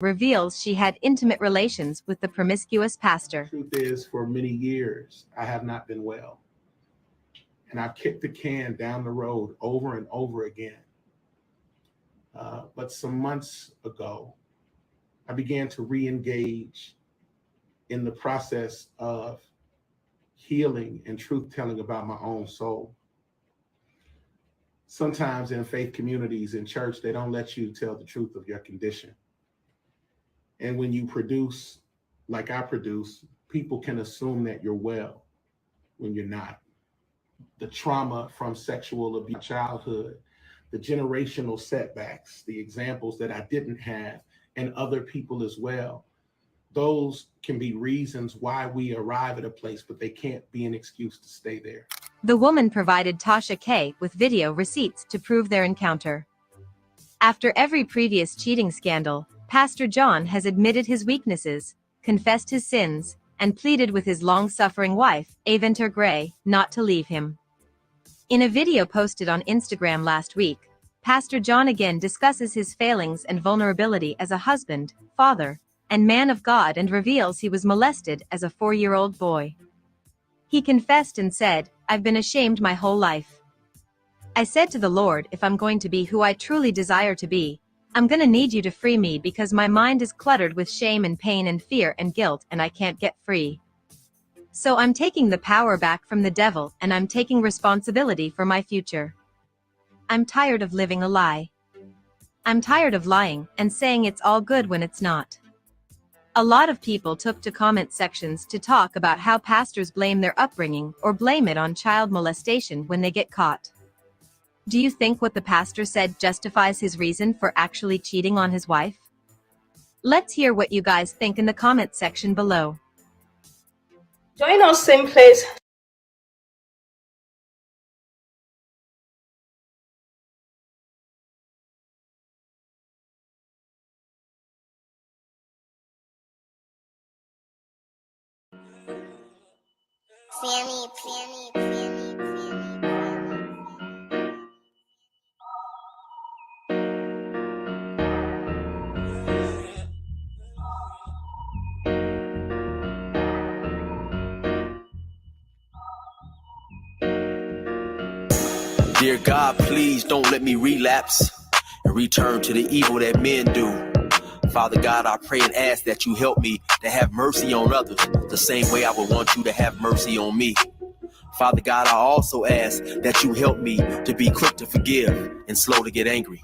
reveals she had intimate relations with the promiscuous pastor. The truth is, for many years, I have not been well. And I've kicked the can down the road over and over again. But some months ago, I began to re-engage in the process of healing and truth-telling about my own soul. Sometimes in faith communities, in church, they don't let you tell the truth of your condition. And when you produce like I produce, people can assume that you're well when you're not. The trauma from sexual abuse, childhood, the generational setbacks, the examples that I didn't have, and other people as well. Those can be reasons why we arrive at a place, but they can't be an excuse to stay there. The woman provided Tasha K with video receipts to prove their encounter. After every previous cheating scandal, Pastor John has admitted his weaknesses, confessed his sins, and pleaded with his long-suffering wife, Aventer Gray, not to leave him. In a video posted on Instagram last week, Pastor John again discusses his failings and vulnerability as a husband, father, and man of God, and reveals he was molested as a 4-year-old boy. He confessed and said, "I've been ashamed my whole life. I said to the Lord, if I'm going to be who I truly desire to be, I'm gonna need you to free me because my mind is cluttered with shame and pain and fear and guilt and I can't get free. So I'm taking the power back from the devil and I'm taking responsibility for my future. I'm tired of living a lie. I'm tired of lying and saying it's all good when it's not." A lot of people took to comment sections to talk about how pastors blame their upbringing or blame it on child molestation when they get caught. Do you think what the pastor said justifies his reason for actually cheating on his wife? Let's hear what you guys think in the comment section below. Join us same place. Dear God, please don't let me relapse and return to the evil that men do. Father God, I pray and ask that you help me to have mercy on others the same way I would want you to have mercy on me. Father God, I also ask that you help me to be quick to forgive and slow to get angry.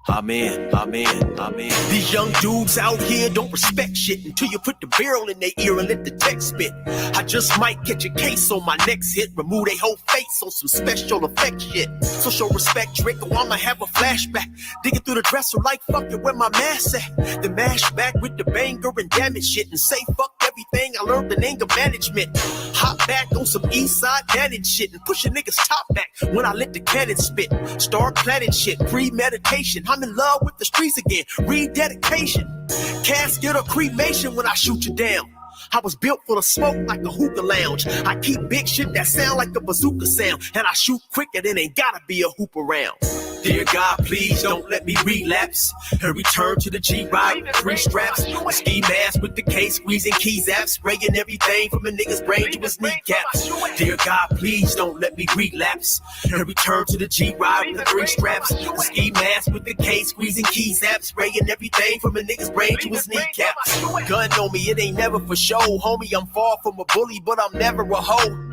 Amen, amen, amen. These young dudes out here don't respect shit until you put the barrel in their ear and let the text spit. I just might catch a case on my next hit, remove their whole face on some special effect shit. So show respect, Drake, or I'ma have a flashback. Digging through the dresser like fuck it, where my mask at? The mash back with the banger and damage shit and say fuck everything I learned in anger management. Hop back on some east side managed shit and push a nigga's top back when I let the cannon spit. Start planning shit, premeditation. I'm in love with the streets again, rededication. Casket or cremation when I shoot you down. I was built for the smoke like a hookah lounge. I keep big shit that sound like a bazooka sound, and I shoot quicker than ain't gotta be a hoop around. Dear God, please don't let me relapse and return to the G-Ride with 3 straps, a ski mask with the case, squeezing keys apps, spraying everything from a nigga's brain to his kneecaps. Dear God, please don't let me relapse and return to the G-Ride with the 3 straps, a ski mask with the case, squeezing keys apps, spraying everything from a nigga's brain to his kneecaps. Gun on me, it ain't never for show, homie. I'm far from a bully, but I'm never a hoe.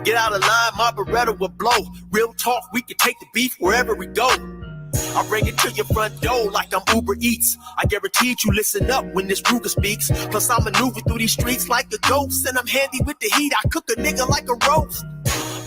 Get out of line, my Beretta will blow. Real talk, we can take the beef wherever we go. I bring it to your front door like I'm Uber Eats. I guarantee you listen up when this Ruger speaks. Plus I maneuver through these streets like a ghost, and I'm handy with the heat. I cook a nigga like a roast.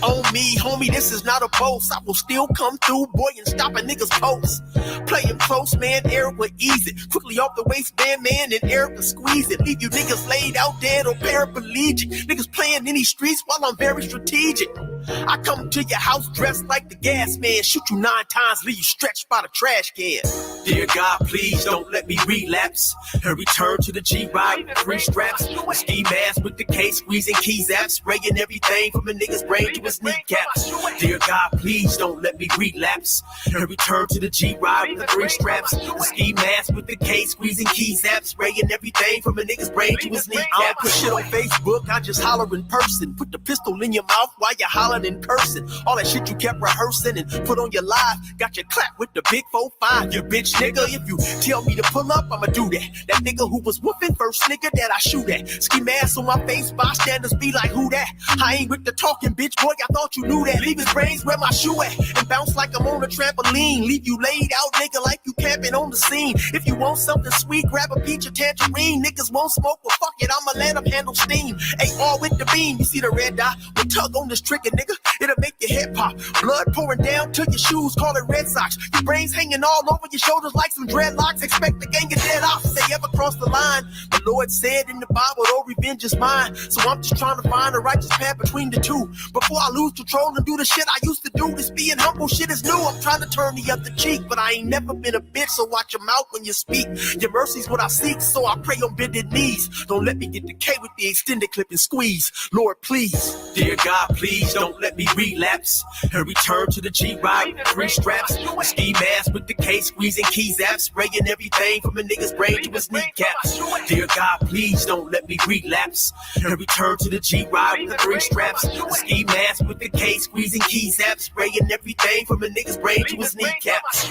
On me, homie, this is not a boast. I will still come through, boy, and stop a nigga's post. Play him close, man, Eric will ease it. Quickly off the waistband, man, and Eric will squeeze it. Leave you niggas laid out dead or paraplegic. Niggas playing in these streets while I'm very strategic. I come to your house dressed like the gas man, shoot you 9 times, leave you stretched by the trash can. Dear God, please don't let me relapse and return to the G-Ride with 3 straps, a ski mask with the case, squeezing keys apps, spraying everything from a nigga's brain to his kneecaps. Dear God, please don't let me relapse and return to the G-Ride with the 3 straps, a ski mask with the case, squeezing keys apps, spraying everything from a nigga's brain to his kneecaps. I don't put shit on Facebook, I just holler in person. Put the pistol in your mouth while you're hollering and cursing. All that shit you kept rehearsing and put on your live, got you clapped with the big 4-5. You bitch nigga, if you tell me to pull up, I'ma do that. That nigga who was whooping first nigga that I shoot at. Ski mask on my face, bystanders be like, who that? I ain't with the talking, bitch, boy, I thought you knew that. Leave his brains where my shoe at and bounce like I'm on a trampoline. Leave you laid out, nigga, like you camping on the scene. If you want something sweet, grab a peach or tangerine. Niggas won't smoke, well fuck it, I'ma let them handle steam. AR with the beam, you see the red dot? We tug on this trigger, nigga, it'll make your head pop. Blood pouring down to your shoes, call it Red Sox. Your brains hanging all over your shoulders like some dreadlocks. Expect the gang of dead off if they ever cross the line. The Lord said in the Bible, oh, revenge is mine. So I'm just trying to find a righteous path between the two. Before I lose control and do the shit I used to do. This being humble shit is new. I'm trying to turn the other cheek, but I ain't never been a bitch, so watch your mouth when you speak. Your mercy's what I seek, so I pray on bended knees. Don't let me get decayed with the extended clip and squeeze. Lord, please. Dear God, please don't let me relapse and return to the G-Ride with 3 straps, a ski mask with the case, squeezing keys apps, spraying everything from a nigga's brain to his kneecaps. Dear God, please don't let me relapse and return to the G-Ride with 3 straps, a ski mask with the case, squeezing keys apps, spraying everything from a nigga's brain to his kneecaps.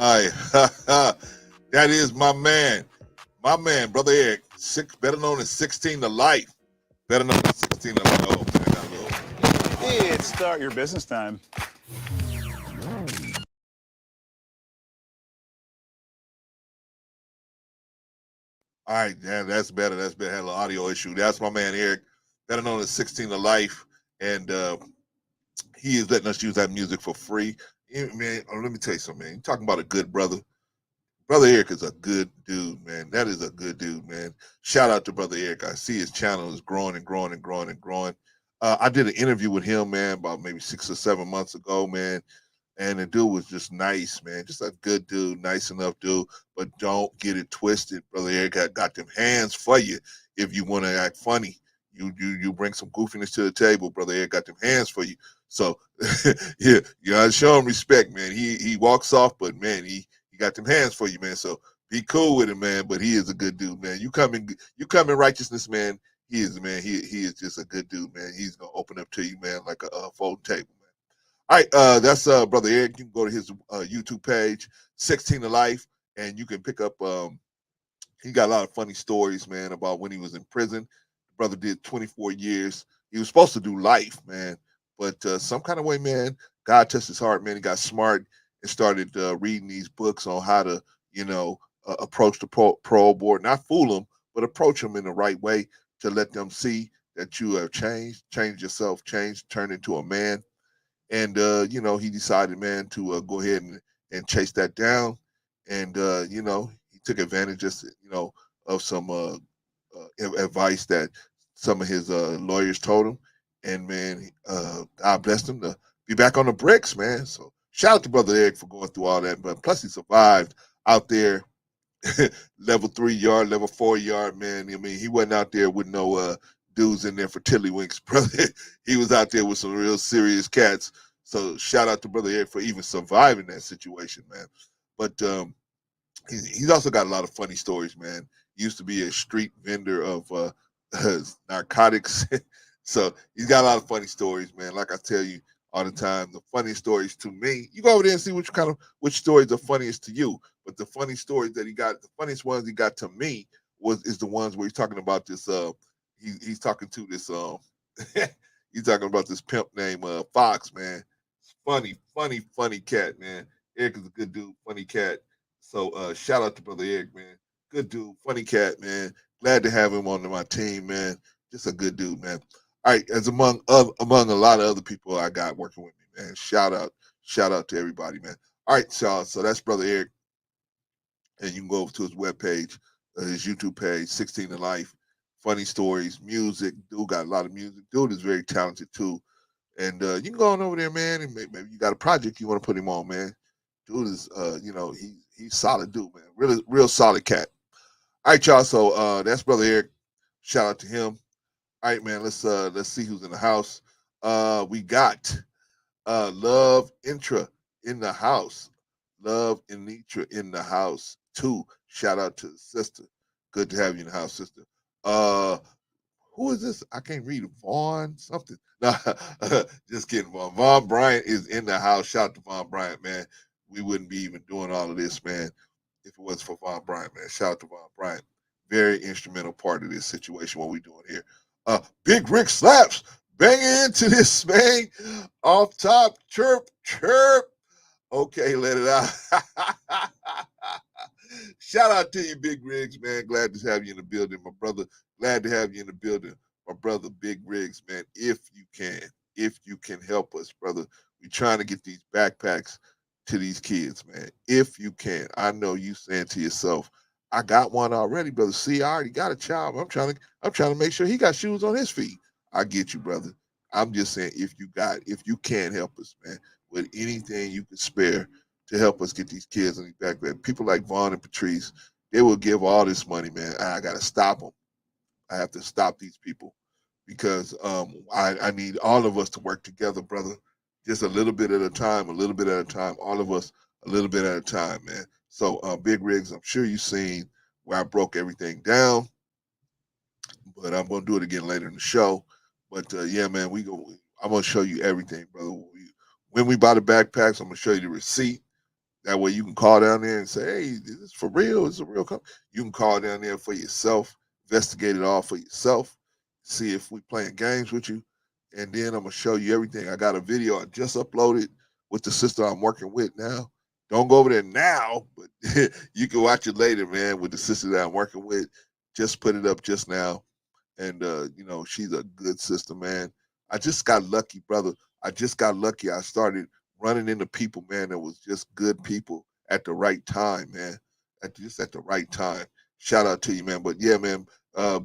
All right. That is my man, Brother Eric, better known as 16 to Life. Better known as 16 to Life. Oh, man, I got a little. It's start your business time. All right, yeah, that's better. That's better. Had a little audio issue. That's my man Eric, better known as 16 to Life, and he is letting us use that music for free. Man, let me tell you something, man. You're talking about a good brother. Brother Eric is a good dude, man. That is a good dude, man. Shout out to Brother Eric. I see his channel is growing and growing and growing and growing. I did an interview with him, man, about maybe 6 or 7 months ago, man. And the dude was just nice, man. Just a good dude, nice enough dude. But don't get it twisted. Brother Eric got them hands for you if you want to act funny. You bring some goofiness to the table. Brother Eric got them hands for you. So yeah, you gotta show him respect, man. He walks off, but man, he got them hands for you, man. So be cool with him, man. But he is a good dude, man. You come in righteousness, man. He is, man. He is just a good dude, man. He's gonna open up to you, man, like a folding table, man. All right, that's Brother Eric. You can go to his YouTube page, 16 to Life, and you can pick up. He got a lot of funny stories, man, about when he was in prison. The brother did 24 years. He was supposed to do life, man, but some kind of way, man, God touched his heart, man. He got smart and started reading these books on how to, approach the parole board, not fool them, but approach them in the right way to let them see that you have changed yourself, turned into a man. And, he decided, man, to go ahead and chase that down. And, he took advantage of some advice that some of his lawyers told him. And, man, God blessed him to be back on the bricks, man. So shout out to Brother Eric for going through all that. But plus he survived out there, level 3 yard, level 4 yard, man. I mean, he wasn't out there with no dudes in there for tiddlywinks, brother. He was out there with some real serious cats. So shout out to Brother Eric for even surviving that situation, man. But he's also got a lot of funny stories, man. He used to be a street vendor of narcotics. So he's got a lot of funny stories, man. Like I tell you all the time, the funniest stories to me, you go over there and see which stories are funniest to you. But the funny stories that he got, the funniest ones he got to me is the ones where he's talking about this. he's talking to this he's talking about this pimp named Fox, man. Funny cat, man. Eric is a good dude, funny cat. So shout out to brother Eric, man. Good dude, funny cat, man. Glad to have him on my team, man. Just a good dude, man. All right, as among a lot of other people I got working with me, man. Shout out to everybody, man. All right, y'all. So that's brother Eric, and you can go over to his webpage, his YouTube page, 16 to Life. Funny stories, music. Dude got a lot of music. Dude is very talented too. And you can go on over there, man, and maybe you got a project you want to put him on, man. Dude is, he's solid dude, man. Really, real solid cat. All right, y'all. So that's brother Eric. Shout out to him. All right, man. Let's see who's in the house. We got Love Intra in the house. Love Initra in the house too. Shout out to the sister. Good to have you in the house, sister. Who is this? I can't read it. Vaughn something. No, just kidding. Vaughn Bryant is in the house. Shout out to Vaughn Bryant, man. We wouldn't be even doing all of this, man, if it wasn't for Vaughn Bryant, man. Shout out to Vaughn Bryant. Very instrumental part of this situation, what we're doing here. Big Rick Slaps banging into this, man. Off top, chirp. Okay, let it out. Shout out to you, Big Riggs, man. Glad to have you in the building, my brother. Glad to have you in the building, my brother, Big Riggs, man. If you can help us, brother. We're trying to get these backpacks to these kids, man. If you can. I know you saying to yourself, I got one already, brother. See, I already got a child. I'm trying to make sure he got shoes on his feet. I get you, brother. I'm just saying, if you can help us, man, with anything you can spare to help us get these kids on these backpacks. People like Vaughn and Patrice, they will give all this money, man. I got to stop them. I have to stop these people because I need all of us to work together, brother. Just a little bit at a time, all of us a little bit at a time, man. So, Big Rigs, I'm sure you've seen where I broke everything down, but I'm going to do it again later in the show. But, yeah, man, I'm going to show you everything, brother. When we buy the backpacks, I'm going to show you the receipt. That way you can call down there and say, hey, is this for real? Is this a real company? You can call down there for yourself, investigate it all for yourself, see if we playing games with you. And then I'm going to show you everything. I got a video I just uploaded with the sister I'm working with now. Don't go over there now, but you can watch it later, man, with the sister that I'm working with. Just put it up just now. And, she's a good sister, man. I just got lucky, brother. I started running into people, man, that was just good people at the right time, man. At the right time. Shout out to you, man. But yeah, man,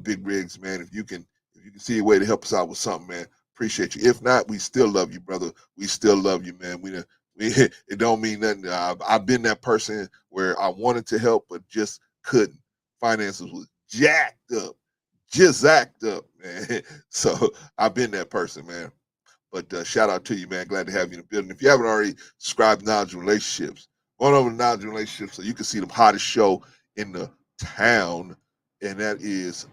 Big Rigs, man, if you can see a way to help us out with something, man, appreciate you. If not, we still love you, brother. We still love you, man. It don't mean nothing. I've been that person where I wanted to help, but just couldn't. Finances was jacked up, man. So I've been that person, man. But shout out to you, man. Glad to have you in the building. If you haven't already subscribed to Knowledge and Relationships, go on over to Knowledge and Relationships so you can see the hottest show in the town, and that is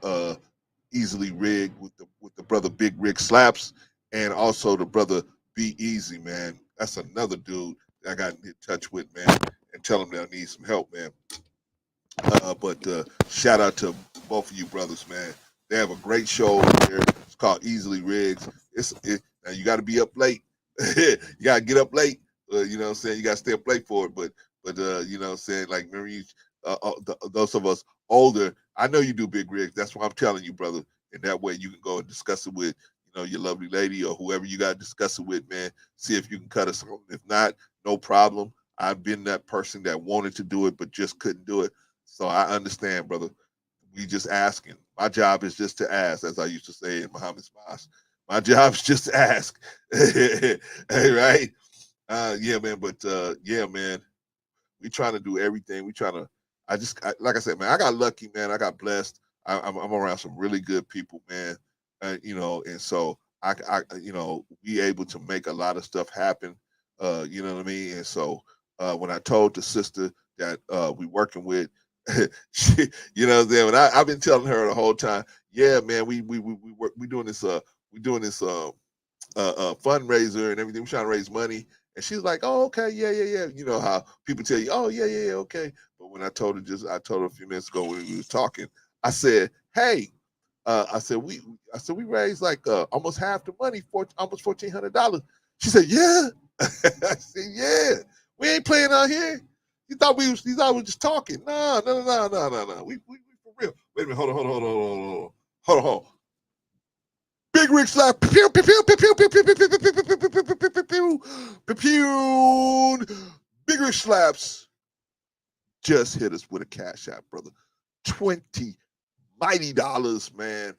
Easily Rigged with the brother Big Rig Slaps, and also the brother Be Easy, man. That's another dude that I got in touch with, man, and tell him that I need some help, man. But shout out to both of you brothers, man. They have a great show over there. It's called Easily Rigs. Now you got to be up late. You got to get up late. You know what I'm saying? You got to stay up late for it. But you know what I'm saying? Like, remember you, those of us older, I know you do, Big Rigs. That's why I'm telling you, brother. And that way you can go and discuss it with, your lovely lady or whoever you got to discuss it with, man. See if you can cut us something. If not, no problem. I've been that person that wanted to do it but just couldn't do it. So I understand, brother. We just asking. My job is just to ask, as I used to say in Muhammad's mosque. My job is just to ask. Hey, right? Yeah, man. But yeah, man. We trying to do everything. Like I said, man, I got lucky, man. I got blessed. I'm around some really good people, man. And so I we able to make a lot of stuff happen. You know what I mean? And so when I told the sister that we working with, she, when I've been telling her the whole time, yeah, man, we doing this fundraiser and everything. We're trying to raise money. And she's like, oh, okay, yeah. You know how people tell you, oh, yeah, okay. But when I told her a few minutes ago when we was talking, I said, hey, I said we raised like almost half the money, almost $1,400. She said, yeah. I said, yeah. We ain't playing out here. You thought we was just talking. No. We for real. Wait a minute, hold on. Big Rick slap. Pew, pew, pew, pew, pew, pew, pew, pew, pew, pew, pew, pew, pew, pew, pew, pew. Big Rick slaps just hit us with a cash app, brother. $20 mighty dollars, man.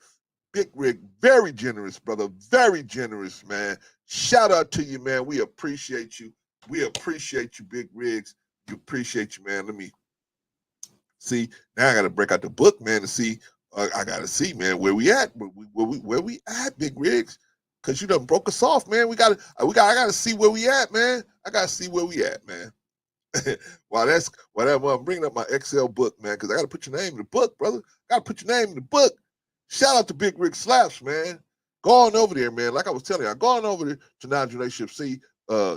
Big Rick, very generous, brother. Very generous, man. Shout out to you, man. We appreciate you. We appreciate you, Big Rigs. We appreciate you, man. Let me see. Now I got to break out the book, man, to see. I got to see, man, where we at. Where we at, Big Rigs? Because you done broke us off, man. I got to see where we at, man. I got to see where we at, man. While I'm bringing up my Excel book, man, because I got to put your name in the book, brother. Got to put your name in the book. Shout out to Big Rick Slaps, man. Go on over there, man. Like I was telling you, I'm going over there to Non-Generation C,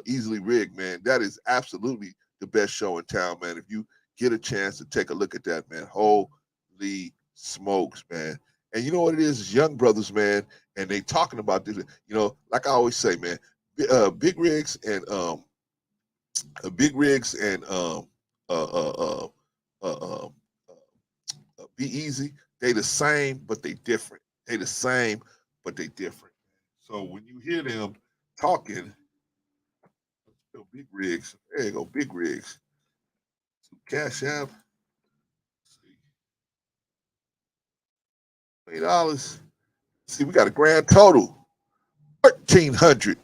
Easily Rigged, man. That is absolutely the best show in town, man. If you get a chance to take a look at that, man, holy smokes, man. And you know what it is? It's young brothers, man, and they talking about this. You know, like I always say, man, Big Rigs and Be Easy, they the same, but they different. They the same, but they different. So when you hear them talking, Big Rigs, there you go, Big Rigs. Cash App, $20. See, we got a grand total, $1,347.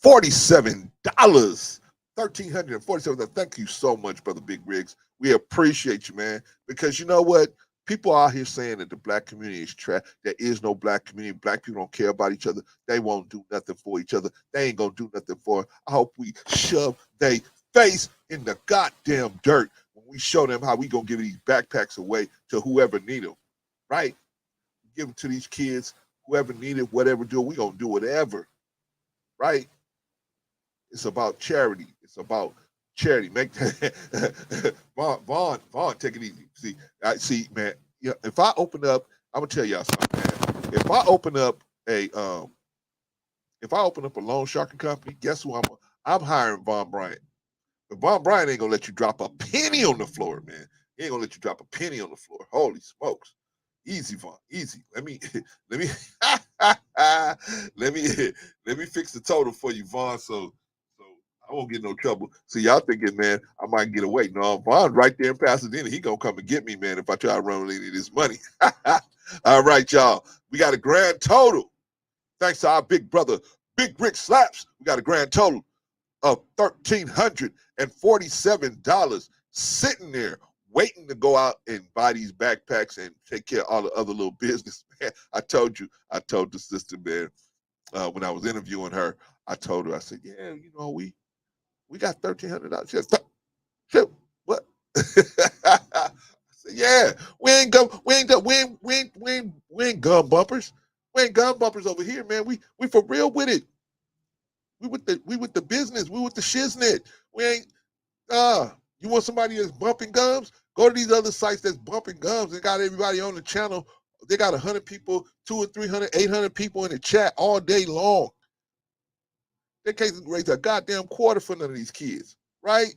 $1,347. Thank you so much, Brother Big Rigs. We appreciate you, man. Because you know what? People out here saying that the black community is trash. There is no black community. Black people don't care about each other. They won't do nothing for each other. They ain't gonna do nothing for it. I hope we shove they face in the goddamn dirt when we show them how we gonna give these backpacks away to whoever need them, right? Give them to these kids, whoever need it, whatever do, we gonna do whatever, right? It's about charity. It's about charity. Make Vaughn, take it easy. See, man. Yeah, if I open up, I'm gonna tell y'all something, man. If I open up a loan sharking company, guess who I'm hiring? Von Bryant. But Von Bryant ain't gonna let you drop a penny on the floor, man. He ain't gonna let you drop a penny on the floor. Holy smokes. Easy, Vaughn. Easy. Let me let me fix the total for you, Vaughn. So I won't get no trouble. See, y'all thinking, man, I might get away. No, Vaughn's right there in Pasadena. He gonna come and get me, man, if I try to run with any of this money. All right, y'all. We got a grand total. Thanks to our big brother, Big Rick Slaps. We got a grand total of $1,347 sitting there waiting to go out and buy these backpacks and take care of all the other little business, man. I told the sister, man, when I was interviewing her, I told her, I said, yeah, you know, we got $1,300. She said, shit, what? I said, yeah, we ain't gun bumpers. We ain't gun bumpers over here, man. We for real with it. We with the business. We with the shiznit. We ain't you want somebody that's bumping gums? Go to these other sites that's bumping gums and got everybody on the channel. They got 100 people, 200 or 300, 800 people in the chat all day long. They can't raise a goddamn quarter for none of these kids, right?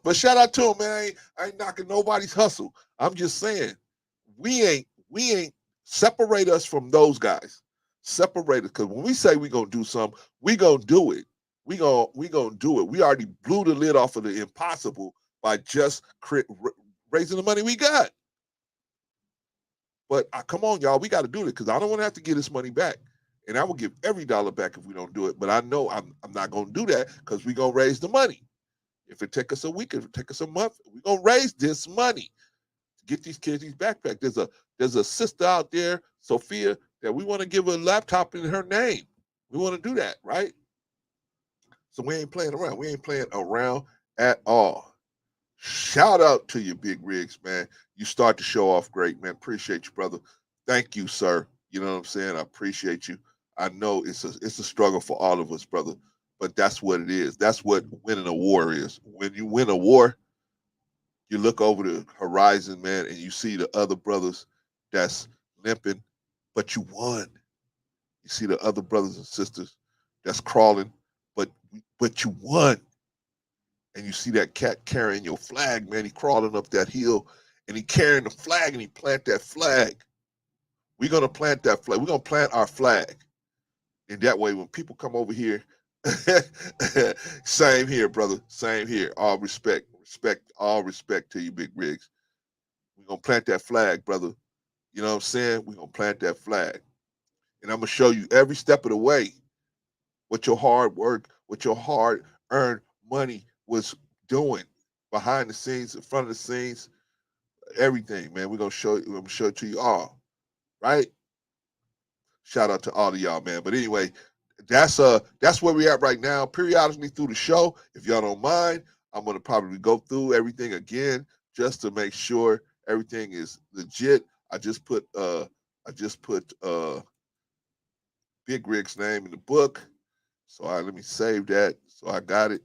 But shout out to them, man. I ain't knocking nobody's hustle. I'm just saying, we ain't separate us from those guys. Separate us, because when we say we gonna do something, we gonna do it. We gonna do it. We already blew the lid off of the impossible by just raising the money we got. But come on, y'all, we got to do it, because I don't want to have to get this money back. And I will give every dollar back if we don't do it. But I know I'm not going to do that, because we're going to raise the money. If it take us a week, if it take us a month, we're going to raise this money to get these kids these backpacks. There's a sister out there, Sophia, that we want to give a laptop in her name. We want to do that, right? So we ain't playing around. We ain't playing around at all. Shout out to you, Big Rigs, man. You start to show off great, man. Appreciate you, brother. Thank you, sir. You know what I'm saying? I appreciate you. I know it's a struggle for all of us, brother, but that's what it is. That's what winning a war is. When you win a war, you look over the horizon, man, and you see the other brothers that's limping, but you won. You see the other brothers and sisters that's crawling, but you won. And you see that cat carrying your flag, man. He crawling up that hill and he carrying the flag and he plant that flag. We're gonna plant that flag. We're gonna plant our flag. And that way when people come over here, same here, brother. Same here. All respect. All respect to you, Big Rigs. We're gonna plant that flag, brother. You know what I'm saying? We're gonna plant that flag. And I'm gonna show you every step of the way what your hard work, what your hard earned money was doing behind the scenes, in front of the scenes, everything, man. We're gonna show you, I'm gonna show it to you all, right? Shout out to all of y'all, man. But anyway, that's where we're at right now. Periodically through the show, if y'all don't mind, I'm gonna probably go through everything again just to make sure everything is legit. I just put Big Rig's name in the book. So let me save that. So I got it.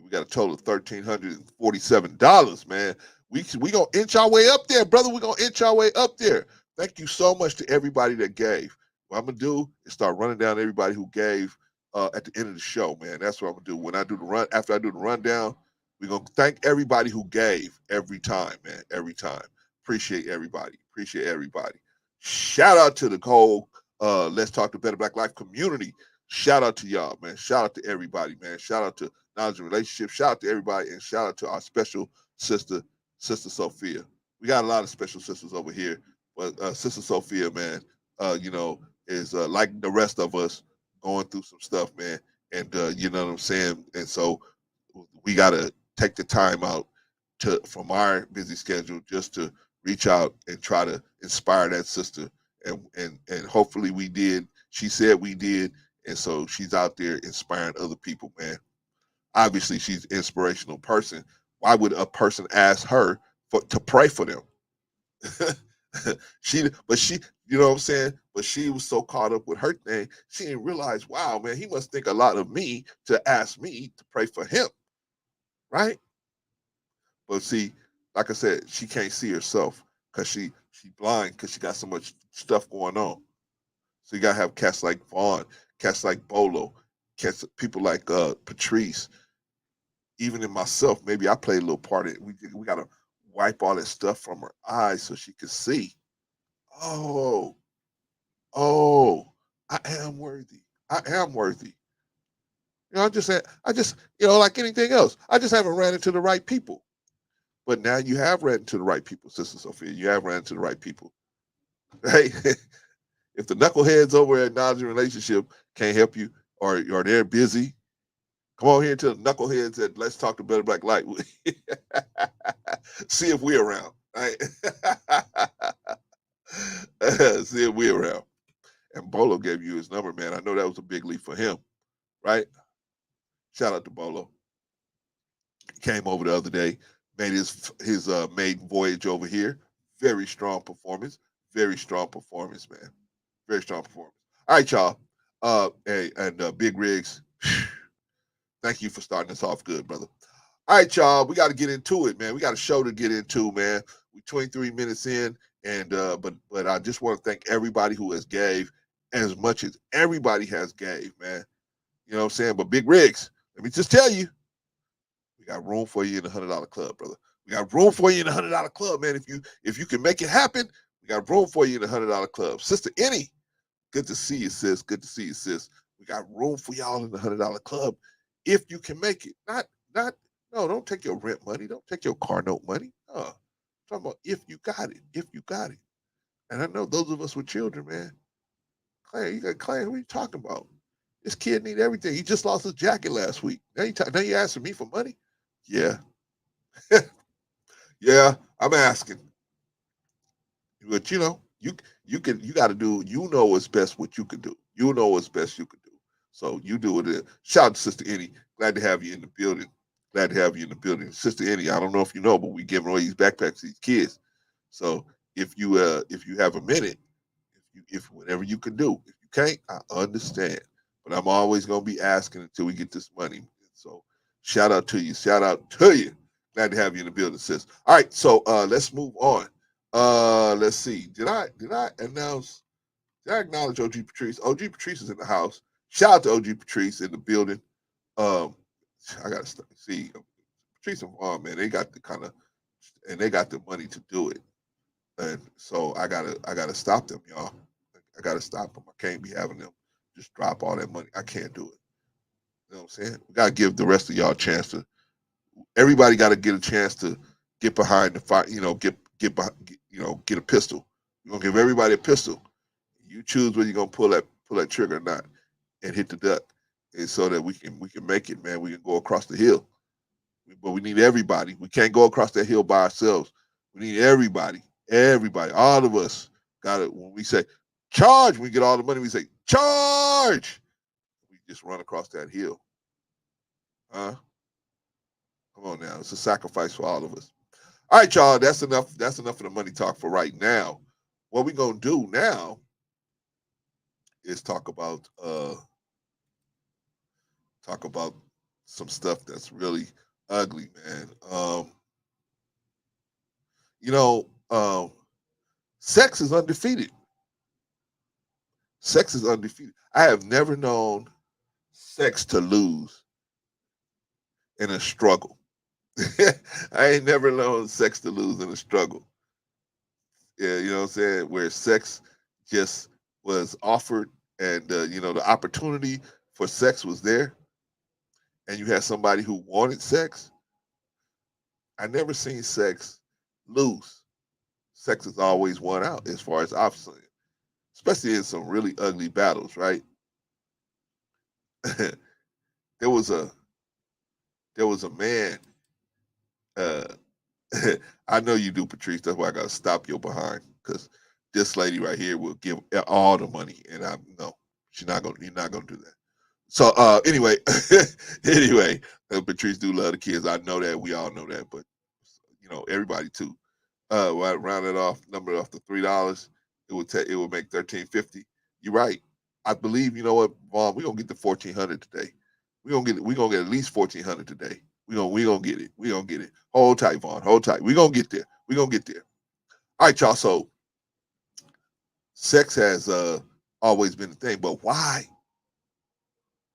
We got a total of $1,347, man. We gonna inch our way up there, brother. We gonna inch our way up there. Thank you so much to everybody that gave. What I'm gonna do is start running down everybody who gave at the end of the show, man. That's what I'm gonna do. When I do the run, after I do the rundown, we're gonna thank everybody who gave every time, man. Every time. Appreciate everybody. Appreciate everybody. Shout out to the whole Let's Talk to Better Black Life community. Shout out to y'all, man. Shout out to everybody, man. Shout out to Knowledge and Relationship. Shout out to everybody, and shout out to our special sister, Sister Sophia. We got a lot of special sisters over here, but Sister Sophia, man, is like the rest of us going through some stuff, man. And you know what I'm saying? And so we got to take the time out from our busy schedule just to reach out and try to inspire that sister. And hopefully we did. She said we did. And so she's out there inspiring other people, man. Obviously, she's an inspirational person. Why would a person ask her to pray for them? She, you know what I'm saying? But she was so caught up with her thing, she didn't realize, wow, man, he must think a lot of me to ask me to pray for him, right? But see, like I said, she can't see herself because she blind because she got so much stuff going on. So you gotta have cats like Vaughn, cats like Bolo, cats, people like Patrice, even in myself. Maybe I played a little part in it. We gotta wipe all that stuff from her eyes so she can see. Oh, I am worthy. I am worthy. You know, I just, like anything else, I just haven't ran into the right people. But now you have ran into the right people, Sister Sophia. You have ran into the right people. Right? If the knuckleheads over at Knowledge and Relationship can't help you or they're busy, come on here to the knuckleheads at Let's Talk to Better Black Light. See if we're around. Right? See if we're around. And Bolo gave you his number, man. I know that was a big leap for him, right? Shout out to Bolo. Came over the other day, made his maiden voyage over here. Very strong performance. Very strong performance, man. Very strong performance. All right, y'all. Big Rigs, thank you for starting us off good, brother. All right, y'all. We got to get into it, man. We got a show to get into, man. We're 23 minutes in, and but I just want to thank everybody who has gave as much as everybody has gave, man. You know what I'm saying? But Big Rigs, let me just tell you, we got room for you in the $100 club, brother. We got room for you in the $100 club, man. If you can make it happen, we got room for you in the $100 club. Sister Annie, good to see you, sis. Good to see you, sis. We got room for y'all in the $100 club if you can make it. No, don't take your rent money. Don't take your car note money. No, I'm talking about if you got it. If you got it. And I know those of us with children, man. Clay, who are you talking about? This kid need everything. He just lost his jacket last week. Now you asking me for money? Yeah. Yeah, I'm asking. But you got to do, what's best what you can do. You know what's best you can do. So you do it. Shout out to Sister Annie. Glad to have you in the building. Glad to have you in the building. Sister Annie, I don't know if you know, but we giving away these backpacks to these kids. So if you have a minute, if whatever you can do. If you can't, I understand. But I'm always gonna be asking until we get this money. So shout out to you. Shout out to you. Glad to have you in the building, sis. All right, so let's move on. Let's see. Did I announce? Did I acknowledge OG Patrice? OG Patrice is in the house. Shout out to OG Patrice in the building. I gotta see Patrice and Vaughn, man. They got the kind of, and they got the money to do it. And so I gotta stop them, y'all. I gotta stop them. I can't be having them just drop all that money. I can't do it. You know what I'm saying? We gotta give the rest of y'all a chance to. Everybody got to get a chance to get behind the fight. You know, get behind, get a pistol. We're gonna give everybody a pistol. You choose whether you're gonna pull that trigger or not, and hit the duck, and so that we can make it, man. We can go across the hill, but we need everybody. We can't go across that hill by ourselves. We need everybody, all of us. Got it. When we say charge, we get all the money. We say charge. We just run across that hill. Huh? Come on now. It's a sacrifice for all of us. All right, y'all. That's enough. That's enough of the money talk for right now. What we're gonna do now is talk about some stuff that's really ugly, man. Sex is undefeated. Sex is undefeated. I have never known sex to lose in a struggle. I ain't never known sex to lose in a struggle. Yeah, you know what I'm saying? Where sex just was offered and, the opportunity for sex was there and you had somebody who wanted sex. I never seen sex lose. Sex has always won out as far as I've seen, especially in some really ugly battles, right? there was a man. I know you do, Patrice. That's why I gotta stop your behind because this lady right here will give all the money, and I no, she's not gonna. You're not gonna do that. So anyway, Patrice do love the kids. I know that. We all know that, but everybody too. Round it off, number it off to $3. It would make $13.50. You're right. I believe. You know what, Vaughn? We're gonna get to 1,400 today. We're gonna get at least 1,400 today. We gonna get it. We gonna get it. Hold tight, Vaughn. Hold tight. We gonna get there. We gonna get there. All right, y'all. So sex has always been a thing, but why?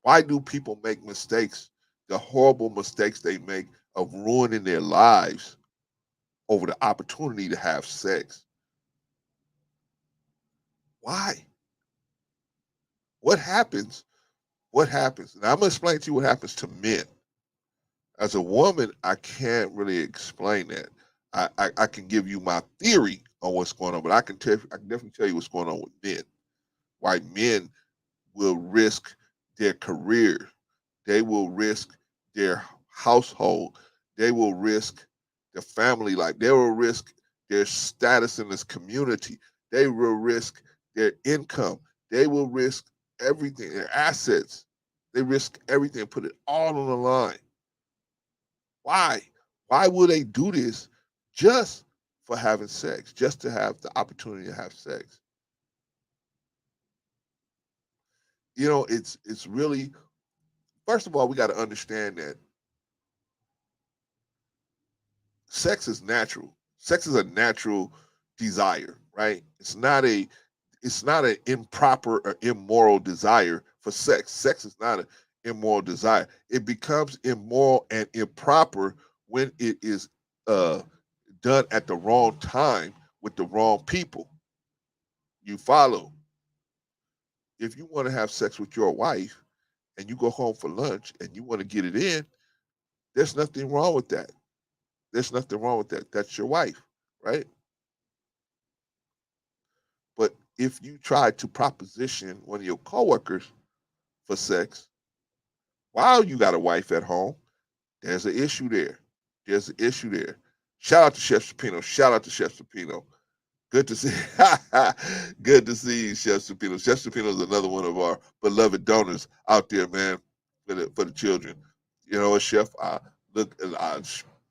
Why do people make mistakes? The horrible mistakes they make of ruining their lives over the opportunity to have sex. Why? What happens? What happens? And I'm gonna explain to you what happens to men. As a woman, I can't really explain that. I can give you my theory on what's going on, but I can definitely tell you what's going on with men. Why men will risk their career, they will risk their household, they will risk their family life, they will risk their status in this community, they will risk their income, they will risk everything, their assets, they risk everything, put it all on the line. Why? Why will they do this just for having sex, just to have the opportunity to have sex? It's really, first of all, we got to understand that sex is natural. Sex is a natural desire, right? It's not an improper or immoral desire for sex. Sex is not an immoral desire. It becomes immoral and improper when it is done at the wrong time with the wrong people. You follow? If you want to have sex with your wife and you go home for lunch and you want to get it in, there's nothing wrong with that. There's nothing wrong with that. That's your wife, right? But if you try to proposition one of your coworkers for sex while you got a wife at home, there's an issue there. There's an issue there. Shout out to Chef Supino. Shout out to Chef Supino. Good to see. Good to see you, Chef Supino. Chef Supino is another one of our beloved donors out there, man, for the children. You know what, Chef?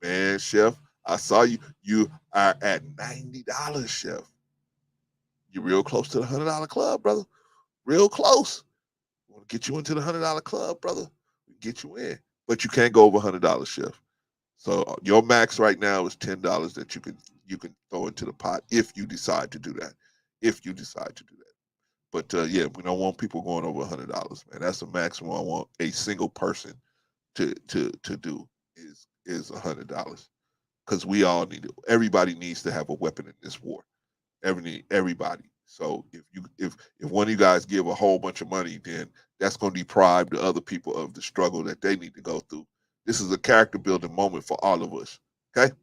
Man, Chef, I saw you. You are at $90, Chef. You're real close to the $100 club, brother. Real close. We want to get you into the $100 club, brother. We can get you in, but you can't go over $100, Chef. So your max right now is $10 that you can throw into the pot if you decide to do that. If you decide to do that. But yeah, we don't want people going over $100, man. That's the maximum I want a single person to do is $100. Because we all need it. Everybody needs to have a weapon in this war. Everybody. So if one of you guys give a whole bunch of money, then that's going to deprive the other people of the struggle that they need to go through. This is a character building moment for all of us. Okay.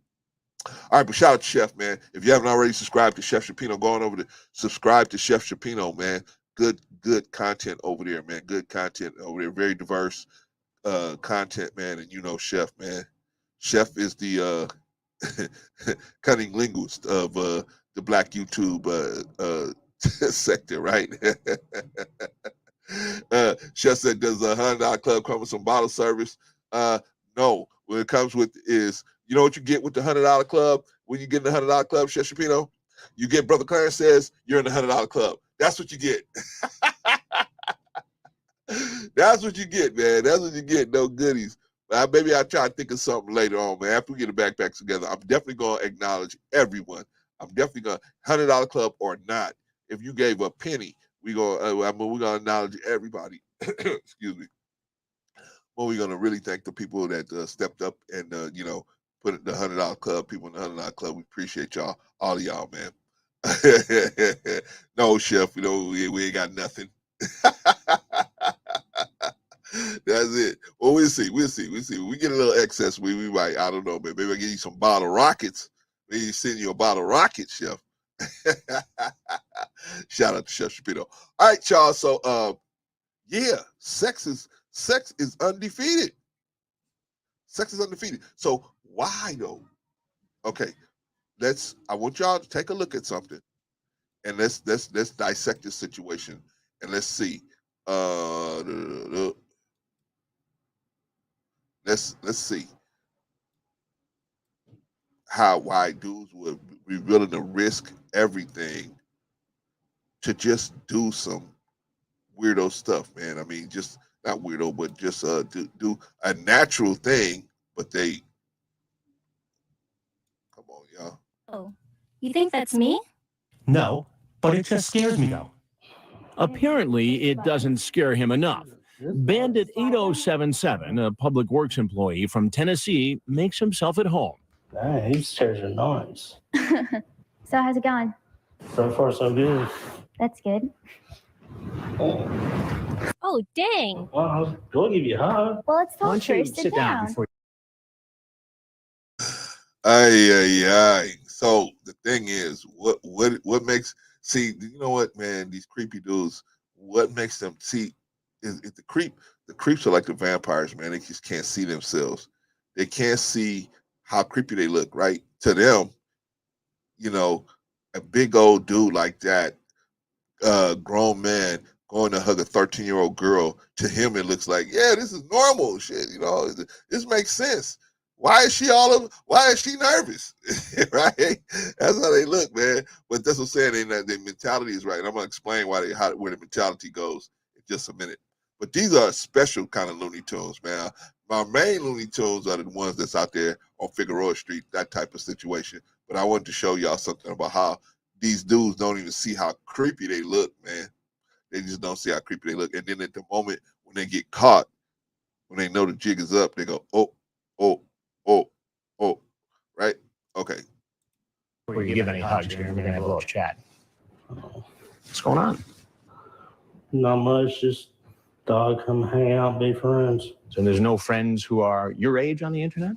All right, but shout out to Chef, man. If you haven't already subscribed to Chef Shapino, go on over to subscribe to Chef Shapino, man. Good content over there, man. Good content over there. Very diverse content, man. And you know Chef, man. Chef is the cunning linguist of the Black YouTube sector, right? Chef said, does a $100 club come with some bottle service? No. What it comes with is, you know what you get with the $100 club? When you get in the $100 club, Chef Shapino, you get Brother Clarence says you're in the $100 club. That's what you get. That's what you get, man. That's what you get. No goodies. Maybe I'll try to think of something later on, man. After we get the backpacks together, I'm definitely going to acknowledge everyone. I'm definitely going to, $100 club or not, if you gave a penny, we're going to acknowledge everybody. Excuse me. Well, we're going to really thank the people that stepped up and, put in the $100 club, people in the $100 club. We appreciate y'all, all of y'all, man. No, Chef, we ain't got nothing. That's it. Well, we'll see. When we get a little excess, we might, I don't know, man. Maybe I'll give you some bottle rockets. Maybe send you a bottle rocket, Chef. Shout out to Chef Shapiro. All right, y'all. So, yeah, sex is undefeated. Sex is undefeated. So why though? Okay, I want y'all to take a look at something, and let's dissect this situation, and let's see. Let's see why dudes would be willing to risk everything to just do some weirdo stuff, man. I mean, just not weirdo, but just do a natural thing. But they, come on, y'all. Oh, you think that's me? No, but it just scares me though. Apparently, it doesn't scare him enough. Bandit 8077, a public works employee from Tennessee, makes himself at home. Dang, these chairs are nice. So how's it going? So far, so good. That's good. Oh, dang. Well, I was going to give you a hug. Well, let's Why talk don't you first. sit down before Ay. So the thing is, what makes, see, you know what, man, these creepy dudes, what makes them see is the creeps are like the vampires, man. They just can't see themselves. They can't see how creepy they look, right? To them, a big old dude like that, grown man going to hug a 13-year-old girl, to him it looks like, yeah, this is normal shit. This makes sense. Why is she nervous? Right? That's how they look, man. But that's what I'm saying. Their mentality is right. And I'm gonna explain where the mentality goes in just a minute. But these are special kind of Looney Tunes, man. My main Looney Tunes are the ones that's out there on Figueroa Street, that type of situation. But I wanted to show y'all something about how these dudes don't even see how creepy they look, man. They just don't see how creepy they look. And then at the moment when they get caught, when they know the jig is up, they go, oh, right? Okay. Before you give any hugs, we're going to have a little chat. What's going on? Not much, just thought I'd come hang out, be friends. So there's no friends who are your age on the internet?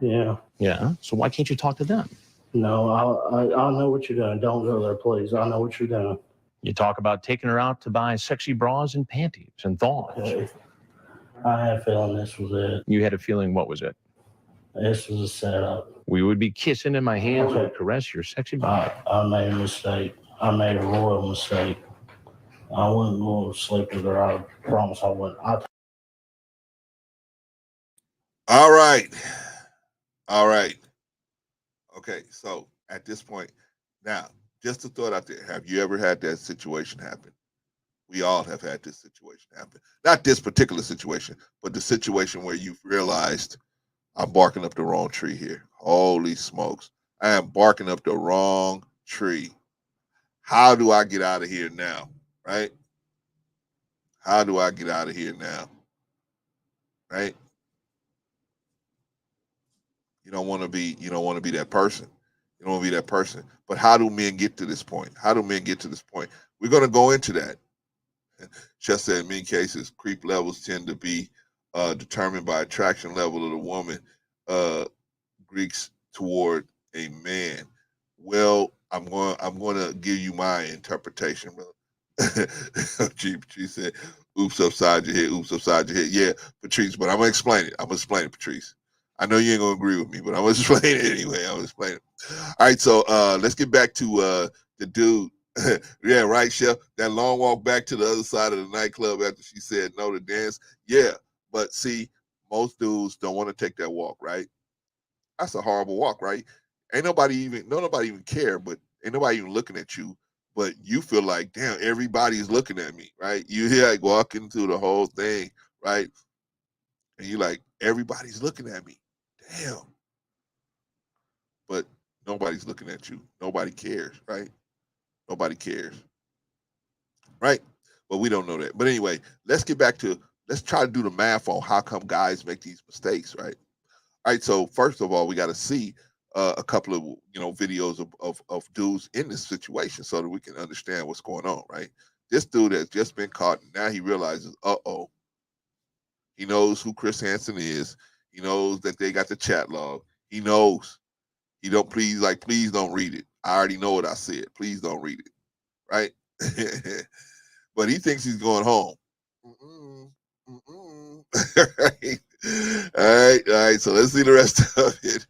Yeah. Yeah. So why can't you talk to them? No, I know what you're doing. Don't go there, please. I know what you're doing. You talk about taking her out to buy sexy bras and panties and thongs. Okay. I had a feeling this was it. You had a feeling, what was it? This was a setup. We would be kissing and my hands would caress your sexy body. I made a mistake. I made a royal mistake. I wouldn't go to sleep with her. I promise I wouldn't. All right. Okay, so at this point, now, just a thought out there. Have you ever had that situation happen? We all have had this situation happen. Not this particular situation, but the situation where you've realized I'm barking up the wrong tree here. Holy smokes. I am barking up the wrong tree. How do I get out of here now? Right? How do I get out of here now? Right? You don't want to be that person. You don't want to be that person. But how do men get to this point? How do men get to this point? We're going to go into that. Just said in many cases, creep levels tend to be determined by attraction level of the woman, Greeks toward a man. Well, I'm going to give you my interpretation, brother. She said, "Oops upside your head, oops upside your head." Yeah, Patrice, but I'm gonna explain it. Patrice. I know you ain't gonna agree with me, but I'm gonna explain it anyway. I'm gonna explain it. All right, so let's get back to the dude. Yeah, right, Chef. That long walk back to the other side of the nightclub after she said no to dance. Yeah, but see, most dudes don't want to take that walk, right? That's a horrible walk, right? Ain't nobody even care, but ain't nobody even looking at you. But you feel like, damn, everybody's looking at me, right? You like walking through the whole thing, right? And you like, everybody's looking at me. Damn. But nobody's looking at you. Nobody cares, right? Nobody cares. Right? But we don't know that. But anyway, let's try to do the math on how come guys make these mistakes, right? All right, so first of all, we got to see a couple of videos of dudes in this situation so that we can understand what's going on, right? This dude has just been caught, and now he realizes, he knows who Chris Hansen is. He knows that they got the chat log. He knows. He don't please don't read it. I already know what I said. Please don't read it, right? But he thinks he's going home. Right? All right. So let's see the rest of it.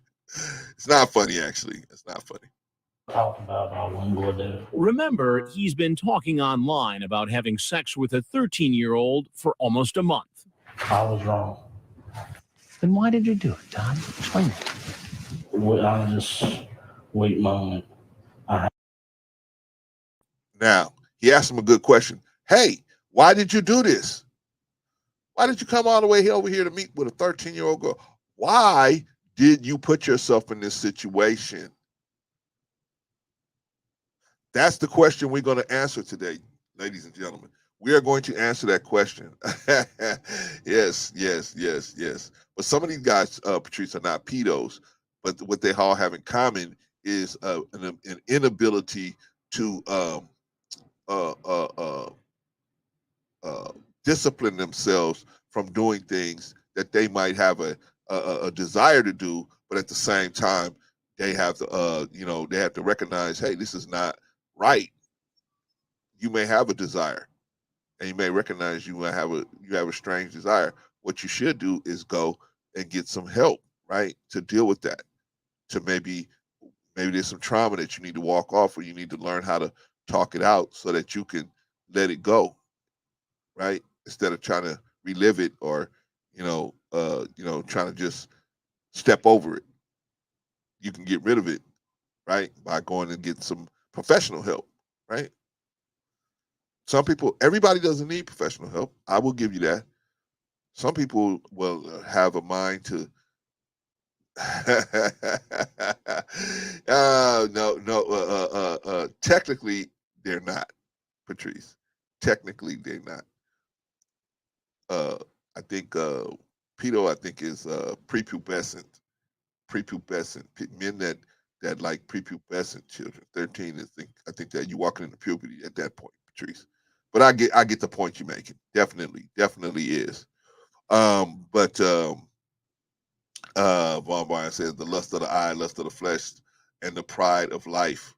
It's not funny, actually. It's not funny. Talk about I wouldn't go there. Remember, he's been talking online about having sex with a 13-year-old for almost a month. I was wrong. Then why did you do it, Don? Explain it. I just weak moment. Now, he asked him a good question. Hey, why did you do this? Why did you come all the way over here to meet with a 13-year-old girl? Why did you put yourself in this situation? That's the question we're going to answer today, ladies and gentlemen. We are going to answer that question. Yes. But some of these guys, Patrice, are not pedos, but what they all have in common is an inability to discipline themselves from doing things that they might have a desire to do, but at the same time, they have to they have to recognize, hey, this is not right. You may have a desire, and you may recognize you have a strange desire. What you should do is go and get some help, right, to deal with that. To maybe there's some trauma that you need to walk off, or you need to learn how to talk it out so that you can let it go, right? Instead of trying to relive it or trying to just step over it. You can get rid of it, right, by going and get some professional help, right? Everybody doesn't need professional help. I will give you that. Some people will have a mind to. No. Technically, they're not, Patrice. Technically, they're not. I think pedo, I think, is prepubescent. Men that like prepubescent children. 13 is I think that you're walking into puberty at that point, Patrice. But I get the point you're making. Definitely is. Von Bryan says the lust of the eye, lust of the flesh, and the pride of life.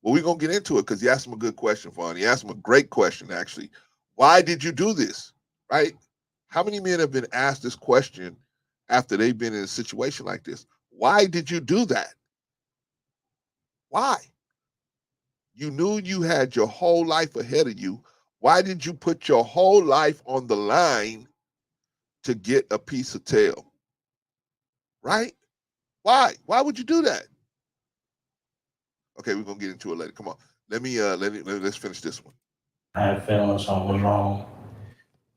Well, we're gonna get into it because he asked him a good question, Vaughn. He asked him a great question, actually. Why did you do this? Right? How many men have been asked this question after they've been in a situation like this? Why did you do that? Why? You knew you had your whole life ahead of you. Why did you put your whole life on the line to get a piece of tail? Right? Why? Why would you do that? Okay, we're gonna get into it later. Come on. Let's finish this one. I had feeling something was wrong.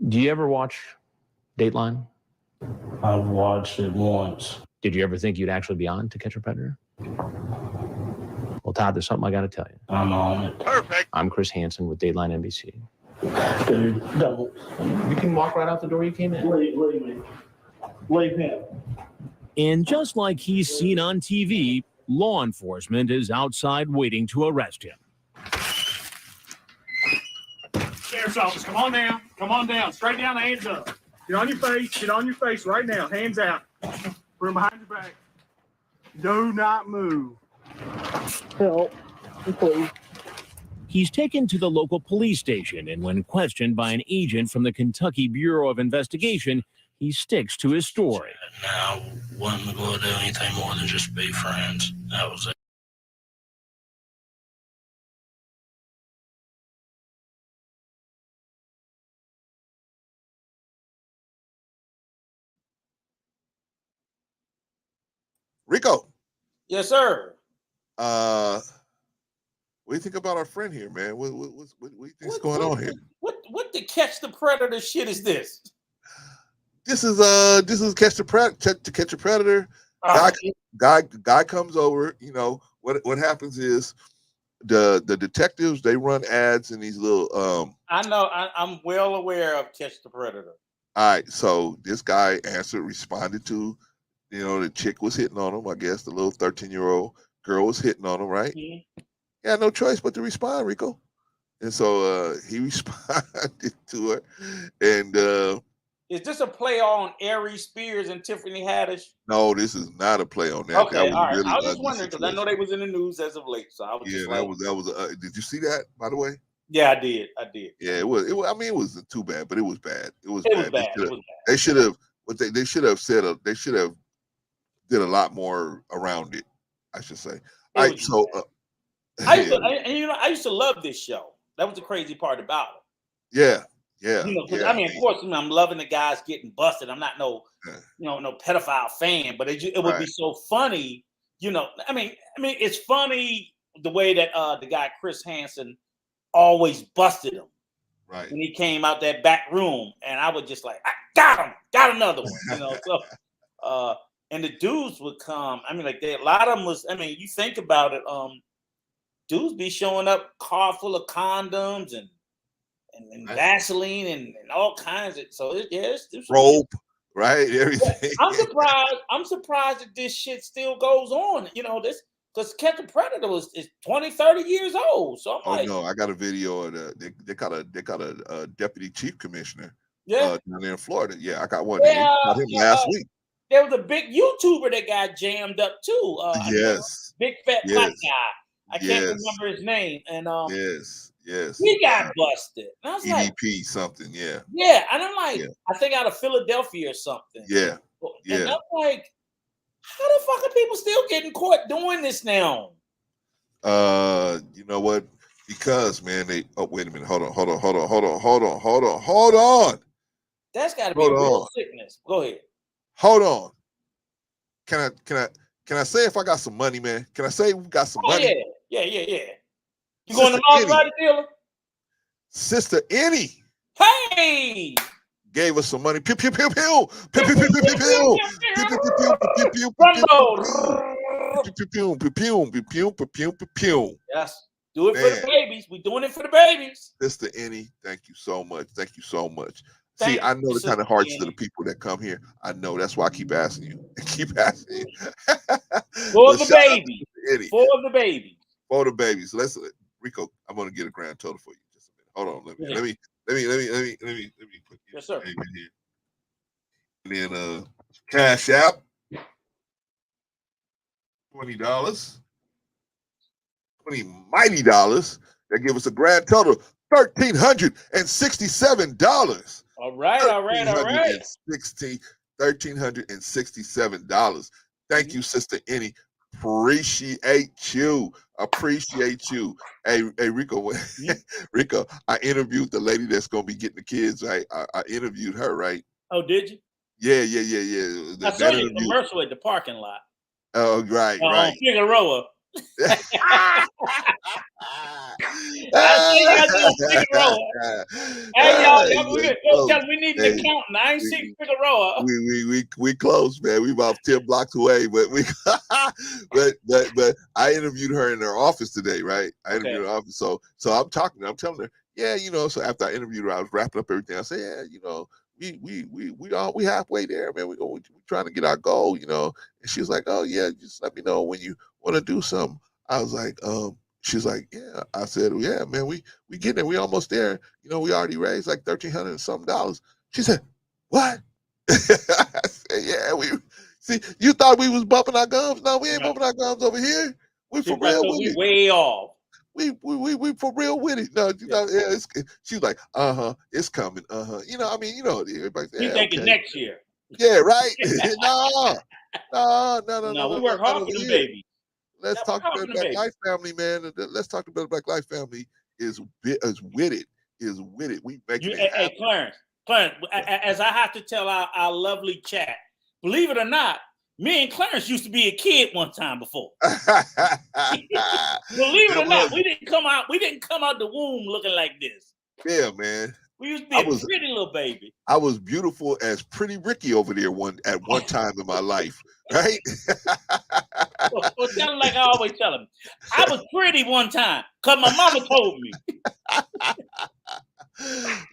Do you ever watch Dateline? I've watched it once. Did you ever think you'd actually be on To Catch a Predator? Well, Todd, there's something I got to tell you. I'm on it. Perfect. I'm Chris Hansen with Dateline NBC. Dude, don't. You can walk right out the door you came in. Leave me. Leave him. And just like he's seen on TV, law enforcement is outside waiting to arrest him. Sheriff's office, come on down. Come on down. Straight down, hands up. Get on your face. Get on your face right now. Hands out. Put them behind your back. Do not move. Help. Please. He's taken to the local police station, and when questioned by an agent from the Kentucky Bureau of Investigation, he sticks to his story. I wasn't going to do anything more than just be friends. That was it. Rico, Yes, sir. what do you think about our friend here, man? What do you think's going on here? What the Catch the Predator shit is this? This is Catch the Predator. To Catch a Predator. Guy comes over. You know what happens is the detectives, they run ads in these little I know. I'm well aware of Catch the Predator. All right, so this guy responded to, the chick was hitting on him. I guess the little 13-year-old girl was hitting on him, right? Mhm. He had no choice but to respond, Rico. And so he responded to her. And Is this a play on Aries Spears and Tiffany Haddish? no, this is not a play on that. Okay, That was all right. really I was just ugly wondering because I know situation. they was in the news as of late. So I was Yeah, just that like, was. Did you see that, by the way? yeah, I did. I did. Yeah, it was. I mean, it wasn't too bad, but it was bad. It was It bad. was bad. It was bad. They should have. What they should have said. They should have did a lot more around it, I should say. All right, so I used to love this show. That was the crazy part about it. yeah. Because I mean, of course, I'm loving the guys getting busted. I'm not no pedophile fan, but it would be so funny. I mean, it's funny the way that the guy Chris Hansen always busted him. Right. When he came out that back room, and I was just like, I got another one. So and the dudes would come. I mean, like a lot of them was. I mean, you think about it. Dudes be showing up car full of condoms and Vaseline and all kinds of. So it's rope, right? Everything. I'm surprised that this shit still goes on. This because Catch a Predator is 20, 30 years old. So I'm no, I got a video of they got a deputy chief commissioner. Yeah. Down there in Florida. Yeah, I got one. Yeah, got him last week. There was a big YouTuber that got jammed up too. Yes. Big fat black guy. I can't Yes. remember his name. And yes. he got busted. And I was like, EVP something, yeah. Yeah, and I'm like, I think out of Philadelphia or something. Yeah. And I'm like, how the fuck are people still getting caught doing this now? You know what? Because man, wait a minute. Hold on. That's gotta be real sickness. Go ahead. Hold on. Can I say if I got some money, man? Can I say we got some money? Yeah. You going to Maserati dealer? Sister Annie. Hey! Gave us some money. Pew pew pew pew. Pew pew pew pew pew pew. Pew pew pew pew pew pew pew. Yes. Do it for the babies. We're doing it for the babies. Sister Annie, thank you so much. Thank you so much. See, I know the kind of hearts of the people that come here. I know. That's why I keep asking you. Keep asking you. For the babies. For the babies. For the babies. Let's Rico, I'm gonna get a grand total for you. Just a minute. Hold on. Let me put yes, sir. Name in here. And then Cash App. $20. $20 mighty dollars. That give us a grand total of $1,367. All right. $1,367. Thank you, Sister Annie. Appreciate you. Hey, Rico. Rico, I interviewed the lady that's gonna be getting the kids. Right? I interviewed her, right? Oh, did you? Yeah. I saw your commercial at the parking lot. Oh, right. Figueroa. I see y'all doing Figueroa. Hey, y'all, tell me we need an accountant. I ain't seen Figueroa. We close, man. We about 10 blocks away, but but I interviewed her in her office today, right? I interviewed her office, so I'm telling her, yeah, so after I interviewed her, I was wrapping up everything. I said, yeah, we halfway there, man. We're trying to get our goal, And she was like, oh yeah, just let me know when you want to do something. I was like, she's like, yeah. I said, yeah, man, we getting there. We almost there. We already raised like $1,300 and something dollars. She said, what? I said, yeah, see, you thought we was bumping our gums. No, we ain't bumping our gums over here. We for real with it. Way off. We for real with it. No, she was like, it's coming. Everybody said, you thinking next year. Yeah, right. No. We work hard for them babies. Let's talk about Black Life Family, man. Let's talk about Black Life Family is with it. We make it happen. Hey, Clarence, as I have to tell our lovely chat, believe it or not, me and Clarence used to be a kid one time before. Believe it or not, we didn't come out the womb looking like this. Yeah, man. We used to be a pretty little baby. I was beautiful as Pretty Ricky over there at one time in my life, right? Well, tell him like I always tell him. I was pretty one time because my mama told me.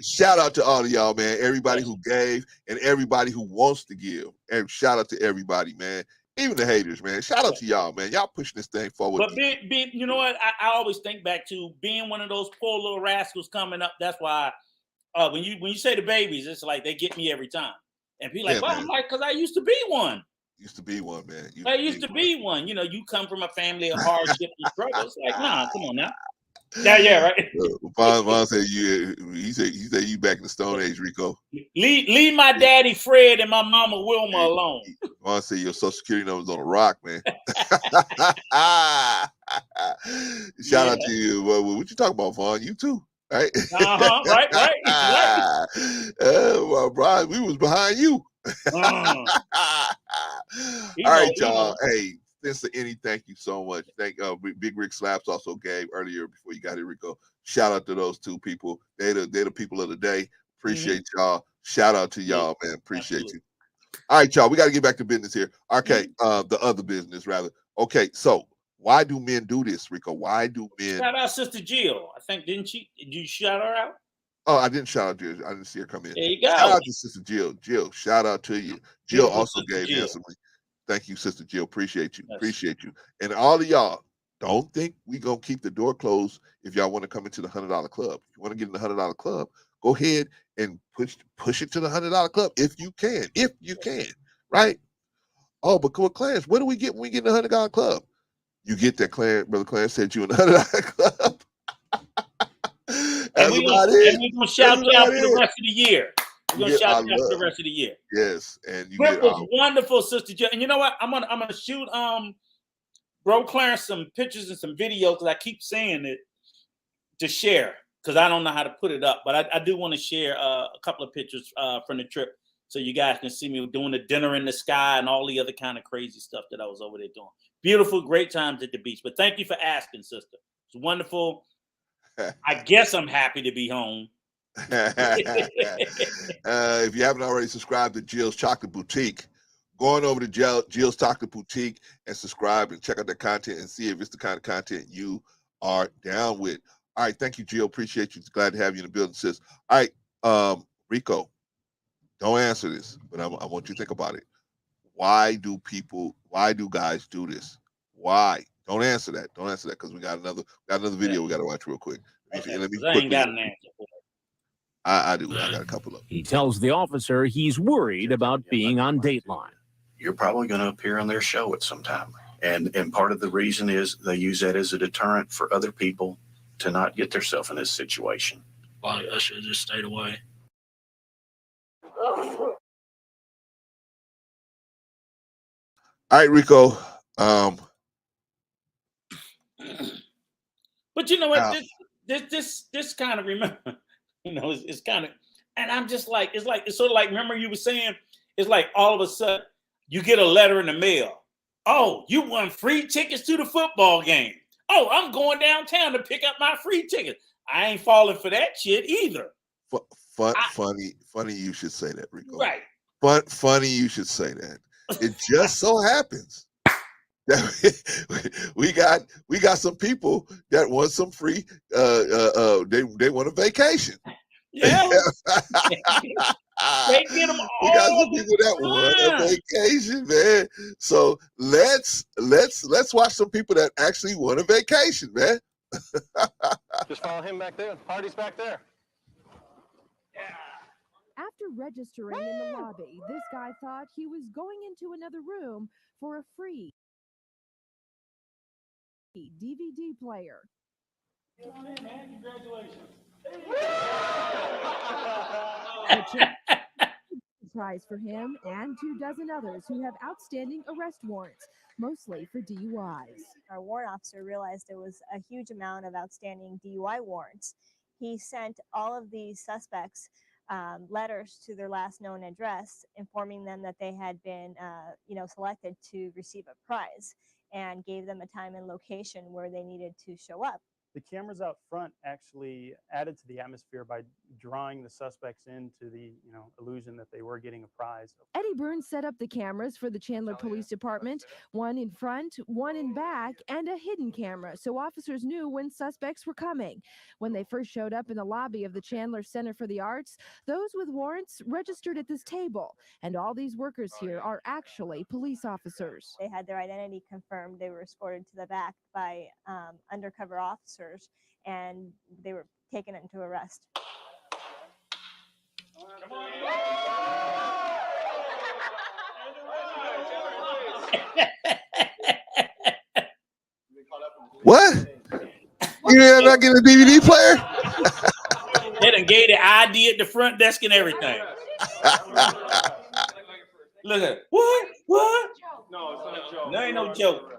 Shout out to all of y'all, man. Everybody who gave and everybody who wants to give. And shout out to everybody, man. Even the haters, man. Shout out to y'all, man. Y'all pushing this thing forward. But you know what? I always think back to being one of those poor little rascals coming up. That's why when you say the babies, it's like they get me every time. And people like, well, I'm like, because I used to be one. Used to be one, man. I used to be one. You come from a family of hardship and struggle. It's like, nah, come on now. Yeah, right. Vaughn said he said you back in the Stone Age, Rico. Leave my daddy Fred and my mama Wilma alone. Vaughn said your Social Security number's on a rock, man. Shout out to you. What you talking about, Vaughn? You too, right? Right. Well, Brian, we was behind you. All right, y'all. Hey, Spencer, thank you so much. Thank Big Rick Slaps also gave earlier before you got here, Rico. Shout out to those two people. They're the people of the day. Appreciate y'all. Shout out to y'all, man. Appreciate you. All right, y'all. We got to get back to business here. Okay, the other business rather. Okay, so why do men do this, Rico? Why do men? Shout out Sister Jill. I think did you shout her out? Oh, I didn't shout out Jill. I didn't see her come in. There you go. Shout out to Sister Jill. Jill, shout out to you. Jill also gave handsomely. Thank you, Sister Jill. Appreciate you. Yes. Appreciate you. And all of y'all, don't think we gonna keep the door closed if y'all want to come into the $100 club. If you want to get in the $100 club, go ahead and push it to the $100 club if you can. If you can, right? Oh, but Clarence, what do we get when we get in the $100 club? You get that Brother Clarence said you in the $100 club. And we're gonna shout you out for the rest of the year. We're gonna shout you out for the rest of the year. Yes, and you was wonderful, Sister Jill. And you know what? I'm gonna shoot Bro Clarence some pictures and some videos because I keep saying it to share because I don't know how to put it up. But I do want to share a couple of pictures from the trip so you guys can see me doing the dinner in the sky and all the other kind of crazy stuff that I was over there doing. Beautiful, great times at the beach. But thank you for asking, sister. It's wonderful. I guess I'm happy to be home. If you haven't already subscribed to Jill's Chocolate Boutique, go on over to Jill's Chocolate Boutique and subscribe and check out the content and see if it's the kind of content you are down with. All right, thank you, Jill. Appreciate you. Glad to have you in the building, sis. All right, Rico, don't answer this, but I want you to think about it. Why do guys do this? Why? Don't answer that. Don't answer that because we got another video we got to watch real quick. Okay, let me I ain't got an answer for it. I do. I got a couple of them. He tells the officer he's worried about being on Dateline. You're probably going to appear on their show at some time. And part of the reason is they use that as a deterrent for other people to not get themselves in this situation. Well, I should have just stayed away. All right, Rico. But you know what? This kind of remember, it's kind of, and I'm just like, it's sort of like, remember you were saying, it's like all of a sudden you get a letter in the mail Oh, you won free tickets to the football game. Oh, I'm going downtown to pick up my free ticket. I ain't falling for that shit either. Funny you should say that, Rico. Right. Funny you should say that. It just so happens that we got some people that want some free. They want a vacation. Yeah. They get them all. We got some people that want a vacation, man. So let's watch some people that actually want a vacation, man. Just follow him back there. Party's back there. After registering in the lobby, this guy thought he was going into another room for a free DVD player. Come on in, man. Congratulations. Prize for him and 24 others who have outstanding arrest warrants, mostly for DUIs. Our warrant officer realized there was a huge amount of outstanding DUI warrants. He sent all of these suspects letters to their last known address, informing them that they had been, selected to receive a prize, and gave them a time and location where they needed to show up. The cameras out front actually added to the atmosphere by drawing the suspects into the illusion that they were getting a prize. Eddie Burns set up the cameras for the Chandler Police Department, one in front, one in back, and a hidden camera, so officers knew when suspects were coming. When they first showed up in the lobby of the Chandler Center for the Arts, those with warrants registered at this table, and all these workers here are actually police officers. They had their identity confirmed. They were escorted to the back by undercover officers, and they were taken into arrest. What? You did not get a DVD player? They done gave the ID at the front desk and everything. Look at it. What? No, it's not a joke. No, ain't no joke.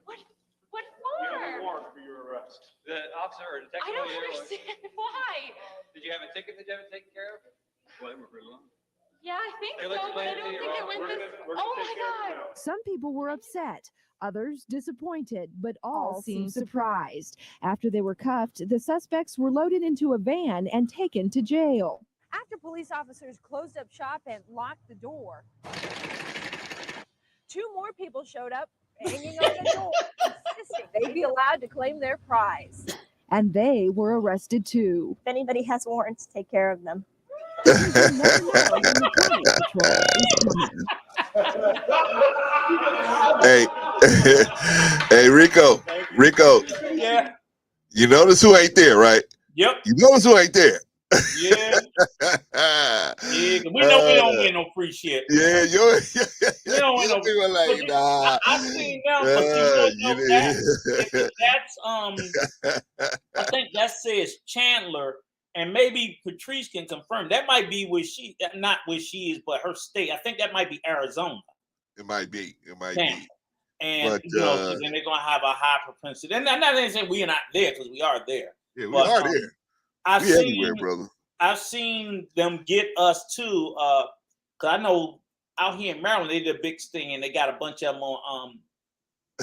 What for? You have a warrant for your arrest. The officer or detective. I don't understand why. Did you have a ticket that you haven't taken care of? Well, they were pretty long. Yeah, I think Hey, so, let's but play I it don't to think you. it went this. We're Oh gonna my take care of it god. now. Some people were upset, others disappointed, but all seemed surprised. After they were cuffed, the suspects were loaded into a van and taken to jail. After police officers closed up shop and locked the door, 2 more people showed up hanging on the door, insisting they be allowed to claim their prize. And they were arrested too. If anybody has warrants, take care of them. Hey, hey, Rico. Yeah. You notice who ain't there, right? Yep. You notice who ain't there. Yeah. Yeah. We know we don't get no free shit. Yeah, we don't get no free like, nah. I've seen them, but I think that says Chandler, and maybe Patrice can confirm. That might be where she, not where she is, but her state. I think that might be Arizona. It might be. And but, then they're gonna have a high propensity. And I'm not saying we are not there, because we are there. Yeah, we are there. We everywhere, brother. I've seen them get us too. Cause I know out here in Maryland they did a big thing, and they got a bunch of them on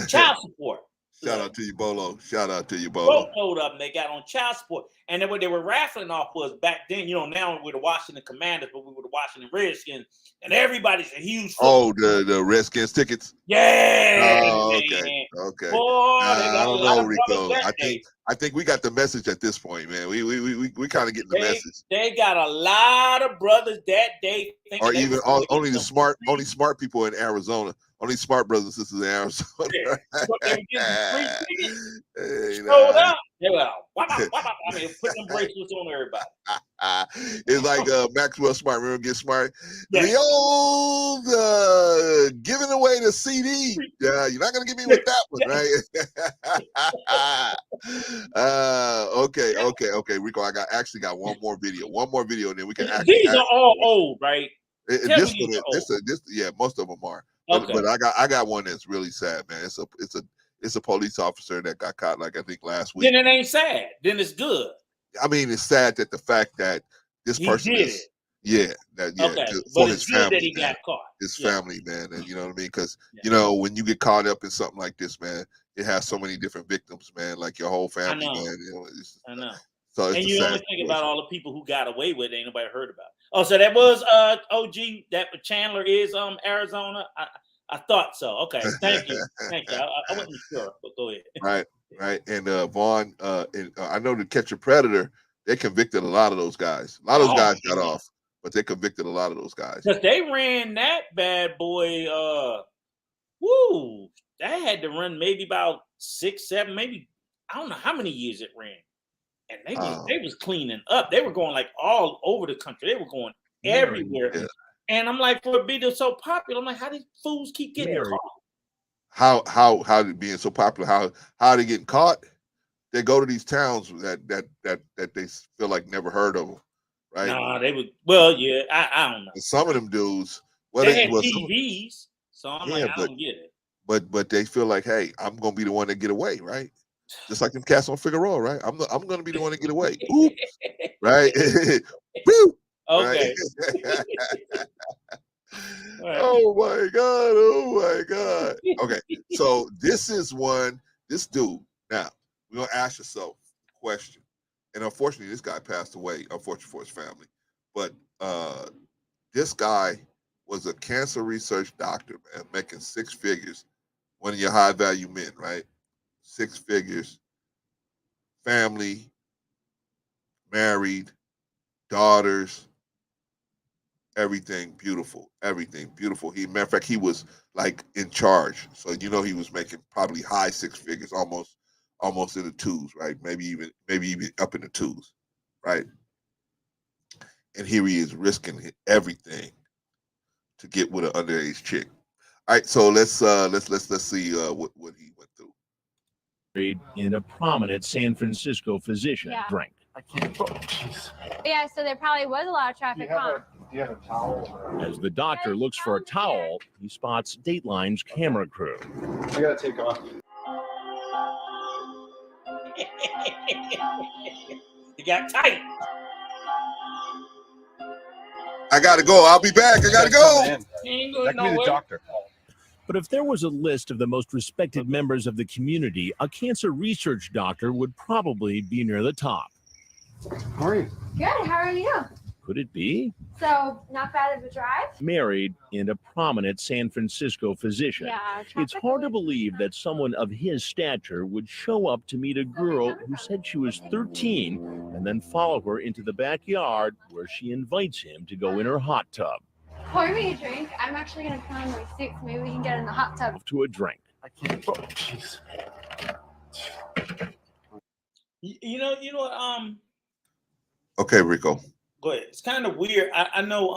child support. Shout out to you, Bolo. Boatload of them they got on child support. And then what they were raffling off was back then, now we're the Washington Commanders, but we were the Washington Redskins, and everybody's a huge football. Oh, the Redskins tickets? Yeah. Oh, okay. Boy, I don't know, Rico. I think we got the message at this point, man. We kind of getting the message. They got a lot of brothers that day. Or even only smart people in Arizona. Only smart brothers and sisters in Arizona. Yeah. But they were getting free tickets. Showed up. They were put them bracelets on everybody. It's like Maxwell Smart. Remember Get Smart? Yeah. The old giving away the CD. Yeah, you're not gonna get me with that one, right? Okay, Rico. I got one more video, and then we can. These are all old, right? Most of them are. Okay. But I got one that's really sad, man. It's a police officer that got caught, like I think last week. Then it ain't sad. Then it's good. I mean, it's sad that the fact that this person Yeah, Okay, for but his it's good that family, he man. got caught. His Yeah. family, man, and you know what I mean? Because you know, when you get caught up in something like this, man, it has so many different victims, man. Like your whole I family, know. man. You know, I know. so it's And a you sad only think about situation. all the people who got away with it, ain't nobody heard about. Oh, so that was OG. That Chandler is Arizona. I thought so. Okay, thank you. I wasn't sure, but go ahead. Right. And Vaughn, I know to Catch a Predator, they convicted a lot of those guys. A lot of those guys got off, but they convicted a lot of those guys. Because they ran that bad boy. Woo! That had to run maybe about 6, 7, maybe I don't know how many years it ran. And they was cleaning up. They were going like all over the country. They were going everywhere. Yeah. And I'm like, for it being so popular, I'm like, how these fools keep getting caught? How being so popular? How are they getting caught? They go to these towns that they feel like never heard of them, right? Nah, they would. Well, yeah, I don't know. And some of them dudes, They had TVs, so I'm like, I but don't get it. but they feel like, hey, I'm gonna be the one to get away, right? Just like them cats on Figueroa, right? I'm gonna be the one to get away. Oops, right? Woo! Okay. Right? Oh my god! Oh my god! Okay, so this dude. Now we're gonna ask yourself a question, and unfortunately, this guy passed away. Unfortunately for his family, but this guy was a cancer research doctor, man, making 6 figures. One of your high value men, right? 6 figures. Family, married, daughters, everything beautiful. Matter of fact, he was like in charge. So you know he was making probably high 6 figures, almost in the 2s, right? Maybe even up in the 2s, right? And here he is risking everything to get with an underage chick. All right, so let's see what he went through. In a prominent San Francisco physician drink. I can't. Oh, jeez. Yeah, so there probably was a lot of traffic, huh? Do you have a towel? As the doctor looks for a towel, he spots Dateline's camera crew. I gotta take off. It got tight. I gotta go. I'll be back. I gotta go. That could be the doctor. But if there was a list of the most respected members of the community, a cancer research doctor would probably be near the top. How are you? Good, how are you? Could it be? So, not bad of a drive? Married and a prominent San Francisco physician. Yeah, It's hard to believe that someone of his stature would show up to meet a girl who said she was 13 and then follow her into the backyard where she invites him to go in her hot tub. Pour me a drink. I'm actually going to put on my suit, so maybe we can get in the hot tub. To a drink. I can't. Oh, jeez. You know what? Okay, Rico. Go ahead. It's kind of weird. I know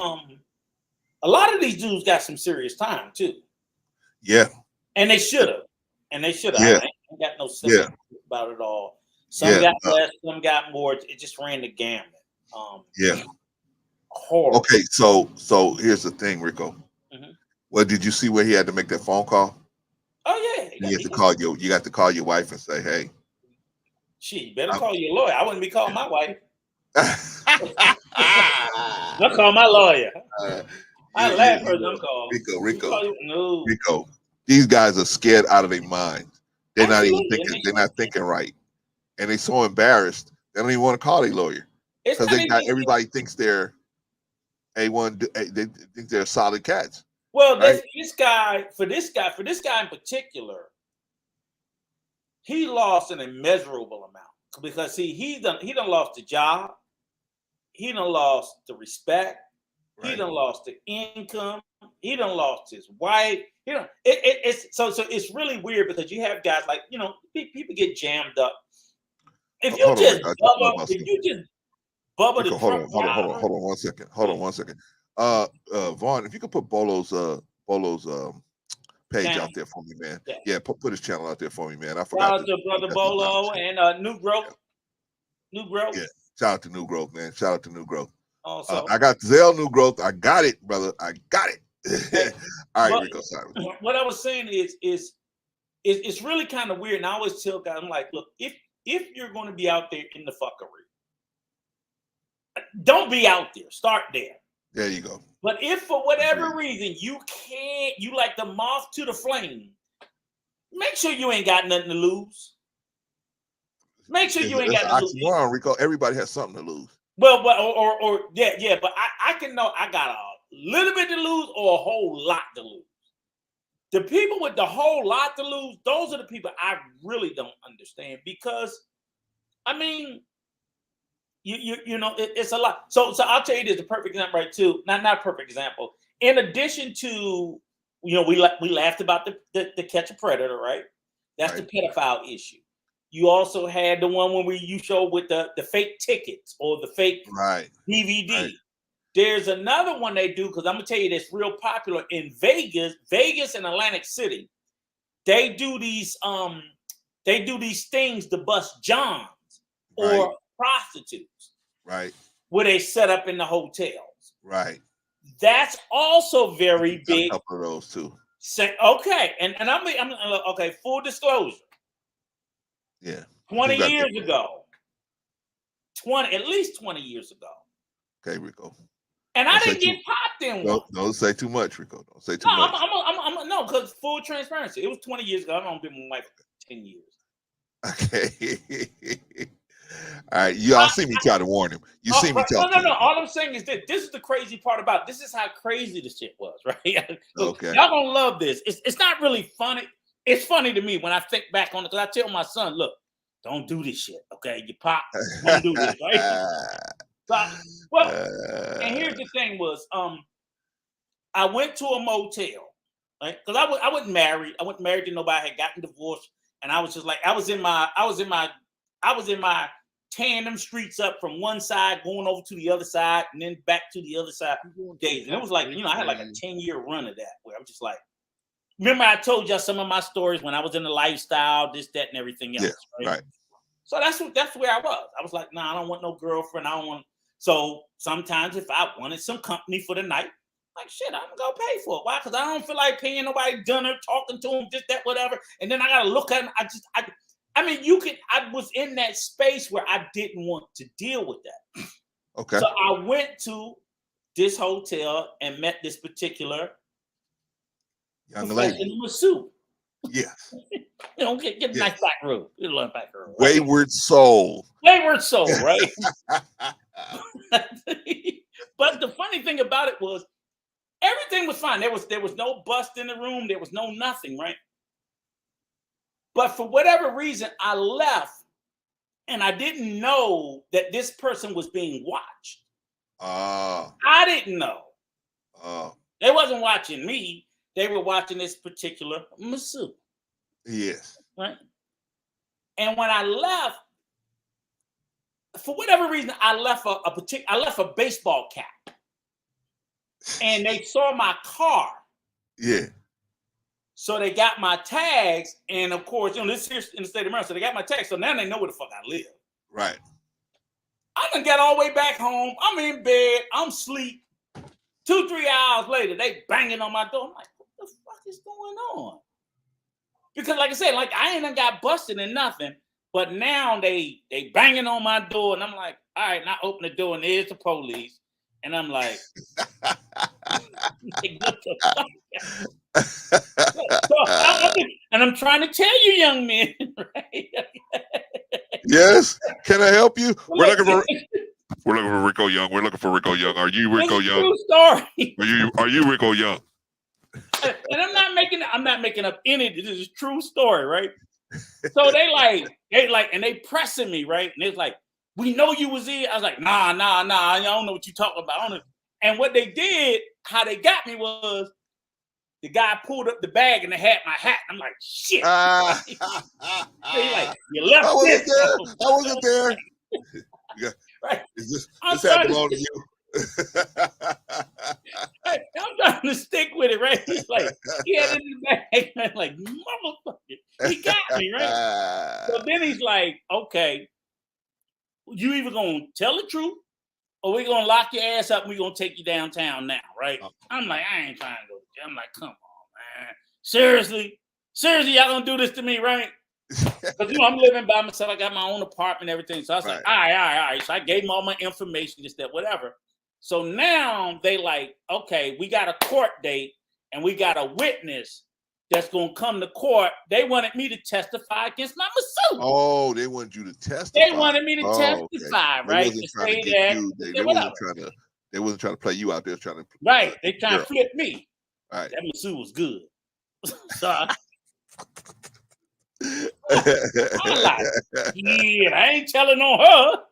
a lot of these dudes got some serious time too. Yeah. And they should have. Yeah. I ain't got no sympathy about it all. Some got less, some got more. It just ran the gamut. Yeah. Horrible. Okay, so here's the thing, Rico. Well, did you see where he had to make that phone call? Oh yeah. You have to call you got to call your wife and say, hey. Shit, you better call your lawyer. I wouldn't be calling my wife. I'll call my lawyer. I laugh for them calls. Rico. These guys are scared out of their minds. They're not even thinking. They're not thinking right, and they're so embarrassed they don't even want to call their lawyer because everybody thinks they're A1. They think they're solid cats. Well, this guy in particular, he lost an immeasurable amount because he done lost the job, he done lost the respect, he done lost the income, he done lost his wife. It's really weird because you have guys like people get jammed up. If you just bubble the truck. Hold on 1 second. Hold on 1 second. Vaughn, if you could put Bolo's page out there for me, man. Yeah, put his channel out there for me, man. I forgot. Shout out to Brother Bolo and New Growth. New Growth. Yeah, shout out to New Growth, man. Shout out to New Growth. Also, I got Zelle New Growth. I got it, brother. I got it. All right, Rico. Sorry. What I was saying is it's really kind of weird. And I always tell guys, I'm like, look, if you're going to be out there in the fuckery, don't be out there. Start there. There you go. But if for whatever reason you can't, you like the moth to the flame, make sure you ain't got nothing to lose. Make sure you ain't It's got an to lose. oxymoron, Rico. Everybody has something to lose. Well, but yeah, but I can know I got a little bit to lose or a whole lot to lose. The people with the whole lot to lose, those are the people I really don't understand because, I mean, you know, it's a lot. So I'll tell you this, the perfect example, right? Too, not perfect example. In addition to, you know, we laughed about the catch a predator, right? That's the pedophile issue. You also had the one when you show with the fake tickets or the fake DVD. Right. There's another one they do because I'm gonna tell you that's real popular in Vegas and Atlantic City. They do these things to bust johns or prostitutes. Right. Where they set up in the hotels. Right. That's also very big. A couple of those too. Okay, and I'm okay. Full disclosure. Yeah. 20 years ago. At least 20 years ago. Okay, Rico. And I didn't get popped in one. Don't say too much, Rico. Don't say too much. No, because full transparency. It was 20 years ago. I've only been with my wife for 10 years. Okay. All right. Y'all see me try to warn him. You see me tell him. No. All I'm saying is that this is the crazy part about it. This is how crazy the shit was, right? Okay. Y'all gonna love this. It's not really funny. It's funny to me when I think back on it because I tell my son, look, don't do this shit. Okay. You pop, don't do this, right? And here's the thing was, I went to a motel, right? Because I wasn't married. I wasn't married to nobody. I had gotten divorced, and I was just like, I was in my tearing them streets up from one side, going over to the other side, and then back to the other side days. And it was like, you know, I had like a 10-year run of that where I was just like, remember I told y'all some of my stories when I was in the lifestyle, this, that, and everything else. Yeah, right. So that's where I was. I was like, nah, I don't want no girlfriend. I don't want. So sometimes if I wanted some company for the night, like shit, I'm gonna go pay for it. Why? Because I don't feel like paying nobody dinner, talking to them, just that, whatever. And then I gotta look at them. I mean, I was in that space where I didn't want to deal with that. Okay. So I went to this hotel and met this particular young lady. Masseuse. Yes. You know, get a nice back room. Get a back room. Right? Wayward soul. Wayward soul, right? But the funny thing about it was everything was fine. There was no bust in the room. There was no nothing, right? But for whatever reason, I left and I didn't know that this person was being watched. I didn't know. They wasn't watching me. They were watching this particular masseuse. Yes. Right. And when I left, for whatever reason, I left a baseball cap. And they saw my car. Yeah. So they got my tags, and of course, you know, this here in the state of Maryland, so they got my tags. So now they know where the fuck I live. Right. I done got all the way back home. I'm in bed. I'm asleep. 2-3 hours later, they banging on my door. I'm like, what the fuck is going on? Because like I said, like I ain't got busted and nothing, but now they banging on my door, and I'm like, all right, now open the door, and there's the police, and I'm like, what the fuck? And I'm trying to tell you, young men, right? Yes. Can I help you? We're looking for Rico Young. We're looking for Rico Young. Are you Rico Young? True story. Are you Rico Young? And I'm not making up any. This is a true story, right? So they and they pressing me, right? And it's like, we know you was here. I was like, nah, I don't know what you talking about. And what they did, how they got me was the guy pulled up the bag and they had my hat. I'm like, shit. They like, you left I wasn't there. Yeah. Right. This hat belong to you. I'm trying to stick with it, right? He's like, he had it in the bag. I'm like, motherfucker, he got me, right? So then he's like, okay, you either gonna tell the truth or we're gonna lock your ass up and we're gonna take you downtown now, right? I'm like, I ain't trying to go. I'm like, come on, man. Seriously, y'all gonna do this to me, right? Because you know, I'm living by myself. I got my own apartment and everything. So I was like, all right. So I gave him all my information, just that, whatever. So now they like, okay, we got a court date and we got a witness that's gonna come to court. They wanted me to testify against my masseuse. Oh, they wanted you to testify. They wanted me to testify, They right? wasn't To trying to say get that, you. to say They whatever. wasn't trying to play you out there. Trying to Right. They trying to girl. flip me. Right. That masseuse was good. So I'm like, yeah, I ain't telling on her.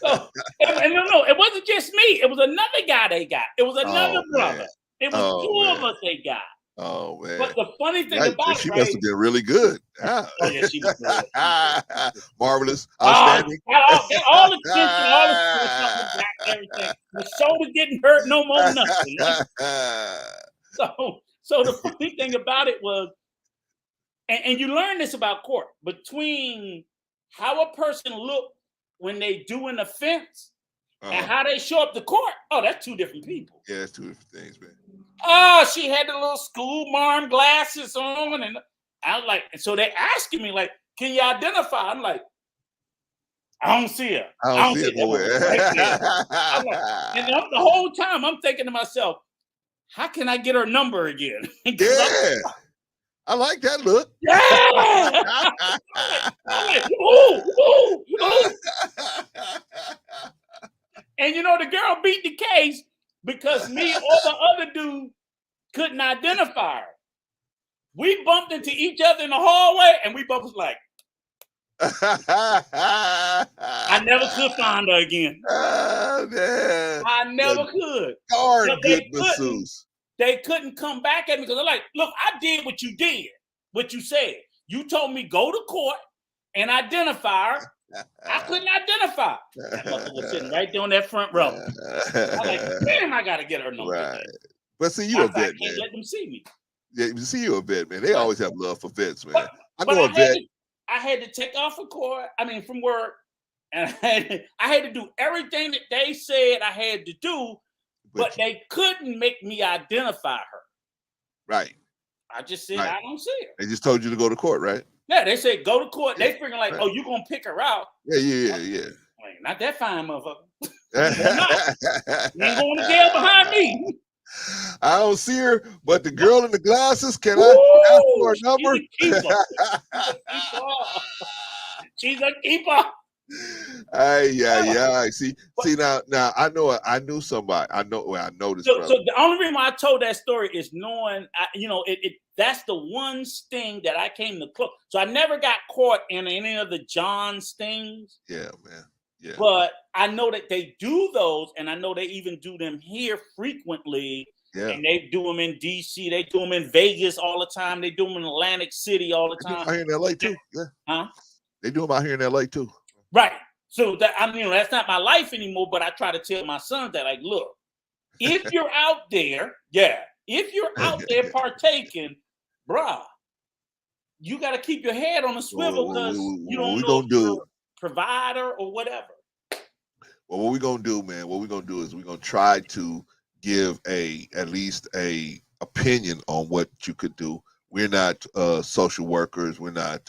So, and no, it wasn't just me. It was another guy they got. It was another brother. Man. It was two of us they got. Oh man. But the funny thing Yeah, about she it, must right? have been really good. Yeah. Oh yeah, she was good. Marvelous, outstanding. Got all the attention, all the back, everything. The shoulder didn't hurt no more, nothing. So the funny thing about it was, and you learn this about court, between how a person looked when they do an offense and how they show up to court. Oh, that's two different people. Yeah, that's two different things, man. Oh, she had the little school marm glasses on, and I was like, and so they asking me like, "Can you identify?" I'm like, "I don't see her. I don't see it nowhere." Right there. I'm like, and the whole time I'm thinking to myself, "How can I get her number again?" Yeah, I like that look. Yeah. I'm like, ooh. And you know, the girl beat the case because me or the other dude couldn't identify her. We bumped into each other in the hallway, and we both was like, I never could find her again. Oh, man. I never could. Darn But good masseuse. They couldn't come back at me because they're like, look, I did what you did, what you said. You told me go to court and identify her. I couldn't identify. That mother was sitting right there on that front row. I'm like, damn, I gotta get her number. Right. But see, you a vet, man. Let them see me. Yeah, you see, you a vet, man. They always have love for vets, man. I But know a vet. I had to take off from work, and I had to do everything that they said I had to do, but they couldn't make me identify her. Right. I just said, Right. I don't see her. They just told you to go to court, right? Yeah, they said go to court. Yeah, They figuring like, right. oh, you gonna pick her out? Yeah. Like, not that fine, motherfucker. You ain't going to jail behind me. I don't see her, but the girl in the glasses, can I ask for her number? She's a keeper. Yeah. See now I knew somebody. I know this. So the only reason why I told that story is knowing, that's the one sting that I came to close. So I never got caught in any of the John stings. Yeah, man. Yeah. But I know that they do those, and I know they even do them here frequently. Yeah. And they do them in DC. They do them in Vegas all the time. They do them in Atlantic City all the They do time. them out here in LA too. Yeah. Huh? They do them out here in LA too. Right. So that that's not my life anymore. But I try to tell my son that, like, look, if you're out there, if you're out there partaking, bruh, you got to keep your head on a swivel because you don't know if you're a provider or whatever. Well, what we're gonna do, man, is we're gonna try to give at least a opinion on what you could do. We're not social workers, we're not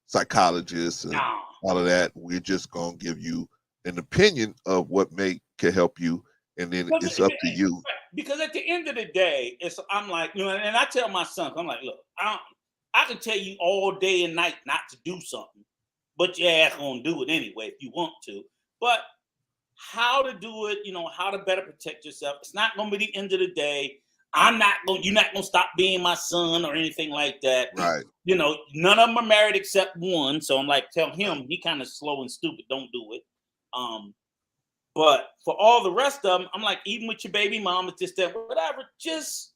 psychologists and all of that. We're just gonna give you an opinion of what can help you, and then it's up to you. Because at the end of the day, I'm like, and I tell my son, I'm like, look, I can tell you all day and night not to do something, but your ass gonna do it anyway if you want to. But how to do it, how to better protect yourself. It's not going to be the end of the day. You're not going to stop being my son or anything like that. Right. None of them are married except one. So I'm like, tell him he kind of slow and stupid. Don't do it. But for all the rest of them, I'm like, even with your baby mom, it's just that, whatever, just,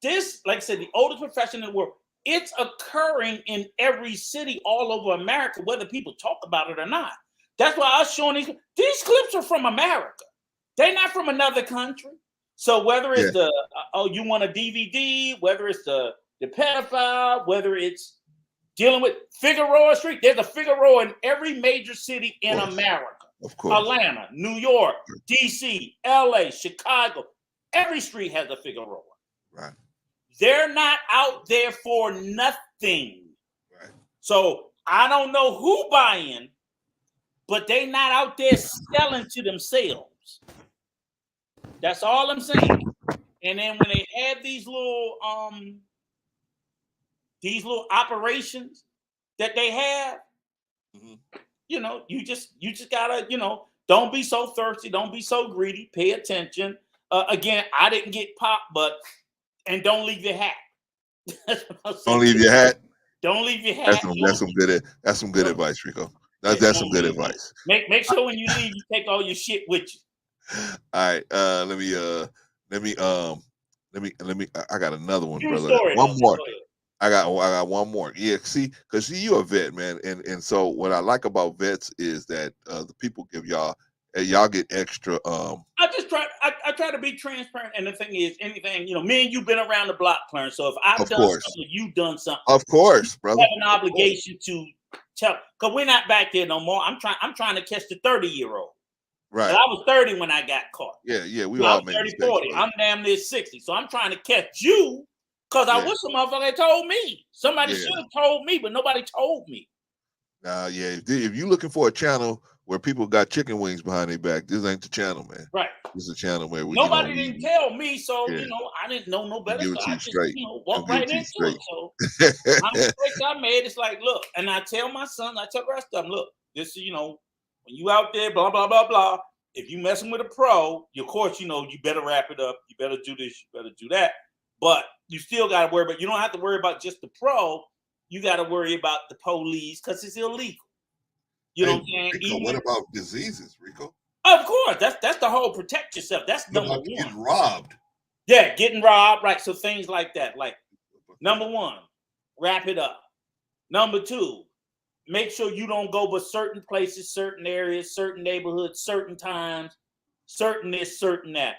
this, like I said, the oldest profession in the world, it's occurring in every city all over America, whether people talk about it or not. That's why I was showing these clips are from America. They're not from another country. So whether it's you want a DVD, whether it's the pedophile, whether it's dealing with Figueroa Street, there's a Figueroa in every major city in America. Of course. Atlanta, New York, DC, LA, Chicago. Every street has a Figueroa. Right. They're not out there for nothing. Right. So I don't know who buying but they not out there selling to themselves. That's all I'm saying. And then when they have these little operations that they have, you know, you just gotta, you know, don't be so thirsty, don't be so greedy, pay attention. Again, I didn't get popped, and don't leave your hat. Don't leave your hat. Don't leave your hat. That's some good advice, Rico. That's some good advice. Make sure when you leave, you take all your shit with you. All right. Let me. I got another one, brother. Story, one more. I got one more. Yeah, because you a vet, man, and so what I like about vets is that the people give y'all get extra. I try to be transparent, and the thing is, anything, you know, me and you've been around the block, Clarence. So if I've done something, you've done something. Of course, brother. You have an obligation to tell, because we're not back there no more. I'm trying to catch the 30-year-old. Right. And I was 30 when I got caught. Yeah, we all made 30, mistakes, 40. brother. I'm damn near 60. So I'm trying to catch you because I wish a motherfucker had told me. Somebody should have told me, but nobody told me. Yeah. If you're looking for a channel where people got chicken wings behind their back, this ain't the channel, man. Right. This is a channel where Nobody didn't tell me, so you know, I didn't know no better. So I just, you know, walked right into it. So my mistakes I made, it's like, look, and I tell my son, I tell the rest of them, look, this is, you know, when you out there, blah, blah, blah, blah. If you messing with a pro, of course, you know, you better wrap it up. You better do this. You better do that. But you still got to worry about, you don't have to worry about just the pro. You got to worry about the police because it's illegal. You know what I'm saying? Rico, what about diseases, Rico? Of course. That's the whole protect yourself. That's What number about one. getting robbed? Yeah, getting robbed. Right. So things like that. Like, number one, wrap it up. Number two, make sure you don't go but certain places, certain areas, certain neighborhoods, certain times, certain this, certain that.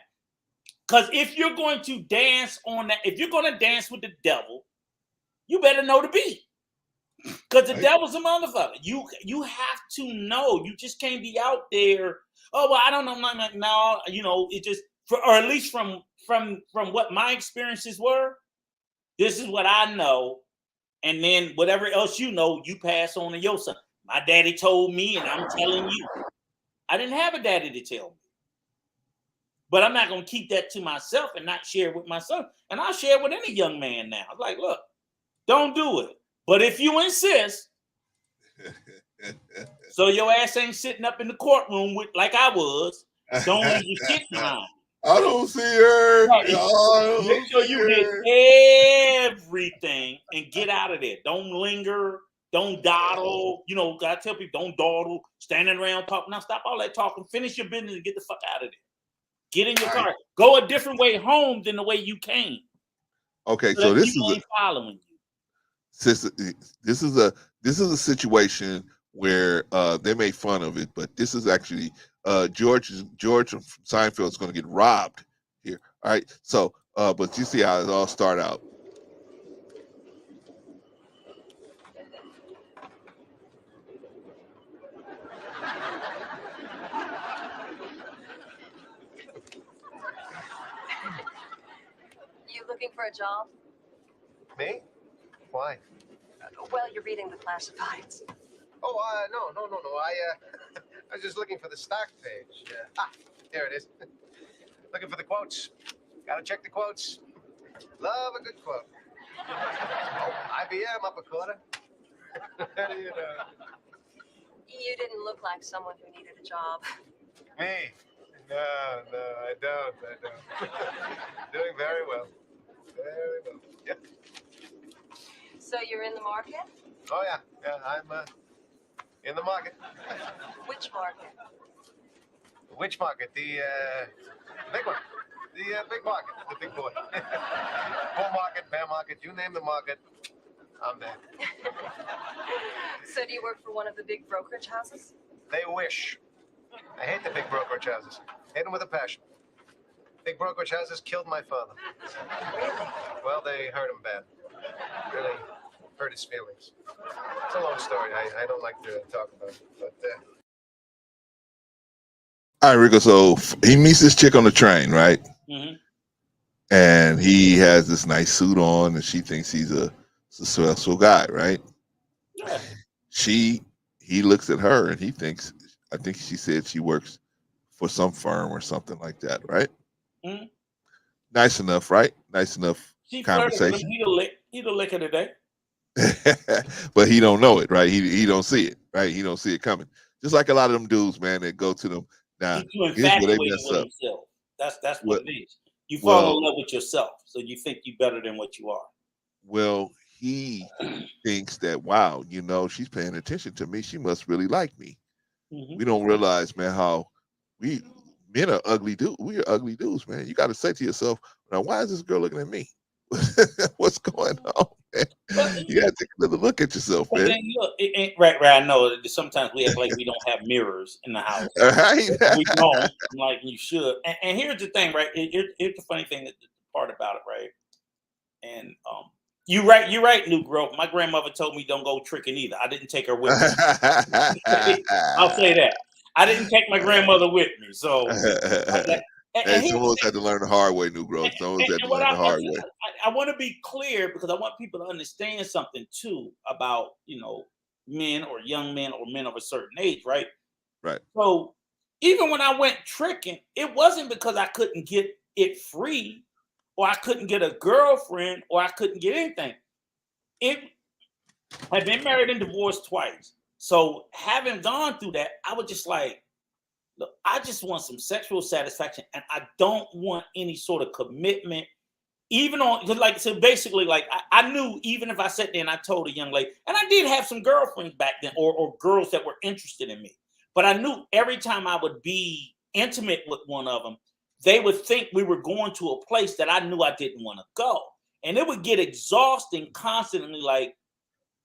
Because if you're going to dance on that, if you're going to dance with the devil, you better know the beat. Because the devil's a motherfucker. You have to know. You just can't be out there. Oh, well, I don't know. No, you know, it just, or at least from what my experiences were, this is what I know. And then whatever else you know, you pass on to your son. My daddy told me, and I'm telling you. I didn't have a daddy to tell me. But I'm not going to keep that to myself and not share it with my son. And I'll share it with any young man now. I'm like, look, don't do it. But if you insist, so your ass ain't sitting up in the courtroom with like I was, don't leave your shit behind. I don't see her. Make sure you get everything and get out of there. Don't linger. Don't dawdle. You know, I tell people, don't dawdle. Standing around talking. Now stop all that talking. Finish your business and get the fuck out of there. Get in your car. Go a different way home than the way you came. Okay, so this is following you. This is a situation where they made fun of it, but this is actually George from Seinfeld is going to get robbed here. All right, so but you see how it all start out. You looking for a job? Me? Why? Well, you're reading the classifieds. Oh, no. I was just looking for the stock page. There it is. Looking for the quotes. Gotta check the quotes. Love a good quote. Oh, IBM up a quarter. How do you know? You didn't look like someone who needed a job. Me? No, I don't. Doing very well. Very well. Yeah. So you're in the market? Oh, yeah, I'm in the market. Which market? Which market? The big one. The big market, the big boy. Bull market, bear market, you name the market, I'm there. So do you work for one of the big brokerage houses? They wish. I hate the big brokerage houses. Hate them with a passion. Big brokerage houses killed my father. Really? Well, they hurt him bad. Really hurt his feelings. It's a long story. I don't like to talk about it, but All right, Rico. So he meets this chick on the train, right? Mm-hmm. And he has this nice suit on, and she thinks he's a successful guy, right? Yeah. He looks at her, and he thinks, I think she said she works for some firm or something like that, right? Mm-hmm. Nice enough, right? Nice enough She flirted with him. conversation. He'd a lick of the day. But he don't know it, right? He don't see it, right? He don't see it coming. Just like a lot of them dudes, man, that go to them. Now, He's too here's where they infatuated mess with up. himself. That's what Well, it is. You fall well, in love with yourself, so you think you're better than what you are. well, he thinks that, wow, you know, she's paying attention to me. She must really like me. Mhm. We don't realize, man, how men are ugly dudes. We are ugly dudes, man. You got to say to yourself, now, why is this girl looking at me? What's going on, man? You got to take another look at yourself, But man. then look, it ain't right. I know that sometimes we act like we don't have mirrors in the house. Right? We don't, like you should. And here's the thing, right? Here's the funny thing, the part about it, right? And you're right, New Growth. My grandmother told me don't go tricking either. I didn't take her with me. I'll say that. I didn't take my grandmother with me. So Hey, some of us had to learn the hard way, New Growth. Some of us had to learn the hard way. I want to be clear because I want people to understand something too about, men or young men or men of a certain age, right? Right. So even when I went tricking, it wasn't because I couldn't get it free or I couldn't get a girlfriend or I couldn't get anything. I've been married and divorced twice. So having gone through that, I was just like, look, I just want some sexual satisfaction and I don't want any sort of commitment. Even on, like, so basically, like, I knew even if I sat there and I told a young lady, and I did have some girlfriends back then or girls that were interested in me, but I knew every time I would be intimate with one of them, they would think we were going to a place that I knew I didn't want to go. And it would get exhausting constantly. Like,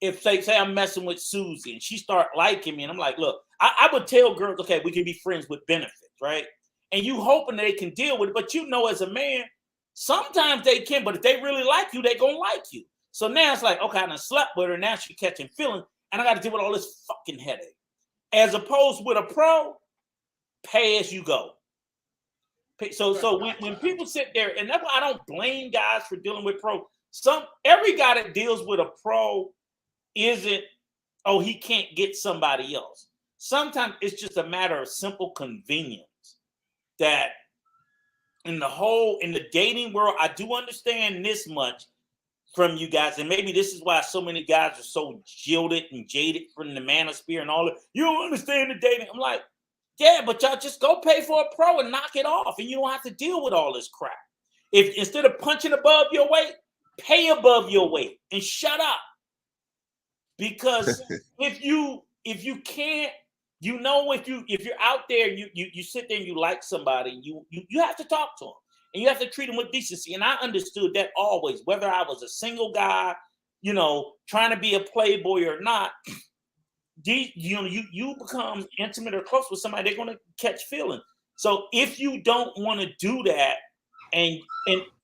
if they say I'm messing with Susie and she start liking me, and I'm like, look, I would tell girls, okay, we can be friends with benefits, right? And you hoping they can deal with it, but as a man, sometimes they can, but if they really like you, they gonna like you. So now it's like, okay, I done slept with her, now she catching feelings, and I got to deal with all this fucking headache. As opposed with a pro, pay as you go. So when people sit there, and that's why I don't blame guys for dealing with pro. Every guy that deals with a pro isn't, oh, he can't get somebody else. Sometimes it's just a matter of simple convenience that in the dating world, I do understand this much from you guys. And maybe this is why so many guys are so jilted and jaded from the manosphere and all that. You don't understand the dating. I'm like, yeah, but y'all just go pay for a pro and knock it off. And you don't have to deal with all this crap. If instead of punching above your weight, pay above your weight and shut up. Because if you can't, if you're out there, you sit there and you like somebody, you have to talk to them and you have to treat them with decency. And I understood that always, whether I was a single guy, trying to be a playboy or not. You become intimate or close with somebody, they're going to catch feeling. So if you don't want to do that, and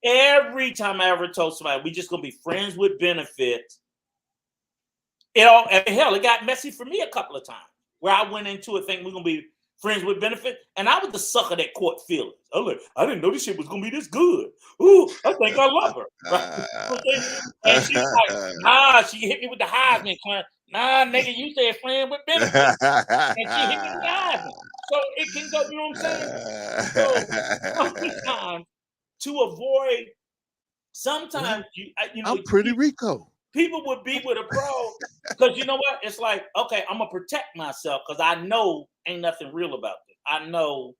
every time I ever told somebody we just going to be friends with benefits, it got messy for me a couple of times where I went into a thing, we're going to be friends with benefit, and I was the sucker that caught feelings. I didn't know this shit was going to be this good. Ooh, I think I love her. Right? And she's like, nah, she hit me with the Heisman. Nah, nigga, you said friend with benefit. And she hit me with the Heisman. So it can go, you know what I'm saying? So sometimes to avoid, I'm pretty Rico. People would be with a pro because you know what? It's like, okay, I'm gonna protect myself because I know ain't nothing real about this. I know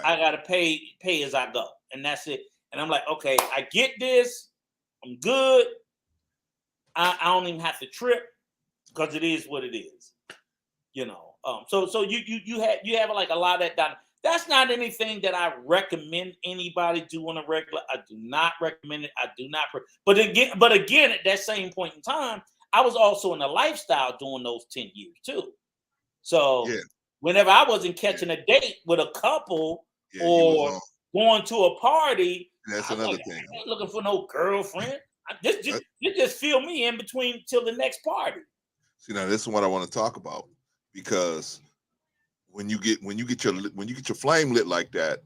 I gotta pay as I go, and that's it. And I'm like, okay, I get this. I'm good. I don't even have to trip because it is what it is. So you have like a lot of that done. That's not anything that I recommend anybody do on a regular. I do not recommend it. I do not. But again, at that same point in time, I was also in a lifestyle doing those 10 years too. So whenever I wasn't catching a date with a couple or going to a party, that's another thing. I ain't looking for no girlfriend. Just fill me in between till the next party. See, now this is what I want to talk about, because when you get your flame lit like that,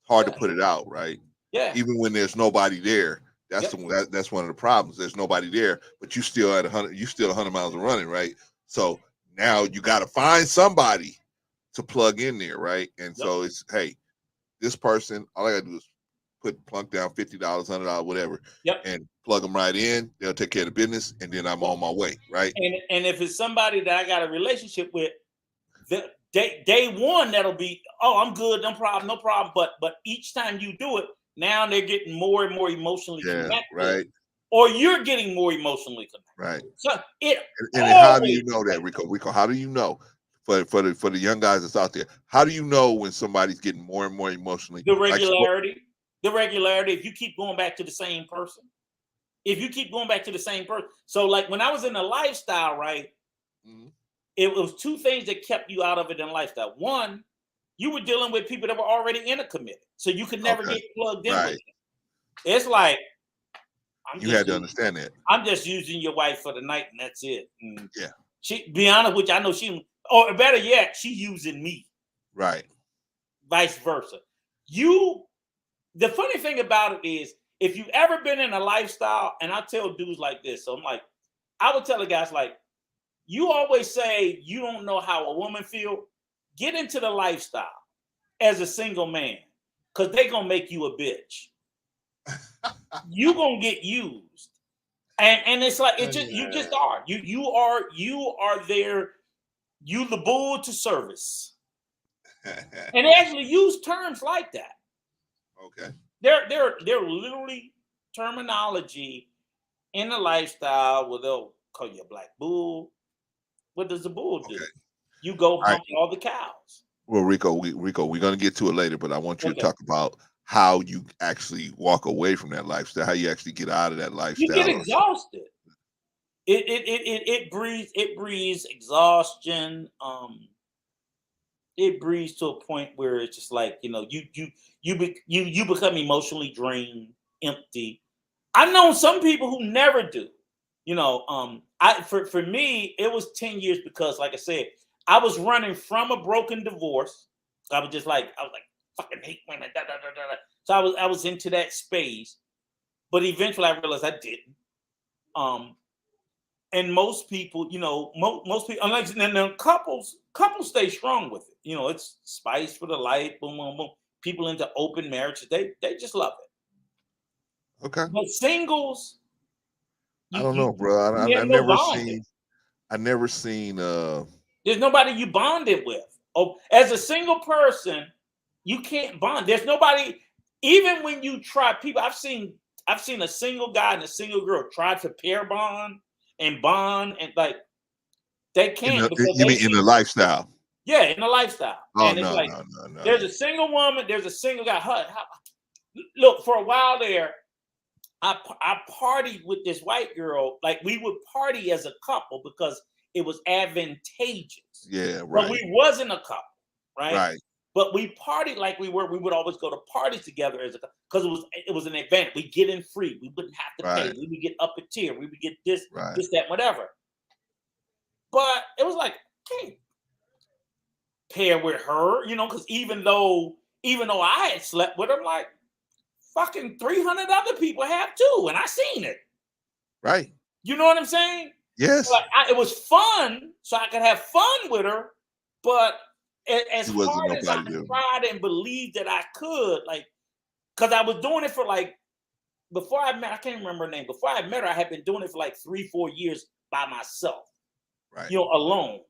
hard to put it out, right? Yeah. Even when there's nobody there, that's that's one of the problems. There's nobody there, but you still at 100. You still 100 miles of running, right? So now you got to find somebody to plug in there, right? And so it's, hey, this person, all I gotta do is plunk down $50, $100, whatever, and plug them right in. They'll take care of the business, and then I'm on my way, right? And if it's somebody that I got a relationship with, day one, that'll be, oh, I'm good, no problem. But each time you do it, now they're getting more and more emotionally connected. Right. Or you're getting more emotionally connected. Right. So it and then how do you know that, Rico? How do you know? For the young guys that's out there, how do you know when somebody's getting more and more emotionally? The regularity. If you keep going back to the same person. So like when I was in the lifestyle, right? It was two things that kept you out of it in lifestyle. One, you were dealing with people that were already in a commitment, so you could never get plugged in with them. It's like you had to understand that. I'm just using your wife for the night, and that's it. And she, be honest with you, I know she, or better yet, she using me. Right. Vice versa. The funny thing about it is, if you've ever been in a lifestyle, and I tell dudes like this, so I'm like, I would tell the guys like, you always say you don't know how a woman feel. Get into the lifestyle as a single man, because they're gonna make you a bitch. You gonna get used, and it's like it just you just are. You are there. You the bull to service, and they actually use terms like that. Okay. They're literally terminology in the lifestyle where they'll call you a black bull. What does the bull do? You go hump all the cows. Well, Rico, we're gonna get to it later, but I want you to talk about how you actually walk away from that lifestyle, how you actually get out of that lifestyle. You get exhausted. It breeds exhaustion. It breeds to a point where it's just like, you become emotionally drained, empty. I've known some people who never do. For me, it was 10 years because, like I said, I was running from a broken divorce. I was like, fucking hate women. Da, da, da, da. So I was into that space, but eventually I realized I didn't. And most people, most people, unless and then couples stay strong with it. It's spice for the life. Boom, boom, boom. People into open marriages, they just love it. Okay. But singles, I don't know, bro. I never seen. There's nobody you bonded with. Oh, as a single person, you can't bond. There's nobody. Even when you try, people. I've seen a single guy and a single girl try to pair bond, and like they can't. You mean in the lifestyle? Yeah, in the lifestyle. Oh, and it's no. There's a single woman. There's a single guy. Look, for a while there, I partied with this white girl. Like, we would party as a couple because it was advantageous. Yeah, right. But we wasn't a couple, right? Right. But we partied like we were. We would always go to parties together as a couple because it was an event. We get in free. We wouldn't have to pay. We would get up a tier. We would get this, that, whatever. But it was like, hey, pair with her, because even though I had slept with her, like, fucking 300 other people have too, and I seen it. Right. You know what I'm saying? Yes. But it was fun, so I could have fun with her. But as hard as I tried and believed that I could, like, because I was doing it for like, before I met, I can't remember her name. Before I met her, I had been doing it for like 3-4 years by myself. Right. Alone.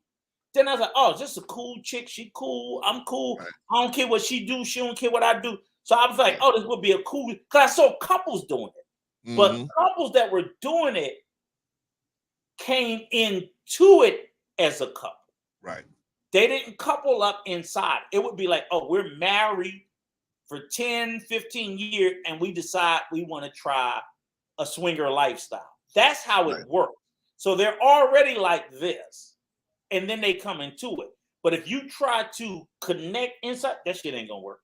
Then I was like, oh, this is a cool chick. She cool. I'm cool. Right. I don't care what she do. She don't care what I do. So I was like, oh, this would be a cool, because I saw couples doing it. But couples that were doing it came into it as a couple. Right. They didn't couple up inside. It would be like, oh, we're married for 10, 15 years, and we decide we want to try a swinger lifestyle. That's how it works. So they're already like this, and then they come into it. But if you try to connect inside, that shit ain't gonna work.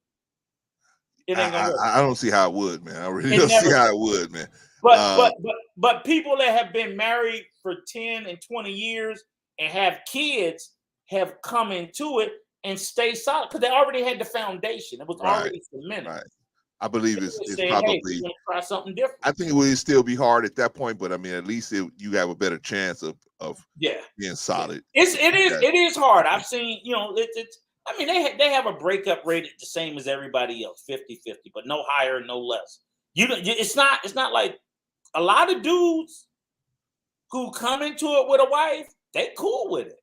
It ain't gonna work. I don't see how it would, man. I really don't see how it would, man. But people that have been married for 10 and 20 years and have kids have come into it and stay solid because they already had the foundation. It was already cemented. Right. I believe it's say, probably. Hey, try something different. I think it would still be hard at that point, but I mean, at least you have a better chance of being solid. It is hard. I've seen, I mean, they have a breakup rate the same as everybody else, 50-50, but no higher, no less. It's not like a lot of dudes who come into it with a wife, they cool with it.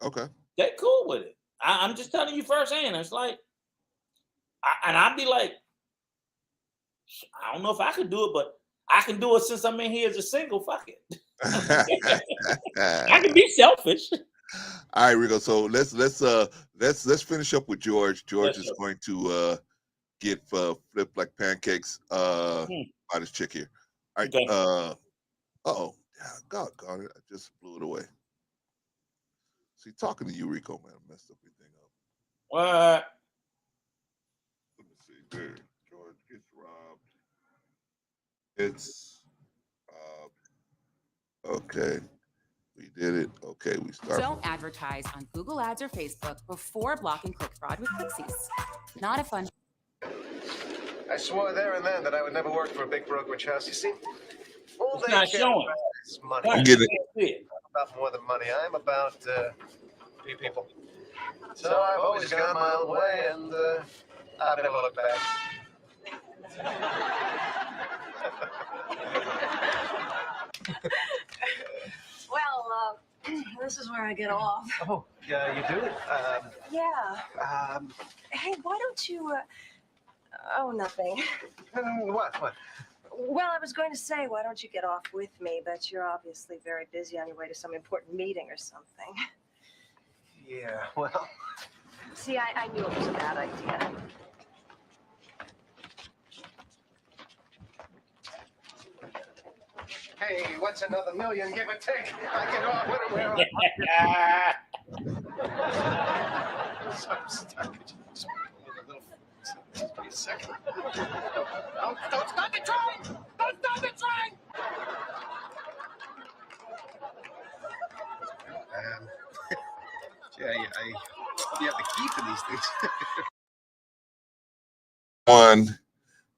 Okay. They cool with it. I'm just telling you firsthand. It's like, I'd be like, I don't know if I could do it, but I can do it since I'm in here as a single. Fuck it. I can be selfish. All right, Rico. So let's finish up with George. George is going to get flipped like pancakes by this chick here. All right. Okay. Oh, God, it! I just blew it away. See, talking to you, Rico, man, I messed everything up. What? Let me see. Where George gets robbed. It's okay. We did it. Okay, we start. Don't advertise on Google Ads or Facebook before blocking click fraud with Clixies. Not a fun. I swore there and then that I would never work for a big brokerage house. You see, all It's they not care showing. about is money. I'm getting it. I'm about more than money. I'm about people. So I've always gone my own way, and I've never looked back. Well, this is where I get off. Oh, yeah, you do? Yeah. Hey, why don't you? Oh, nothing. What? Well, I was going to say, why don't you get off with me? But you're obviously very busy on your way to some important meeting or something. Yeah, well. See, I knew it was a bad idea. Hey, what's another million, give or take? I get off with it where I'm so stuck. Just wait a second. Don't stop the train! Don't stop the train! Jay, you have the key for these things.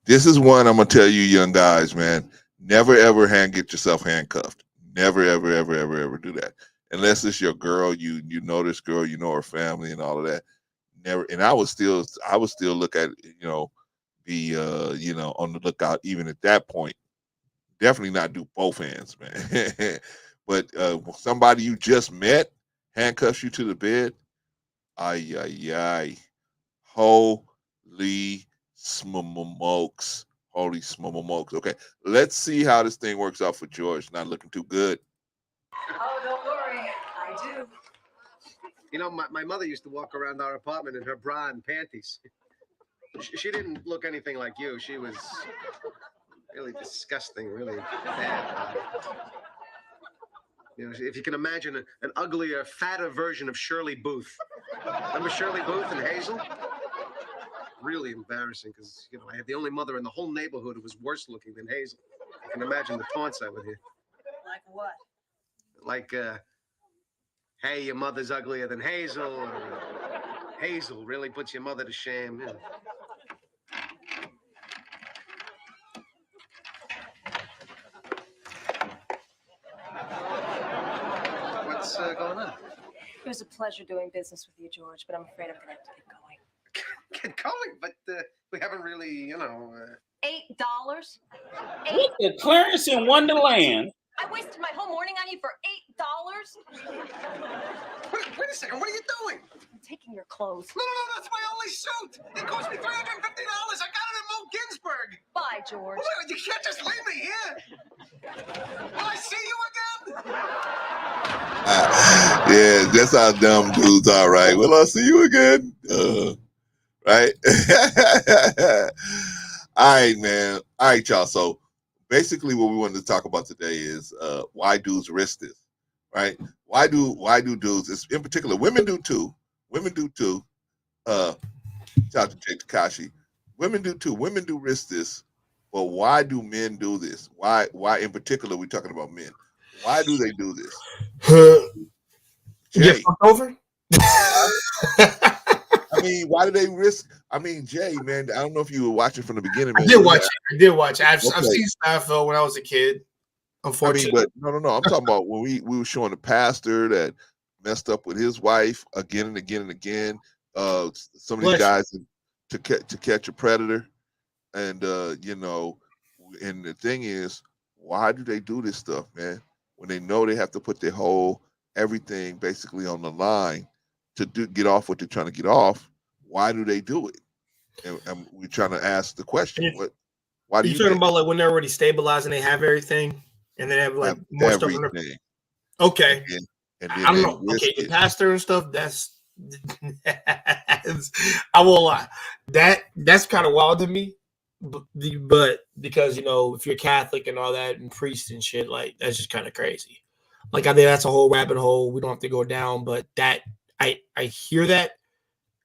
This is one I'm gonna tell you, young guys, man. Never ever get yourself handcuffed. Never ever do that. Unless it's your girl, you know this girl, you know her family and all of that. Never. And I would still look at, be on the lookout even at that point. Definitely not do both hands, man. But somebody you just met handcuffs you to the bed. Ay. Holy smokes. Holy smokes. Okay, let's see how this thing works out for George. Not looking too good. Oh, don't worry, I do. You know, my mother used to walk around our apartment in her bra and panties. She didn't look anything like you. She was really disgusting, really bad. You know, if you can imagine an uglier, fatter version of Shirley Booth. Remember Shirley Booth and Hazel? Really embarrassing because, I had the only mother in the whole neighborhood who was worse looking than Hazel. You can imagine the taunts I would hear. Like what? Like, hey, your mother's uglier than Hazel, or Hazel really puts your mother to shame. Yeah. What's going on? It was a pleasure doing business with you, George, but I'm afraid I'm going to have to get going. Get going, but we haven't really, $8? What the Clarence in Wonderland? I wasted my whole morning on you for $8? Wait a second, what are you doing? I'm taking your clothes. No, that's my only suit. It cost me $350. I got it at Mo Ginsburg. Bye, George. Wait, you can't just leave me here. Will I see you again? Yeah, that's how dumb dudes are, right? Will I see you again? Right? All right, man. All right, y'all. So basically what we wanted to talk about today is why dudes risk this, right? Why do dudes, it's, in particular, women do too. Shout out to Jake Takashi. Women do too. Women do risk this, but why do men do this? Why in particular we're talking about men? Why do they do this? Jay. Get fucked over? I mean, why do they risk? I mean, Jay, man, I don't know if you were watching from the beginning. Man. I did watch it. I've seen Seinfeld when I was a kid. Unfortunately, I mean, but no. I'm talking about when we were showing the pastor that messed up with his wife again and again and again. Some of these guys to catch a predator, and you know, and the thing is, why do they do this stuff, man? When they know they have to put their whole everything basically on the line to get off what they're trying to get off, why do they do it? And we're trying to ask the question: why do you talking think? about like when they're already stabilized and they have everything, and they have like more stuff on their. Okay, and I don't know. Okay, the pastor and stuff. That's I won't lie. That's kind of wild to me. But because, you know, if you're Catholic and all that and priest and shit, like that's just kind of crazy. Like I think that's a whole rabbit hole we don't have to go down. But that I hear that,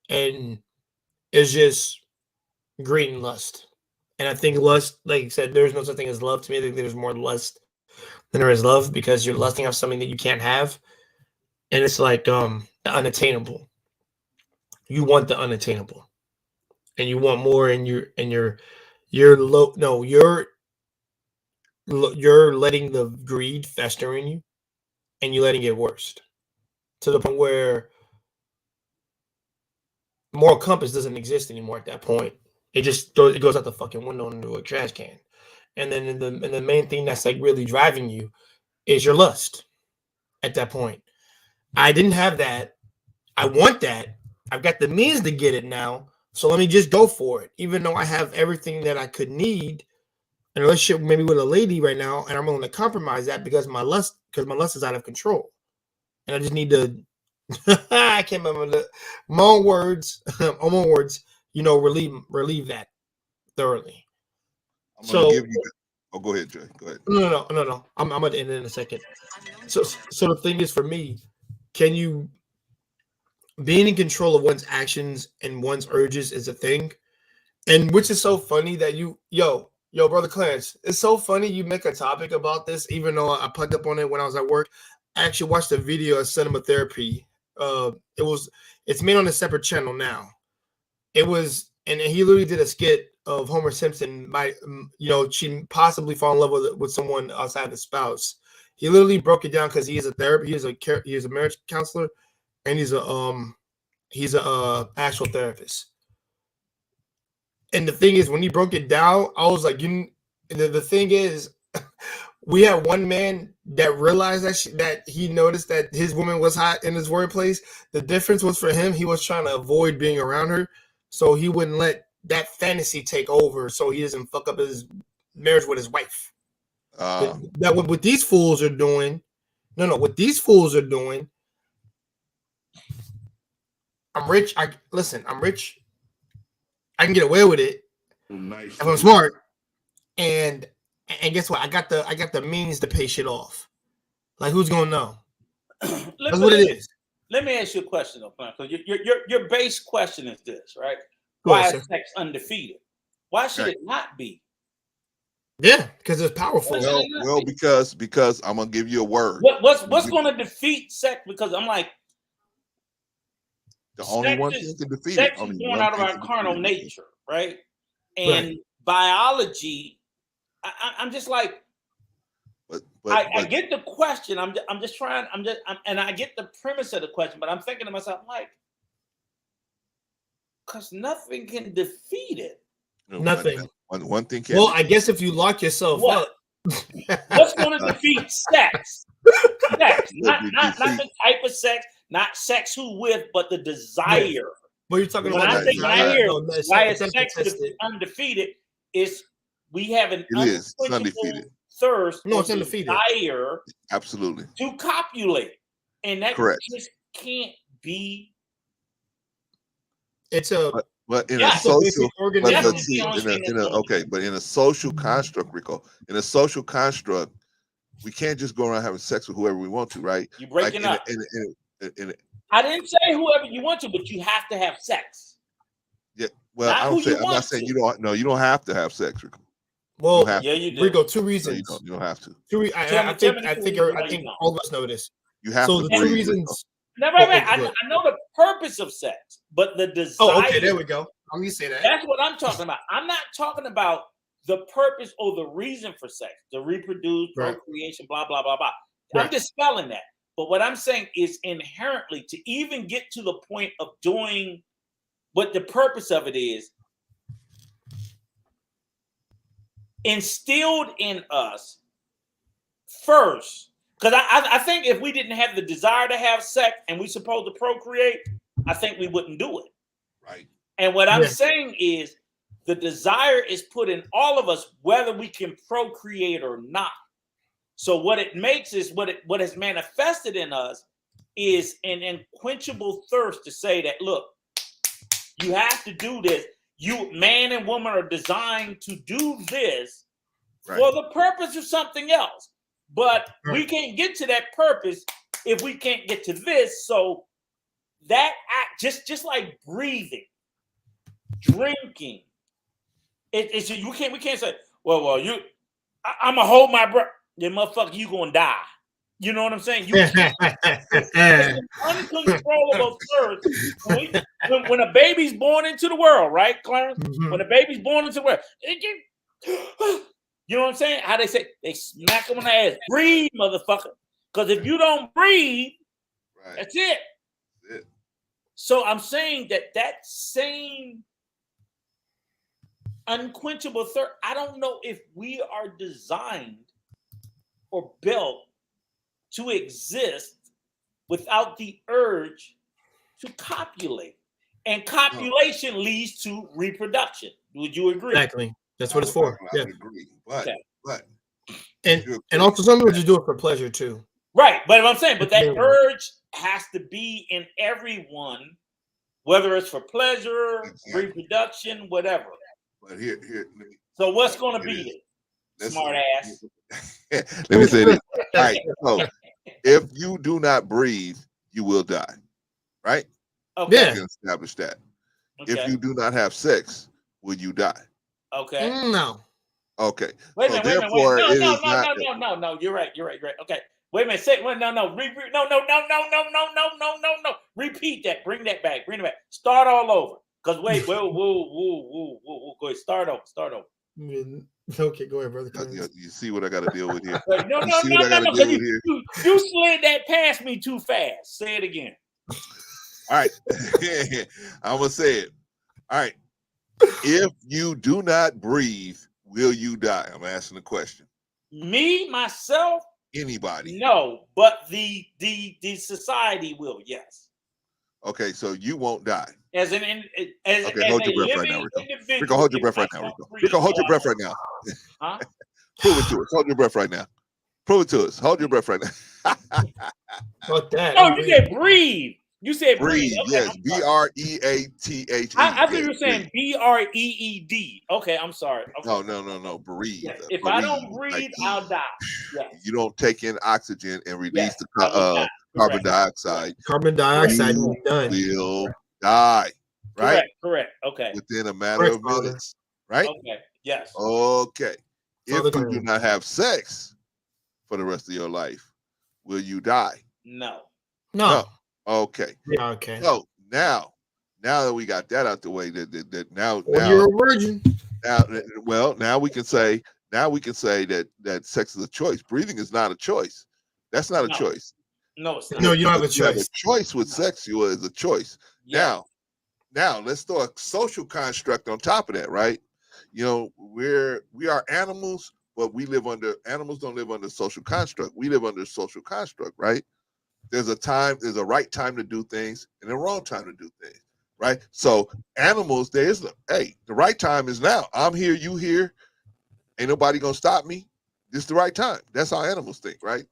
and it's just greed and lust. And I think lust, like you said, there's no such thing as love to me. I think there's more lust than there is love, because you're lusting after something that you can't have, and it's like unattainable. You want the unattainable, and you want more, and you're low. No, you're letting the greed fester in you, and you're letting it worse to the point where moral compass doesn't exist anymore. At that point, it goes out the fucking window into a trash can. And then the main thing that's like really driving you is your lust. At that point, I didn't have that. I want that. I've got the means to get it now. So let me just go for it, even though I have everything that I could need in a relationship, maybe with a lady right now, and I'm willing to compromise that because my lust is out of control, and I just need to. I can't remember my own words. You know, relieve that thoroughly. I'm gonna give you. Oh, go ahead, Jay. Go ahead. No. I'm going to end it in a second. So the thing is, for me, can you being in control of one's actions and one's urges is a thing, and which is so funny that yo, brother Clarence, it's so funny you make a topic about this, even though I plugged up on it when I was at work. I actually watched a video of cinema therapy. It's made on a separate channel now. And he literally did a skit of Homer Simpson. She possibly fall in love with someone outside the spouse. He literally broke it down because he is a therapist. He is a marriage counselor, and he's a actual therapist. And the thing is, when he broke it down, I was like, the thing is, we had one man that realized that he noticed that his woman was hot in his workplace. The difference was for him, he was trying to avoid being around her, so he wouldn't let that fantasy take over, so he doesn't fuck up his marriage with his wife. That what these fools are doing. What these fools are doing. I'm rich. I'm rich. I can get away with it if I'm smart. And guess what? I got the means to pay shit off. Like, who's gonna know? That's what it is. Let me ask you a question, though, because your base question is this, right? Go Why ahead, is sex undefeated? Why should it not be? Yeah, because it's powerful. Well, because I'm gonna give you a word. What's going to defeat sex? Because I'm like, the only one thing to defeat sex is born out of our carnal nature, right? And biology. I'm just like, I get the question. I'm just trying. And I get the premise of the question, but I'm thinking to myself, like, because nothing can defeat it. Nothing. One thing can. Well, I guess if you lock yourself up. What's going to defeat sex? Sex, not the type of sex, not sex who with, but the desire. What you're talking about? When I hear why is sex undefeated, is we have an unquenchable thirst, it's undefeated. Desire, absolutely, to copulate, and that just can't be. It's a. But in a social, but in a social construct, Rico, in a social construct, we can't just go around having sex with whoever we want to, right? You're breaking up. I didn't say whoever you want to, but you have to have sex. Yeah, well, I'm not saying you don't. No, you don't have to have sex, Rico. Well, you do. Rico, two reasons. No, you don't have to. I think all of us know this. You have so to. The two reasons. Never, I know the purpose of sex, but the desire. Oh, okay, there we go. I'm gonna say that. That's what I'm talking about. I'm not talking about the purpose or the reason for sex, to reproduce, procreation, blah blah blah blah. I'm dispelling that. But what I'm saying is inherently to even get to the point of doing what the purpose of it is, instilled in us first. Because I think if we didn't have the desire to have sex and we supposed to procreate, I think we wouldn't do it. Right. And what I'm saying is the desire is put in all of us, whether we can procreate or not. So what it makes is what has manifested in us is an unquenchable thirst to say that, look, you have to do this. You, man and woman, are designed to do this for the purpose of something else. But we can't get to that purpose if we can't get to this. So that act, just like breathing, drinking, it's we can't say, well, I'm gonna hold my breath. Then motherfucker, you gonna die. You know what I'm saying? It's an uncontrollable thirst. When a baby's born into the world, right, Clarence? When a baby's born into the world, you know what I'm saying? How they say, they smack them on the ass. Breathe, motherfucker. Because if you don't breathe, that's it. So I'm saying that same unquenchable thirst, I don't know if we are designed or built to exist without the urge to copulate. And copulation leads to reproduction. Would you agree? Exactly. That's what it's for. I would agree. But and also some people just do it for pleasure too. Right. But I'm saying, but that urge has to be in everyone, whether it's for pleasure, reproduction, whatever. But here. So what's going to be it? Smart ass. Let me say this. All right. So if you do not breathe, you will die. Right? Okay. You can establish that. Okay. If you do not have sex, will you die? Okay. No. Okay. Wait a minute. No. You're right. Okay. Wait a minute. Say no. No. Repeat that. Bring that back. Start all over. Because wait. Whoa. Go ahead. Start over. Okay, go ahead, brother. You see what I got to deal with here? No. You slid that past me too fast. Say it again. All right. I'm going to say it. All right. If you do not breathe, will you die? I'm asking the question. Me, myself? Anybody? No, but the society will, yes. Okay, so you won't die. As okay, hold your breath right now, Rico. Rico, hold your breath right now, Rico. Rico, hold your breath right now. Huh? Prove it to us. Hold your breath right now. Prove it to us. Hold your breath right now. Fuck that. No, you said breathe. You said breathe. Okay, yes, BREATH. I thought you were saying BREED. Okay, I'm sorry. Okay. No. Breathe. Yes. If I don't breathe, I'll die. Yes. You don't take in oxygen and release the carbon dioxide. Carbon dioxide will die. Right? Correct. Okay. Within a matter of minutes. Right? Okay. Yes. Okay. If you do not have sex for the rest of your life, will you die? No. Okay. Yeah, okay. So now that we got that out the way, that now you're a virgin. Now we can say that sex is a choice. Breathing is not a choice. That's not a choice. No, it's not. No, you don't have a choice. You have a choice with sex. You is a choice. Yeah. Now let's throw a social construct on top of that, right? You know, we are animals, but animals don't live under social construct. We live under social construct, right? There's a right time to do things and a wrong time to do things, right? So animals, the right time is now. I'm here, you here. Ain't nobody gonna stop me. This is the right time. That's how animals think, right?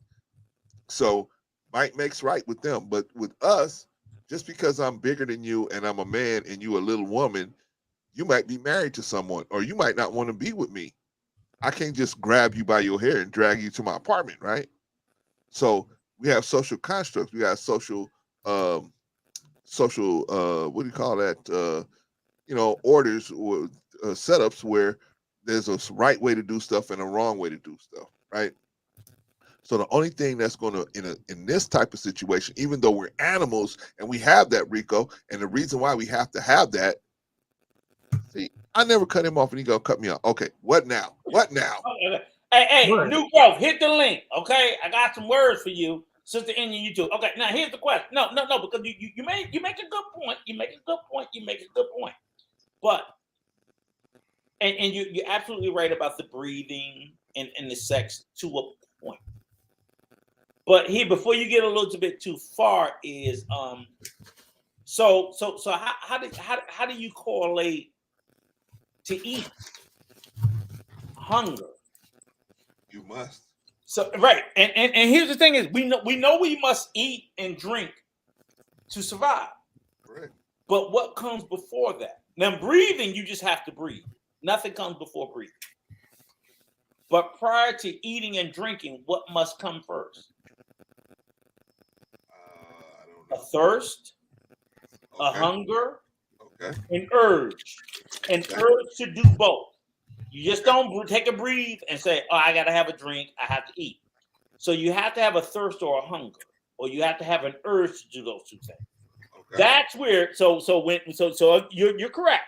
So might makes right with them. But with us, just because I'm bigger than you and I'm a man and you a little woman, you might be married to someone or you might not want to be with me. I can't just grab you by your hair and drag you to my apartment, right? So we have social constructs. We have social what do you call that? Orders or setups where there's a right way to do stuff and a wrong way to do stuff, right? So the only thing that's going to in this type of situation, even though we're animals and we have that, Rico, and the reason why we have to have that. See, I never cut him off and he gonna cut me off. Okay, what now? Hey, New Growth, hit the link. Okay, I got some words for you. Sister Enya, you too. Okay, now here's the question. No, because you make a good point. You make a good point. But and you're absolutely right about the breathing and the sex to a point. But here, before you get a little bit too far, is so how do you correlate to eat hunger? You must. So right, and here's the thing: is we know we must eat and drink to survive. Correct. But what comes before that? Now, breathing, you just have to breathe. Nothing comes before breathing. But prior to eating and drinking, what must come first? A thirst, a hunger, an urge. An urge to do both. You just don't take a breathe and say, oh, I got to have a drink, I have to eat. So you have to have a thirst or a hunger, or you have to have an urge to do those two things. Okay. That's where, so you're correct.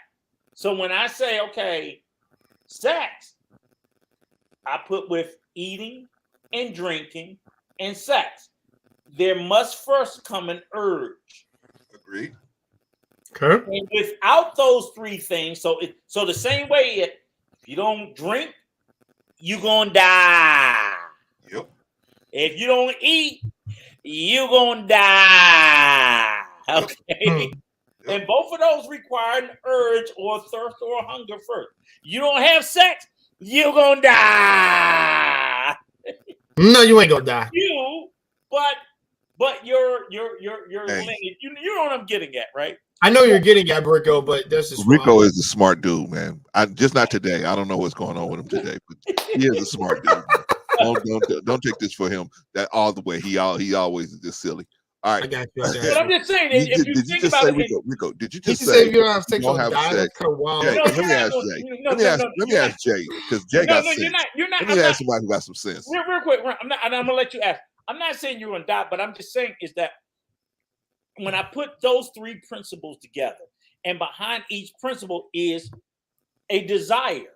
So when I say, okay, sex, I put with eating and drinking and sex. There must first come an urge. Agreed. Okay. And without those three things, so the same way if you don't drink, you're gonna die. Yep. If you don't eat, you're gonna die. Okay. Yep. And both of those require an urge or a thirst or a hunger first. You don't have sex, you're gonna die. No, you ain't gonna die. But you're Hey. you know what I'm getting at, right? I know you're getting at Rico, but that's just Rico is a smart dude, man. Just not today. I don't know what's going on with him today, but he is a smart dude. Don't take this for him that all the way. He always is just silly. All right. I got you. But I'm just saying, if you think about it, Rico, did you He just said say if you don't have sex, you don't you'll have die? sex? That's kind of wild. Jay, let me ask Jay. Let me ask Jay, because Jay got sense. Let me ask somebody who got some sense. Real quick, I'm gonna let you ask. I'm not saying you're gonna die, but I'm just saying is that when I put those three principles together, and behind each principle is a desire.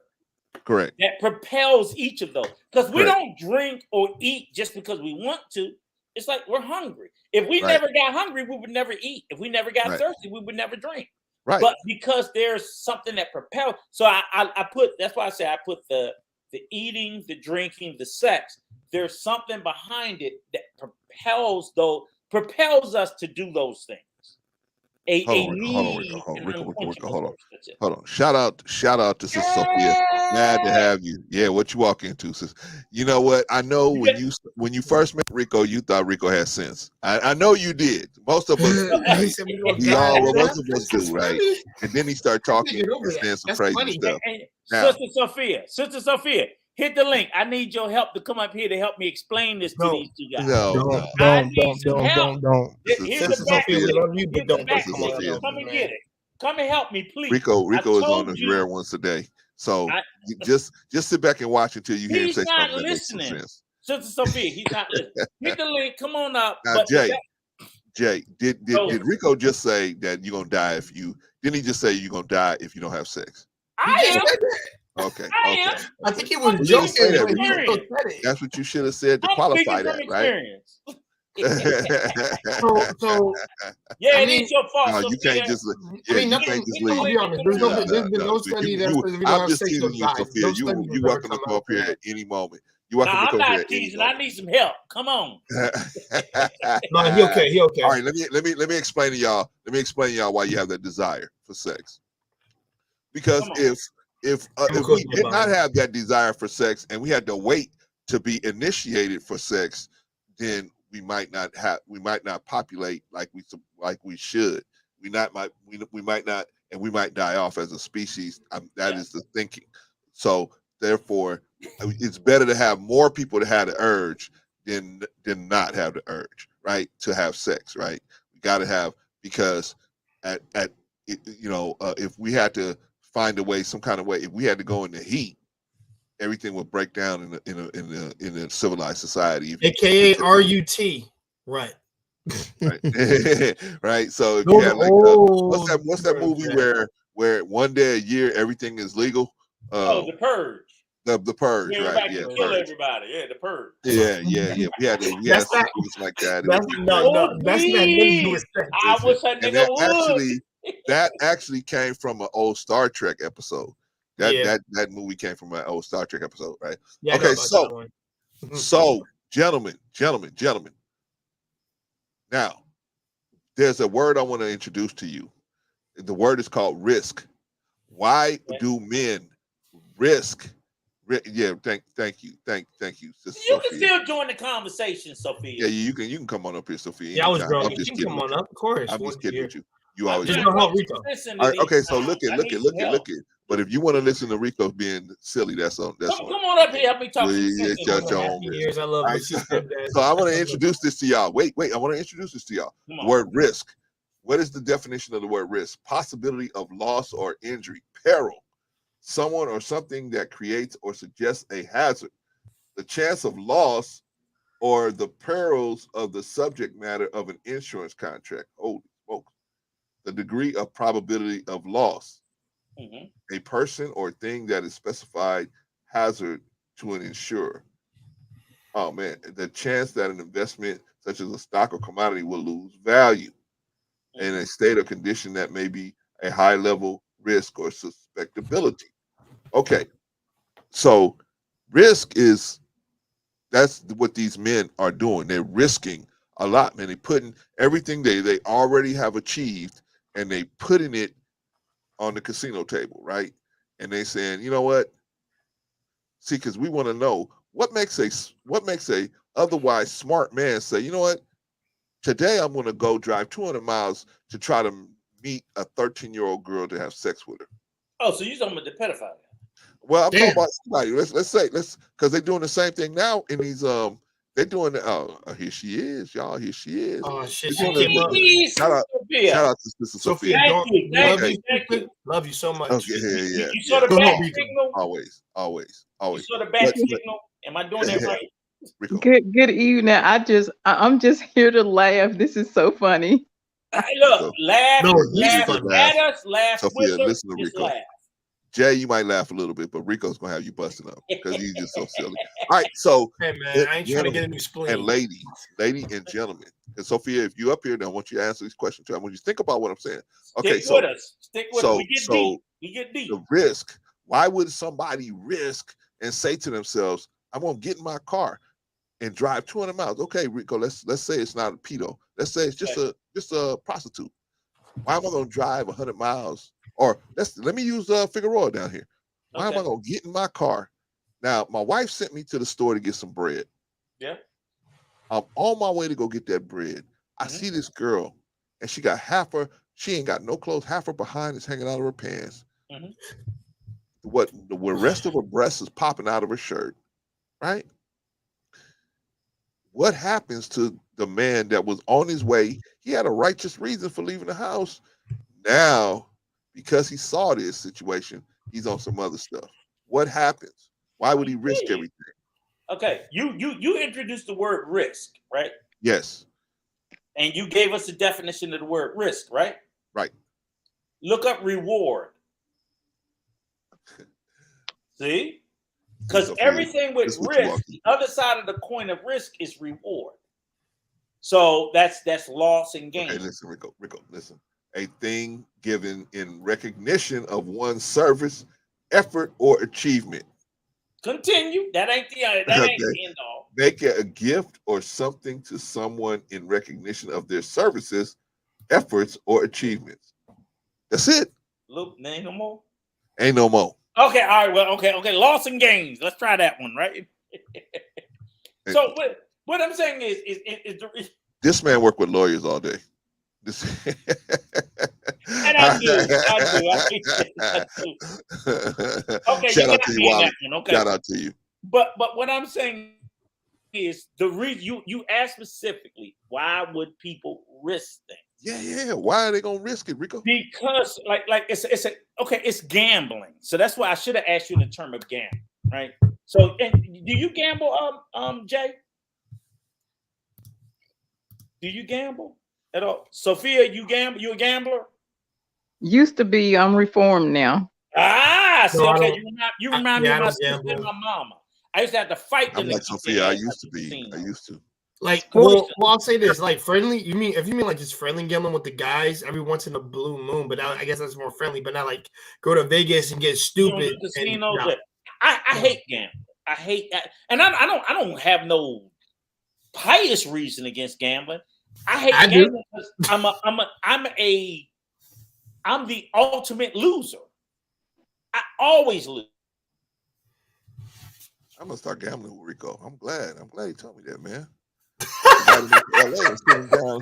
Correct. That propels each of those. Because we don't drink or eat just because we want to. It's like we're hungry. If we never got hungry, we would never eat. If we never got thirsty, we would never drink. Right. But because there's something that propels, so I put, that's why I say I put the eating, the drinking, the sex. There's something behind it that propels us to do those things. Hold on. Shout out to Sister Sophia. Glad to have you. Yeah, what you walk into, sis. You know what? I know when you first met Rico, you thought Rico had sense. I know you did. Most of us most of us do, right? And then he started talking and saying some crazy stuff. Sister Sophia, hit the link. I need your help to come up here to help me explain this to these two guys. Don't. Here's the back. Come and get it. Come and help me, please. Rico is on the rare ones today. So just sit back and watch until you hear him say something that makes some sense. Sister Sophia, he's not listening. Hit the link. Come on up. Now, Jay, did Rico just say that you're gonna die if you? Didn't he just say you're gonna die if you don't have sex? I am. Okay. I think he was joking. That's what you should have said to qualify that, right? So yeah, it is your fault. No, you can't just. Yeah, you can't just leave. I'll be honest. There's been no study that says if you don't have sex, you'll die. Sophia, you welcome to come up here at any moment. You welcome to come I'm here not teasing. I need some help. Come on. No, he okay. All right, let me explain to y'all. Let me explain to y'all why you have that desire for sex. Because if we did not have that desire for sex and we had to wait to be initiated for sex, then we might not populate like we should. We might not, and we might die off as a species. That is the thinking. So therefore, it's better to have more people to have the urge than not have the urge, right? To have sex, right? We got to have, because if we had to find a way, some kind of way, if we had to go in the heat, everything would break down in a civilized society. AKA RUT, right? Right. So if you had like what's that movie where one day a year everything is legal? The Purge. The purge, Yeah, right? everybody Yeah, can kill purge. everybody. Yeah, the purge. Yeah. We had That's that. situations like that. It That's would be no, crazy. no. That's not none of you Please. respect. I wish a And nigga would. that actually came from an old Star Trek episode. Yeah. That movie came from an old Star Trek episode, right? Yeah, I know Okay, about so that one. so gentlemen. Now, there's a word I want to introduce to you. The word is called risk. Why do men risk? Yeah, thank you, Sister You can Sophia. still join the conversation, Sophia. Yeah, you can come on up here, Sophia. Yeah, I was anytime. drunk. I'm You just can kidding come with on you. up, of course. I'm just kidding with you. You I'm always just trying gonna to help Rico. listen to all right, these okay, so times. look I need some help. at. But if you want to listen to Rico being silly, that's on. That's Come on. on up here. Help me talk Well, some yeah, sense into your him. own business. Years, I love All my right, sister. so I want to introduce this to y'all. Wait, I want to introduce this to y'all. Come The on. word risk. What is the definition of the word risk? Possibility of loss or injury, peril, someone or something that creates or suggests a hazard, the chance of loss, or the perils of the subject matter of an insurance contract. Holy smokes. The degree of probability of loss, a person or thing that is specified hazard to an insurer. Oh man, the chance that an investment such as a stock or commodity will lose value in a state or condition that may be a high level risk or suspectability. Okay, so risk is that's what these men are doing. They're risking a lot, man. They're putting everything they already have achieved and they putting it on the casino table, right? And they saying, you know what? See, because we want to know what makes a otherwise smart man say, you know what? Today I'm going to go drive 200 miles to try to meet a 13-year-old girl to have sex with her. Oh, so you're talking about the pedophile? Well, I'm Damn. talking about somebody. Let's say because they're doing the same thing now in these they're doing here she is, y'all. Here she is. Oh shit, They're she doing came up. shout out to Sister Sophia. Sophia, don't love Okay. you, sister. Love you so much. Okay, yeah. You saw the Go back ahead, Rico. signal? Always. You saw the back signal? Am I doing that right? Rico. Good evening. I'm just here to laugh. This is so funny. Look, laugh, No, he's laugh funny. at us, laugh Sophia, with us, listen to just Rico. laugh. Jay, you might laugh a little bit, but Rico's gonna have you busting up because he's just so silly. All right, so Hey man, I ain't trying to get a new and spleen. lady and gentlemen, and Sophia, if you up here, then I want you to answer these questions too. I want you to think about what I'm saying. Okay, Stick with us. Stick with us. We get so deep. We get deep. the risk. Why would somebody risk and say to themselves, "I'm gonna get in my car and drive 200 miles"? Okay, Rico, let's say it's not a pedo. Let's say it's just a prostitute. Why am I gonna drive 100 miles? Or let me use Figueroa down here. Why am I gonna get in my car? Now, my wife sent me to the store to get some bread. Yeah. I'm on my way to go get that bread. I see this girl, and she got she ain't got no clothes. Half her behind is hanging out of her pants. The rest of her breast is popping out of her shirt, right? What happens to the man that was on his way? He had a righteous reason for leaving the house. Now, because he saw this situation, he's on some other stuff. What happens? Why would he risk everything? Okay, you introduced the word risk, right? Yes. And you gave us the definition of the word risk, right? Right. Look up reward. See? Because everything with risk, the other side of the coin of risk is reward. So that's loss and gain. Okay, listen, Rico, listen. A thing given in recognition of one's service, effort, or achievement. Continue. That ain't the end all. Make a gift or something to someone in recognition of their services, efforts, or achievements. That's it. Look, ain't no more. Ain't no more. Okay, all right. Well, okay. Loss and gains. Let's try that one, right? So what I'm saying is this man worked with lawyers all day. And I do. Okay, shout out to you, Wally. Okay. Shout out to you. But what I'm saying is the reason you asked specifically, why would people risk things? Yeah. Why are they gonna risk it, Rico? Because like it's gambling. So that's why I should have asked you the term of gambling, right? So do you gamble, Jay? Do you gamble at all? Sophia, you gamble? You a gambler? Used to be, I'm reformed now. See, No, I okay, don't. you remind me Yeah, of I my don't sister and gamble. my mama. I used to have to fight them I'm to like keep their Sophia. I ass used out to the be. I casino. used to. Like, Sports. well, I'll say this: like friendly. If you mean like just friendly gambling with the guys every once in a blue moon, but I guess that's more friendly. But not like go to Vegas and get You don't do stupid and casinos. nah. But I hate gambling. I hate that, and I don't have no pious reason against gambling. I hate I do. gambling because I'm the ultimate loser. I always lose. I'm gonna start gambling with Rico. I'm glad. I'm glad you told me that, man. Invite him to LA and sit him down.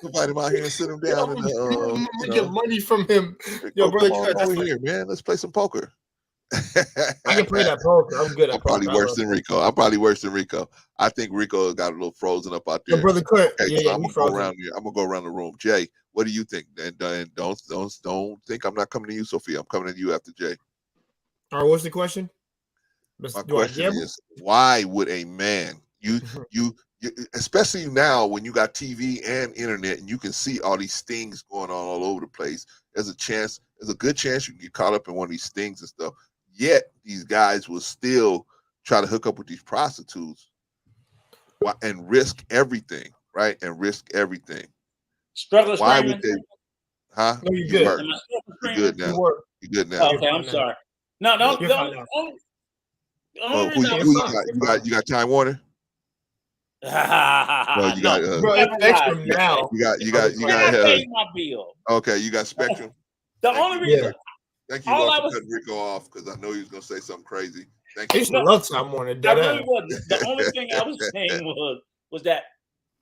Invite him out here and sit him down in the. I'm gonna get money from him. Rico, Yo, brother, come on that's over like, here, man. Let's play some poker. I can play that poker. I'm good I'm at probably poker. worse than Rico. I'm probably worse than Rico. I think Rico got a little frozen up out Yo, there. brother Clint. Okay, Yeah, so yeah, I'm we gonna go frozen. around here. I'm gonna go around the room. Jay, what do you think? And don't think I'm not coming to you, Sophia. I'm coming to you after Jay. All right, what's the question? My Do I question gamble? is, why would a man you especially now when you got TV and internet and you can see all these things going on all over the place, there's a good chance you can get caught up in one of these things and stuff. Yet these guys will still try to hook up with these prostitutes and risk everything, right? And risk everything. Struggle Why would screaming. they? Huh? No, you're You good. were. Am I struggle You're screaming? good now. You were. You're good now. Okay, I'm now. sorry. No, But- You're fine now. the only who reason I you was got? You got Time Warner? No, you got. Bro, it's Spectrum you now. got. Man, I pay my bill. Okay, you got Spectrum. The only reason Thank you, all Lord, I for was cutting Rico off because I know he was gonna say something crazy. Thank I you. used to love Time Warner. I Dead really ass. wasn't. The only thing I was saying was that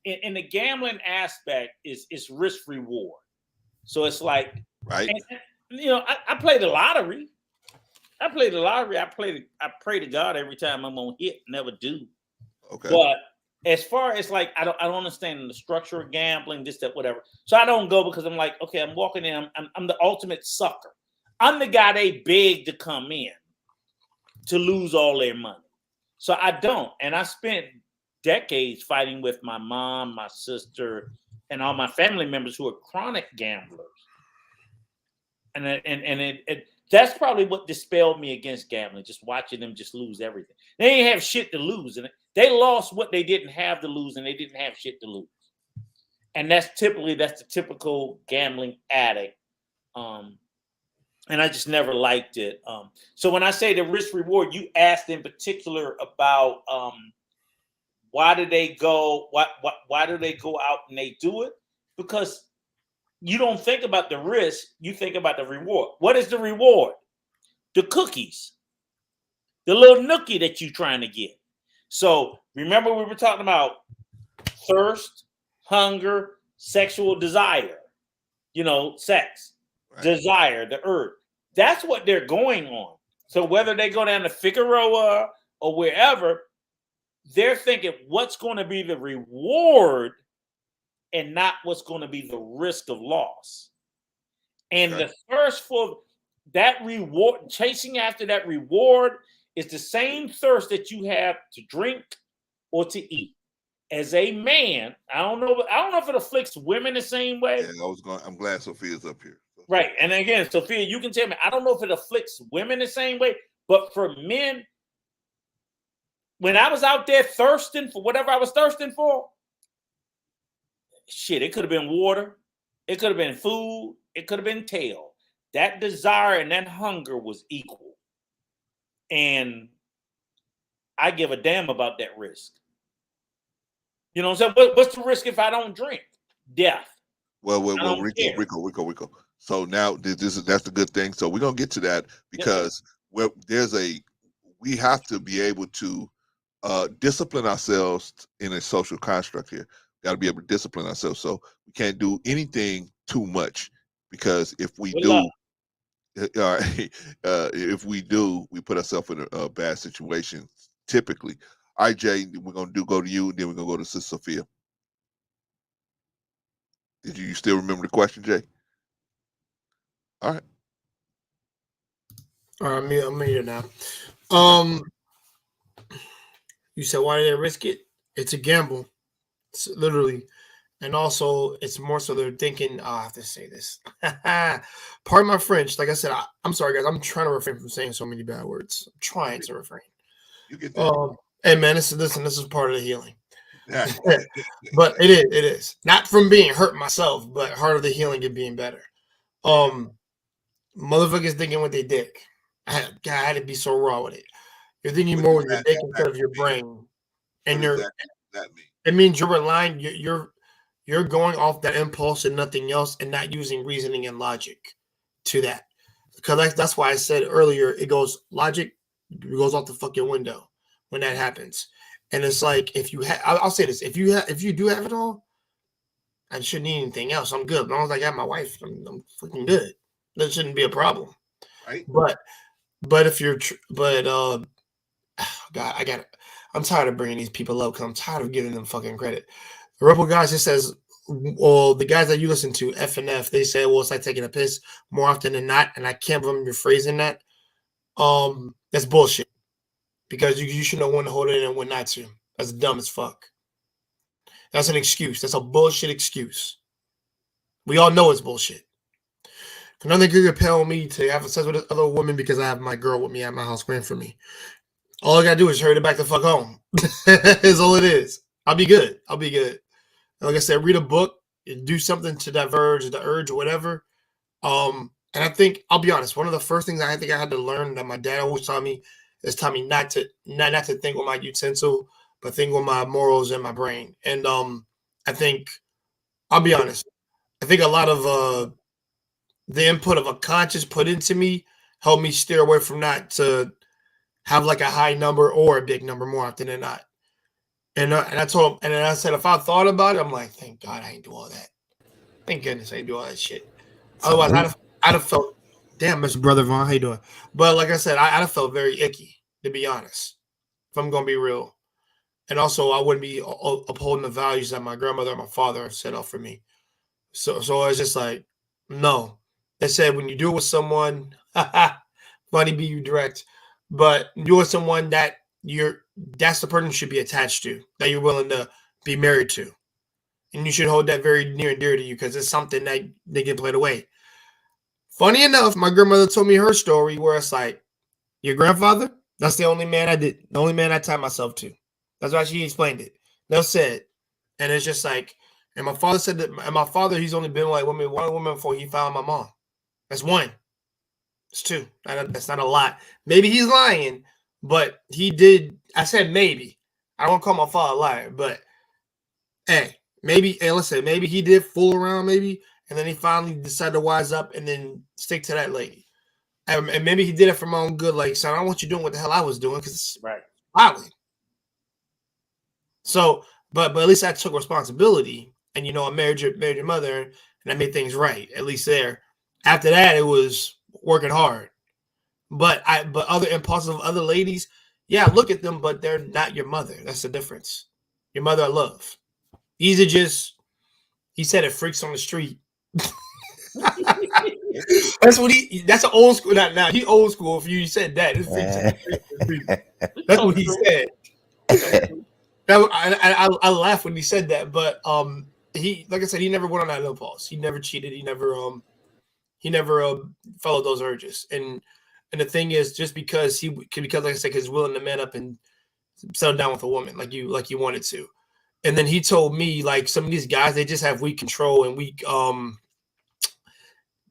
in the gambling aspect is risk reward. So it's like right. And, you know, I play the lottery. I play the lottery. I pray to God every time I'm gonna hit. Never do. Okay. But as far as like I don't understand the structure of gambling, this, that, whatever. So I don't go because I'm like, okay, I'm walking in. I'm the ultimate sucker. I'm the guy they beg to come in to lose all their money. So I don't. And I spent decades fighting with my mom, my sister, and all my family members who are chronic gamblers. And that's probably what dispelled me against gambling, just watching them just lose everything. They didn't have shit to lose. And they lost what they didn't have to lose, and they didn't have shit to lose. And that's the typical gambling addict. And I just never liked it. So when I say the risk reward, you asked in particular about why do they go? Why do they go out and they do it? Because you don't think about the risk, you think about the reward. What is the reward? The cookies, the little nookie that you're trying to get. So remember we were talking about thirst, hunger, sexual desire, sex, desire, the urge. That's what they're going on. So whether they go down to Figueroa or wherever, they're thinking what's going to be the reward and not what's going to be the risk of loss. And the thirst for that reward, chasing after that reward, is the same thirst that you have to drink or to eat. As a man, I don't know if it afflicts women the same way. Yeah, I'm glad Sophia's up here. Right. And again, Sophia, you can tell me, I don't know if it afflicts women the same way, but for men, when I was out there thirsting for whatever I was thirsting for, shit, it could have been water, it could have been food, it could have been tail. That desire and that hunger was equal. And I give a damn about that risk. You know what I'm saying? What's the risk if I don't drink? Death. Well, Rico. So now that's the good thing. So we're gonna get to that because we have to be able to discipline ourselves in a social construct here. Got to be able to discipline ourselves. So we can't do anything too much because if we do, we put ourselves in a bad situation. Typically, all right, Jay, we're gonna go to you, and then we're gonna go to Sister Sophia. Did you still remember the question, Jay? All right. All right, I'm here now. You said why did they risk it? It's a gamble. It's literally, And also, it's more so they're thinking, I have to say this. Pardon my French. Like I said, I'm sorry, guys. I'm trying to refrain from saying so many bad words. I'm trying to refrain. You get that. Hey, man, this is part of the healing. But it is. Not from being hurt myself, but part of the healing and being better. Motherfuckers thinking with their dick. I had to be so raw with it. You're thinking more with your dick instead of your brain. And that mean? It means you're relying, you're going off that impulse and nothing else, and not using reasoning and logic to that. Because that's why I said earlier, logic goes off the fucking window when that happens. And it's like, if you I'll say this, if you do have it all, I shouldn't need anything else. I'm good. As long as I got my wife, I'm fucking good. That shouldn't be a problem. Right. But if you're, God, I'm tired of bringing these people up because I'm tired of giving them fucking credit. The Rebel guys just says, well, the guys that you listen to, F and F, they say, well, it's like taking a piss more often than not, and I can't remember phrasing that. That's bullshit. Because you should know when to hold it in and when not to. That's dumb as fuck. That's an excuse. That's a bullshit excuse. We all know it's bullshit. Nothing could compel me to have sex with other women because I have my girl with me at my house waiting for me. All I gotta do is hurry back the fuck home. Is all it is. I'll be good. Like I said, read a book, do something to diverge the urge or whatever. And I think, I'll be honest, one of the first things I think I had to learn that my dad always taught me is not to think with my utensil, but think with my morals and my brain. And I think, I'll be honest, I think a lot of the input of a conscious put into me helped me steer away from that to have like a high number or a big number more often than not. And I told him, and then I said, if I thought about it, I'm like, thank God I ain't do all that. Thank goodness I ain't do all that shit. Otherwise, I'd have felt, damn, Mr. Brother Vaughn, how you doing? But like I said, I'd have felt very icky, to be honest, if I'm going to be real. And also, I wouldn't be upholding the values that my grandmother and my father set up for me. So it's just like, no. They said when you do it with someone, funny be you direct, but you with someone that that's the person you should be attached to, that you're willing to be married to. And you should hold that very near and dear to you because it's something that they get played away. Funny enough, my grandmother told me her story where it's like, your grandfather, that's the only man I tied myself to. That's why she explained it. No said. And it's just like, and my father said that, and my father, he's only been like one woman before he found my mom. That's one. It's two. That's not a lot. Maybe he's lying, but he did. I said maybe. I don't call my father a liar, but hey, maybe, listen, maybe he did fool around, maybe, and then he finally decided to wise up and then stick to that lady. And maybe he did it for my own good. Like, son, I don't want you doing what the hell I was doing because it's violent. So, but at least I took responsibility, and I married your mother, and I made things right. At least there. After that, it was working hard. But other impulsive other ladies, yeah, look at them, but they're not your mother. That's the difference. Your mother I love. These are just, he said it, freaks on the street. That's an old school. Now he old school. If you said that, it's freaks on the street. That's what he said. I laughed when he said that, but he, like I said, he never went on that impulse. He never cheated. He never followed those urges. And the thing is, just because like I said, he's willing to man up and settle down with a woman like you wanted to. And then he told me, like, some of these guys, they just have weak control and weak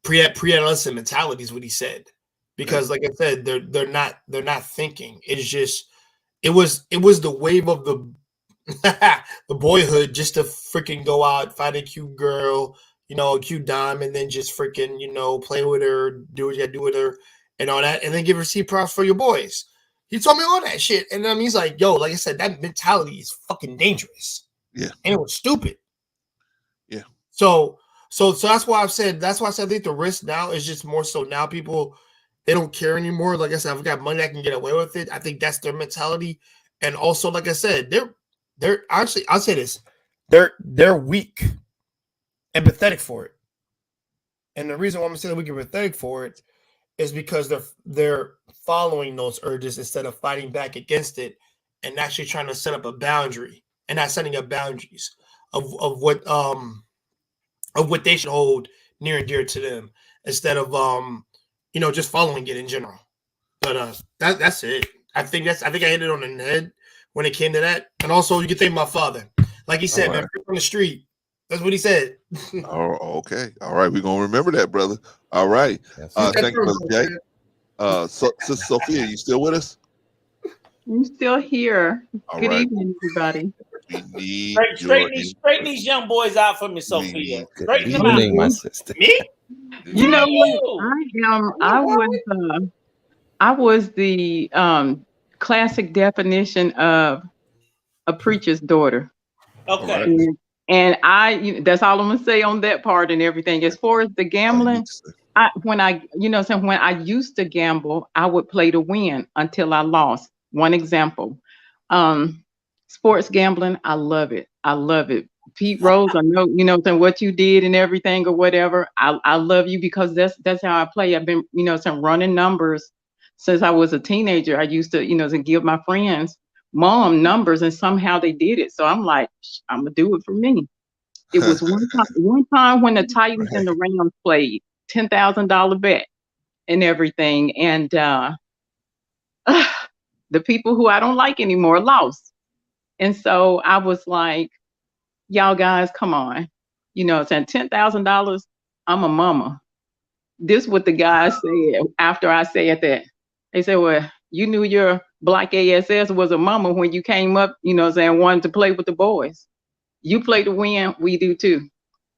pre-adolescent mentality is what he said. Because like I said, they're not thinking. It's just it was the wave of the the boyhood just to freaking go out, find a cute girl, a cute dime, and then just freaking, play with her, do what you gotta do with her, and all that, and then give receipt props for your boys. He told me all that shit, and then he's like, "Yo, like I said, that mentality is fucking dangerous." Yeah, and it was stupid. Yeah. So that's why I said I think the risk now is just more so now people, they don't care anymore. Like I said, I've got money, I can get away with it. I think that's their mentality, and also, like I said, they're actually, I'll say this, they're weak and pathetic for it. And the reason why I'm saying weak and pathetic for it is because they're following those urges instead of fighting back against it and actually trying to set up a boundary and not setting up boundaries. of what they should hold near and dear to them instead of just following it in general. But that's it. I think I hit it on the head when it came to that. And also you can thank my father. Like he said, All man, right. on the street. That's what he said. Oh, okay. All right. We're gonna remember that, brother. All right. Thank you, Brother Jay. Sister Sophia, you still with us? I'm still here. All Good right. evening, everybody. We need Straighten these young boys out for me, Sophia. Straighten them out. my sister. Me? You know what? You. I was the classic definition of a preacher's daughter. Okay. And that's all I'm gonna say on that part and everything. As far as the gambling, when I used to gamble, I would play to win until I lost. One example, sports gambling, I love it. I love it. Pete Rose, I know, what you did and everything or whatever. I love you because that's how I play. I've been, running numbers since I was a teenager. I used to, to give my friends mom numbers and somehow they did it. So I'm like, I'm gonna do it for me. It was one time when the Titans and the Rams played, $10,000 bet and everything. And the people who I don't like anymore lost. And so I was like, y'all guys, come on. Saying $10,000, I'm a mama. This what the guys said after I said that. They said, well, you knew your black ASS was a mama when you came up, wanted to play with the boys. You play to win, we do too.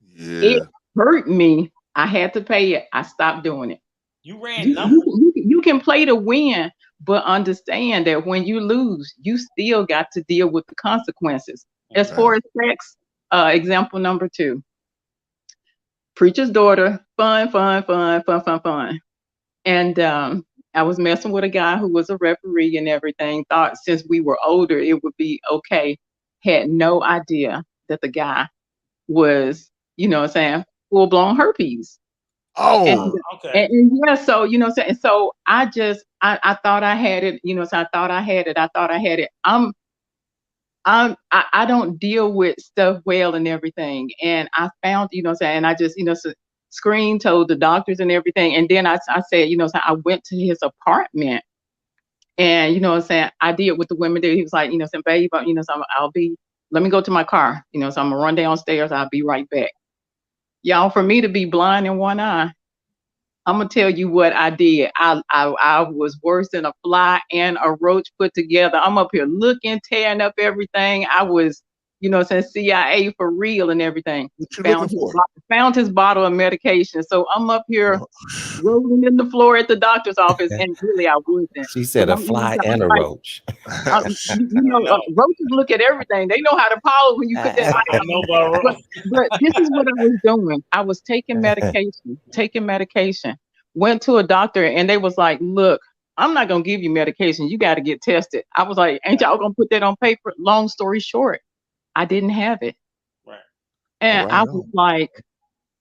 Yeah. It hurt me. I had to pay it. I stopped doing it. You ran numbers. You can play to win, but understand that when you lose, you still got to deal with the consequences. As far as sex, example number 2. Preacher's daughter, fun. And I was messing with a guy who was a referee and everything. Thought since we were older, it would be okay. Had no idea that the guy was, full blown herpes. Oh, okay. And yeah, so so I thought I had it, so I thought I had it. I don't deal with stuff well and everything. And I found, and I just, screen told the doctors and everything. And then I said, I went to his apartment and, I did what the women did. He was like, babe, let me go to my car, so I'm gonna run downstairs. I'll be right back. Y'all, for me to be blind in one eye, I'm gonna tell you what I did. I was worse than a fly and a roach put together. I'm up here looking, tearing up everything. I was, CIA for real and everything. Found his bottle of medication. So I'm up here rolling in the floor at the doctor's office, and really I wasn't. She said a fly and a roach. Roaches look at everything. They know how to follow when you put that bite on. But this is what I was doing. I was taking medication. Went to a doctor and they was like, look, I'm not gonna give you medication. You got to get tested. I was like, ain't y'all gonna put that on paper? Long story short, I didn't have it. Right. And I was like,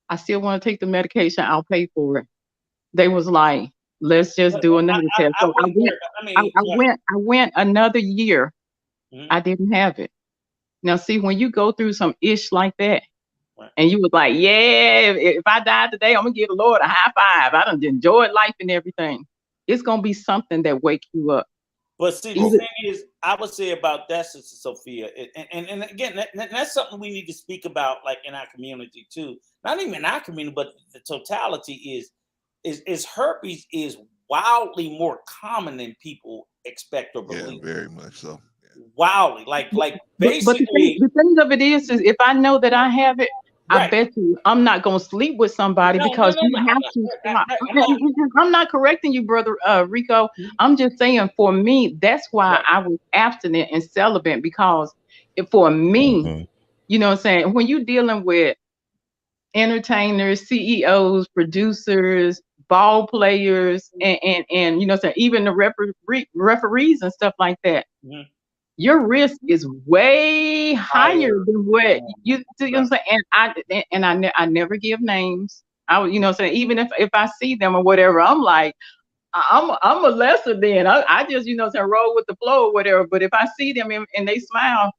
I still want to take the medication. I'll pay for it. They was like, let's just do another test. So I went another year. I didn't have it. Now, see, when you go through some ish like that, and you was like, yeah, if I die today, I'm gonna give the Lord a high five. I done enjoyed life and everything. It's gonna be something that wake you up. But see, the thing is, I would say about that, Sister Sophia, and again, that's something we need to speak about, like in our community too. Not even in our community, but the totality is herpes is wildly more common than people expect or believe. Yeah, very much so. Wildly, like basically. But the thing of it is if I know that I have it, I bet you I'm not gonna sleep with somebody because you have to stop. I'm not correcting you, brother Rico. I'm just saying for me, that's why I was abstinent and celibate, because for me, you know what I'm saying, when you're dealing with entertainers, CEOs, producers, ball players, and you know what I'm saying, even the referees and stuff like that. Your risk is way higher than what you know what I'm saying? And I never give names. I would, you know what I'm saying, even if I see them or whatever, I'm like, I'm a lesser than. I just, you know what I'm saying, roll with the flow or whatever. But if I see them and they smile,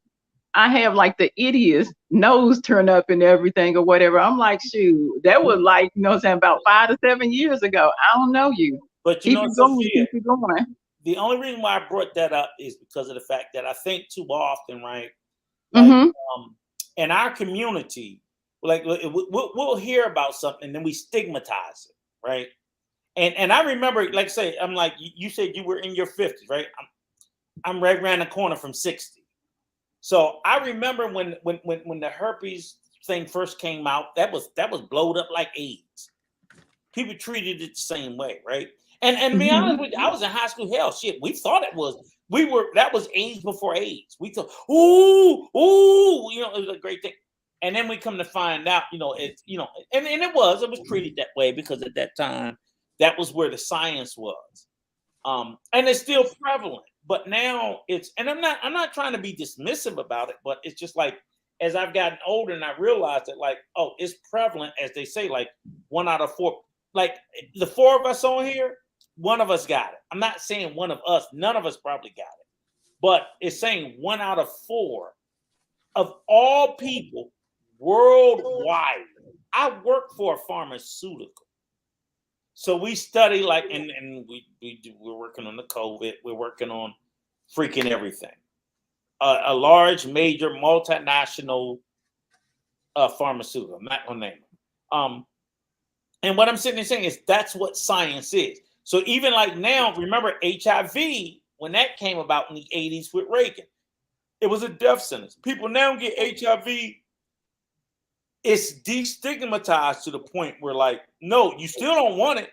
I have like the idiot's nose turn up and everything or whatever. I'm like, shoot, that was like, you know what I'm saying, about 5 to 7 years ago. I don't know you. But you Keep know, it going, Sophia, keep it going. the only reason why I brought that up is because of the fact that I think too often, right? Like, Mm-hmm. in our community, like we'll hear about something and then we stigmatize it, right? And I remember, like, say, I'm like, you said you were in your 50s, right? I'm right around the corner from 60. So I remember when the herpes thing first came out, that was blowed up like AIDS. People treated it the same way, right? And to be honest with you, I was in high school. Hell, shit, we thought it was. That was AIDS before AIDS. We thought, ooh, you know, it was a great thing. And then we come to find out, you know, it's, you know, and it was treated that way because at that time, that was where the science was. And it's still prevalent, but now it's, and I'm not trying to be dismissive about it, but it's just like, as I've gotten older and I realized that, like, oh, it's prevalent, as they say, like 1 out of 4, like the 4 of us on here, 1 of us got it. I'm not saying 1 of us, none of us probably got it, but it's saying 1 out of 4 of all people worldwide. I work for a pharmaceutical. So we study, like, and we're working on the COVID. We're working on freaking everything. A large, major, multinational pharmaceutical. I'm not gonna name them. And what I'm sitting there saying is that's what science is. So even like now, remember HIV when that came about in the 80s with Reagan, it was a death sentence. People now get HIV. It's destigmatized to the point where, like, no, you still don't want it.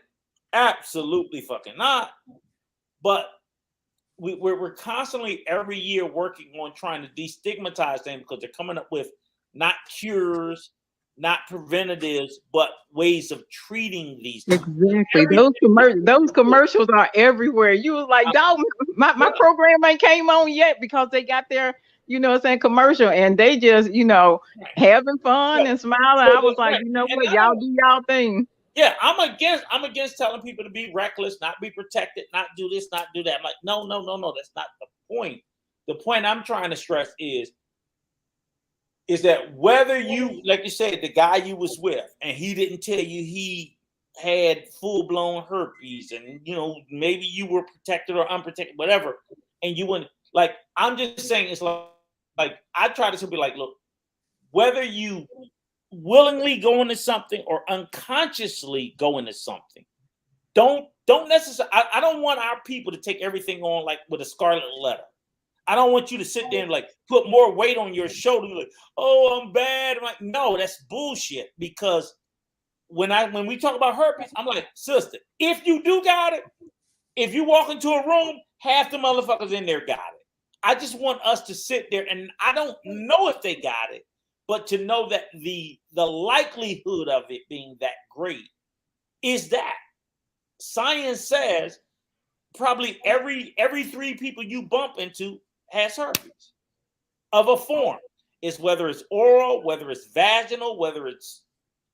Absolutely fucking not. But we're constantly every year working on trying to destigmatize them because they're coming up with not cures, not preventatives, but ways of treating these things. Exactly. Those commercials are everywhere. You was like, dog, my program ain't came on yet because they got their, you know what I'm saying, commercial, and they just, you know, having fun and smiling. I was like, you know what, y'all do y'all thing. Yeah, I'm against telling people to be reckless, not be protected, not do this, not do that. I'm like, no, that's not the point. The point I'm trying to stress is that whether you, like you said, the guy you was with, and he didn't tell you he had full-blown herpes, and, you know, maybe you were protected or unprotected, whatever, and you wouldn't, like, I'm just saying, it's like I try to be like, look, whether you willingly go into something or unconsciously go into something, don't necessarily, I don't want our people to take everything on like with a scarlet letter. I don't want you to sit there and like put more weight on your shoulder, like, oh, I'm bad. I'm like, no, that's bullshit. Because when we talk about herpes, I'm like, sister, if you do got it, if you walk into a room, half the motherfuckers in there got it. I just want us to sit there, and I don't know if they got it, but to know that the likelihood of it being that great is that science says probably every 3 people you bump into has herpes of a form. It's whether it's oral, whether it's vaginal, whether it's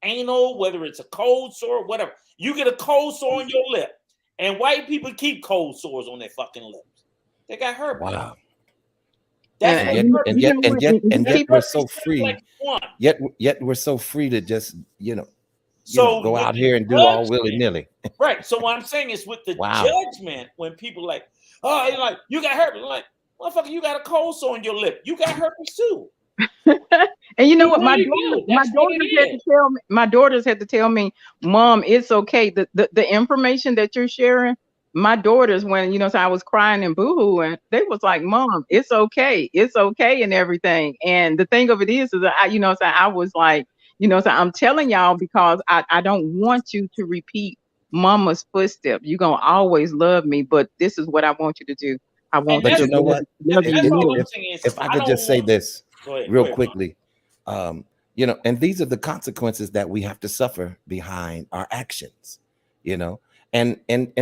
anal, whether it's a cold sore, whatever. You get a cold sore on your lip, and white people keep cold sores on their fucking lips. They got herpes. Wow. That's And yet we're so free. Yet we're so free to just, go out here and do all willy-nilly. Right. So what I'm saying is, with the judgment, when people like, oh, you're like, you got herpes, I'm like, motherfucker, you got a cold sore on your lip. You got herpes too. And you know what? My daughters had to tell me, Mom, it's okay. The information that you're sharing, my daughters, when, you know, so I was crying and boohooing, they was like, Mom, it's okay, and everything. And the thing of it is that I was like, so I'm telling y'all because I don't want you to repeat Mama's footsteps. You're gonna always love me, but this is what I want you to do. I want But you you to know what? love you. If I could just say this real quickly, and these are the consequences that we have to suffer behind our actions, and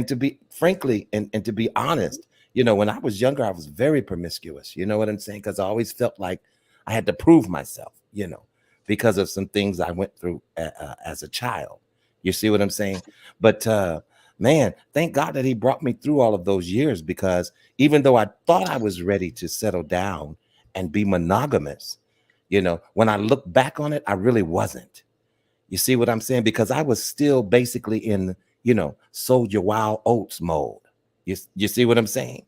to be frankly and to be honest, when I was younger, I was very promiscuous. You know what I'm saying? Because I always felt like I had to prove myself, because of some things I went through as a child. You see what I'm saying? But man, thank God that he brought me through all of those years, because even though I thought I was ready to settle down and be monogamous. You know, when I look back on it, I really wasn't. You see what I'm saying? Because I was still basically in, you know, soldier wild oats mode. You see what I'm saying?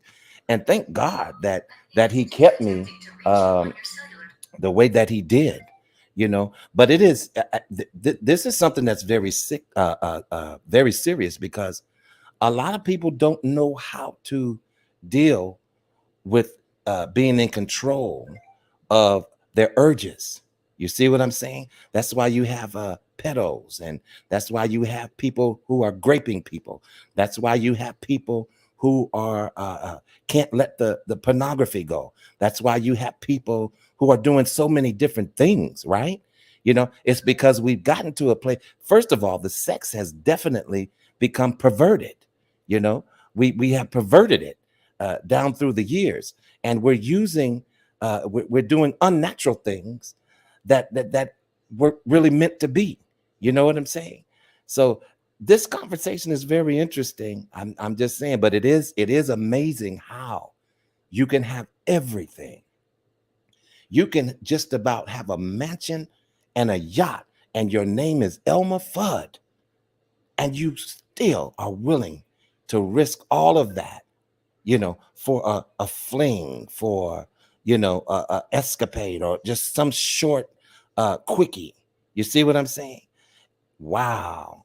And thank God that he kept me the way that he did, you know. But it is this is something that's very sick, very serious, because a lot of people don't know how to deal with being in control of their urges. You see what I'm saying? That's why you have pedos, and that's why you have people who are graping people. That's why you have people who are can't let the pornography go. That's why you have people who are doing so many different things, right? You know, it's because we've gotten to a place. First of all, the sex has definitely become perverted. You know, we have perverted it down through the years, and we're using we're doing unnatural things that were really meant to be. You know what I'm saying? So this conversation is very interesting. I'm just saying, but it is amazing how you can have everything. You can just about have a mansion and a yacht, and your name is Elmer Fudd, and you still are willing to risk all of that, you know, for a fling, for, you know, a escapade, or just some short quickie. You see what I'm saying? Wow.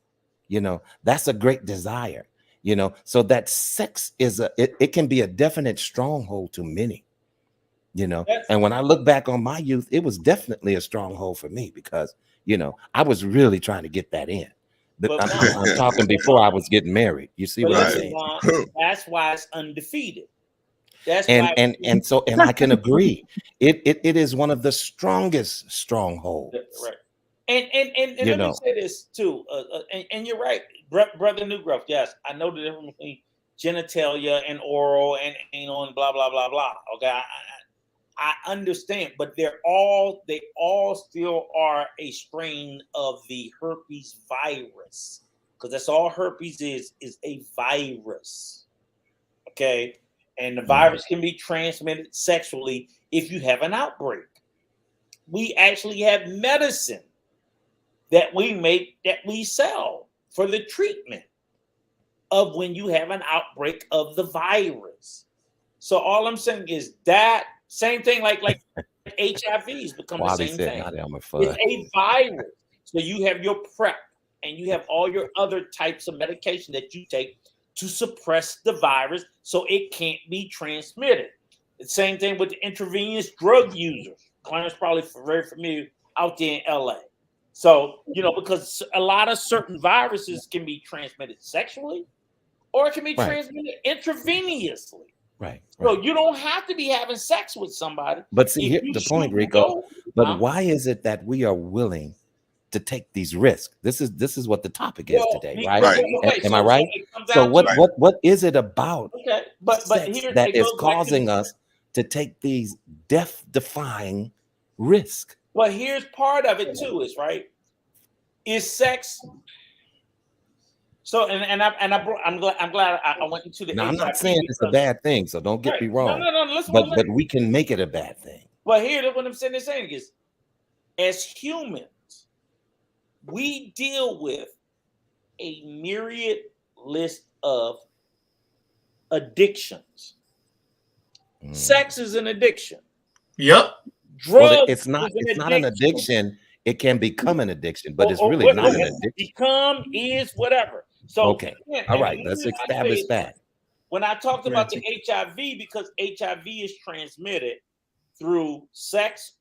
You know, that's a great desire, you know. So that sex is it can be a definite stronghold to many, you know. And when I look back on my youth, it was definitely a stronghold for me, because, you know, I was really trying to get that in. But I'm talking before I was getting married. You see But what I'm listen, saying? Ron, that's why it's undefeated. That's And why. and I can agree. It is one of the strongest strongholds. Right. And You let me know, say this too. And you're right, brother Newgrove. Yes, I know the difference between genitalia and oral and anal and blah blah blah blah. Okay, I understand, but they all still are a strain of the herpes virus, because that's all herpes is a virus. Okay, and the virus can be transmitted sexually if you have an outbreak. We actually have medicine that we make, that we sell for the treatment of when you have an outbreak of the virus. So all I'm saying is that same thing, like HIVs become the Wally same said thing. not Elmer It's Fudd. a virus. So you have your PrEP, and you have all your other types of medication that you take to suppress the virus so it can't be transmitted. The same thing with the intravenous drug users. Clarence probably very familiar out there in LA. So, you know, because a lot of certain viruses can be transmitted sexually, or it can be Right. transmitted intravenously. Right. So you don't have to be having sex with somebody. But see, If here's you the point, shoot Rico. dope, But why is it that we are willing to take these risks? This is what the topic is well, today, be- right? well, okay, Am I so right? it comes So down to what is it about okay, but sex here that it is goes back to causing us to take these death-defying risks? well, here's part of it too, is right. Is sex so I'm glad I went into the Now, I'm not HIV saying it's a because bad thing, so don't get right. me No, wrong. no, no, listen But what I'm saying. we can make it a bad thing. Well, here's what I'm saying is, as humans, we deal with a myriad list of addictions. Sex is an addiction. Yep. Well, Drugs it's not is it's not an addiction. addiction. It can become an addiction, but it's Or really not an addiction. become is whatever. So Okay. again, All and right. the Let's reason I say establish is, that. when I talked about the HIV, because HIV is transmitted through sex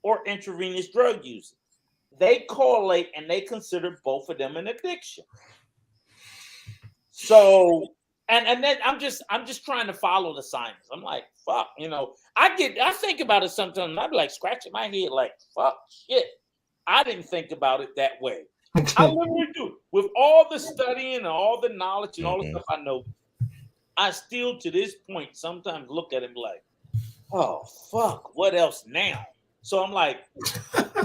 or intravenous drug use, they correlate and they consider both of them an addiction. So and then I'm just trying to follow the science. I'm like, fuck, you know, I think about it sometimes, and I'd be like scratching my head like, fuck, shit. I didn't think about it that way. I literally do. With all the studying and all the knowledge and all the stuff I know, I still to this point sometimes look at him like, oh fuck, what else now? So I'm like,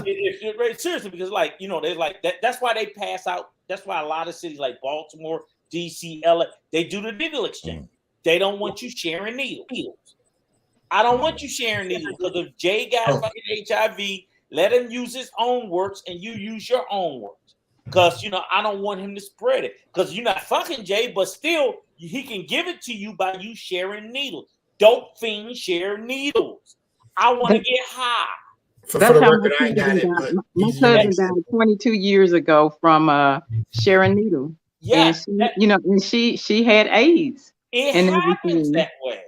if you're very seriously, because like, you know, they like that. That's why they pass out. That's why a lot of cities like Baltimore, DC, LA, they do the needle exchange. They don't want you sharing needles. I don't want you sharing needles because if Jay got fucking HIV, let him use his own works and you use your own works. Because, you know, I don't want him to spread it. Because you're not fucking Jay, but still, he can give it to you by you sharing needles. Dope fiends share needles. I want to get high. For That's the how my record, I ain't got cousin it, died. but My he's cousin unique. died 22 years ago from sharing needle, and Yeah, she, you know, and she had AIDS it and happens everything. that way.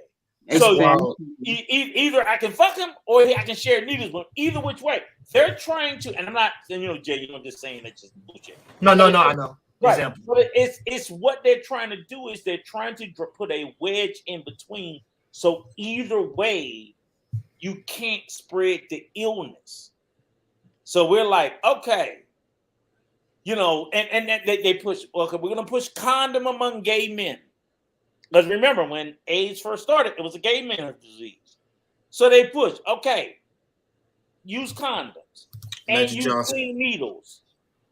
That's So wild. either I can fuck him or I can share needles with him. Either which way, they're trying to. And I'm not, you know, Jay, you know, just saying that's just bullshit. No, But I know. right, Example. but it's what they're trying to do is they're trying to put a wedge in between. So either way, you can't spread the illness. So we're like, okay, you know, and they push. Okay, we're gonna push condom among gay men. Because remember, when AIDS first started, it was a gay man's disease. So they push, okay, use condoms and Magic use Johnson. clean needles.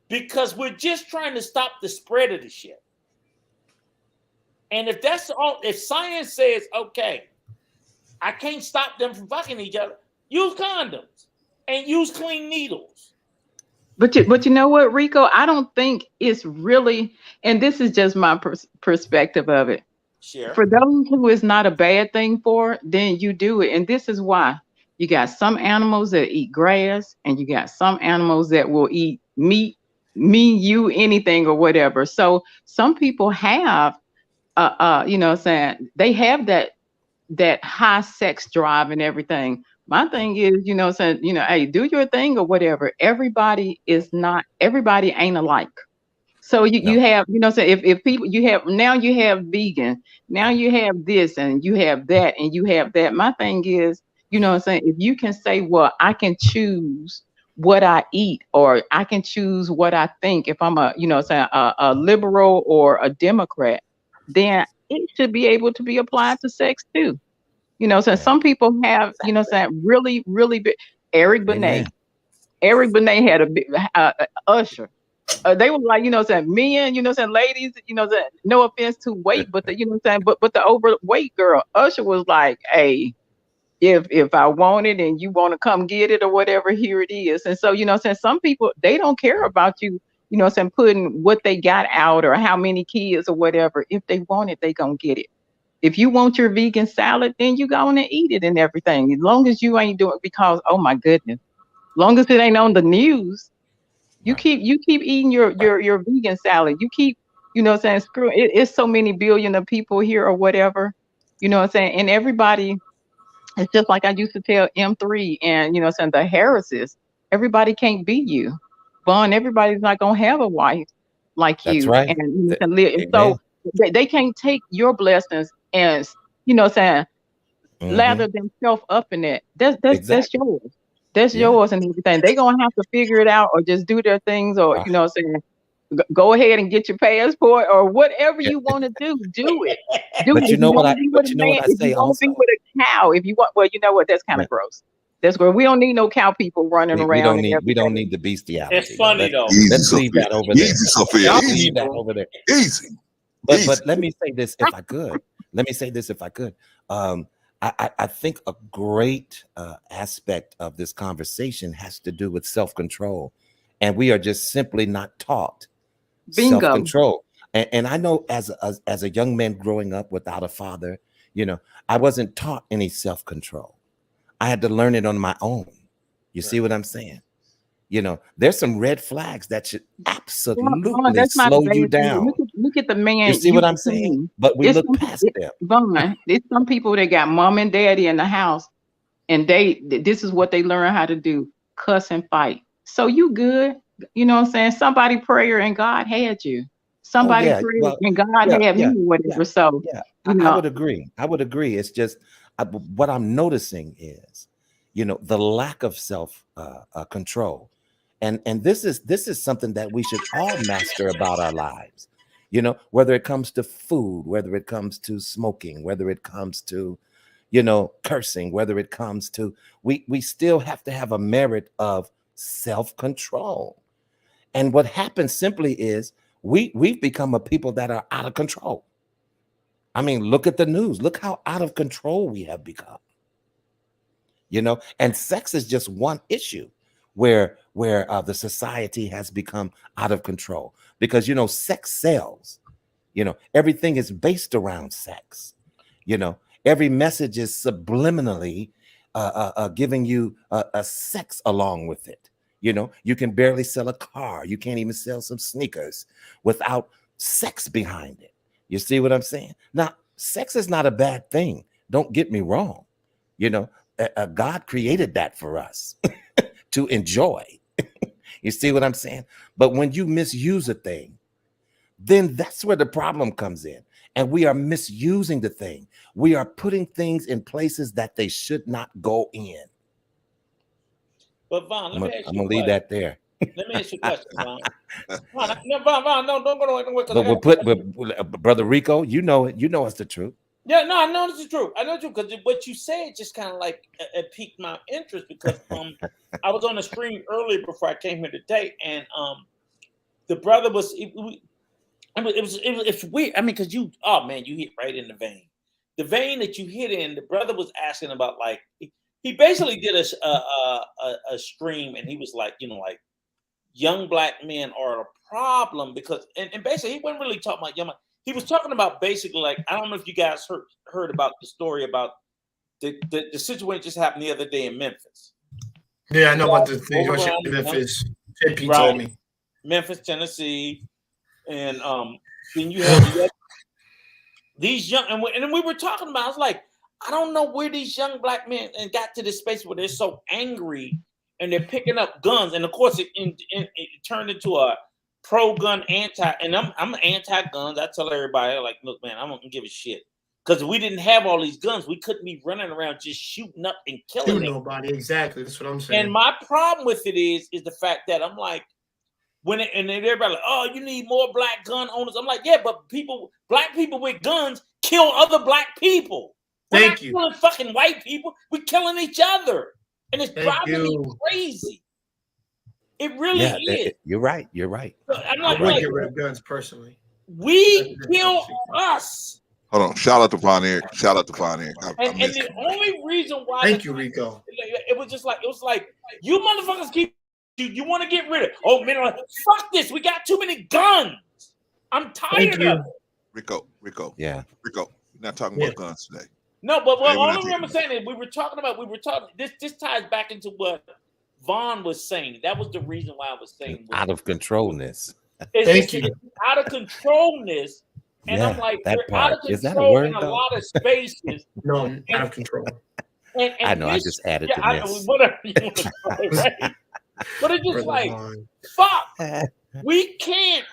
Because we're just trying to stop the spread of the shit. And if that's all, if science says, okay, I can't stop them from fucking each other, use condoms and use clean needles. But you know what, Rico? I don't think it's really, and this is just my perspective of it. Sure. For those who it's not a bad thing for, then you do it, and this is why. You got some animals that eat grass, and you got some animals that will eat meat, me, you, anything or whatever. So some people have, you know, what I'm saying they have that high sex drive and everything. My thing is, you know, saying, you know, hey, do your thing or whatever. Everybody ain't alike. So you have, you know, say if people you have now you have vegan, now you have this and you have that and you have that. My thing is, you know what I'm saying, if you can say, well, I can choose what I eat or I can choose what I think if I'm a, you know, say a liberal or a Democrat, then it should be able to be applied to sex too. You know, so some people have, you know, saying really, really big. Eric Amen. Benet. Eric Benet had a big Usher. They were like, you know, saying men, you know, saying ladies, you know, saying no offense to weight, but the, you know, saying, but the overweight girl, Usher was like, hey, if I want it and you want to come get it or whatever, here it is. And so, you know, saying some people they don't care about you, you know, saying putting what they got out or how many kids or whatever. If they want it, they gonna get it. If you want your vegan salad, then you go and eat it and everything. As long as you ain't doing it because, oh my goodness, long as it ain't on the news, you keep eating your vegan salad. You keep, you know what I'm saying, screw it, it's so many billion of people here or whatever, you know what I'm saying? And everybody, it's just like I used to tell M3 and you know what I'm saying, the Harrises, everybody can't be you. Vaughn, everybody's not gonna have a wife like That's you right. and you know, can live. And Amen. so they can't take your blessings and you know what I'm saying, lather themselves up in that. That's Exactly. yours. That's Yeah. yours and everything. They're gonna have to figure it out or just do their things or you know what I'm saying, go ahead and get your passport or whatever Yeah. you want to do. Do it. Do But it. you If you know what want I to be with but a you know man, what I if you say want to be also. with a cow, if you want, well, you know what? That's kind Yeah. of gross. That's gross. We don't need no cow people running We around don't and need everything. the bestiality. It's funny though. Easy, Let's leave Sophia. that over there. Easy, Sophia. Y'all Let's leave that people. over there. Easy. But Easy. let me say this if I could. Let me say this if I could. I think a great aspect of this conversation has to do with self-control, and we are just simply not taught Bingo. self-control. And I know as a young man growing up without a father, you know, I wasn't taught any self-control. I had to learn it on my own. You see what I'm saying? You know, there's some red flags that should Well, absolutely that's not a slow bad you thing. down. Look at the You man see you what I'm saying? became. But we It's look some past them. Vaughn, it's some people that got mom and daddy in the house and this is what they learn how to do, cuss and fight. So you good. You know what I'm saying? Somebody prayer and God had you. Oh Somebody yeah, prayed well, and God yeah, had me yeah, or yeah, whatever. So, yeah. you I know, would agree. I would agree. It's just what I'm noticing is, you know, the lack of self control, and this is something that we should all master about our lives. You know, whether it comes to food, whether it comes to smoking, whether it comes to, you know, cursing, whether it comes to, we still have to have a merit of self control. And what happens simply is we've become a people that are out of control. I mean, look at the news. Look how out of control we have become. you know, and sex is just one issue where the society has become out of control, because, you know, sex sells. You know, everything is based around sex. You know, every message is subliminally giving you a sex along with it. You know, you can barely sell a car. You can't even sell some sneakers without sex behind it. You see what I'm saying? Now, sex is not a bad thing. Don't get me wrong. You know, God created that for us to enjoy. You see what I'm saying? But when you misuse a thing, then that's where the problem comes in. And we are misusing the thing. We are putting things in places that they should not go in. But Vaughn, let me ask I'm you a gonna leave question. that there. Let me ask you a question, Vaughn. Vaughn, no, don't go nowhere because I But got but Brother Rico, you know it. You know it's the truth. Yeah, no, I know this is true. I know it's true because what you said just kind of like it piqued my interest because I was on the screen earlier before I came here today, and the brother was it was weird. I mean, because you hit right in the vein. The vein that you hit in, the brother was asking about like he basically did a stream, and he was like, you know, like young black men are a problem because and basically he wasn't really talking about young. He was talking about basically like, I don't know if you guys heard about the story about the situation just happened the other day in Memphis. Yeah, I know about the thing in Memphis. Pete told me. Memphis, Tennessee, and then you have these young and we were talking about. I was like, I don't know where these young black men and got to this space where they're so angry and they're picking up guns, and of course it turned into a pro-gun anti, and I'm anti-guns. I tell everybody, like, look, man, I don't give a shit. Because if we didn't have all these guns, we couldn't be running around just shooting up and killing nobody. Exactly. That's what I'm saying. And my problem with it is the fact that I'm like, and then everybody like, oh, you need more black gun owners. I'm like, yeah, but black people with guns kill other black people. We're not killing fucking white people. We're killing each other. And it's driving me crazy. It really is. You're right. You're right. I'm I like, would get rid of guns personally. We kill us. Hold on. Shout out to Von Eric. Shout out to Von Eric. And the only reason why Thank you, Rico. It was like you motherfuckers keep you want to get rid of. Oh man, fuck this. We got too many guns. I'm tired of it. Rico. Yeah. Rico. We're not talking about guns today. No, but all I'm saying is we were talking this ties back into what Vaughn was saying. That was the reason why I was saying out of controlness. Thank you. Out of controlness. And yeah, I'm like, that they're part. out of control Is that a word, in a though? lot of spaces. No, out of control. And I know. I just added to this. Whatever you want to call it, right? But it's just like, fuck. We can't.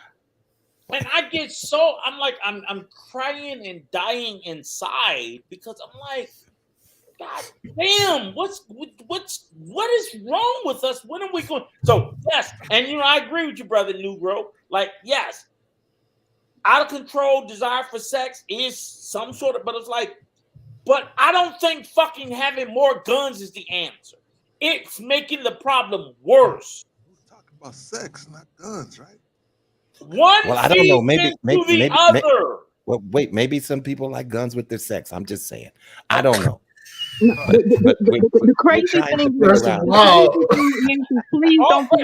And I get so I'm crying and dying inside because I'm like, God damn, what is wrong with us? When are we going? So yes, and I agree with you, brother Negro. Like, yes, out of control desire for sex is some sort of, but it's like, but I don't think fucking having more guns is the answer. It's making the problem worse. We're talking about sex, not guns, right? Well, I don't know. Maybe well, wait. Maybe some people like guns with their sex. I'm just saying. I don't know. The crazy thing is, please don't put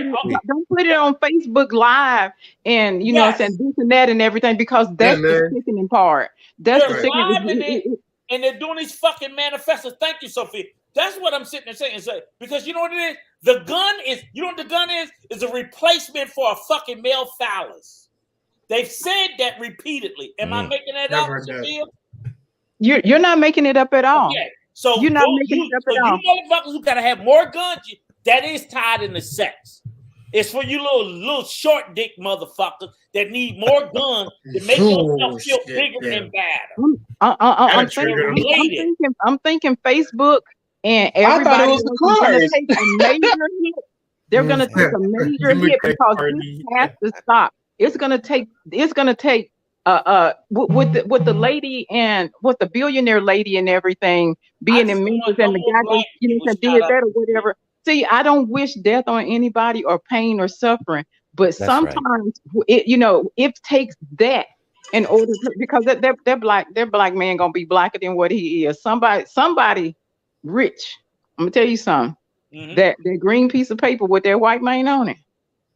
it on Facebook Live and you know what I'm saying, this and that and everything, because that's the sickening part. That's the sickening. And they're doing these fucking manifestos. Thank you, Sophie. That's what I'm sitting there saying. Because you know what it is? The gun is, you know what the gun is? Is a replacement for a fucking male phallus. They've said that repeatedly. Am I making that up, Sophia? You're not making it up at all. Okay. So you're not making it up at all. You motherfuckers who gotta have more guns, that is tied into sex. It's for you little short dick motherfuckers that need more guns to make yourself feel bigger and badder. I'm thinking Facebook and everybody is going to take a major hit. They're going to take a major hit because this has to stop. It's going to take with the lady and with the billionaire lady and everything being in Memphis and the guy that did that or whatever. See, I don't wish death on anybody or pain or suffering, but sometimes it takes that in order to, because that black man gonna be blacker than what he is. Somebody rich I'm gonna tell you something. Mhm. That green piece of paper with that white man on it,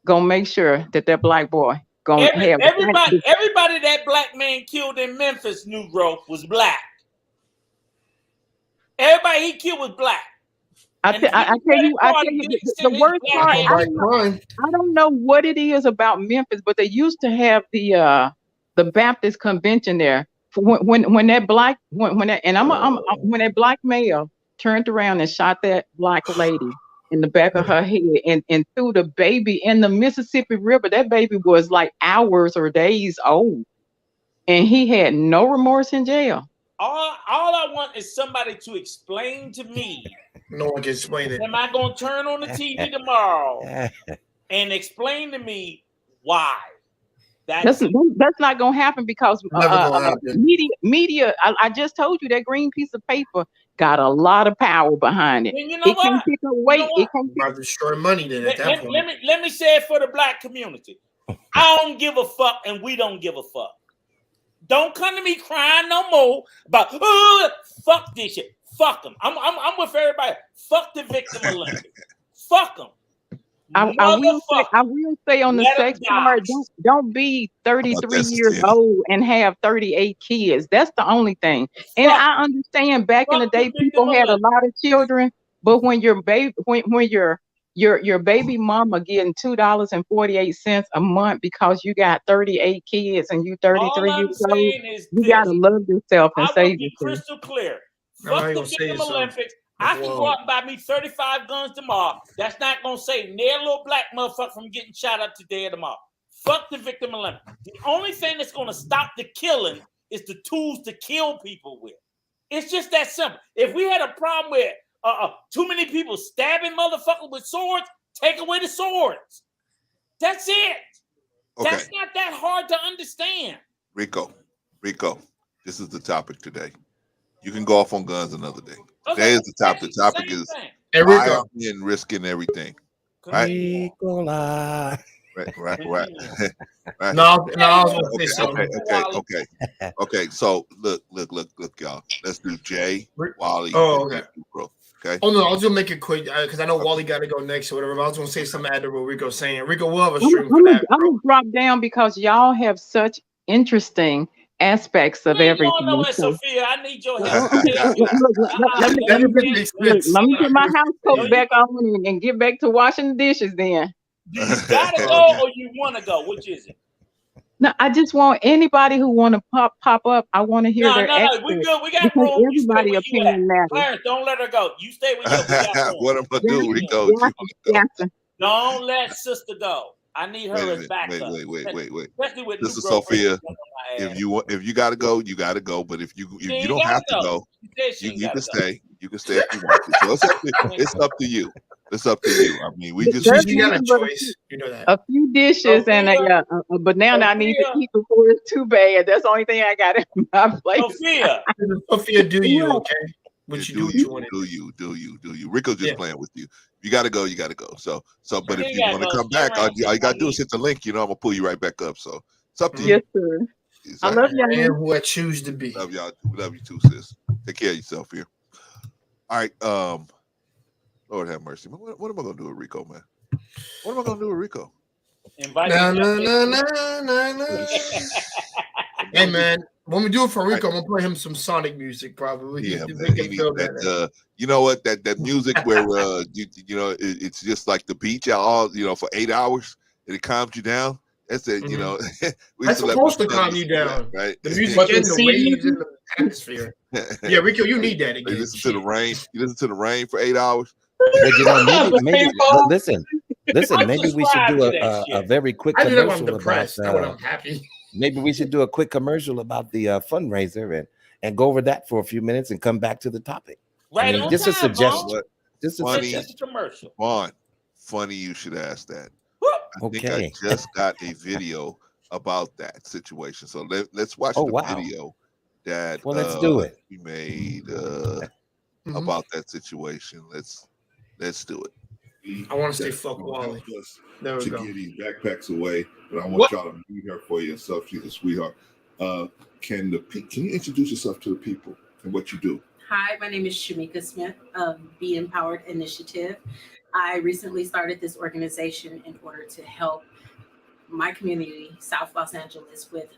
gonna make sure that black boy gonna have Everybody that black man killed in Memphis, Negro, was black. Everybody he killed was black. I tell you the worst part. I don't know what it is about Memphis, but they used to have the Baptist convention there. When that black when that black male turned around and shot that black lady in the back of her head and threw the baby in the Mississippi River. That baby was like hours or days old, and he had no remorse in jail. All I want is somebody to explain to me. No one can explain it. Am I going to turn on the TV tomorrow and explain to me why? That's not going to happen because media. I just told you that green piece of paper got a lot of power behind it. And you know it can't pick up weight. It can't about to destroy money then at that point. Let me say it for the black community. I don't give a fuck, and we don't give a fuck. Don't come to me crying no more about fuck this shit. Fuck them. I'm with everybody. Fuck the victim Olympics. Fuck them. I will say on the sex part, don't be 33 years old and have 38 kids. That's the only thing. And I understand back in the day people had a lot of children, but when your baby when your baby mama getting $2.48 a month because you got 38 kids and you 33 years old, you gotta love yourself and save yourself. Crystal clear. Fuck the victim Olympics. I can go out and buy me 35 guns tomorrow. That's not gonna save near little black motherfucker from getting shot up today or tomorrow. Fuck the victim Olympics. The only thing that's gonna stop the killing is the tools to kill people with. It's just that simple. If we had a problem with too many people stabbing motherfuckers with swords, take away the swords. That's it. Okay. That's not that hard to understand. Rico, this is the topic today. You can go off on guns another day. Today is the topic. The topic is why are men risking everything? Right? Right. No, I was gonna say something. Okay. So look, y'all. Let's do Jay, Wally. Okay. Bro. Okay. Oh no, I was gonna make it quick because I know Wally got to go next or whatever. But I was gonna say something after what Rico's saying. Rico will have a stream for that. I'm gonna drop down because y'all have such interesting aspects of everything. Sophia, I need your help. Let me get my house coat back on and get back to washing the dishes then. Do you gotta go or you want to go? Which is it? No, I just want anybody who want to pop up. I want to hear their experts. We good. We got room. Everybody opinion matters. Clarence, don't let her go. You stay with her. What I'm gonna do, Rico? Don't let sister go. I need her as backup. Wait. Sister Sophia, if you gotta go, you gotta go. But if you don't have to go, you can stay. You can stay if you want to. So it's up to you. It's up to you. I mean, we just you got a choice. You know that. A few dishes and a banana I need to eat before it's too bad. That's the only thing I got in my place. Sophia, do you okay? What you do? Do you? Rico's just playing with you. If you gotta go, you gotta go. So, but if you want to come back, all you gotta do is hit the link. You know, I'm gonna pull you right back up. So it's up to you. Yes, sir. I love y'all. And who I choose to be. Love y'all. Love you too, sis. Take care of yourself here. All right. Lord have mercy. What am I gonna do with Rico, man? What am I gonna do with Rico? Invite Hey man, when we do it for Rico, I'm gonna play him some Sonic music probably. Yeah, man. You know what? That music where you know it's just like the beach all for 8 hours and it calms you down. That's it. You know, that's supposed to calm you down, right? The music and the waves and the atmosphere. Yeah, Rico, you need that again. You listen to the rain. You listen to the rain for 8 hours. But maybe listen. Maybe we should do a very quick commercial about. I'm happy. Maybe we should do a quick commercial about the fundraiser and go over that for a few minutes and come back to the topic. Right. I mean, just a suggestion. Just a commercial. Funny you should ask that. I think Okay. I just got a video about that situation. So let's watch the video that let's do it. We made about that situation. Let's do it. I want to say fuck Wally. There we go. Get these backpacks away, but I want y'all to meet her for yourself. She's a sweetheart. Can you introduce yourself to the people and what you do? Hi, my name is Shamika Smith of Be Empowered Initiative. I recently started this organization in order to help my community, South Los Angeles, with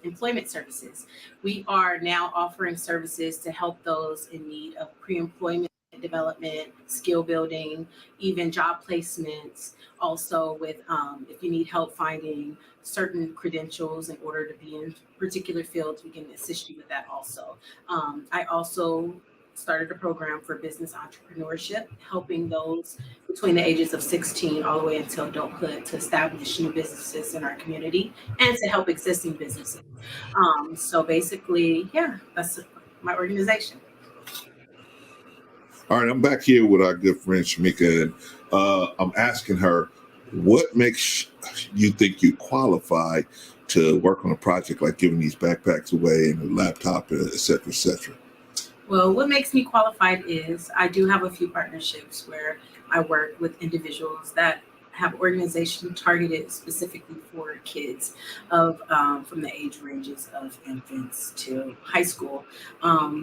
employment services. We are now offering services to help those in need of pre-employment development, skill building, even job placements. Also, with if you need help finding certain credentials in order to be in particular fields, we can assist you with that also. I also started a program for business entrepreneurship, helping those between the ages of 16 all the way until adulthood to establish new businesses in our community and to help existing businesses. So basically, yeah, that's my organization. All right, I'm back here with our good friend Shamika, and I'm asking her, what makes you think you qualify to work on a project like giving these backpacks away and a laptop, et cetera, et cetera? Well, what makes me qualified is I do have a few partnerships where I work with individuals that have organizations targeted specifically for kids of from the age ranges of infants to high school.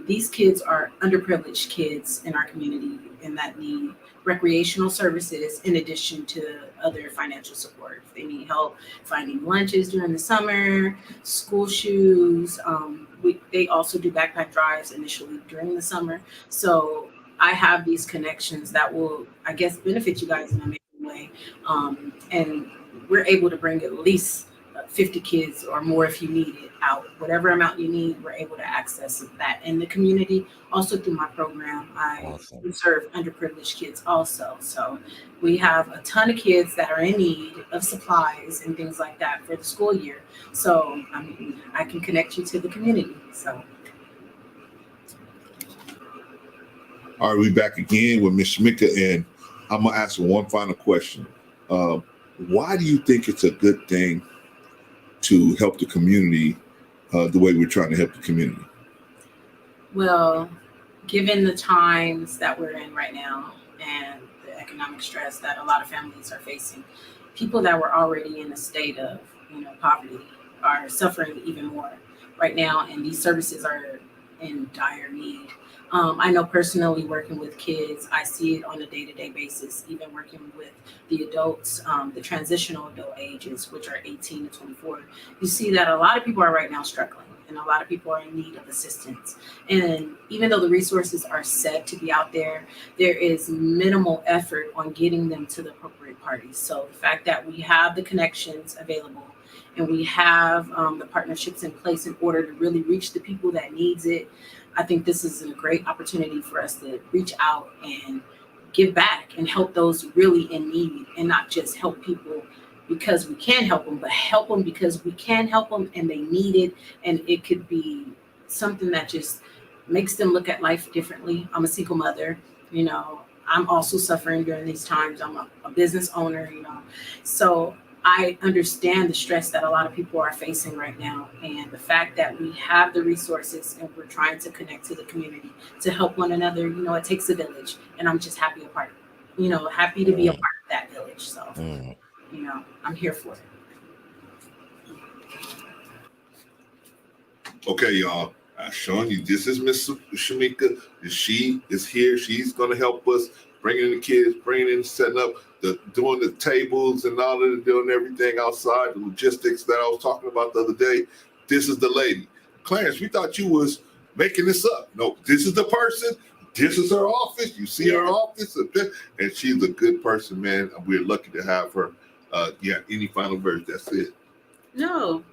These kids are underprivileged kids in our community and that need recreational services in addition to other financial support. If they need help finding lunches during the summer, school shoes. They also do backpack drives initially during the summer. So I have these connections that will, I guess, benefit you guys in a major way. And we're able to bring at least 50 kids or more if you need it out. Whatever amount you need, we're able to access that in the community. Also through my program, I serve underprivileged kids also. So we have a ton of kids that are in need of supplies and things like that for the school year. So I mean, I can connect you to the community. So. All right, we back again with Miss Shamika, and I'm gonna ask her one final question. Why do you think it's a good thing to help the community the way we're trying to help the community? Well, given the times that we're in right now and the economic stress that a lot of families are facing, people that were already in a state of poverty are suffering even more right now, and these services are in dire need. I know personally working with kids, I see it on a day-to-day basis, even working with the adults, the transitional adult ages, which are 18 to 24. You see that a lot of people are right now struggling and a lot of people are in need of assistance. And even though the resources are said to be out there, there is minimal effort on getting them to the appropriate parties. So the fact that we have the connections available and we have the partnerships in place in order to really reach the people that needs it, I think this is a great opportunity for us to reach out and give back and help those really in need, and not just help people because we can help them, but help them because we can help them and they need it. And it could be something that just makes them look at life differently. I'm a single mother, I'm also suffering during these times. I'm a business owner, so I understand the stress that a lot of people are facing right now, and the fact that we have the resources and we're trying to connect to the community to help one another. It takes a village, and I'm just happy happy to be a part of that village. So, I'm here for it. Okay, y'all. I'm showing you this is Miss Shamika. She is here. She's gonna help us bringing in the kids, bringing in, setting up, doing the tables and all of the doing everything outside, the logistics that I was talking about the other day. This is the lady. Clarence, we thought you was making this up. No, this is the person. This is her office. You see her office, and she's a good person, man. We're lucky to have her. Any final words? That's it. No.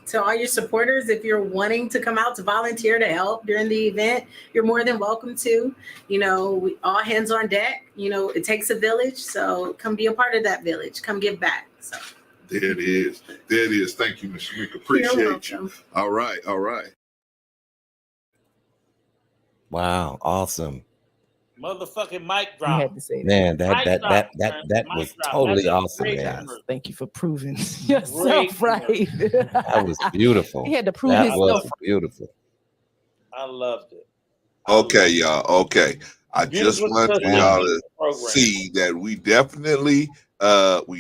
To all your supporters, if you're wanting to come out to volunteer to help during the event, you're more than welcome to. We all hands on deck. It takes a village, so come be a part of that village. Come give back. So there it is. There it is. Thank you, Ms. Shamika. Appreciate you. All right. Wow, awesome. Motherfucking mic drop. You had to say that. Man, that was totally awesome, man. Thank you for proving yourself right. That was beautiful. He had to prove that himself. was beautiful. I loved it. Okay, y'all. Okay. I just wanted y'all to see that we definitely, where's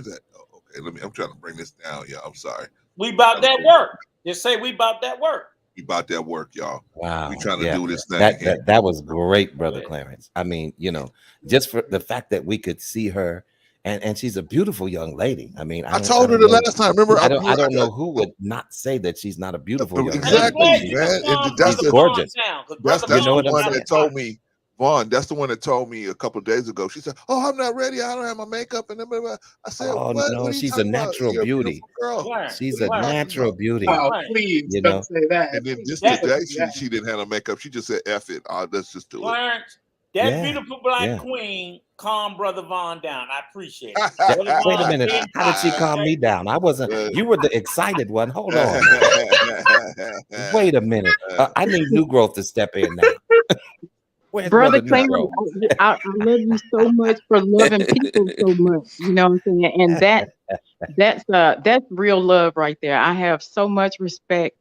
that? Okay, I'm trying to bring this down, y'all. I'm sorry. We about that work. Just say we about that work. Keep out that work, y'all. Wow. We trying to Yeah. do this thing That, here. that was great, Brother Clarence. I mean, just for the fact that we could see her, and she's a beautiful young lady. I mean, I told her the last time. Remember, I don't know who would not say that she's not a beautiful young lady. exactly, man. She's gorgeous. That's You know the what I'm one saying? that told me, Vaughn. That's the one that told me a couple of days ago. She said, "Oh, I'm not ready. I don't have my makeup." And blah, blah. I said, Oh "What? no, What are you she's a talking about? natural You're a beauty. beautiful girl. She's What a are you talking natural about?" beauty. Oh, please You don't know, say that. And then Please this don't today, say that. she didn't have no makeup. She just said, "F it. Let's just do it." Clarence, that Yeah, beautiful black yeah. queen calmed Brother Vaughn down. I appreciate it. Brother Wait a Vaughn, minute. stay in How did she touch, calm okay? me down? I wasn't. You were the excited one. Hold on now. Wait a minute. I need New Growth to step in now. Where's Brother Brother New Clarence, Growth? I love you so much for loving people so much. You know what I'm saying? And that's real love right there. I have so much respect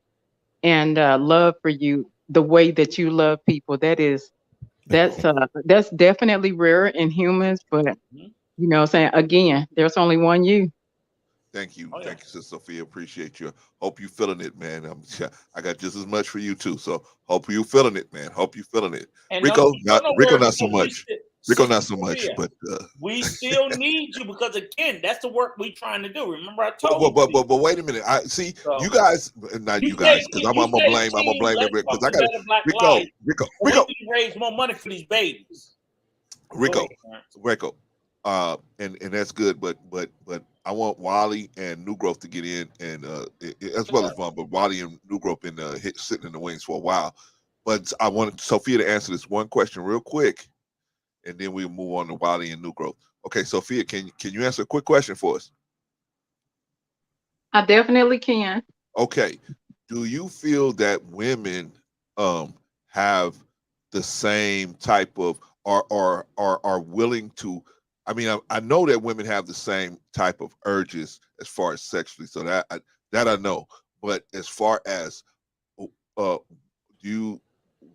and love for you. The way that you love people, that's definitely rare in humans. But you know what I'm saying? Again, there's only one you. Thank you, Sister Sophia. Appreciate you. Hope you feeling it, man. I got just as much for you too. So hope you feeling it, man. Hope you feeling it. And Rico, don't Rico, worry, not so because much. Rico, not so Sister much. Sophia, But we still need you because again, that's the work we trying to do. Remember, I but, told but, you. but, but wait a minute. I see So, you guys, not you you guys, say, because I'm you gonna say, blame. I'm gonna team, blame let's everybody talk because I to got Better Black Rico, Life. Rico, We Rico, need to raise more money for these babies. Rico, Rico. And that's good, but I want Wally and New Growth to get in, and as well as Vaughn, but Wally and New Growth been sitting in the wings for a while. But I wanted Sophia to answer this one question real quick, and then we'll move on to Wally and New Growth. Okay, Sophia, can you answer a quick question for us? I definitely can. Okay, do you feel that women have the same type of are willing to? I mean, I know that women have the same type of urges as far as sexually, so that I know. But as far as do you,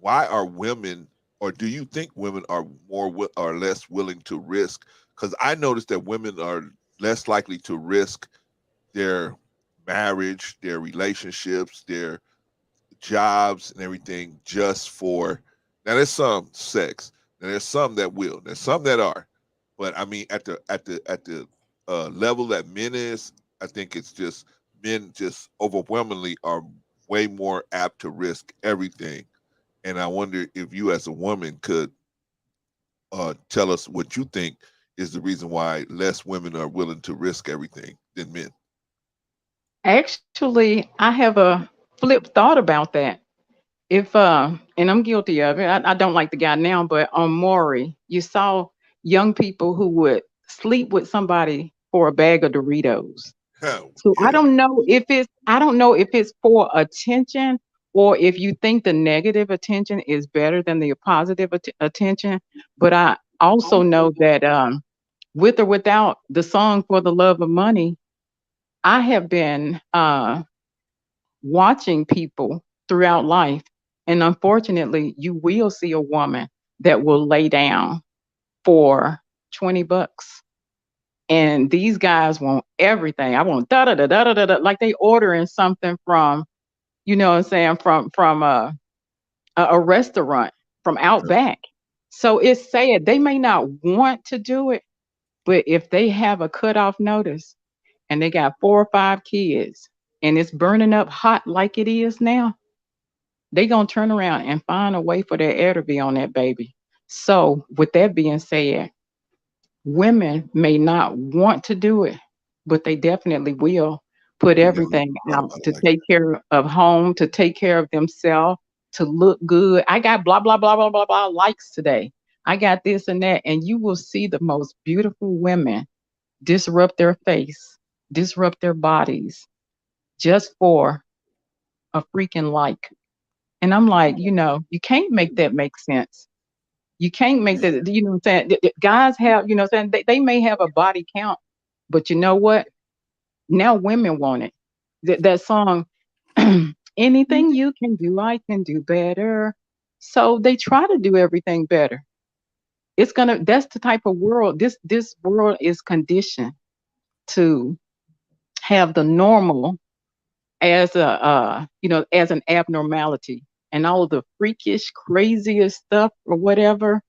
why are women, or do you think women are or less willing to risk? Because I noticed that women are less likely to risk their marriage, their relationships, their jobs, and everything just for. Now, there's some sex. Now, there's some that will. There's some that are. But I mean, at the level that men is, I think it's just men just overwhelmingly are way more apt to risk everything. And I wonder if you, as a woman, could tell us what you think is the reason why less women are willing to risk everything than men. Actually, I have a flip thought about that. If and I'm guilty of it. I don't like the guy now, but on Maury, you saw young people who would sleep with somebody for a bag of Doritos. So I don't know if it's for attention or if you think the negative attention is better than the positive attention. But I also know that with or without the song "For the Love of Money," I have been watching people throughout life. And unfortunately, you will see a woman that will lay down for $20. And these guys want everything. I want da da da da da da da, like they ordering something from, you know what I'm saying, from a restaurant from out back. So it's sad. They may not want to do it, but if they have a cutoff notice and they got 4 or 5 kids and it's burning up hot like it is now, they gonna turn around and find a way for their air to be on that baby. So with that being said, women may not want to do it, but they definitely will put everything out to take care of home, to take care of themselves, to look good. I got blah blah blah blah blah blah likes today. I got this and that, and you will see the most beautiful women disrupt their face, disrupt their bodies just for a freaking like. And I'm like, you can't make that make sense. You can't make that, you know what I'm saying? Guys have, you know what I'm saying? They may have a body count, but you know what? Now women want it. That song, anything you can do, I can do better. So they try to do everything better. That's the type of world, this world is conditioned to have the normal as a as an abnormality, and all of the freakish, craziest stuff or whatever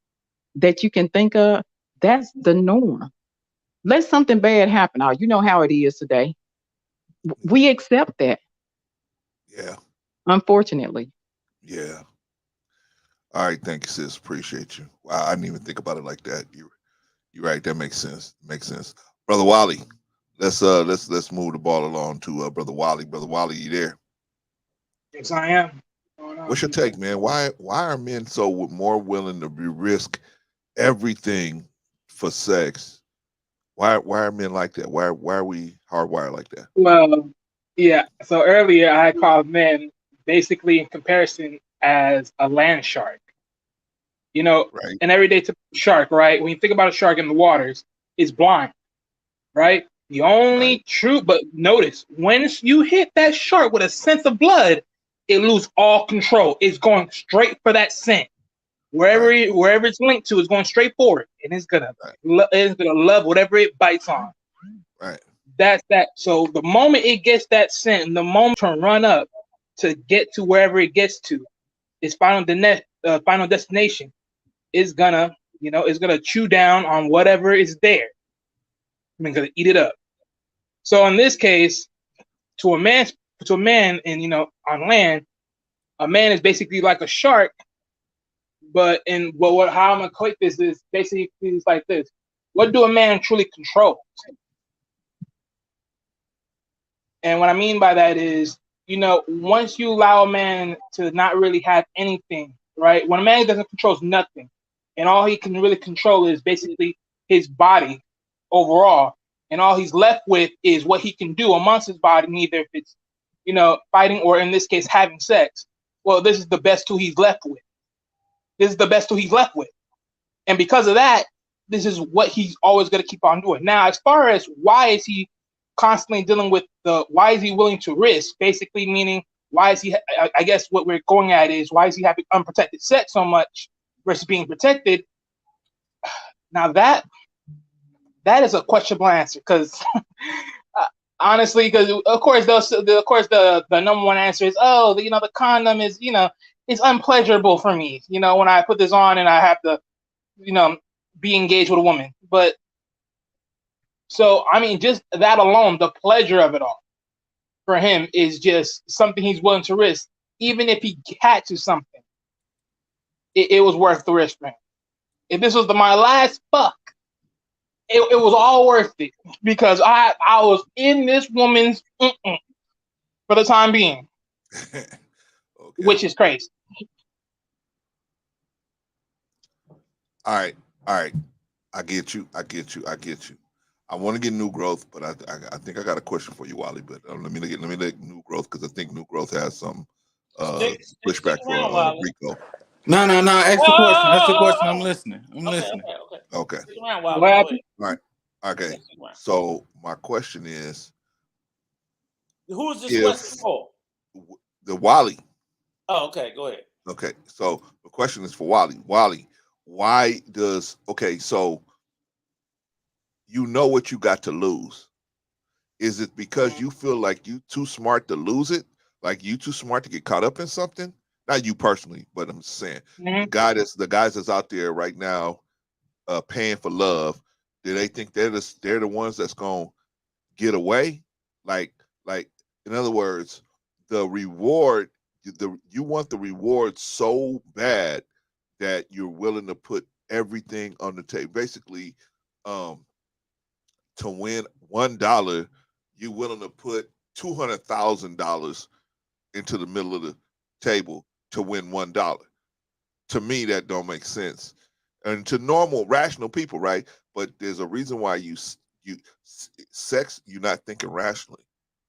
that you can think of, that's the norm. Let something bad happen. Oh, you know how it is today. We accept that, Yeah. unfortunately. Yeah. All right. Thank you, sis. Appreciate you. Wow, I didn't even think about it like that. You're right. That makes sense. Makes sense. Brother Wally, let's move the ball along to Brother Wally. Brother Wally, you there? Yes, I am. What's your take, man? Why are men so more willing to risk everything for sex? Why are men like that? Why are we hardwired like that? Well, yeah. So earlier I called men basically in comparison as a land shark. You know, Right. an everyday typical shark, right? When you think about a shark in the waters, it's blind, right? The only true, but notice, once you hit that shark with a sense of blood, it loses all control. It's going straight for that scent. Wherever it's linked to, it's going straight for it, and it's gonna love whatever it bites on. Right. That's that. So the moment it gets that scent, and the moment to run up to get to wherever it gets to, its final destination, is gonna it's gonna chew down on whatever is there. I mean, gonna eat it up. So in this case, to a man, and on land, a man is basically like a shark. But how I'm gonna equate this is basically it's like this: what do a man truly control? And what I mean by that is, once you allow a man to not really have anything, right? When a man doesn't control nothing, and all he can really control is basically his body overall, and all he's left with is what he can do amongst his body, either if it's, fighting, or in this case, having sex. Well, this is the best tool he's left with. This is the best tool he's left with. And because of that, this is what he's always going to keep on doing. Now, as far as why is he constantly dealing with why is he willing to risk, basically meaning why is he, I guess what we're going at is, why is he having unprotected sex so much versus being protected? Now that is a questionable answer, because honestly, because of course the number one answer is, the condom is, it's unpleasurable for me, when I put this on and I have to, be engaged with a woman. But so, I mean, just that alone, the pleasure of it all for him is just something he's willing to risk. Even if he catches something, it was worth the risk for him. If this was my last fuck, it was all worth it, because I was in this woman's for the time being, which is crazy. All right. I get you. I want to get New Growth, but I think I got a question for you, Wally. But let me let New Growth, because I think New Growth has some pushback for Rico. No. Ask the question. Ask the question. I'm listening. Okay. Stick around, Wally. What Go happened? ahead. Right. Okay. So my question is, Who is this question for? the Wally. Oh, okay. Go ahead. Okay. So the question is for Wally. Wally, why does so you know what you got to lose? Is it because you feel like you too smart to lose it? Like you too smart to get caught up in something? Not you personally, but I'm saying the guys that's out there right now paying for love, do they think they're the ones that's gonna get away? Like in other words, the reward, you want the reward so bad that you're willing to put everything on the table. Basically, to win $1, you're willing to put $200,000 into the middle of the table to win $1. To me, that don't make sense, and to normal, rational people, right? But there's a reason why sex, you're not thinking rationally.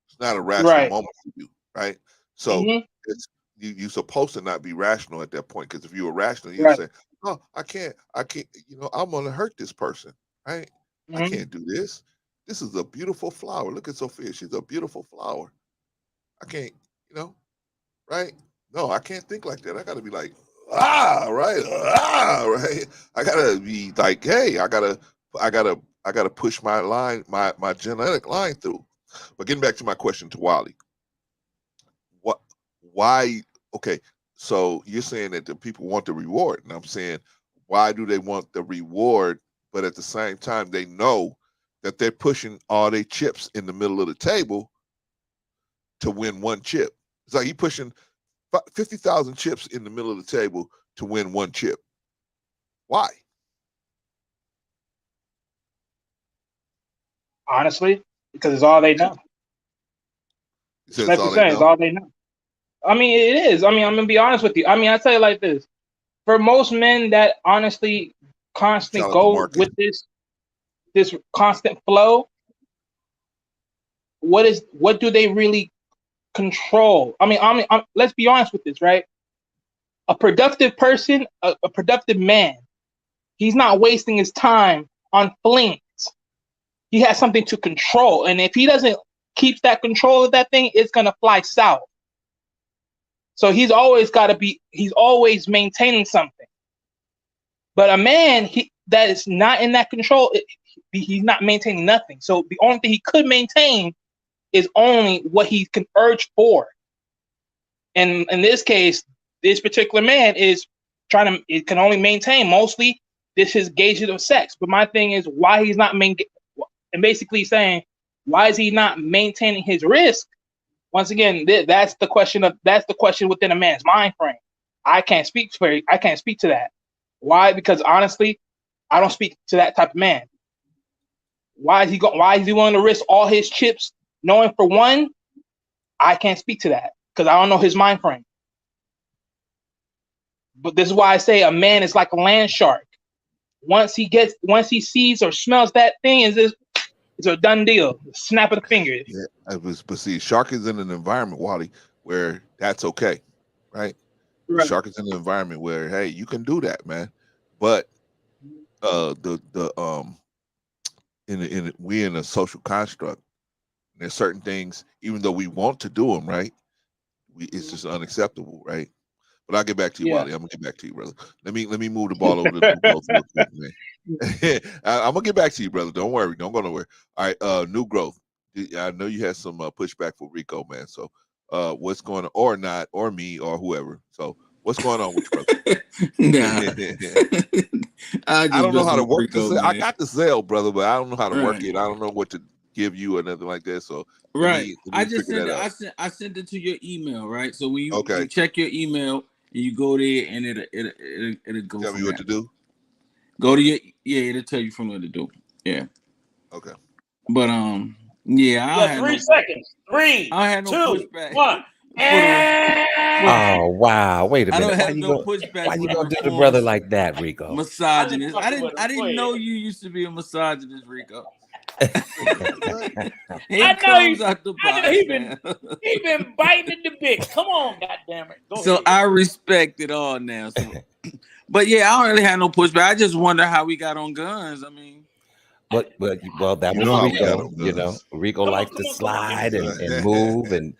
It's not a rational moment for you, right? So it's you're supposed to not be rational at that point, because if you were rational, you'd say, "Oh, I can't. I'm gonna hurt this person, right? I can't do this. This is a beautiful flower. Look at Sophia. She's a beautiful flower. I can't, right? No, I can't think like that. I got to be like, right, right. I gotta be like, hey, I gotta push my line, my genetic line through. But getting back to my question to Wally, why? Okay, so you're saying that the people want the reward, and I'm saying, why do they want the reward? But at the same time, they know that they're pushing all their chips in the middle of the table to win one chip. It's like he pushing 50,000 chips in the middle of the table to win one chip. Why? Honestly, because it's all they know. Respectfully saying, it's all they know. I mean, it is. I mean, I'm gonna be honest with you. I mean, I tell you like this: for most men that honestly constantly go with this constant flow, what do they really control? I mean, let's be honest with this, right? A productive person, a productive man, he's not wasting his time on flings. He has something to control, and if he doesn't keep that control of that thing, it's gonna fly south. So he's always maintaining something. But a man that is not in that control, he's not maintaining nothing. So the only thing he could maintain is only what he can urge for. And in this case, this particular man is it can only maintain mostly his gauges of sex. But my thing is why he's not and basically saying, why is he not maintaining his risk? Once again, that's the question within a man's mind frame. I can't speak to that. Why? Because honestly, I don't speak to that type of man. Why is he willing to risk all his chips, knowing for one, I can't speak to that because I don't know his mind frame. But this is why I say a man is like a land shark. Once he sees or smells that thing, it's a done deal. Snap of the fingers. Yeah, but see, shark is in an environment, Wally, where that's okay, right? Right. Shark is in an environment where, hey, you can do that, man. But we in a social construct. There's certain things, even though we want to do them, right? It's just unacceptable, right? But I'll get back to you, Wally. I'm gonna get back to you, brother. Let me move the ball over to New Growth real quick, man. I'm gonna get back to you, brother. Don't worry. Don't go nowhere. All right, New Growth. I know you had some pushback for Rico, man. So what's going on, or not, or me, or whoever. So what's going on with you, brother? I don't know how to work this. I got the Zelle, brother, but I don't know how to work it. I don't know what to give you or nothing like that. So let me I just sent it. I sent it to your email, right? So when you check your email and you go there and it'll go. Tell me what to do. Go to it'll tell you from what to do. Yeah. Okay. But I 3 seconds. 3, I had no 2, pushback. 1. Oh wow! Wait a minute. I don't have no pushback. Why you gonna do the brother like that, Rico? Misogynist. I didn't know you used to be a misogynist, Rico. I know he been biting the bit. Come on, goddammit. So ahead. I respect it all now. So. But I don't really have no pushback. I just wonder how we got on guns. I mean, well, that was Rico. You know, Rico likes to slide and move and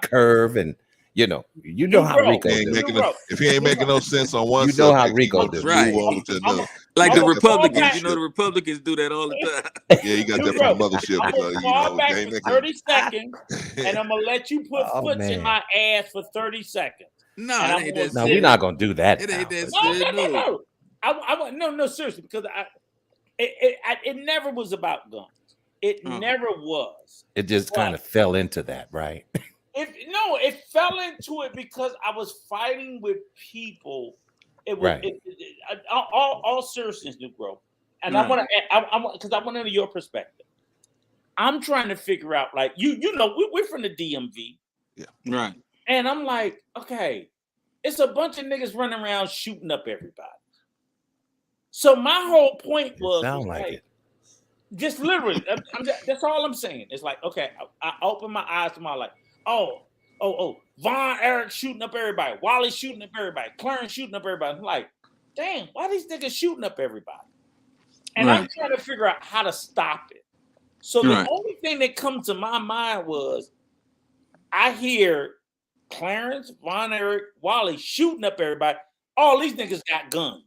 curve and you know how Rico does. If he ain't making no sense on one, you know how Rico does. Right. Like the Republicans, you know, the Republicans do that all the time. Yeah, you got that from the mothership. I'm gonna fall back for 30 seconds, and I'm gonna let you put foots in my ass for 30 seconds. No, we're not gonna do that. It ain't that No. No, seriously, because it never was about guns. It never was. It just kind of fell into that, right? It fell into it because I was fighting with people. It was right. All seriousness, New Growth, and I want because I want to know your perspective. I'm trying to figure out, like you know, we're from the DMV, right? And I'm like, okay, it's a bunch of niggas running around shooting up everybody. So my whole point was, just literally, that's all I'm saying. It's like, okay, I open my eyes to my like, oh, Von Eric shooting up everybody, Wally shooting up everybody, Clarence shooting up everybody. I'm like, damn, why these niggas shooting up everybody? And I'm trying to figure out how to stop it. So the only thing that comes to my mind was I hear Clarence, Von Eric, Wally shooting up everybody. All these niggas got guns.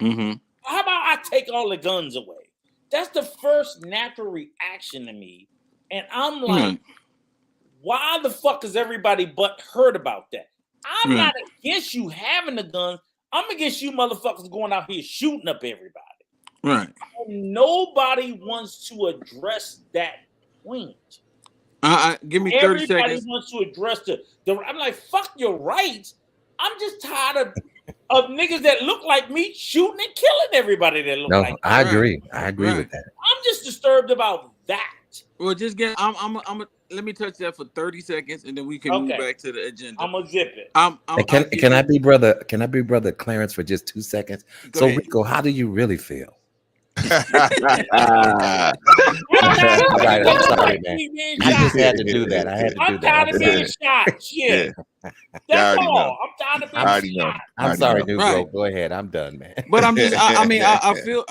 Mm-hmm. How about I take all the guns away? That's the first natural reaction to me. And I'm like, why the fuck is everybody but hurt about that? I'm Right. not against you having a gun. I'm against you motherfuckers going out here shooting up everybody. Right. And nobody wants to address that point. Give me 30 Everybody seconds. wants to address the. I'm like, fuck your rights. I'm just tired of niggas that look like me shooting and killing everybody that look like me. I agree. I agree with that. I'm just disturbed about that. Well, just get. Let me touch that for 30 seconds, and then we can move back to the agenda. I'm gonna zip it. Can I be brother? Can I be brother Clarence for just 2 seconds? Go So ahead. Rico, how do you really feel? Right, I'm sorry, man. I just had to do that. I had to do I'm that. tired of being shot. Shit. That's all. I'm tired of being shot. I'm sorry, new bro. Right. Go ahead. I'm done, man. But I'm just. I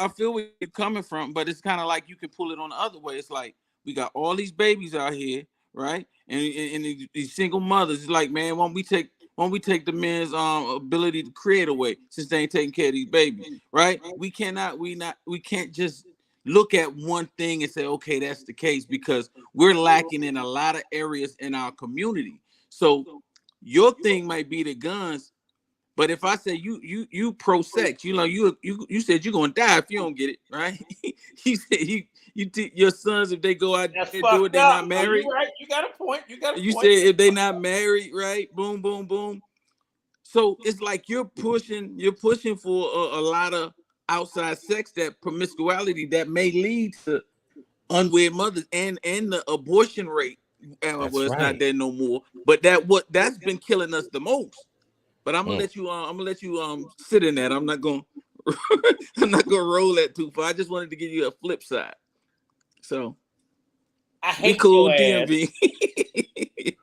feel where you're coming from, but it's kind of like you can pull it on the other way. It's like we got all these babies out here, right? And these single mothers. It's like, man, why don't we take the men's ability to create away since they ain't taking care of these babies, right? We can't just look at one thing and say, okay, that's the case, because we're lacking in a lot of areas in our community. So your thing might be the guns, but if I say you pro sex, you said you're gonna die if you don't get it, right? You said your sons, if they go out there and do it, they're not married. You're right. You got a point. You Said if they not married, right? Boom, boom, boom. So it's like you're pushing for a lot of outside sex, that promiscuity that may lead to unwed mothers and the abortion rate. Well, it's not there no more, but that's been killing us the most. But I'm gonna let you sit in that. I'm not gonna roll that too far. I just wanted to give you a flip side. So I hate cool, your ass. DMV.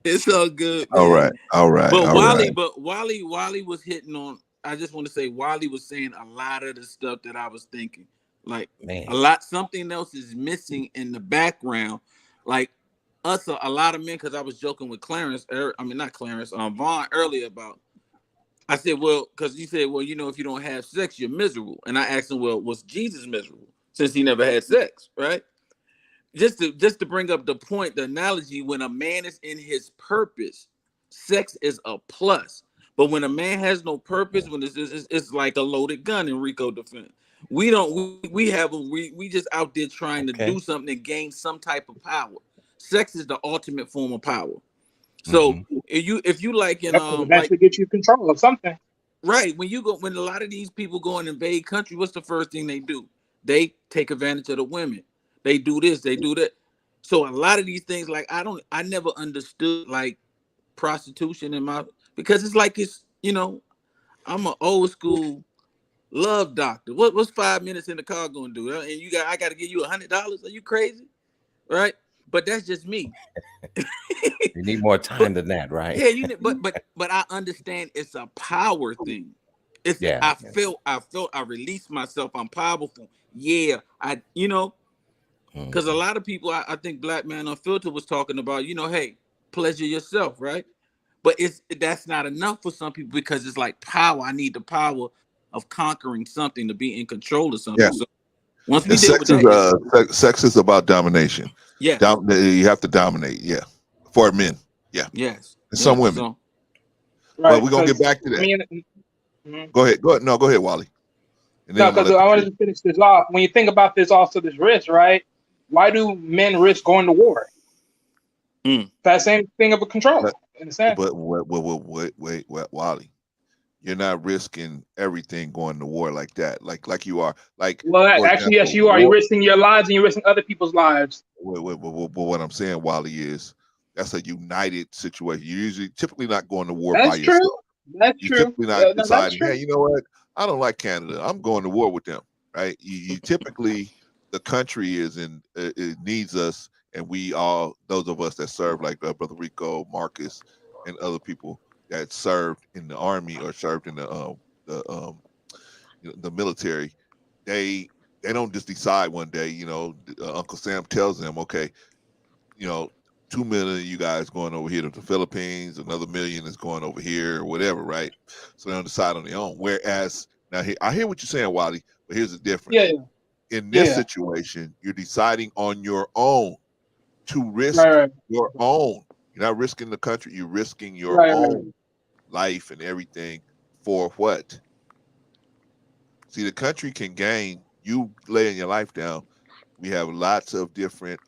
It's all good. All man. right. But Wally was hitting on. I just want to say Wally was saying a lot of the stuff that I was thinking. Like something else is missing in the background. Like us, a lot of men. Because I was joking with Clarence. Not Clarence. Vaughn earlier about. I said, well, because he said, well, if you don't have sex, you're miserable. And I asked him, well, was Jesus miserable since he never had sex, right? Just to bring up the point, the analogy, when a man is in his purpose, sex is a plus. But when a man has no purpose, when it's like a loaded gun in Rico defense. We just out there trying to do something and gain some type of power. Sex is the ultimate form of power. So if you like eventually get you control of something. Right. When a lot of these people go and invade country, what's the first thing they do? They take advantage of the women. They do this, they do that. So a lot of these things, like I never understood like prostitution because it's like I'm an old school love doctor. What's 5 minutes in the car gonna do? And I gotta give you $100? Are you crazy? Right? But that's just me. You need more time than that, right? Yeah, but I understand it's a power thing. I felt I released myself. I'm powerful. Yeah, because a lot of people, I think Black Man Unfiltered was talking about, hey, pleasure yourself, right? But that's not enough for some people because it's like power. I need the power of conquering something, to be in control of something. Yeah. So once we sex is about domination. Yeah, you have to dominate. Yeah, for men. Yeah. Yes. And some women. So, but we're gonna get back to that. Go ahead. No, go ahead, Wally. No, because I wanted to finish this off. When you think about this, also this risk, right? Why do men risk going to war? That same thing of a control, in a sense. But wait, Wally, you're not risking everything going to war like that, like you are. Well, actually, yes, you are. You're risking your lives and you're risking other people's lives. But what I'm saying, Wally, is that's a united situation. You're typically not going to war by yourself. That's you're true. Typically not deciding, hey, you know what? I don't like Canada. I'm going to war with them, right? You typically, the country it needs us, and we all, those of us that serve, like Brother Rico, Marcus, and other people that served in the army or served in the military, they don't just decide one day. Uncle Sam tells them, okay, 2 million of you guys going over here to the Philippines, another 1 million is going over here or whatever, right? So they don't decide on their own. Whereas now, I hear what you're saying, Wally, but here's the difference. Yeah. In this situation, you're deciding on your own. to risk your own. You're not risking the country. You're risking your own life and everything for what? See, the country can gain you laying your life down. We have lots of different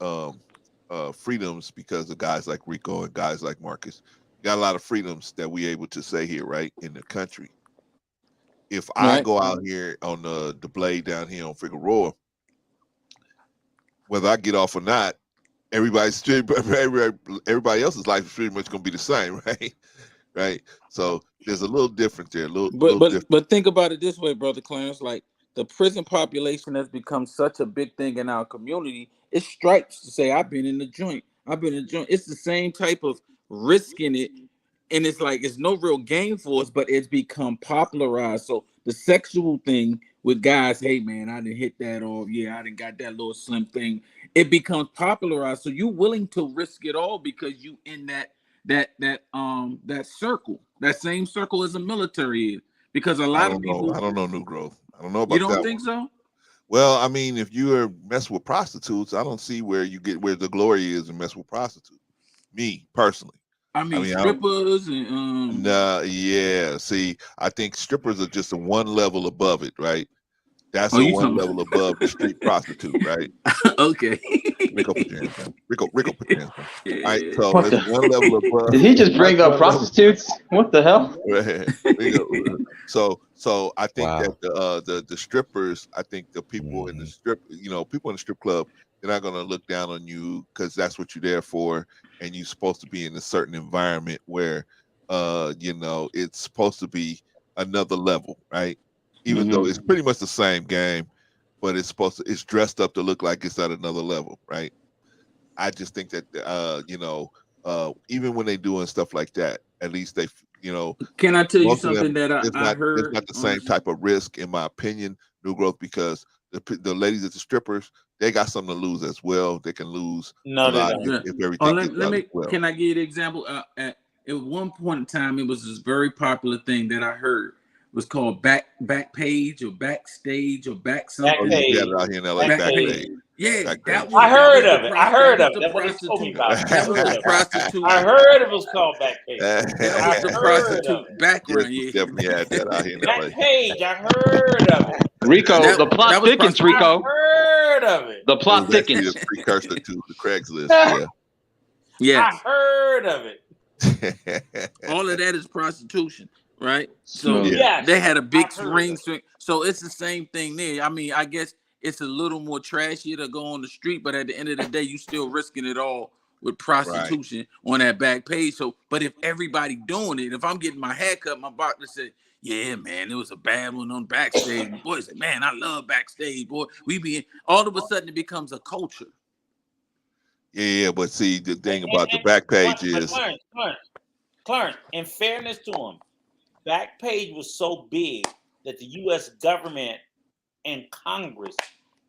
freedoms because of guys like Rico and guys like Marcus. Got a lot of freedoms that we able to say here, right, in the country. If I go out here on the blade down here on Figueroa, whether I get off or not, everybody else's life is pretty much going to be the same, right? Right. So there's a little different there. But think about it this way, brother Clarence. Like the prison population has become such a big thing in our community. It's stripes to say I've been in the joint. I've been in the joint. It's the same type of risk in it. And it's like it's no real game for us, but it's become popularized. So the sexual thing with guys, hey man, I didn't hit that, or yeah, I didn't got that little slim thing. It becomes popularized. So you're willing to risk it all because you in that circle, that same circle as the military is. Because a lot of people I don't know New Growth. I don't know about you don't that think one. so? Well, I mean, if you are messing with prostitutes, I don't see where the glory is in messing with prostitutes. Me personally. I mean strippers and yeah. See, I think strippers are just a one level above it, right? That's Oh, a you one talking level above the street prostitute, right? Okay. Rico put your hands down. Rico put your hands down. All right, Yeah. so What it's the- one level above. Did he just bring one up level- prostitutes? What the hell? So I think Wow. that the strippers, I think the people in the Mm-hmm. people in the strip club, they're not gonna look down on you because that's what you're there for, and you're supposed to be in a certain environment where it's supposed to be another level, right? Even though it's pretty much the same game, but it's dressed up to look like it's at another level, right? I just think that even when they doing stuff like that, at least they Can I tell you most of something them, that I it's heard not the on same type of risk, in my opinion, New Growth, because the ladies at the strippers, they got something to lose as well. They can lose No, a they lot don't. if everything gets let out me as well. can I give you the example? At one point in time, it was this very popular thing that I heard was called back page or backstage or back something. Oh, you got it out here in LA, Backpage. Yeah, Backpage. I heard of it. That was the prostitute. I heard it was called Backpage. That was the prostitute background. Yes, definitely had that out here in LA. Backpage. I heard of it. Rico, the plot thickens, Rico. I heard of it. The plot It was actually thickens. a precursor to the Craigslist. Yeah. Yes. I heard of it. All of that is prostitution, right? So Yes, they had a big I've heard ring of string. So it's the same thing there. I mean, I guess it's a little more trashy to go on the street, but at the end of the day, you still risking it all with prostitution on that back page. So, but if everybody doing it, if I'm getting my hair cut, my doctor said, yeah, man, it was a bad one on backstage. The boy said, man, I love backstage, boy. We be all of a sudden it becomes a culture. Yeah, but see, the thing about the Backpage is Clarence, in fairness to him, Backpage was so big that the U.S. government and Congress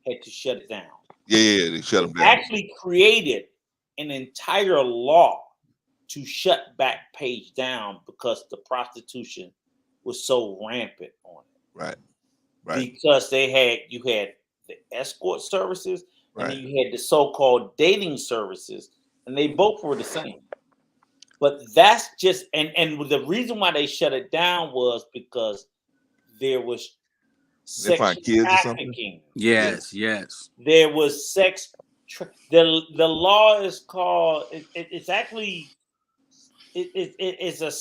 had to shut it down. Yeah, they shut them down. Actually created an entire law to shut Backpage down because the prostitution was so rampant on it. Right. Because you had the escort services and then you had the so-called dating services, and they both were the same. But that's just and the reason why they shut it down was because there was sex trafficking. Yes. There was sex. The law is called. It's actually it's a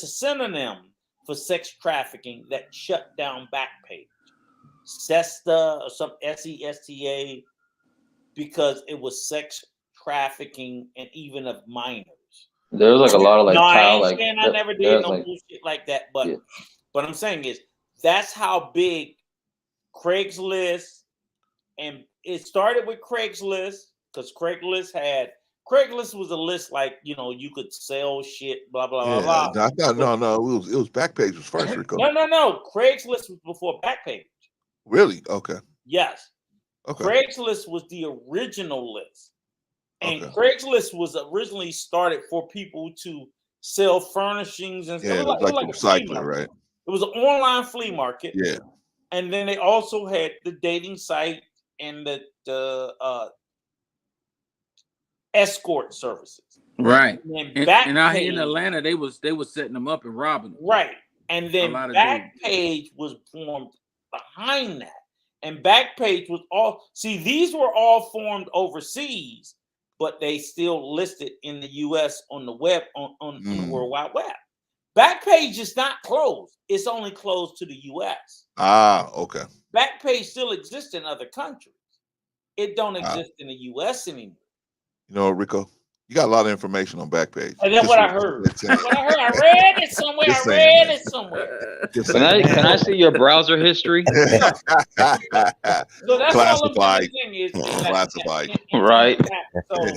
synonym for sex trafficking that shut down Backpage, SESTA or some SESTA, because it was sex trafficking and even of minors. There was like a lot of like I child never did no like bullshit like that, but what I'm saying is that's how big Craigslist, and it started with Craigslist because Craigslist was a list like you could sell shit, blah blah blah blah. I thought no, it was Backpage was first, Rico. No. Craigslist was before Backpage. Really? Okay. Yes. Okay. Craigslist was the original list. And Craigslist was originally started for people to sell furnishings and stuff. Yeah, it was like a recycler, right? It was an online flea market. Yeah. And then they also had the dating site and the escort services. Right. And And out here in Backpage, Atlanta, they was setting them up and robbing them. right. And then lot of dudes. Backpage was formed behind that. And Backpage was all, see, these were all formed overseas, but they still listed in the US on the web, on the World Wide Web. Backpage is not closed. It's only closed to the US. Okay. Backpage still exists in other countries. It don't exist in the US anymore. You know, Rico, you got a lot of information on Backpage. And that's what I heard. That's what I heard. I read it somewhere. Just I saying, read man. it somewhere. Just Can saying. I see your browser history? So that's all I'm Classified. saying is that, Classified. Right. So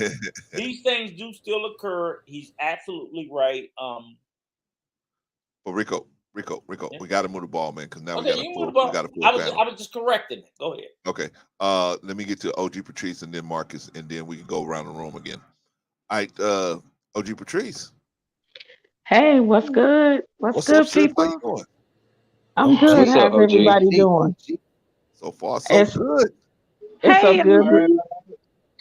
these things do still occur. He's absolutely right. But Rico, Yeah. we got to move the ball, man, because now Okay, we you got move a the full, ball. panel. I was just correcting it. Go ahead. Okay. Let me get to OG Patrice and then Marcus, and then we can go around the room again. All right, OG Patrice. Hey, what's good? What's good, up, sis? How people? you doing? I'm good. What's up, How's OG? everybody doing? So far, so good. It's so Hey, good. everybody.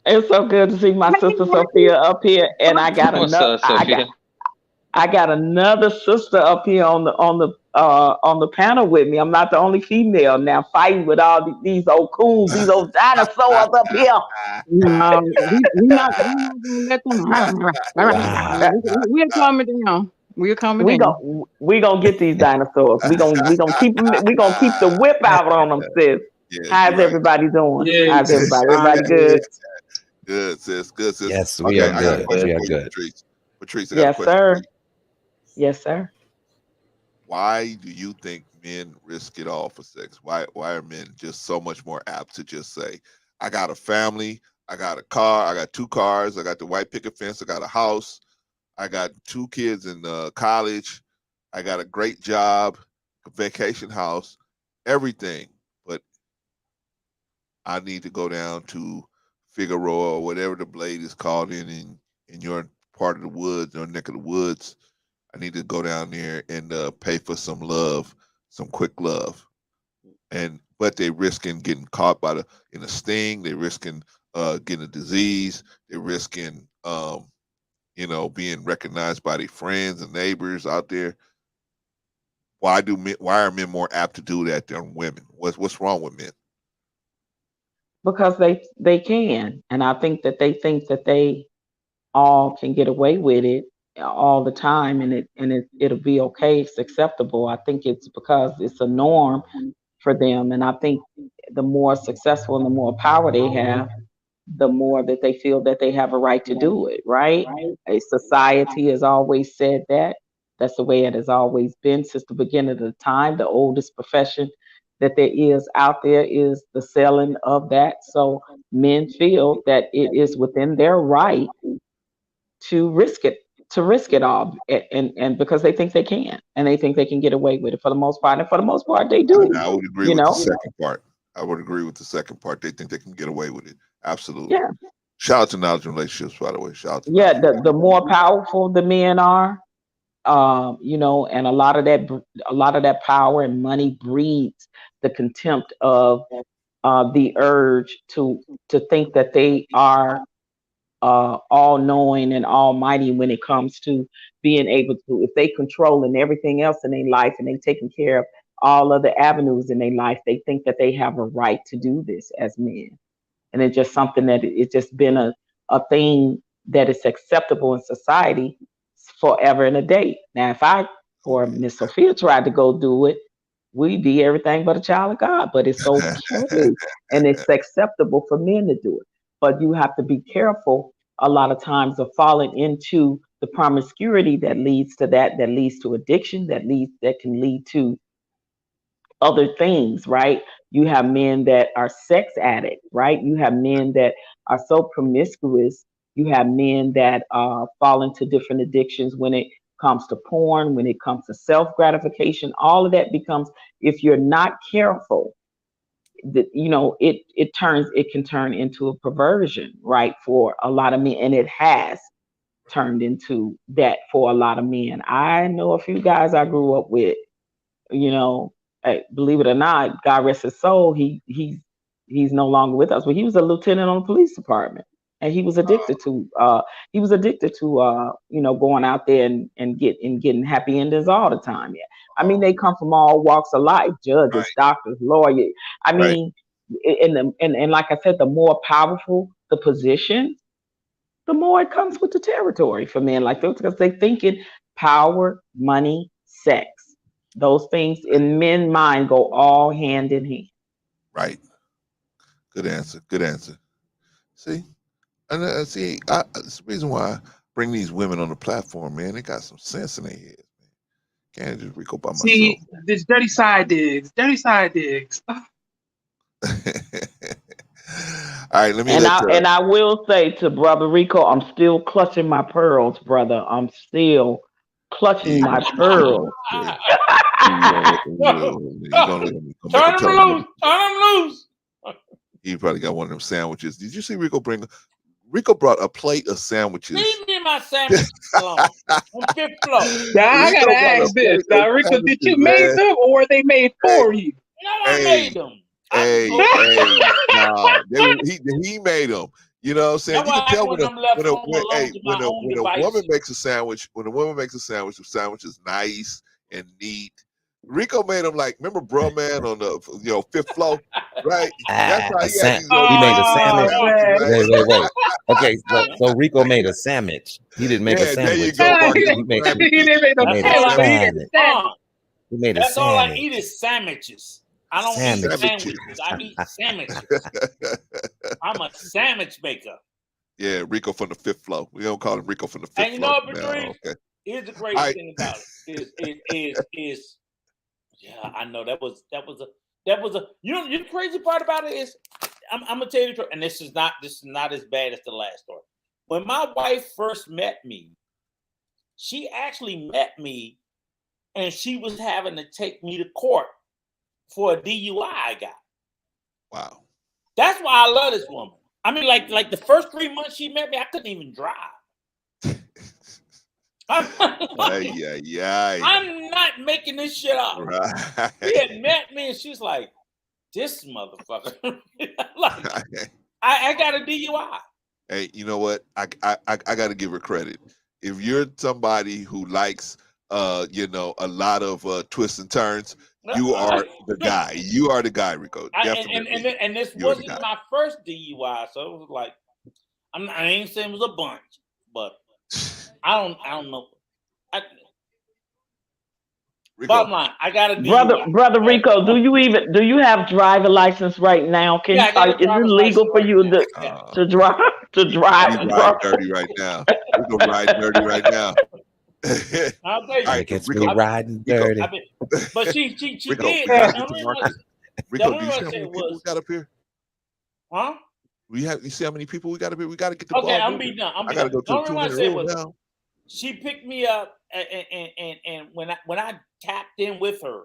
It's so good to see my sister Sophia up here, and I got What's another. up, Sophia? I got another sister up here on the panel with me. I'm not the only female now fighting with all these old coons, these old dinosaurs up here. No, we not gonna let them. Wow. We're coming down. We're coming down. We gonna get these dinosaurs. We gonna keep them. We gonna keep the whip out on them, sis. How's everybody doing? How's everybody? Everybody good? Good, sis. Good, sis. Yes, we are I got a good. question We are for you, good. Patrice. Patrice, I got a Yes, question for sir. you. Yes, sir. Why do you think men risk it all for sex? Why are men just so much more apt to just say, I got a family, I got a car, I got 2 cars, I got the white picket fence, I got a house, I got 2 kids in college, I got a great job, a vacation house, everything, but I need to go down to Figueroa or whatever the blade is called in your part of the woods, your neck of the woods. I need to go down there and pay for some love, some quick love, but they risking getting caught in a sting. They risking getting a disease. They're risking being recognized by their friends and neighbors out there. Why are men more apt to do that than women? What's wrong with men? Because they can, and I think that they all can get away with it all the time, and it'll be okay. It's acceptable. I think it's because it's a norm for them, and I think the more successful and the more power they have, the more that they feel that they have a right to do it. Right? A society has always said that. That's the way it has always been since the beginning of the time. The oldest profession that there is out there is the selling of that. So men feel that it is within their right to risk it all, and because they think they can, and they think they can get away with it for the most part, and for the most part they do. I would agree with the second part. I would agree with the second part. They think they can get away with it. Absolutely. Yeah. Shout out to knowledge and relationships, by the way. Shout out to Yeah, the more powerful the men are, and a lot of that power and money breeds the contempt of the urge to think that they are all knowing and almighty when it comes to being able to, if they controlling everything else in their life and they taking care of all other avenues in their life, they think that they have a right to do this as men. And it's just something that it's just been a thing that is acceptable in society forever and a day. Now, if I or Miss Sophia tried to go do it, we'd be everything but a child of God. But it's okay and it's acceptable for men to do it. But you have to be careful a lot of times of falling into the promiscuity that leads to that leads to addiction, that can lead to other things, right? You have men that are sex addicts, right? You have men that are so promiscuous. You have men that fall into different addictions when it comes to porn, when it comes to self gratification. All of that becomes, if you're not careful, it can turn into a perversion, right? For a lot of men, and it has turned into that for a lot of men. I know a few guys I grew up with, believe it or not, God rest his soul, he's no longer with us, but he was a lieutenant on the police department. and he was addicted to going out there and getting happy endings all the time. Yeah, I mean they come from all walks of life, judges, doctors, lawyers. I mean, and like I said, the more powerful the position, the more it comes with the territory for men like those, because they thinking power, money, sex. Those things in men's mind go all hand in hand. Right. Good answer. Good answer. See, and that's the reason why I bring these women on the platform, man. They got some sense in their heads, man. Can't just Rico by myself. See, this dirty side digs. Dirty side digs. All right, let me And I will say to Brother Rico, I'm still clutching my pearls, brother. I'm still clutching my pearls. Turn them loose. Turn them loose. He probably got one of them sandwiches. Did you see Rico brought a plate of sandwiches. Leave me my sandwich alone. On fifth floor. Now I gotta ask this. Now, Rico, did you make them or were they made for you? No, I made them. Hey, he made them. You know what I'm saying? You can tell when a woman makes a sandwich, the sandwich is nice and neat. Rico made them like, remember Bro Man on the fifth floor, right? That's how he made a sandwich. Wait. Okay, so Rico made a sandwich. He didn't make a sandwich. He made a sandwich. He made a That's all I sandwich. eat is sandwiches. I don't eat sandwiches. I eat sandwiches. I'm a sandwich maker. Yeah, Rico from the fifth floor. We don't call him Rico from the fifth floor. And you know what, Patrice? Here's the greatest thing about it is yeah, I know that was a you know the crazy part about it is I'm gonna tell you the truth, and this is not as bad as the last story. When my wife first met me, she actually met me and she was having to take me to court for a DUI I got. Wow. That's why I love this woman. I mean, like the first 3 months she met me, I couldn't even drive. I'm not making this shit up. Right. She had met me and she's like, this motherfucker. Like, I got a DUI. Hey, you know what? I got to give her credit. If you're somebody who likes a lot of twists and turns, you are the guy. You are the guy, Rico. Definitely. And this wasn't my first DUI, so it was like I ain't saying it was a bunch, but I don't know. Bottom line, I got a DUI. Brother Rico, do you have driver license right now? Is it legal for you to drive? He's riding dirty right now. We're gonna ride dirty right now. I'll tell you, I gets me riding dirty. But she Rico, did. Rico, do you see how many people we got up here? Huh? You see how many people we got up here? We got to get the ball. Okay, I'm being done. I got to go to a 2-minute rule now. She picked me up, and when I tapped in with her,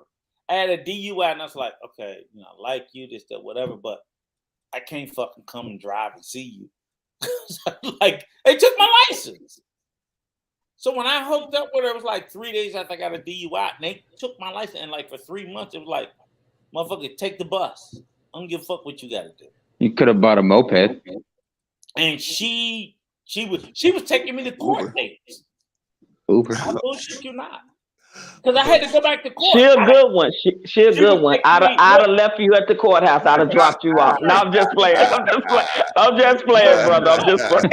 I had a DUI, and I was like, okay, I like you, this, that, whatever, but I can't fucking come and drive and see you. Like, they took my license. So when I hooked up with her, it was like 3 days after I got a DUI, and they took my license, and like for 3 months, it was like, motherfucker, take the bus. I don't give a fuck what you got to do. You could have bought a moped. And she was taking me to court dates. Uber. I bullshit you not. Because I had to go back to court. She a good one. She a good one. I'd have left you at the courthouse. I'd have dropped you off. No, I'm just playing. I'm just playing, brother. I'm just playing.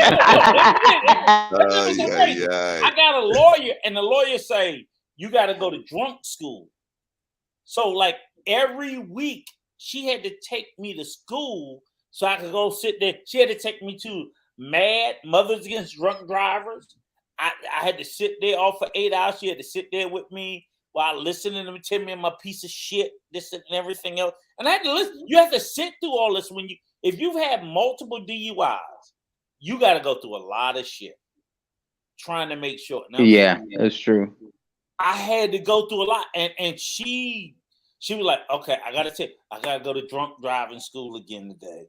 I got a lawyer, and the lawyer say, you got to go to drunk school. So, like, every week, she had to take me to school so I could go sit there. She had to take me to MAD, Mothers Against Drunk Drivers. I had to sit there all for 8 hours. She had to sit there with me while listening to them tell me I'm a piece of shit, this and everything else. And I had to listen. You have to sit through all this if you've had multiple DUIs, you got to go through a lot of shit trying to make sure. Now, yeah, that's true. I had to go through a lot, and she was like, okay, I gotta go to drunk driving school again today.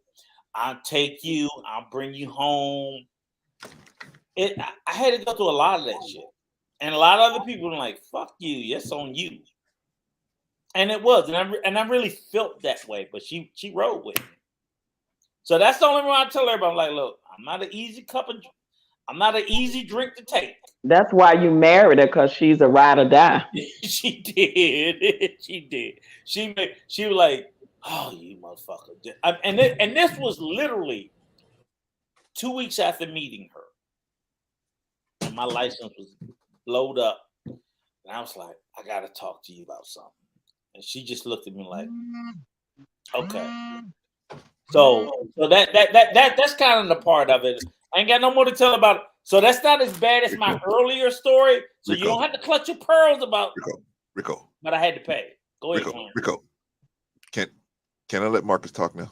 I'll take you. I'll bring you home. I had to go through a lot of that shit. And a lot of other people were like, fuck you. Yes, on you. And it was. And I really felt that way. But she rode with me. So that's the only reason I tell everybody, I'm like, look, I'm not an easy I'm not an easy drink to take. That's why you married her, because she's a ride or die. She did. She did. She was like, oh, you motherfucker. And this was literally 2 weeks after meeting her. And my license was blowed up. And I was like, I gotta talk to you about something. And she just looked at me like, okay. So that's kind of the part of it. I ain't got no more to tell about it. So that's not as bad as my earlier story. So you don't have to clutch your pearls about Rico. But I had to pay. Go ahead, Rico. Can I let Marcus talk now?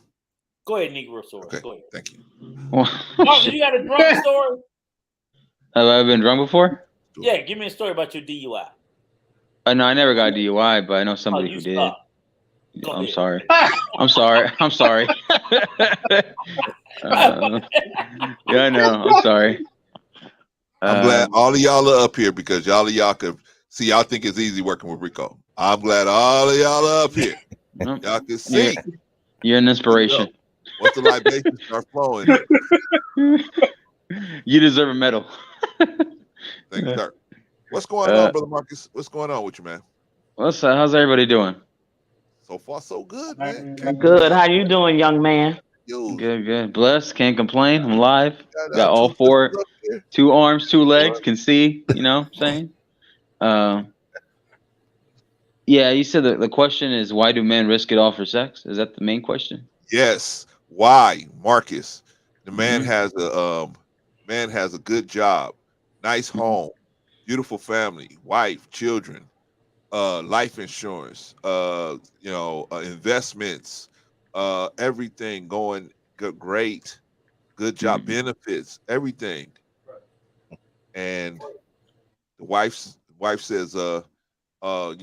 Go ahead, Negro Source. Okay, Go ahead. thank you. Marcus, you got a drunk story? Have I been drunk before? Yeah, give me a story about your DUI. No, I never got a DUI, but I know somebody who did. I'm sorry. I'm sorry. I'm sorry. Yeah, I know. I'm sorry. I'm glad all of y'all are up here because y'all could see. Y'all think it's easy working with Rico. I'm glad all of y'all are up here. Y'all can see. You're an inspiration. Once the libations start flowing, you deserve a medal. Thank you, sir. What's going on, brother Marcus? What's going on with you, man? How's everybody doing? So far, so good, man. Good. How you doing, young man? Good. Blessed. Can't complain. I'm alive. Got all four, 2 arms, 2 legs. Can see. You know what I'm saying? Yeah, you said the question is, why do men risk it all for sex? Is that the main question? Yes. Why, Marcus? The man has a good job, nice home, beautiful family, wife, children, life insurance, investments, everything going great, good job, benefits, everything. And the wife says, you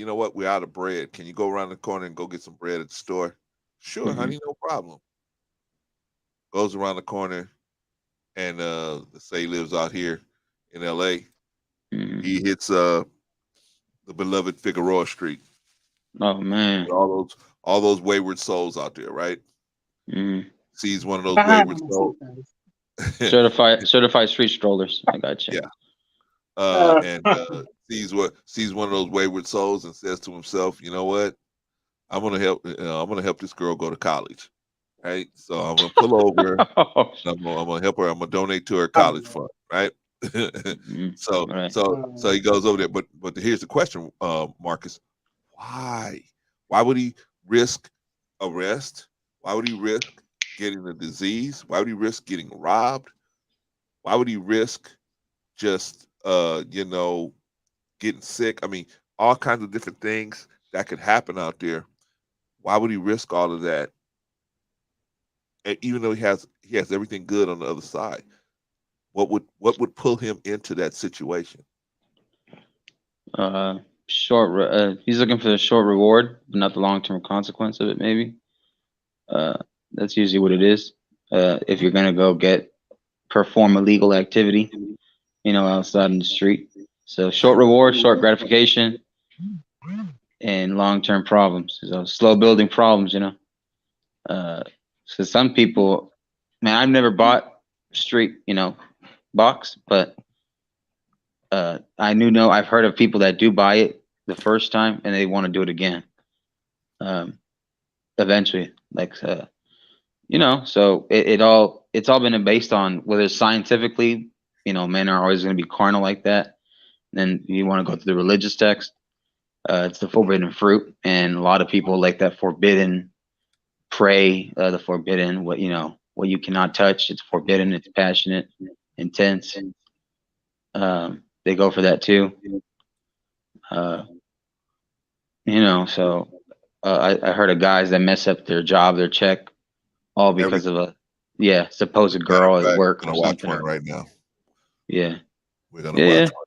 know what? We're out of bread. Can you go around the corner and go get some bread at the store? Sure, honey, no problem. Goes around the corner and let's say he lives out here in LA. He hits the beloved Figueroa Street. Oh man. All those wayward souls out there, right? Sees one of those wayward souls. certified street strollers. I got you. Yeah. And sees one of those wayward souls and says to himself, you know what? I'm gonna help this girl go to college. Right. So I'm gonna pull over. I'm gonna help her. I'm gonna donate to her college fund. Right. So he goes over there. But here's the question, Marcus. Why would he risk arrest? Why would he risk getting a disease? Why would he risk getting robbed? Why would he risk just getting sick? I mean, all kinds of different things that could happen out there. Why would he risk all of that? And even though he has everything good on the other side, what would pull him into that situation? He's looking for the short reward, but not the long-term consequence of it. Maybe that's usually what it is. If you're gonna go perform illegal activity, outside in the street. So short reward, short gratification, and long-term problems. So slow building problems. So some people, man, I've never bought street, box, but I've heard of people that do buy it the first time and they want to do it again. Eventually, so it's all been based on whether scientifically, men are always going to be carnal like that. Then you want to go to the religious text. It's the forbidden fruit, and a lot of people like that forbidden prey, the forbidden, what you cannot touch. It's forbidden. It's passionate, intense. They go for that too. So I heard of guys that mess up their job, their check, all because of a supposed girl at work. We're gonna watch one right now. Yeah, we're gonna watch one.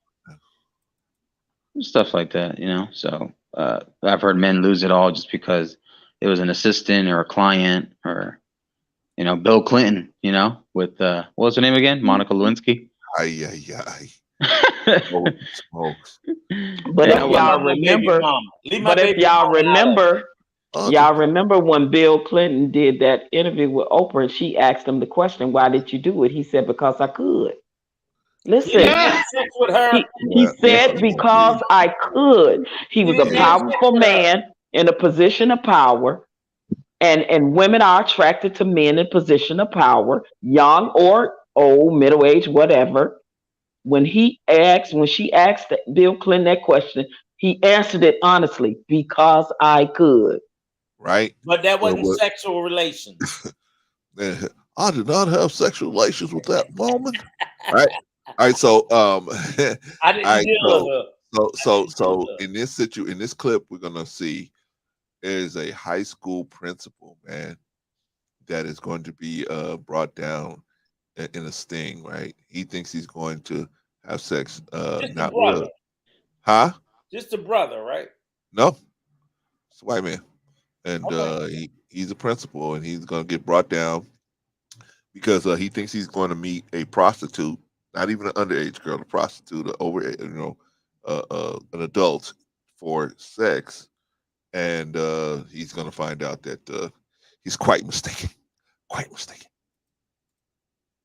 Stuff like that, So I've heard men lose it all just because it was an assistant or a client or, Bill Clinton, with what was her name again? Monica Lewinsky. But if y'all remember, Y'all remember when Bill Clinton did that interview with Oprah and she asked him the question, why did you do it? He said, because I could. Listen, You didn't have sex with her. he said, because I could. He was a powerful man in a position of power. And women are attracted to men in position of power, young or old, middle age, whatever. When she asked Bill Clinton that question, he answered it honestly, because I could. Right. But that Well, wasn't sexual relations. I did not have sexual relations with that woman. Right. All right. So I didn't deal with her. so in this clip, we're gonna see is a high school principal, man, that is going to be brought down in a sting, right? He thinks he's going to have sex, Just a not brother. with, huh? Just a brother, right? No, it's a white man, and he's a principal, and he's going to get brought down because he thinks he's going to meet a prostitute, not even an underage girl, a prostitute, an adult for sex, and he's going to find out that he's quite mistaken. Quite mistaken.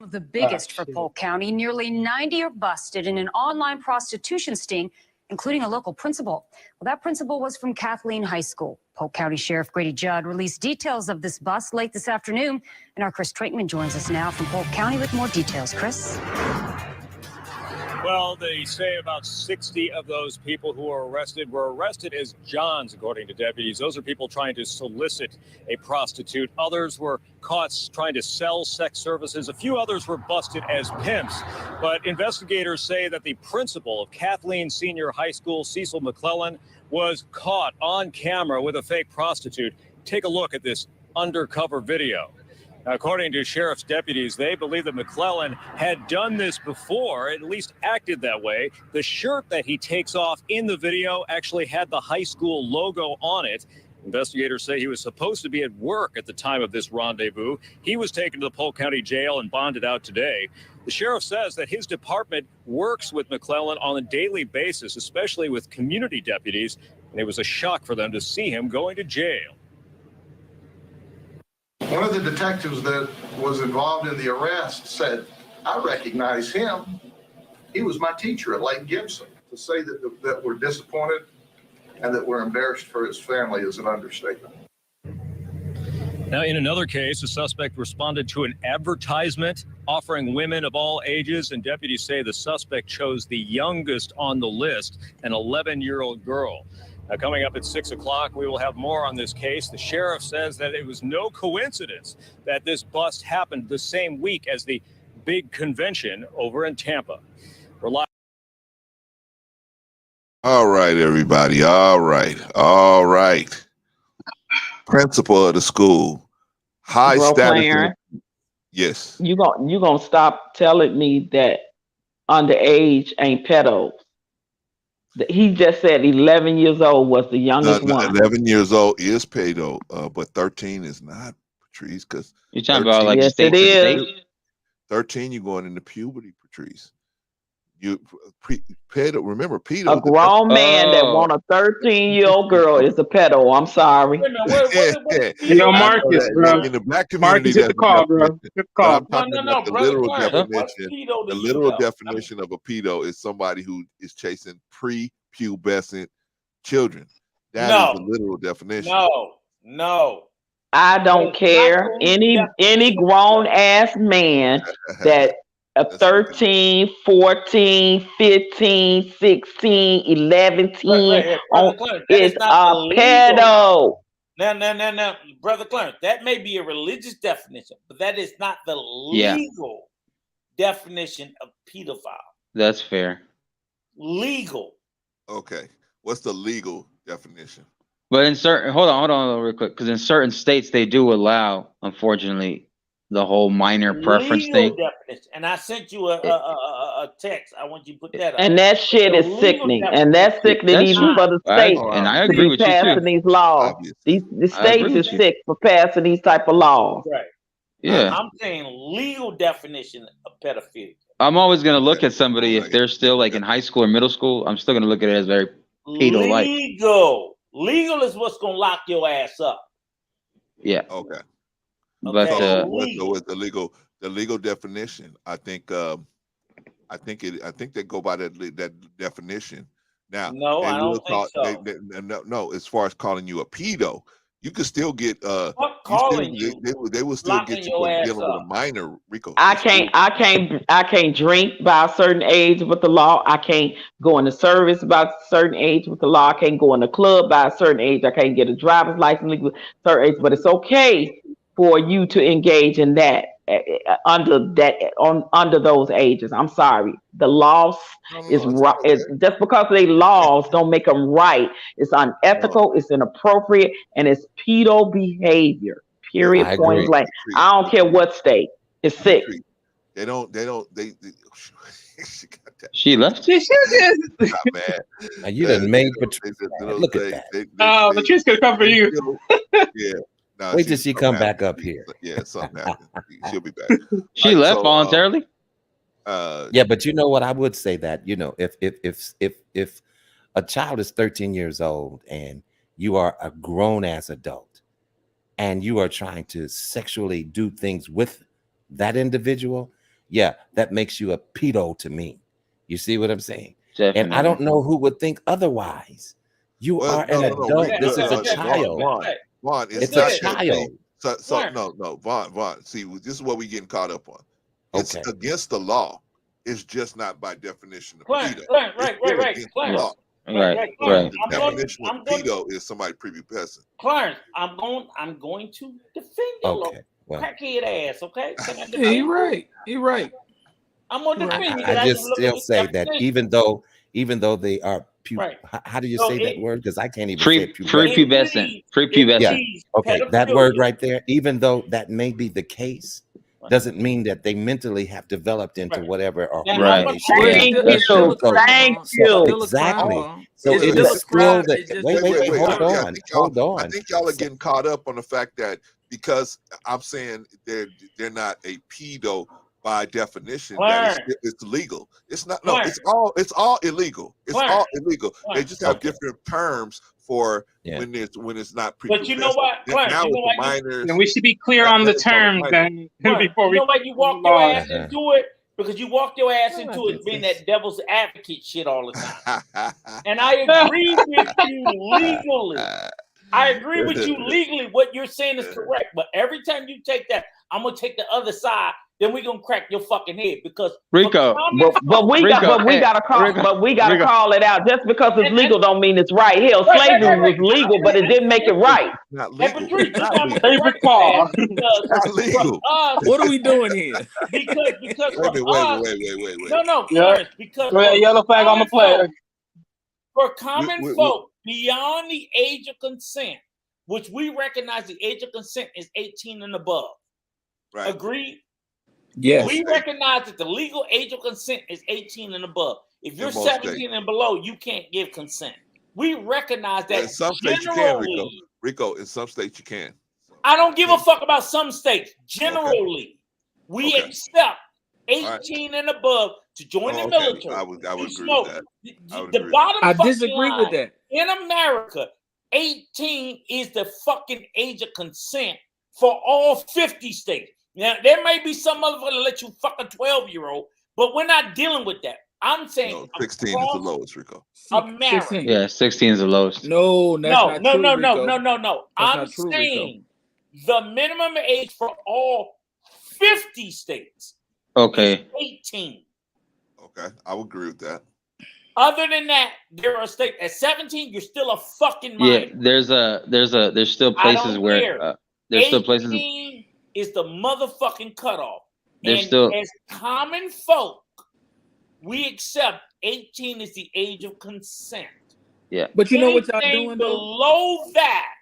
The biggest for Polk County. Nearly 90 are busted in an online prostitution sting, including a local principal. Well, that principal was from Kathleen High School. Polk County Sheriff Grady Judd released details of this bust late this afternoon. And our Chris Traitman joins us now from Polk County with more details. Chris? Well, they say about 60 of those people who were arrested as Johns, according to deputies. Those are people trying to solicit a prostitute. Others were caught trying to sell sex services. A few others were busted as pimps. But investigators say that the principal of Kathleen Senior High School, Cecil McClellan, was caught on camera with a fake prostitute. Take a look at this undercover video. According to sheriff's deputies, they believe that McClellan had done this before, at least acted that way. The shirt that he takes off in the video actually had the high school logo on it. Investigators say he was supposed to be at work at the time of this rendezvous. He was taken to the Polk County Jail and bonded out today. The sheriff says that his department works with McClellan on a daily basis, especially with community deputies, and it was a shock for them to see him going to jail. One of the detectives that was involved in the arrest said, I recognize him. He was my teacher at Lake Gibson. To say that we're disappointed and that we're embarrassed for his family is an understatement. Now, in another case, a suspect responded to an advertisement offering women of all ages, and deputies say the suspect chose the youngest on the list, an 11-year-old girl. Now, coming up at 6 o'clock, we will have more on this case. The sheriff says that it was no coincidence that this bust happened the same week as the big convention over in Tampa. We're live. All right, everybody. All right. Principal of the school, high Bro, status. Clarence, Yes. you gonna stop telling me that underage ain't pedos. He just said 11 years old was the youngest one. 11 years old is pedo, but 13 is not, Patrice, because you're talking about like yes, state it to is. state? 13, you're going into puberty, Patrice. Pedo, remember pedo. A grown man that want a 13-year-old girl is a pedo. I'm sorry. Yo, Marcus, bro. In the black community, Marcus, hit the call, bro. Hit the call. I'm talking about the literal definition. The literal definition of a pedo is somebody who is chasing prepubescent children. That is the literal definition. No. I don't care. Any grown ass man that 13, 14, 15, 16, 11 is a pedo. Now, Brother Clarence, that may be a religious definition, but that is not the legal definition of pedophile. That's fair. Legal. Okay. What's the legal definition? But in certain, hold on real quick, because in certain states they do allow, unfortunately, the whole minor preference legal thing. Definition. And I sent you a text. I want you to put that up. And that shit is sickening. And that's sickening even for the states and I agree to with be you passing too. these laws. The states is sick for passing these type of laws. Right. Yeah. I'm saying legal definition of pedophilia. I'm always gonna look at somebody if they're still like in high school or middle school. I'm still gonna look at it as very pedo-like. Legal. Legal is what's gonna lock your ass up. Yeah. Okay. But So with the legal definition, I think they go by that definition. Now, no, I don't think so. No, as far as calling you a pedo, you could still get calling they will still get you for dealing with a minor, Rico. I can't drink by a certain age with the law. I can't go into service by a certain age with the law. I can't go in the club by a certain age. I can't get a driver's license with a certain age. But it's okay for you to engage in that under those ages. I'm sorry. The laws is right. Just because they laws don't make them right. It's unethical. It's inappropriate, and it's pedo behavior. Period. I Point agree. blank. I don't care what state. It's sick. They she left. Not bad. Now you done made look at that. Patrice gonna come for you. Yeah. No, Wait till she come back up here. Yeah, something happened. She'll be back. She left voluntarily. Yeah, but you know what? I would say that, you know, if a child is 13 years old and you are a grown ass adult and you are trying to sexually do things with that individual, yeah, that makes you a pedo to me. You see what I'm saying? Definitely. And I don't know who would think otherwise. You are an adult. This is a child. Vaughn, it's a child. Vaughn. See, this is what we're getting caught up on. It's against the law. It's just not by definition of pedo. Right. The definition of pedo is somebody prepubescent. Clarence, I'm going to defend your little crackhead ass. Okay? Yeah, you're right. I'm gonna defend you. I just still say that even though they are how do you say that word? Because I can't even say prepubescent. Yeah. Okay, that word right there. Even though that may be the case, doesn't mean that they mentally have developed into whatever. Or Thank you. Exactly. So it is still that. Wait. Hold on. I think y'all are getting caught up on the fact that because I'm saying they're not a pedo by definition, that it's legal. It's not. No, it's all illegal. It's all illegal. They just have different terms for when it's not. But you know what? Now with the minors, and we should be clear on the terms then before we. You know why you walk your ass into it? Because you walk your ass into it being that devil's advocate shit all the time. And I agree with you legally. I agree with you legally. What you're saying is correct. But every time you take that, I'm gonna take the other side. Then we're gonna crack your fucking head because Rico. But we gotta call it out. Just because it's legal don't mean it's right. Hell, slavery was legal, but it didn't make it right. Not legal. Favorite call. Not legal. What are we doing here? Because wait. No, because yellow flag on the flag. For common folk beyond the age of consent, which we recognize the age of consent is 18 and above. Right. Agreed? Yes. We recognize that the legal age of consent is 18 and above. If you're 17 and below, you can't give consent. We recognize that. In some states you can, Rico. In some states you can. I don't give a fuck about some states. Generally, we accept 18 and above to join the military. I would agree with that. The bottom I disagree with that. In America, 18 is the fucking age of consent for all 50 states. Now, there may be some motherfucker that let you fuck a 12-year-old, but we're not dealing with that. I'm saying 16 is the lowest, Rico. America. Yeah, 16 is the lowest. No. I'm saying the minimum age for all 50 states. Okay. 18. Okay, I would agree with that. Other than that, there are states at 17. You're still a fucking minor. Yeah, there's still places where there's still places. 18 is the motherfucking cutoff. There's and still as common folk, we accept 18 is the age of consent. Yeah, but you know what y'all doing below that.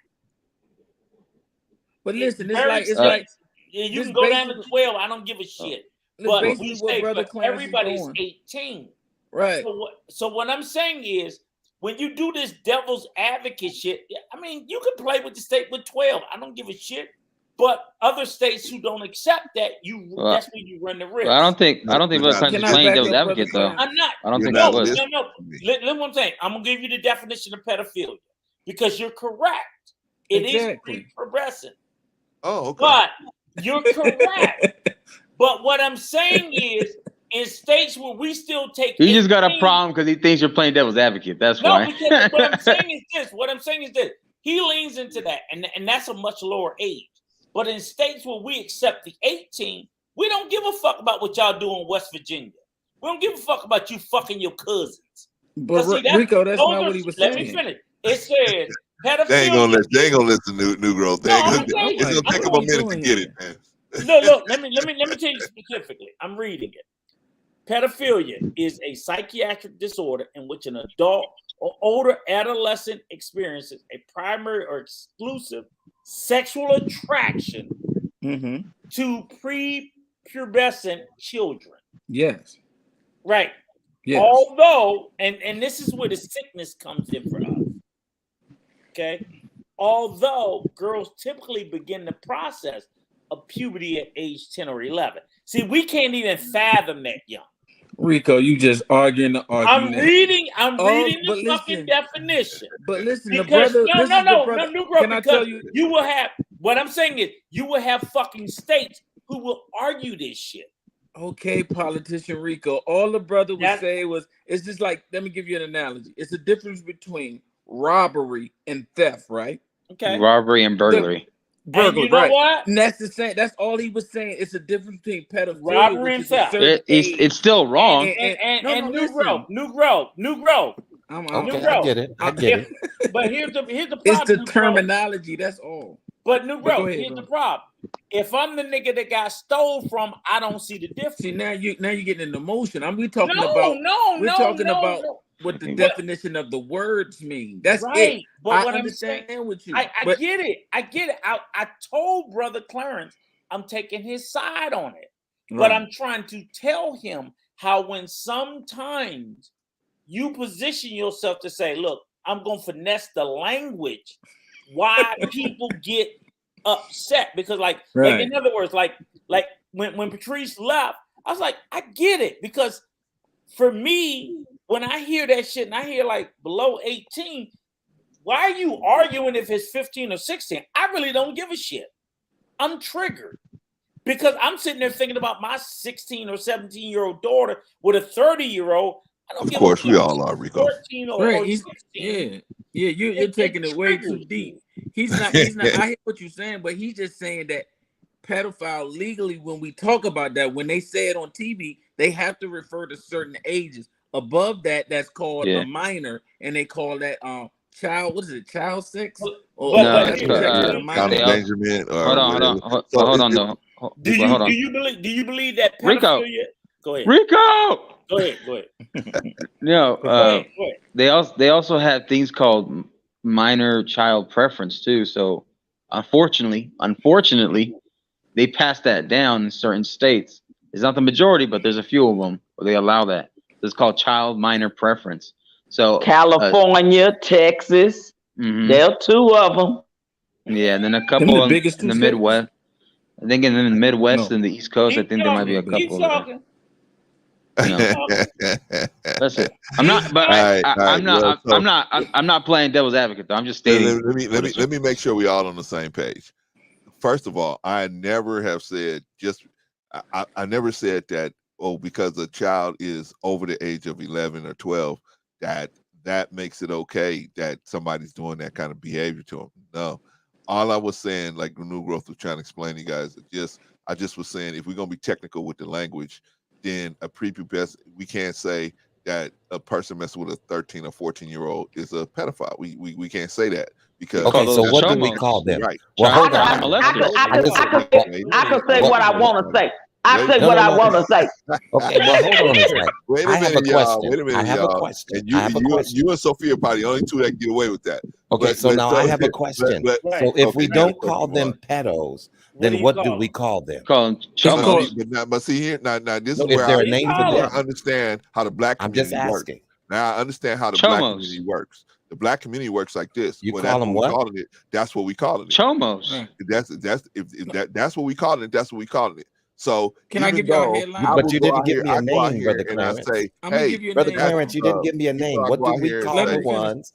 But listen, it's like you can go down to 12. I don't give a shit. But we say everybody's 18. Right. So what I'm saying is, when you do this devil's advocate shit, I mean, you can play with the state with 12. I don't give a shit. But other states who don't accept that, that's when you run the risk. I don't think Brother Clinton's playing devil's advocate though. I'm not. I don't think that was. No. Let what I'm saying. I'm gonna give you the definition of pedophilia. because you're correct. It is pre-pubescent. Oh, okay. But you're correct. But what I'm saying is, in states where we still take He just got a problem because he thinks you're playing devil's advocate. That's why. No, because what I'm saying is this. What I'm saying is this. He leans into that, and that's a much lower age. But in states where we accept the 18, we don't give a fuck about what y'all do in West Virginia. We don't give a fuck about you fucking your cousins. But Rico, that's not what he was saying. Let me finish. It says pedophilia. They ain't gonna listen to New Growth. It's gonna take them a minute to get it, man. Look. Let me tell you specifically. I'm reading it. Pedophilia is a psychiatric disorder in which an adult or older adolescent experiences a primary or exclusive sexual attraction to prepubescent children. Yes. Right. Yes. Although, and this is where the sickness comes in for us. Okay. Although girls typically begin the process of puberty at age 10 or 11. See, we can't even fathom that young. Rico, you just arguing the argument. I'm reading the fucking definition. But listen, because, New Growth, can I tell you? You will have, what I'm saying is, you will have fucking states who will argue this shit. Okay, politician Rico. All the brother would say was, it's just like, let me give you an analogy. It's the difference between robbery and theft, right? Okay. Robbery and burglary. Burglary, you know right? what? And that's the same. That's all he was saying. It's a difference between pedophilia, robbery and theft. It's still wrong. And New Growth. Okay, I get it. But here's the problem. It's the terminology. That's all. But New Growth, here's the problem. If I'm the nigga that got stole from, I don't see the difference. See, now you're getting into emotion. We're talking about what the definition of the words mean. That's right. it. But what I'm saying with you. I get it. I told Brother Clarence I'm taking his side on it. Right. But I'm trying to tell him how when sometimes you position yourself to say, look, I'm going to finesse the language, why people get upset. Because like in other words, like when Patrice left, I was like, I get it. Because for me, when I hear that shit and I hear like below 18, why are you arguing if it's 15 or 16? I really don't give a shit. I'm triggered because I'm sitting there thinking about my 16 or 17-year-old daughter with a 30-year-old. Of course, we all are, Rico. 13 or 16. Yeah, you're taking it way too deep. He's not. I hear what you're saying, but he's just saying that pedophile legally, when we talk about that, when they say it on TV, they have to refer to certain ages. Above that, that's called a minor, and they call that child. What is it? Child sex? Child endangerment. Hold on. Do you believe that pedophilia? Rico. Go ahead. Rico. Go ahead. No. They also have things called minor child preference too. So unfortunately, they pass that down in certain states. It's not the majority, but there's a few of them where they allow that. It's called child minor preference. So California, Texas, there are two of them. Yeah, and then a couple in the Midwest. I think in the Midwest and the East Coast, I think there might be a couple. Listen, I'm not, but I'm not playing devil's advocate though. I'm just stating. Let me make sure we all on the same page. First of all, I never have said I never said that because a child is over the age of 11 or 12 that makes it okay that somebody's doing that kind of behavior to them. No, all I was saying, like New Growth was trying to explain to you guys, I just was saying if we're gonna be technical with the language, then a prepubescent, we can't say that a person messing with a 13 or 14-year-old is a pedophile. We can't say that because so what do we call them? Right. Well, hold on. I can say what I want to say. I say what I want to say. Okay, well, hold on a second. Wait a minute, y'all. I have a question. And you and Sophia are probably the only two that can get away with that. Okay, I have a question. So if we don't call them pedos, then what do we call them? Call them chomos. But see here, now this is Is where there a name for them? I understand how the black community works. Now I understand how the black community works. The black community works like this. You call them what? That's what we call it. Chomos. That's what we call it. That's what we call it. So can I give you a headline? But you didn't give me a name, Brother Clarence. Say, I'm gonna give you a Brother name. Clarence, you didn't give me a name. What do we call the ones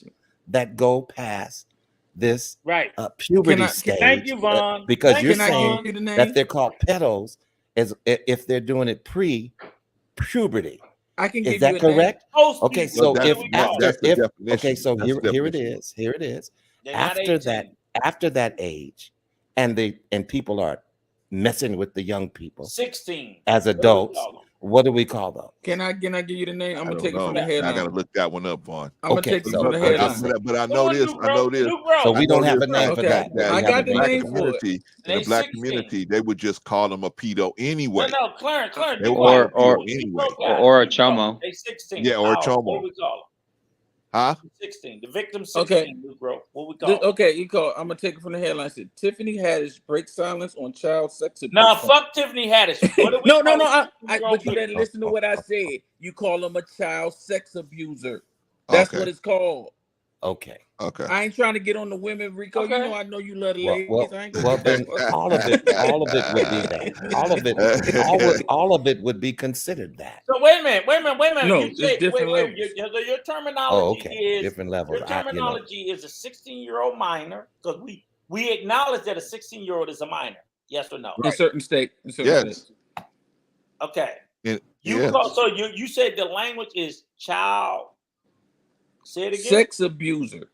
that go past this Right. puberty Thank stage, you, Vaughn. because Thank you're you, saying Vaughn. You the name? that they're called pedos as if they're doing it pre-puberty. I can Is give that you a name. correct? Most Okay, people, so that's the if definition. okay, so That's the here it definition. is. Here it is. they're not 18. After that age, and people are messing with the young people 16. as What do we adults, call them? what do we call them? Can I give you the name? I'm I gonna don't take it from know. the headline. I gotta look that one up, Vaughn. I'm gonna Okay, take it so from the I'm headline. just saying. But I know this. I know this. So we I know don't have this, a name that- for Okay, that. that I We in have a got the name black name for that. for it. community, in They the black 16. community, they would just call them a pedo anyway. No, Clarence, They be would call quiet. them a pedo anyway. or a chomo. They 16. Yeah, or a What chomo. do we call them? Huh? 16. The victim 16, Okay. bro. What we call them? Okay, I'm gonna take it from the headline. It said Tiffany Haddish breaks silence on child sex abuse. Now, fuck Tiffany Haddish. What do we No. call But you didn't listen to what I said. You call him a child sex abuser. That's Okay. what it's called. Okay. Okay. I ain't trying to get on the women, Rico. Okay. You know I know you love the ladies. I ain't Well, then all of it would be that. All of it would be considered that. So wait a minute. No, You it's say, different levels. Your terminology Oh, okay. is Different levels. Your terminology is a 16-year-old minor, because we acknowledge that a 16-year-old is a minor. Yes or no? In certain states. Yes. Okay. Yes. So you said the language is child. Say it again. Sex abuser.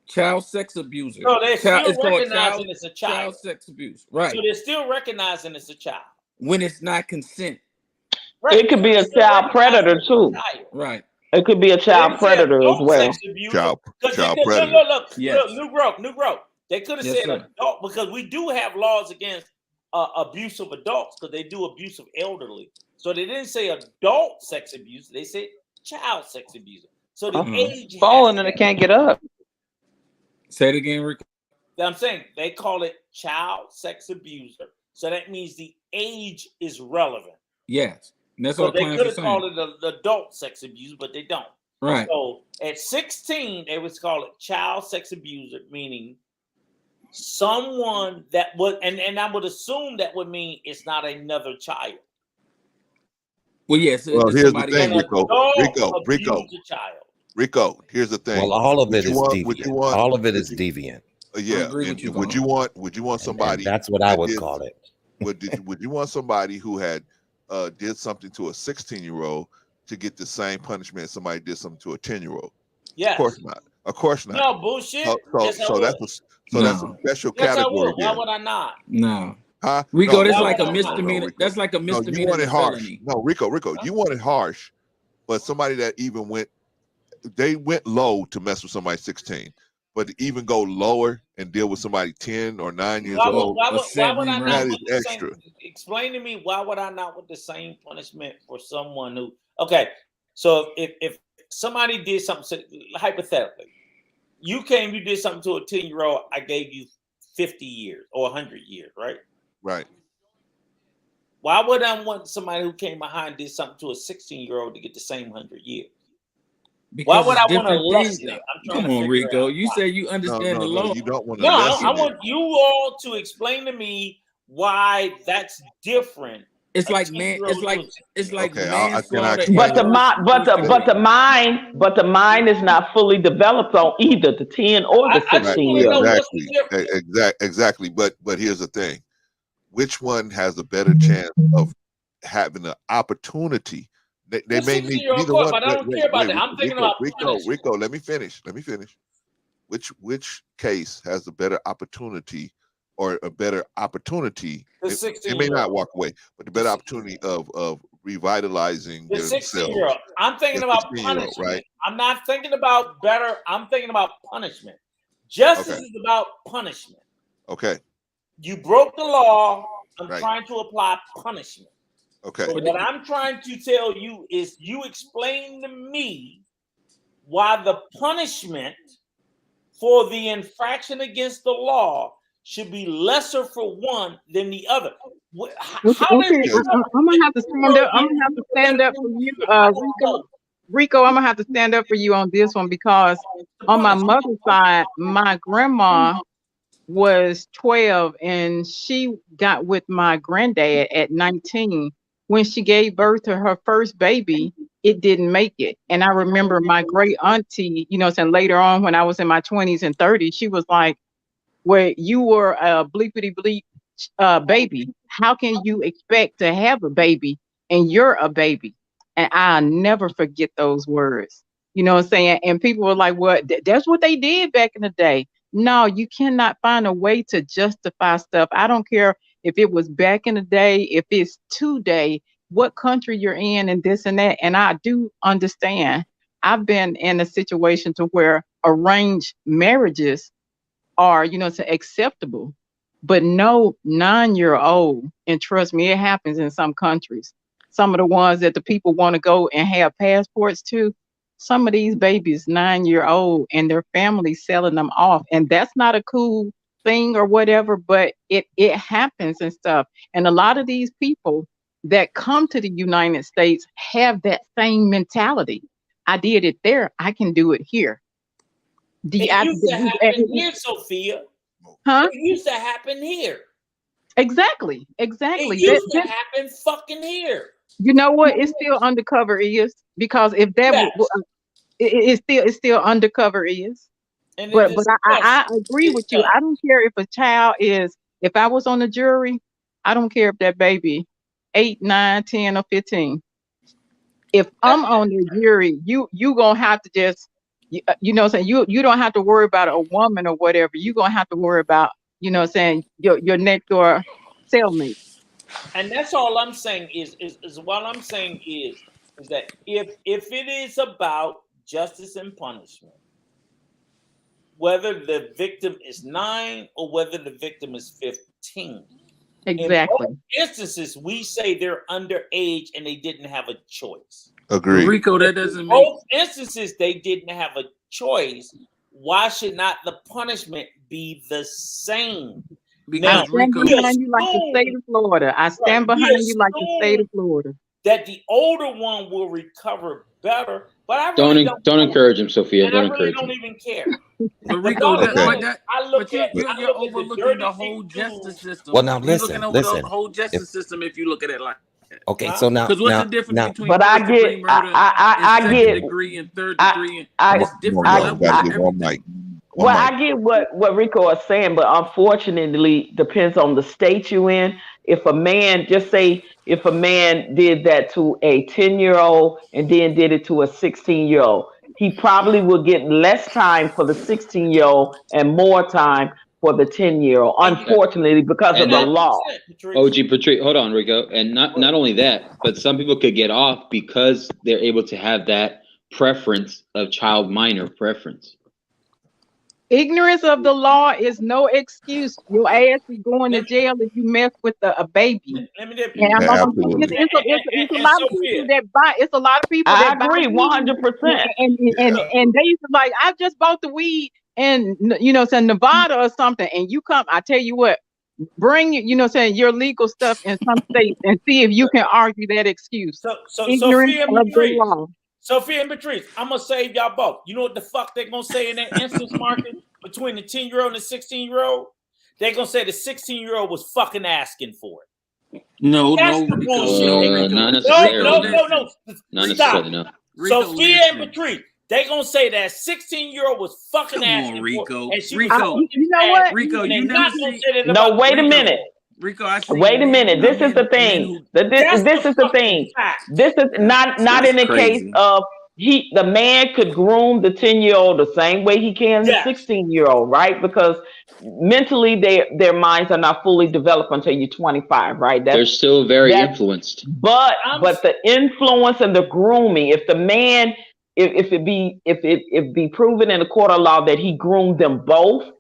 Child sex abuser. No, they're still it's called recognizing it's a child. Child sex abuse. Right. So they're still recognizing it's a child. When it's not consent. Right. It could be a child predator too. Right. It could be a child predator as well. Child predator. Look, Yes. New Grove. They could have Yes, said sir. adult, because we do have laws against abuse of adults, because they do abuse of elderly. So they didn't say adult sex abuse. They said child sex abuse. So the age Falling and it can't get up. Say it again, Rick. I'm saying they call it child sex abuser. So that means the age is relevant. Yes. And that's So what they clients could are have saying. called it the adult sex abuse, but they don't. Right. So at 16, they would call it child sex abuser, meaning someone that would, and I would assume that would mean it's not another child. Well, yes. Well, here's the thing, Rico. A child. Rico, here's the thing. Well, all of it is Would you deviant. want? All of it is deviant. Yeah. And would you want somebody? And that's what I would did- call it. Would you want somebody who had did something to a 16-year-old to get the same punishment somebody did something to a 10-year-old? Yes. Of course not. Of course not. No bullshit. Yes, I So would. that's a special Yes, I category. would. Why would I not? No. Huh? Rico, No, that's no, like a no, misdemeanor. Rico. That's like a No, misdemeanor. you want it and a harsh. felony. No, Rico, you want it harsh, but somebody that even went low to mess with somebody 16, but to even go lower and deal with somebody 10 or 9 years old, Why would I not? that is want the extra. same, explain to me, why would I not want the same punishment for someone who? Okay, so if somebody did something, hypothetically, you did something to a 10-year-old, I gave you 50 years or 100 years, right? Right. Why would I want somebody who came behind and did something to a 16-year-old to get the same 100 years? Why would I want to lessen it? I'm trying Come to on, figure Rico. out You why. say you understand the law. You don't want to No, lessen I it. want you all to explain to me why that's different. It's like Okay, manslaughter. But the mind is not fully developed on either the 10 or the 16-year-old. Exactly. But here's the thing: which one has a better chance of having the opportunity? They may need neither one. But I don't care about that. I'm thinking about Rico. Let me finish. Which case has a better opportunity, or a better opportunity? They may not walk away, but the better opportunity of revitalizing the themselves. 16-year-old. I'm thinking The about 16-year-old, punishment. right? I'm not thinking about better. I'm thinking about punishment. Justice is about punishment. Okay. You broke the law. I'm Right. trying to apply punishment. Okay. So what I'm trying to tell you is, you explain to me why the punishment for the infraction against the law should be lesser for one than the other. I'm gonna have to stand up. I'm gonna have to stand up for you, Rico. Rico, I'm gonna have to stand up for you on this one, because on my mother's side, my grandma was 12 and she got with my granddad at 19. When she gave birth to her first baby, it didn't make it. And I remember my great auntie, later on when I was in my 20s and 30s, she was like, where you were a bleepity bleep baby. How can you expect to have a baby and you're a baby? And I'll never forget those words. You know what I'm saying? And people were like, well, that's what they did back in the day. No, you cannot find a way to justify stuff. I don't care if it was back in the day, if it's today, what country you're in, and this and that. And I do understand. I've been in a situation to where arranged marriages are, acceptable, but no 9-year-old, and trust me, it happens in some countries. Some of the ones that the people want to go and have passports to, some of these babies 9-year-old and their families selling them off, and that's not a cool thing or whatever, but it happens and stuff. And a lot of these people that come to the United States have that same mentality. I did it there, I can do it here. It used to happen here, Sophia. Huh? It used to happen here. Exactly. It used to happen fucking here. You know what? It's still undercover is, because if that it's still undercover is. And But I agree with you. I don't care if a child is, if I was on the jury, I don't care if that baby 8, 9, 10, or 15. If I'm on the jury, you gonna have to just, you know what I'm saying, you don't have to worry about a woman or whatever. You're gonna have to worry about, your next door cellmate. And that's all I'm saying is what I'm saying is that if it is about justice and punishment, whether the victim is 9 or whether the victim is 15. Exactly. In both instances, we say they're underage and they didn't have a choice. Agreed. Rico, that doesn't In make both instances, they didn't have a choice. Why should not the punishment be the same? I stand behind you like the state of Florida. I stand behind you like the state of Florida. That the older one will recover better, but I really don't encourage him, Sophia. and Don't I really encourage don't him. even care. But Rico, You're overlooking the whole justice system. Well, now You're looking over listen. the whole justice system if you look at it like that. Okay, so now, because what's now, the difference now, between But first I degree get, murder I and get, second degree and third degree? And it's different Y'all levels gotta of get one everything. mic. well, I get what Rico is saying, but unfortunately, depends on the state you in. If a man, just say, if a man did that to a 10-year-old and then did it to a 16-year-old, he probably will get less time for the 16-year-old and more time for the 10-year-old. Unfortunately, because of the law. OG Patrice, hold on, Rico. And not only that, but some people could get off because they're able to have that preference of child minor preference. Ignorance of the law is no excuse. Your ass is going to jail if you mess with a baby. Let me And it's a lot of people that buy. It's a lot of people I that buy agree, weed 100%. and they used to like, I just bought the weed in Nevada or something, and you come. I tell you what, bring your legal stuff in some states and see if you can argue that excuse. So Ignorance Sophia of the law. Sophia and Patrice, I'm gonna save y'all both. You know what the fuck they're gonna say in that instance market between the 10-year-old and the 16-year-old? They're gonna say the 16-year-old was fucking asking for it. No, That's no, the Rico, bullshit. Not necessarily. No. Not Stop. necessarily, no. Sophia and Patrice, they gonna say that 16-year-old was fucking asking Rico. for it. And she Rico. was You know what? Rico, and you they never not gonna see. say that No, about wait a Rico. minute. Rico, I see. Wait a minute. This is the thing. This is the thing. This is not in the case of the man could groom the 10-year-old the same way he can the 16-year-old, right? Because mentally their minds are not fully developed until you're 25, right? They're still very influenced. But the influence and the grooming, if the man, if it be proven in a court of law that he groomed them both,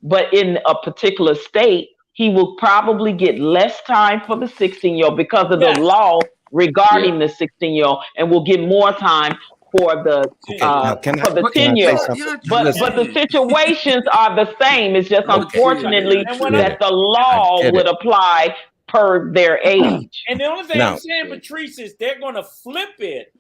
but in a particular state, he will probably get less time for the 16-year-old because of the law regarding the 16-year-old, and will get more time for the now, can I 10-year-old. say something? But the situations are the same. It's just unfortunately that the law would apply per their age. And the only thing I'm saying, Patrice, is they're gonna flip it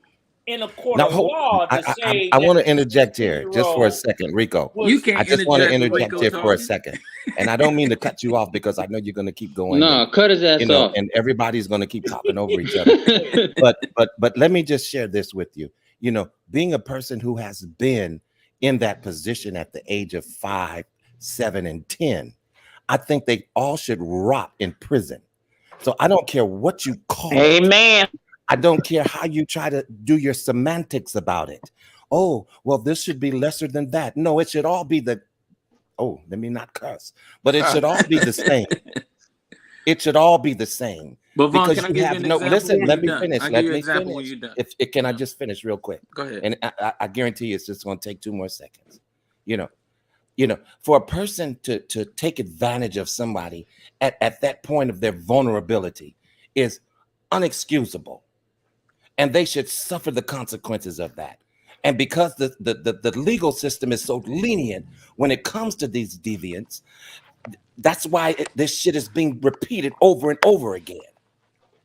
in a court Now, of law to say I that want to the interject here just for a 16-year-old second, Rico. was. You can't I just want to interject with interject Rico here for a talking. second, and I don't mean to cut you off because I know you're going to keep going. No, and, cut his ass off. and everybody's going to keep talking over each other. But let me just share this with you. Being a person who has been in that position at the age of 5, 7, and 10, I think they all should rot in prison. So I don't care what you call it. Amen. I don't care how you try to do your semantics about it. Oh, well, this should be lesser than that. No, it should all be let me not cuss, but it should all be the same. It should all be the same. But Vaughn, Because can I you give you have an no, example listen, when let you're me done? finish. I'll Let give you an me example when finish. you're done. Can I just finish real quick? Go ahead. And I guarantee you it's just going to take 2 more seconds. For a person to take advantage of somebody at that point of their vulnerability is unexcusable. And they should suffer the consequences of that. And because the legal system is so lenient when it comes to these deviants, that's why this shit is being repeated over and over again.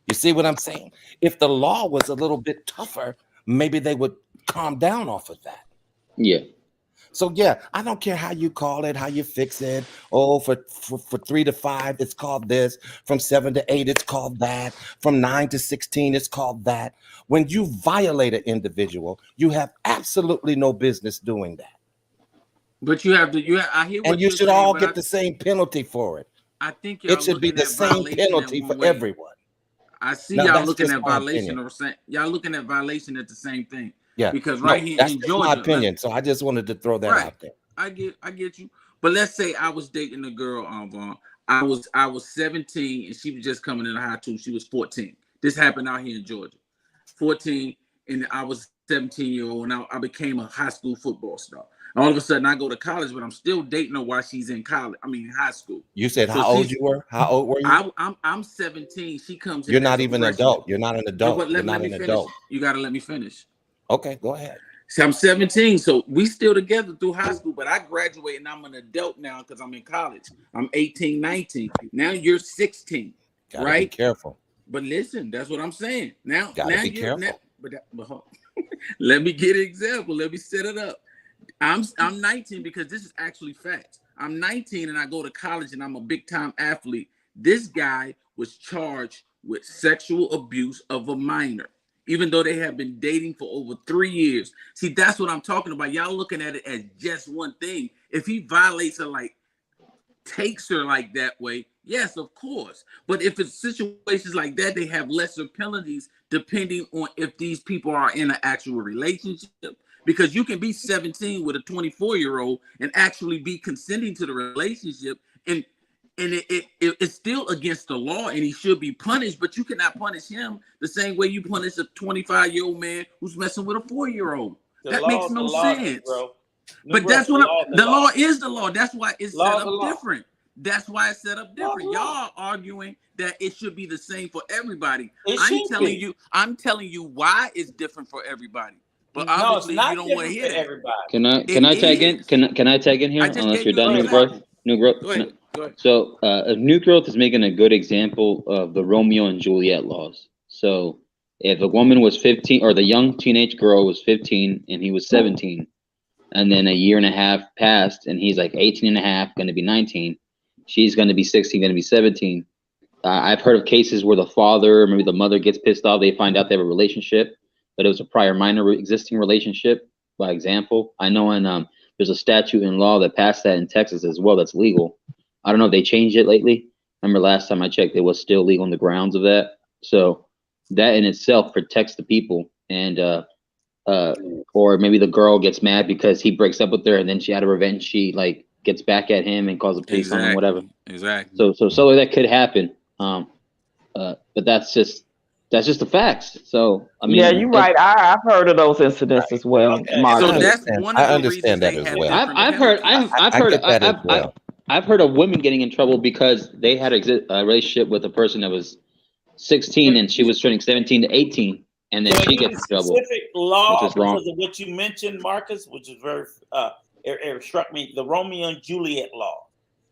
You see what I'm saying? If the law was a little bit tougher, maybe they would calm down off of that. Yeah. So yeah, I don't care how you call it, how you fix it. Oh, for 3 to 5, it's called this. From 7 to 8, it's called that. From 9 to 16, it's called that. When you violate an individual, you have absolutely no business doing that. But you have to. I hear what and you you're should saying, all but get the same penalty for it. I think It should be the same penalty for everyone. I see Now, y'all that's looking just at my violation opinion. or saying y'all looking at violation at the same thing. Yeah, Because no, right here that's in just Georgia, my opinion. So I just wanted to throw that out there. I get you. But let's say I was dating a girl, Vaughn. I was 17 and she was just coming into high school. She was 14. This happened out here in Georgia. 14, and I was 17-year-old, and I became a high school football star. All of a sudden, I go to college, but I'm still dating her while she's in college. I mean, high school. You said how old you were? How old were you? I'm 17. She comes in. You're not as a even an freshman. adult. You're not an adult. No, but You're let not me an finish. adult. You got to let me finish. Okay, go ahead. So I'm 17, so we still together through high school, but I graduate and I'm an adult now because I'm in college. I'm 18, 19. Now you're 16, Gotta right? be careful. But listen, that's what I'm saying. Now Be you're careful. let me get an example. Let me set it up. I'm 19 because this is actually facts. I'm 19 and I go to college and I'm a big time athlete. This guy was charged with sexual abuse of a minor, even though they have been dating for over 3 years. See, that's what I'm talking about. Y'all looking at it as just one thing. If he violates her, like takes her like that way, yes, of course. But if it's situations like that, they have lesser penalties depending on if these people are in an actual relationship. Because you can be 17 with a 24-year-old and actually be consenting to the relationship, and it's still against the law, and he should be punished. But you cannot punish him the same way you punish a 25-year-old man who's messing with a 4-year-old. That makes no sense. But that's what the law is. The law. That's why it's set up different. That's why it's set up different. Y'all arguing that it should be the same for everybody. I'm telling you why it's different for everybody. But obviously you don't want to hear that. Can I tag in? Can I tag in here? Unless you're done, New Growth. New Growth. Go ahead. So New Growth is making a good example of the Romeo and Juliet laws. So if a woman was 15, or the young teenage girl was 15 and he was 17, and then a year and a half passed and he's like 18 and a half, going to be 19, she's going to be 16, going to be 17. I've heard of cases where the father or maybe the mother gets pissed off. They find out they have a relationship, but it was a prior minor existing relationship. By example, I know there's a statute in law that passed that in Texas as well. That's legal. I don't know if they changed it lately. Remember last time I checked, it was still legal on the grounds of that. So that in itself protects the people. And or maybe the girl gets mad because he breaks up with her, and then she had a revenge. She like gets back at him and calls the police on him, whatever. Exactly. So something like that could happen. But that's just the facts. So I mean, yeah, you're right. I've heard of those incidents as well, Marcus. So that's one of the reasons they have different penalties. I've heard of women getting in trouble because they had a relationship with a person that was 16 and she was turning 17 to 18, and then she gets in trouble. Specific law which is wrong. because of what you mentioned, Marcus, which is very it struck me. The Romeo and Juliet law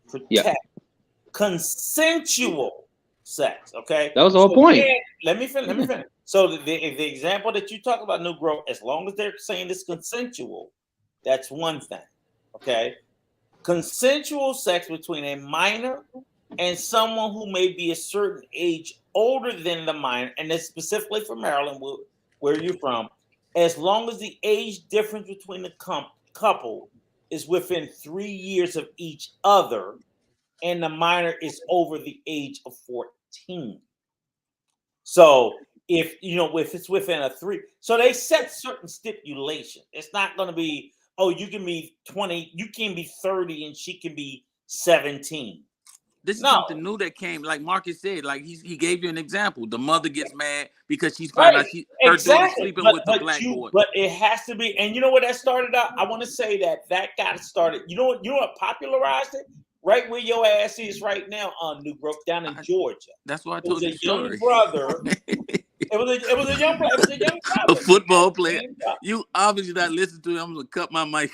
protect consensual sex. Okay, that was the whole point. Let me finish. So the example that you talk about, Negro, as long as they're saying it's consensual, that's one thing. Okay, consensual sex between a minor and someone who may be a certain age older than the minor, and that's specifically for Maryland, where you're from, as long as the age difference between the couple is within 3 years of each other, and the minor is over the age of 14. So if it's within a 3, so they set certain stipulations. It's not going to be, oh, you can be 20, you can be 30, and she can be 17. This is something new that came, like Marcus said. Like he gave you an example. The mother gets mad because she's found out her daughter's sleeping with the black boy. But it has to be, and you know where that started out? I want to say that got started. You know what popularized it? Right where your ass is right now on New Brook, down in Georgia. That's why I told you the young story. brother. It was a young brother. A football player. You obviously not listening to it. I'm gonna cut my mic.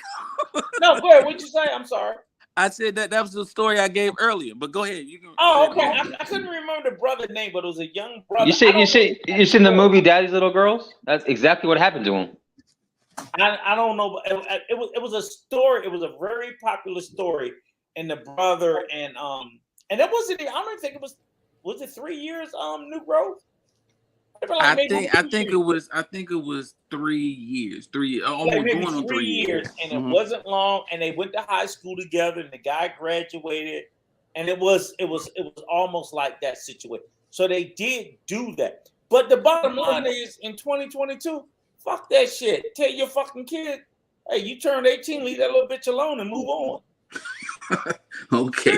No, go ahead. What'd you say? I'm sorry. I said that was the story I gave earlier. But go ahead. You can. Oh, okay. I couldn't remember the brother's name, but it was a young brother. You seen the movie Daddy's Little Girls? That's exactly what happened to him. I don't know, but it was a story. It was a very popular story, and the brother and it wasn't. I don't think it was it 3 years? New Growth. I think it was 3 years. Almost going on 3 years. And it wasn't long. And they went to high school together. And the guy graduated, and it was almost like that situation. So they did do that. But the bottom line is, in 2022, fuck that shit. Tell your fucking kid, hey, you turned 18, leave that little bitch alone and move on. Okay.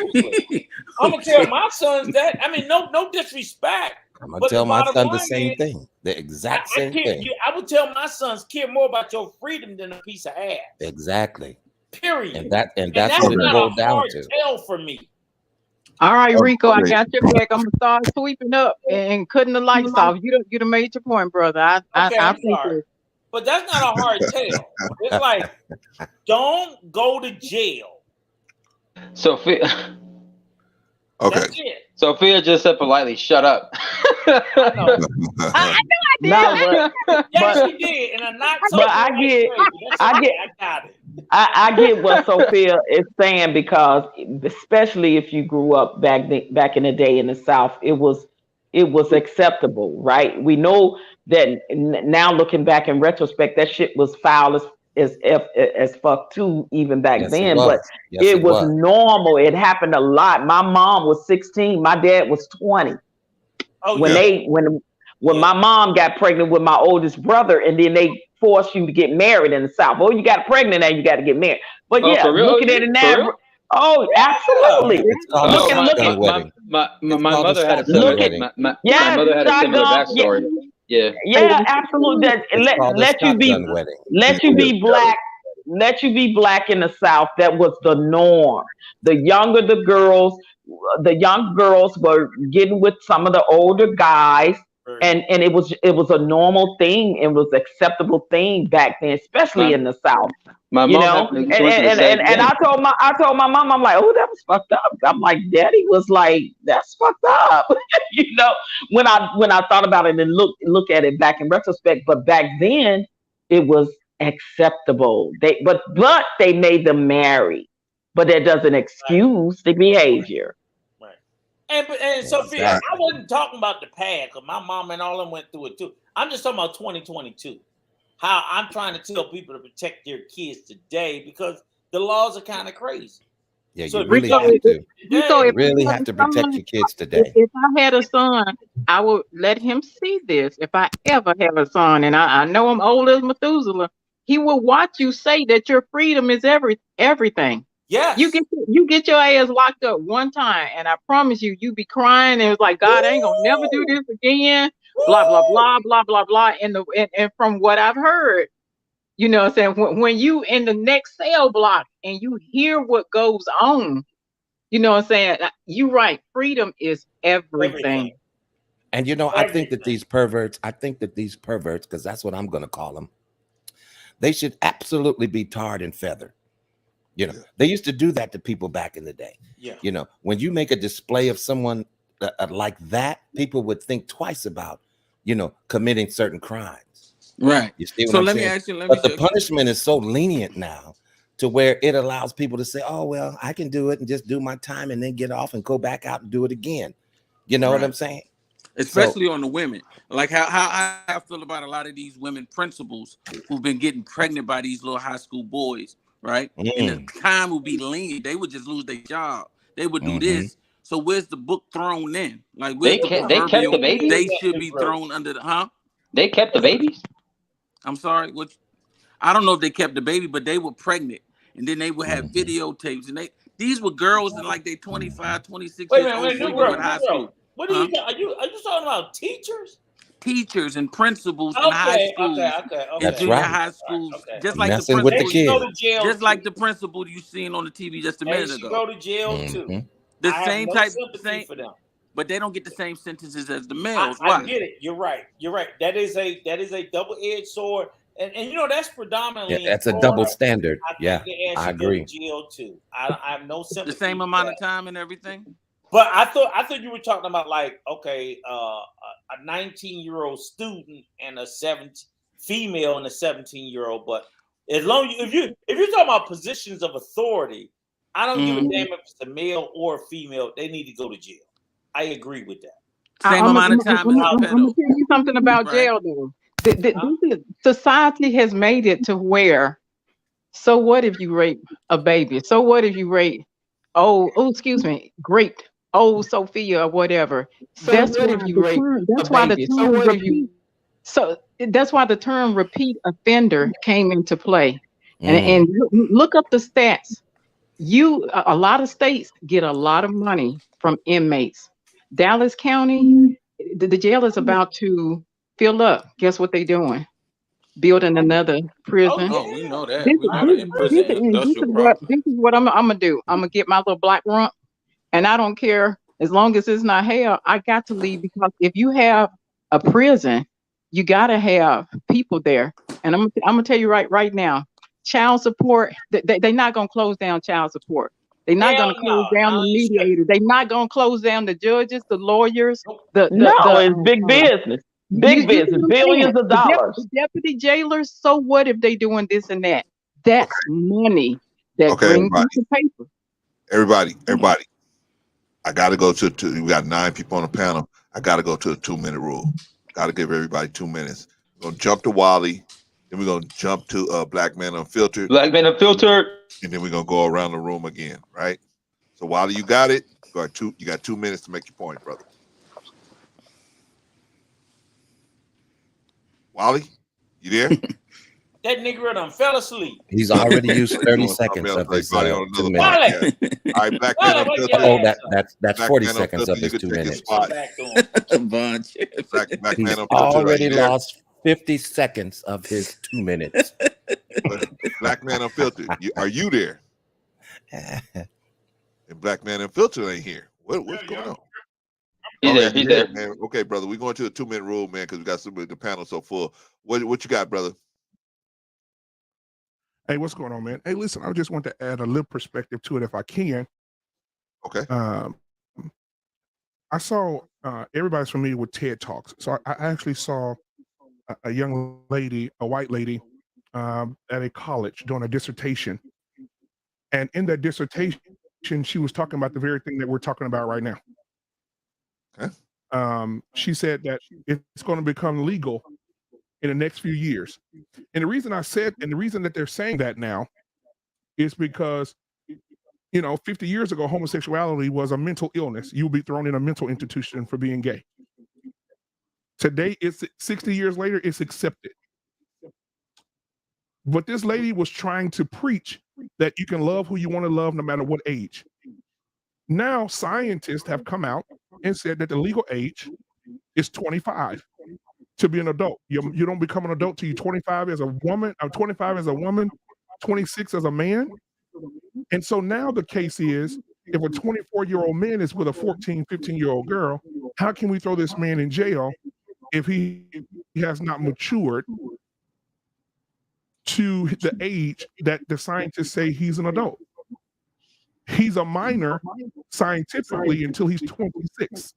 I'm gonna tell my sons that. I mean, no disrespect. I'm gonna tell my son the same thing, the exact same thing. I would tell my sons, care more about your freedom than a piece of ass. Exactly. Period. And that's what it boiled down to. Tell for me. All right, Rico, I got your back. I'm gonna start sweeping up and cutting the lights off. You done made your point, brother. I sorry. But that's not a hard tell. It's like, don't go to jail. Sophia. Okay. Sophia just said politely, "Shut up." I know I did. No, yes, she did, and I'm not. But I get what Sophia is saying, because especially if you grew up back in the day in the South, it was acceptable, right? We know that now, looking back in retrospect, that shit was foul as fuck too, even back then. But it was normal. It happened a lot. My mom was 16. My dad was 20. When my mom got pregnant with my oldest brother, and then they forced you to get married in the South. Oh, you got pregnant and you got to get married. But looking at it now, absolutely. My mother had a similar wedding. My mother had a similar backstory. Yeah, absolutely. Let you be black. Let you be black in the South. That was the norm. The younger the young girls were getting with some of the older guys, and it was a normal thing. It was acceptable thing back then, especially in the South. My mom and I told my mom, I'm like, oh, that was fucked up. I'm like, Daddy was like, that's fucked up. When I thought about it and look at it back in retrospect, but back then it was acceptable. They made them marry, but that doesn't excuse the behavior. Right. And Sophia, I wasn't talking about the past, because my mom and all them went through it too. I'm just talking about 2022. How I'm trying to tell people to protect their kids today, because the laws are kind of crazy. Yeah, you really have to protect your kids today. If I had a son, I would let him see this. If I ever have a son, and I know I'm old as Methuselah, he will watch you say that your freedom is everything. Yes. You get your ass locked up one time, and I promise you be crying, and it's like, God, I ain't gonna never do this again. Blah blah blah blah blah blah. And from what I've heard, you know what I'm saying, when you in the next cell block and you hear what goes on, you know what I'm saying, you're right. Freedom is everything. And I think that these perverts, because that's what I'm gonna call them, they should absolutely be tarred and feathered. They used to do that to people back in the day. Yeah. When you make a display of someone like that, people would think twice about committing certain crimes. Right. You see what So I'm let me saying? ask you. But the punishment is so lenient now to where it allows people to say, oh, well, I can do it and just do my time and then get off and go back out and do it again. You know what I'm saying? Especially on the women. Like how I feel about a lot of these women principals who've been getting pregnant by these little high school boys, right? And the time would be lenient. They would just lose their job. They would do this. So where's the book thrown in? Like where's the kept the proverbial babies? they should be thrown under the They kept the babies? I'm sorry, I don't know if they kept the baby, but they were pregnant. And then they would have videotapes. And these were girls in like they 25, 26 Wait a years minute, old wait, sleeping Negro, with high school. What are you? Are you talking about teachers? Teachers and principals in Okay, high schools okay. and junior high schools, just like the Messing with the principal, kids. just like the principal you seen on the TV just a minute They should ago. go to jail too. The I have same no type, sympathy for them. but they don't get the same sentences as the males. I get it. You're right. That is a double-edged sword, and that's predominantly. Yeah, that's a Florida. double standard. I think Yeah, they I should go agree. to jail too. I have no sympathy. The same for amount that. of time and everything. But I thought you were talking about like a 19-year-old student and a female and a 17-year-old. But as long if you're talking about positions of authority, I don't give a damn if it's a male or a female. They need to go to jail. I agree with that. Same amount of time as a I'm pedo. gonna tell you something about jail, though. Society has made it to where. So what if you rape a baby? So what if you rape? Great. Oh, Sophia or whatever. That's what if you rape a baby. So what if you? So that's why the term repeat offender came into play. And look up the stats. A lot of states get a lot of money from inmates. Dallas County, the jail is about to fill up. Guess what they're doing? Building another prison. Oh, we know that. We know that in prison industrial property. This is what I'm gonna do. I'm gonna get my little black rump, and I don't care as long as it's not hell. I got to leave because if you have a prison, you gotta have people there. And I'm gonna tell you right now, child support. They're not gonna close down child support. They're not gonna close down the mediator. They're not gonna close down the judges, the lawyers. It's big business. Big business, billions of dollars. The deputy jailers. So what if they doing this and that? That's money that brings into paper. Everybody. I gotta go to we got 9 people on the panel. I gotta go to the 2-minute rule. Gotta give everybody 2 minutes. We're gonna jump to Wally, then we're gonna jump to Black Man Unfiltered. Black Man Unfiltered. And then we're gonna go around the room again, right? So Wally, you got it. You got 2 minutes to make your point, brother. Wally, you there? That nigga done fell asleep. He's already used 30 seconds of his 2 minutes. All right, Black Man Unfiltered. Oh, that's 40 seconds of his 2 minutes. He's already lost 50 seconds of his 2 minutes. Black Man Unfiltered, are you there? And Black Man Unfiltered ain't here. What's going on? He's there. Man. Okay, brother, we're going to the 2-minute rule, man, because we got the panel so full. What you got, brother? Hey, what's going on, man? Hey, listen, I just want to add a little perspective to it if I can. Okay. I saw everybody's familiar with TED Talks. So I actually saw a young lady, a white lady, at a college doing a dissertation. And in that dissertation, she was talking about the very thing that we're talking about right now. Okay. She said that it's going to become legal in the next few years. And the reason that they're saying that now is because, 50 years ago, homosexuality was a mental illness. You'll be thrown in a mental institution for being gay. Today, it's 60 years later, it's accepted. But this lady was trying to preach that you can love who you want to love no matter what age. Now, scientists have come out and said that the legal age is 25 to be an adult. You don't become an adult till you're 25 as a woman, or 25 as a woman, 26 as a man. And so now the case is, if a 24-year-old man is with a 14, 15-year-old girl, how can we throw this man in jail if he has not matured to the age that the scientists say he's an adult? He's a minor scientifically until he's 26.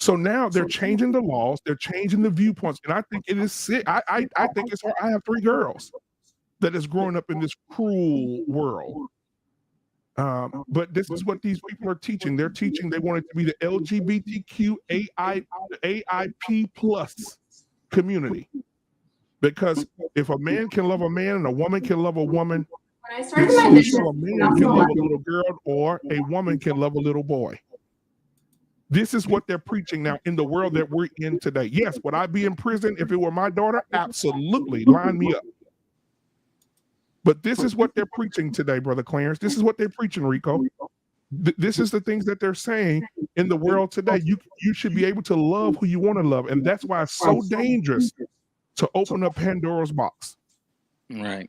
So now they're changing the laws, they're changing the viewpoints, and I think it is sick. I think it's hard. I have 3 girls that is growing up in this cruel world. But this is what these people are teaching. They're teaching they want it to be the LGBTQ AIP plus community. Because if a man can love a man and a woman can love a woman, then so a man can love a little girl or a woman can love a little boy. This is what they're preaching now in the world that we're in today. Yes, would I be in prison if it were my daughter? Absolutely. Line me up. But this is what they're preaching today, Brother Clarence. This is what they're preaching, Rico. This is the things that they're saying in the world today. You should be able to love who you want to love. And that's why it's so dangerous to open up Pandora's box. Right.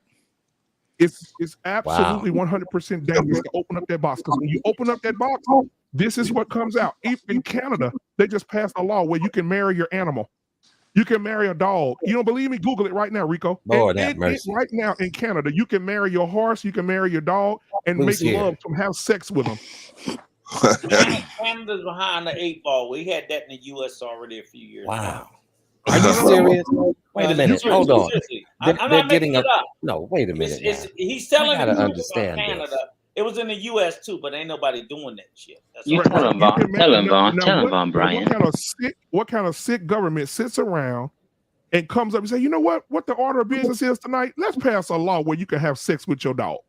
It's absolutely 100% dangerous to open up that box. Because when you open up that box, this is what comes out. In Canada, they just passed a law where you can marry your animal. You can marry a dog. You don't believe me? Google it right now, Rico. Lord have mercy. Right now in Canada, you can marry your horse, you can marry your dog, and make love to have sex with them. Canada's behind the 8 ball. We had that in the U.S. already a few years ago. Are you serious? Wait a minute. Hold on. I'm getting it up. No, wait a minute. He's telling I gotta the understand Canada. this. It was in the U.S. too, but ain't nobody doing that shit. You tell him, Vaughn. Tell him, Vaughn. Tell him, Vaughn, Brian. What kind of sick government sits around and comes up and say, you know what the order of business is tonight? Let's pass a law where you can have sex with your dog.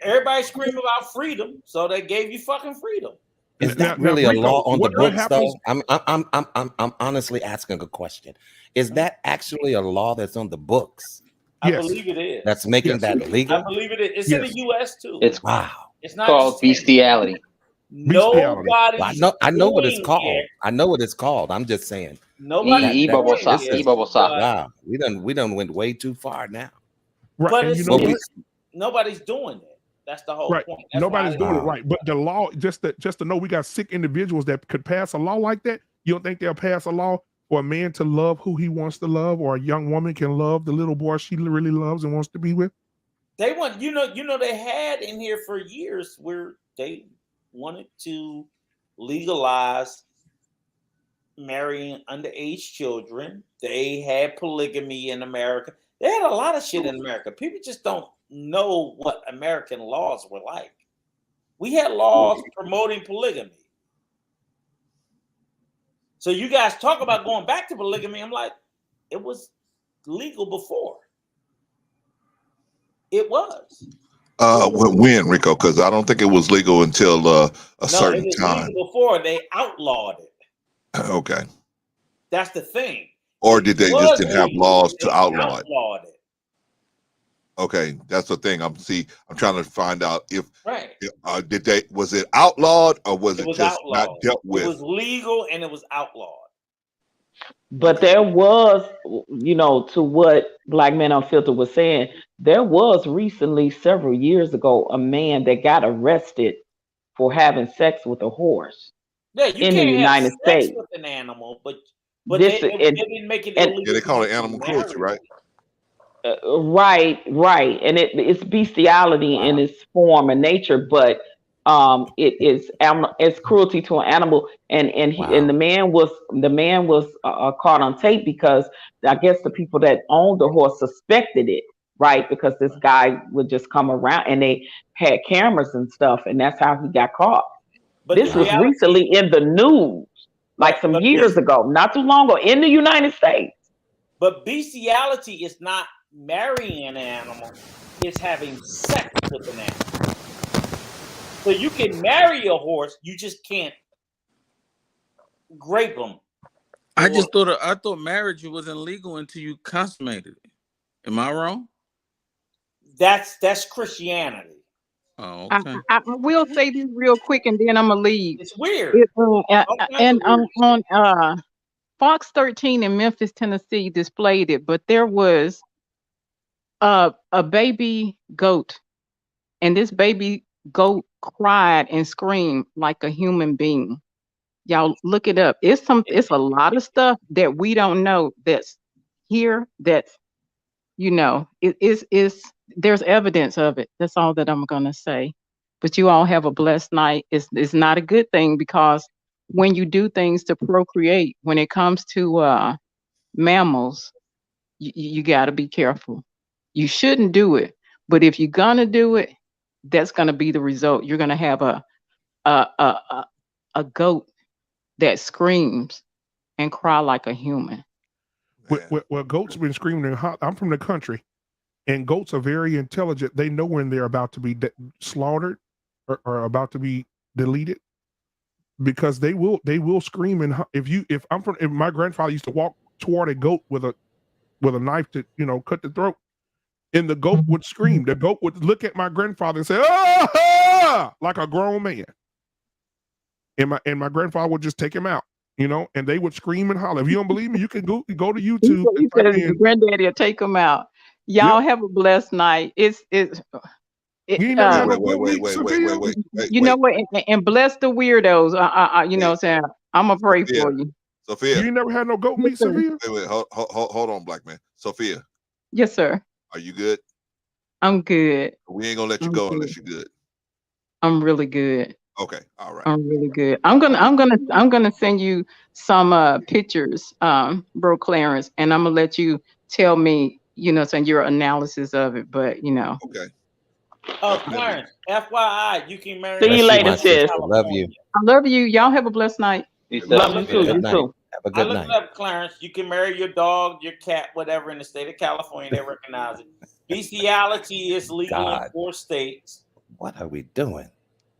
Everybody screaming about freedom, so they gave you fucking freedom. Is that really a law on the books, though? I'm honestly asking a question. Is that actually a law that's on the books? I believe it is. That's making that legal? I believe it is. It's in the U.S. too. It's It's not called bestiality. Nobody's I know what it's doing called. it. I know what it's called. I'm just saying. Nobody's bubble sock. Wow, we done went way too far now. Right. But and nobody's doing it. That's the whole right. point. That's Nobody's why doing it right. But the law, just to know we got sick individuals that could pass a law like that. You don't think they'll pass a law for a man to love who he wants to love, or a young woman can love the little boy she really loves and wants to be with? They want, they had in here for years where they wanted to legalize marrying underage children. They had polygamy in America. They had a lot of shit in America. People just don't know what American laws were like. We had laws promoting polygamy. So you guys talk about going back to polygamy. I'm like, it was legal before. It was. When, Rico? Because I don't think it was legal until a certain it was time. legal before they outlawed it. Okay. That's the thing. Or did they just didn't have laws to outlaw it? Outlawed it. Okay, that's the thing. I'm trying to find out if was it outlawed or was it just outlawed. not dealt with? It was legal and it was outlawed. But there was, to what Black Men Unfiltered was saying, there was recently, several years ago, a man that got arrested for having sex with a horse in the United States. With an animal, but they didn't make it illegal. Yeah, they call it animal cruelty, right? Right, and it's bestiality in its form and nature, but it's cruelty to an animal, and the man was caught on tape because I guess the people that owned the horse suspected it, right? Because this guy would just come around, and they had cameras and stuff, and that's how he got caught. But this was recently in the news, like some years ago, not too long ago, in the United States. But bestiality is not marrying an animal, it's having sex with an animal. So you can marry a horse, you just can't grape them. I thought marriage wasn't legal until you consummated it. Am I wrong? That's Christianity. Oh, okay. I will say this real quick, and then I'm gonna leave. It's weird. On Fox 13 in Memphis, Tennessee, displayed it, but there was a baby goat, and this baby goat cried and screamed like a human being. Y'all look it up. It's a lot of stuff that we don't know that's here. That's there's evidence of it. That's all that I'm gonna say. But you all have a blessed night. It's not a good thing because when you do things to procreate, when it comes to mammals, you got to be careful. You shouldn't do it, but if you're gonna do it, that's gonna be the result. You're gonna have a a a, a goat that screams and cry like a human. Well, goats have been screaming. I'm from the country, and goats are very intelligent. They know when they're about to be slaughtered or about to be deleted, because they will scream. And if my grandfather used to walk toward a goat with a knife to cut the throat, and the goat would scream. The goat would look at my grandfather and say, "Ah!" like a grown man, and my grandfather would just take him out. And they would scream and holler. If you don't believe me, you can go to YouTube. He said his granddaddy will take him out. Y'all have a blessed night. You ain't never had no goat meat, Sophia? You know what? And bless the weirdos. You know what I'm saying? I'm gonna pray for you. Sophia. You ain't never had no goat meat, Sophia? Wait, hold on, black man. Sophia. Yes, sir. Are you good? I'm good. We ain't gonna let you go unless you're good. I'm really good. Okay, all right. I'm really good. I'm gonna send you some pictures, bro Clarence, and I'm gonna let you tell me, saying your analysis of it. But Okay. Clarence, FYI, you can marry. See you later, sis. Love you. I love you. Y'all have a blessed night. Love you too. You too. Have a I good looked night. up, Clarence. You can marry your dog, your cat, whatever in the state of California. They recognize it. Bestiality is legal in 4 states. What are we doing?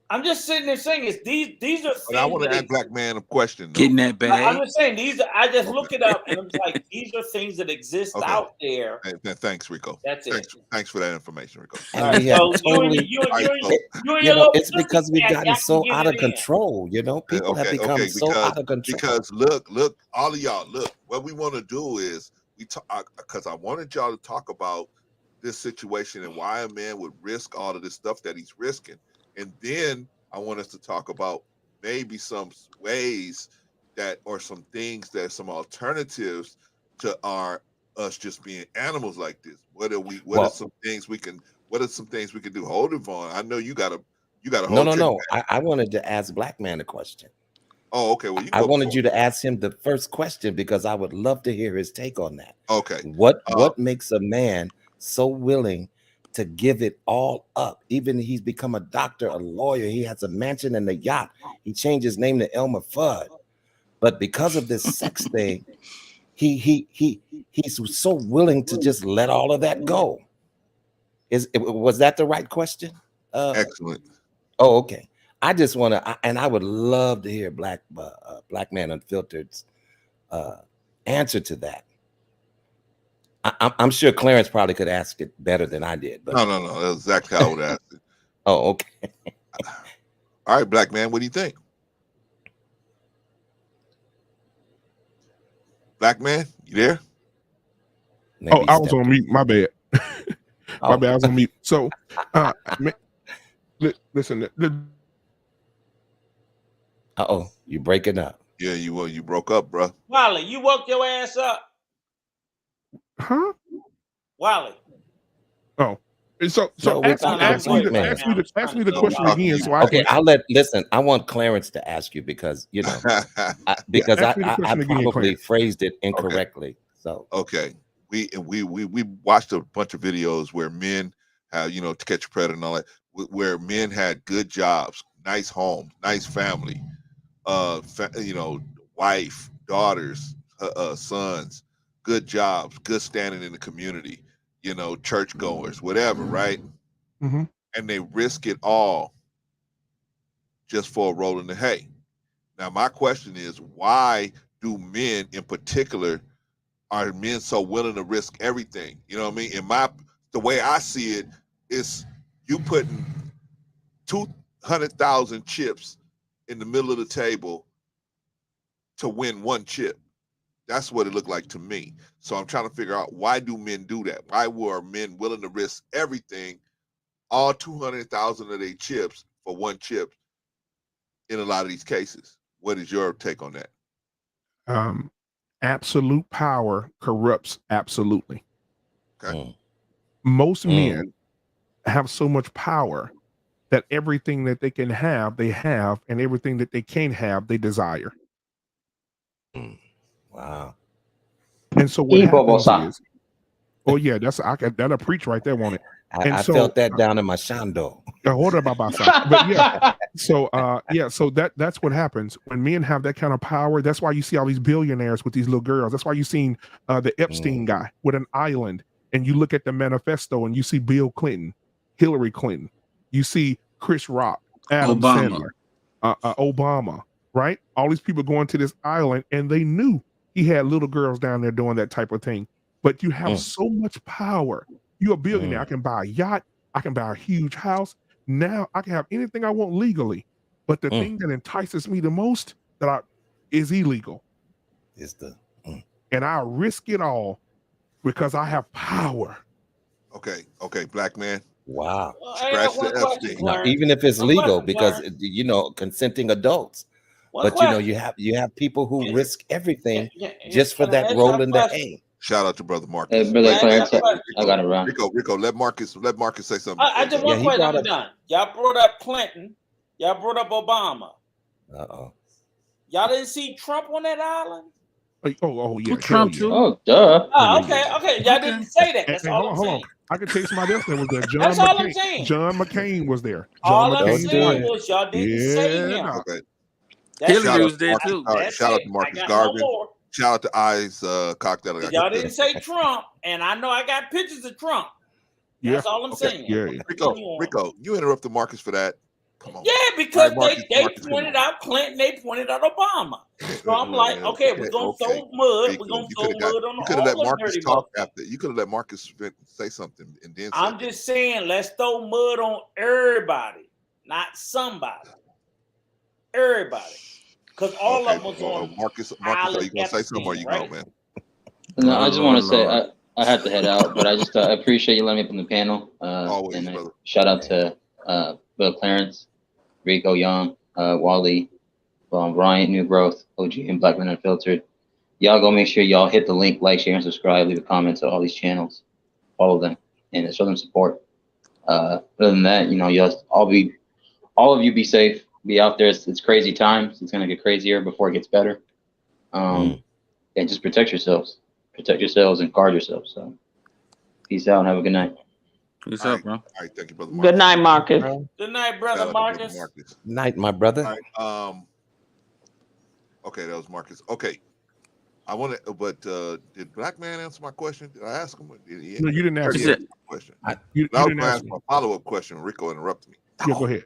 I'm just sitting there saying these are. But I want to ask black man a question. Though. Getting that bag. I'm just saying these. I just look it up and I'm like, these are things that exist out there. Thanks, Rico. That's it. Thanks for that information, Rico. And we have totally, it's because we've gotten so out of control. People have become so out of control. Because look, all of y'all, look. What we want to do is we talk, because I wanted y'all to talk about this situation and why a man would risk all of this stuff that he's risking. And then I want us to talk about maybe some ways that, or some things that, some alternatives to us just being animals like this. What are some things we can do? Hold it, Vaughn. I know you got a No. I wanted to ask Black Man a question. Oh, okay. Well, I wanted you to ask him the first question because I would love to hear his take on that. Okay. What makes a man so willing to give it all up? Even he's become a doctor, a lawyer. He has a mansion and a yacht. He changed his name to Elmer Fudd, but because of this sex thing, he's so willing to just let all of that go. Was that the right question? Excellent. Oh, okay. I just want to, and I would love to hear Black Man Unfiltered's answer to that. I'm sure Clarence probably could ask it better than I did. But No. That's exactly how I would ask it. Oh, okay. All right, Black Man, what do you think? Black Man, you there? Maybe I was on mute. My bad. My bad. I was on mute. So, listen. You breaking up? Yeah, you broke up, bro. Wally, you woke your ass up. Huh? Wally. Oh, so ask me the question again. So listen. I want Clarence to ask you because I probably phrased it incorrectly. Okay. So okay, we watched a bunch of videos where men have To Catch a Predator and all that, where men had good jobs, nice homes, nice family, wife, daughters, sons, good jobs, good standing in the community, church goers, whatever, right? Mm-hmm. And they risk it all just for a roll in the hay. Now, my question is, why do men in particular, are men so willing to risk everything? You know what I mean? The way I see it is you putting 200,000 chips in the middle of the table to win one chip. That's what it looked like to me. So I'm trying to figure out, why do men do that? Why were men willing to risk everything, all 200,000 of their chips for one chip in a lot of these cases? What is your take on that? Absolute power corrupts absolutely. Okay. Most men have so much power that everything that they can have, they have, and everything that they can't have, they desire. Wow. And so what happens is, oh yeah, that'll preach right there, won't it? And I so felt that down in my shando. hold on, but yeah, so so that's what happens when men have that kind of power. That's why you see all these billionaires with these little girls. That's why you seen the Epstein guy with an island, and you look at the manifesto and you see Bill Clinton, Hillary Clinton, you see Chris Rock, Adam Obama. Sandler, Obama, right? All these people going to this island, and they knew he had little girls down there doing that type of thing. But you have so much power. You're a billionaire. I can buy a yacht. I can buy a huge house. Now I can have anything I want legally. But the thing that entices me the most is illegal. Is and I risk it all because I have power. Okay, black man. Wow. Scratch the Epstein. Now, even if it's legal, because consenting adults. But you have people who risk everything just for that roll in the hay. Shout out to brother Marcus. Hey, Brother Clarence, I got it wrong. Rico, let Marcus say something. I just one question. I'm done. Y'all brought up Clinton. Y'all brought up Obama. Y'all didn't see Trump on that island? Oh yeah. Trump too. Oh, duh. Oh, okay. Y'all didn't say that. That's all I'm hold saying. on. I can tell you somebody else that was there. That's all I'm saying. John McCain was there. All I'm saying was y'all didn't say him. Okay. Hillary was there too. Shout out to Marcus Garvin. Shout out to Eyes Cocktail. Y'all didn't say Trump, and I know I got pictures of Trump. That's all I'm saying. Yeah. Rico, you interrupted Marcus for that. Come on. Yeah, because they pointed out Clinton, they pointed out Obama. So I'm like, okay, we're gonna throw mud. Rico, we're gonna throw mud on you could have let Marcus dirty talk after. You could have let Marcus say something and then. I'm just saying, let's throw mud on everybody, not somebody. Everybody. Because all of them was on Marcus, are you gonna say something or you go, man? No, I just want to say I have to head out, but I just appreciate you letting me up on the panel. Always, brother. Shout out to Bill Clarence, Rico Young, Wally, Bryant, New Growth, OG, and Black Men Unfiltered. Y'all go make sure y'all hit the link, like, share, and subscribe. Leave a comment to all these channels, follow them, and show them support. Other than that, y'all all of you be safe. Be out there. It's crazy times. It's gonna get crazier before it gets better. And just protect yourselves. Protect yourselves and guard yourselves. So, peace out and have a good night. Peace out, bro. All right, thank you, brother. Good night, Marcus. Good night, brother Marcus. Night, my brother. All right, okay, that was Marcus. Okay, I want to, but did Black Man answer my question? Did I ask him? No, you didn't ask the question. You I was didn't going to ask ask my follow-up question. Rico interrupted me. Yeah, go ahead.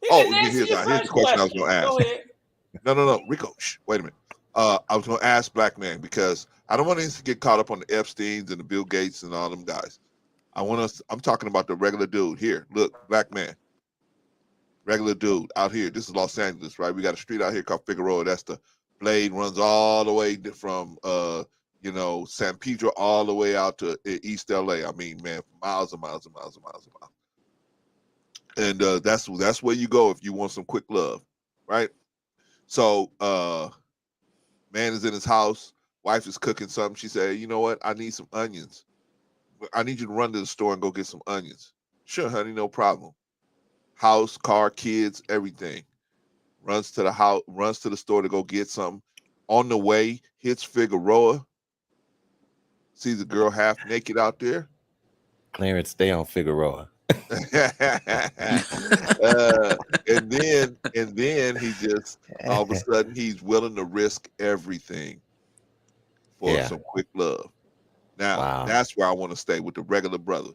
Here's the question I was going to ask. Go ahead. No, Rico. Wait a minute. I was going to ask Black Man because I don't want us to get caught up on the Epsteins and the Bill Gates and all them guys. I'm talking about the regular dude here. Look, Black Man, regular dude out here. This is Los Angeles, right? We got a street out here called Figueroa. That's the blade runs all the way from San Pedro all the way out to East LA. I mean, man, miles and miles and miles and miles and miles. And that's where you go if you want some quick love, right? So man is in his house, wife is cooking something. She said, you know what? I need some onions. I need you to run to the store and go get some onions. Sure, honey, no problem. House, car, kids, everything. Runs to the house, runs to the store to go get something. On the way, hits Figueroa. Sees a girl half naked out there. Clarence, stay on Figueroa. And then he just all of a sudden he's willing to risk everything for some quick love. Now that's where I want to stay with the regular brother.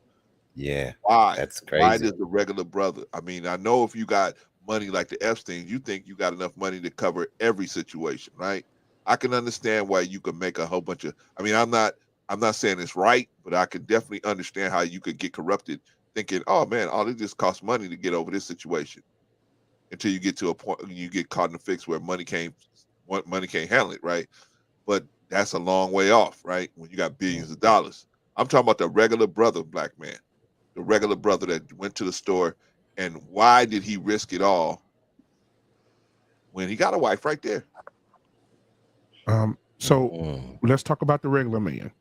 Yeah. Why? That's crazy. Why does the regular brother? I mean, I know if you got money like the Epsteins, you think you got enough money to cover every situation, right? I can understand why you could make a whole bunch of. I mean, I'm not saying it's right, but I can definitely understand how you could get corrupted, thinking, oh man, it just costs money to get over this situation, until you get to a point when you get caught in a fix where money can't handle it, right? But that's a long way off, right? When you got billions of dollars. I'm talking about the regular brother, Black Man, the regular brother that went to the store, and why did he risk it all when he got a wife right there? So let's talk about the regular man.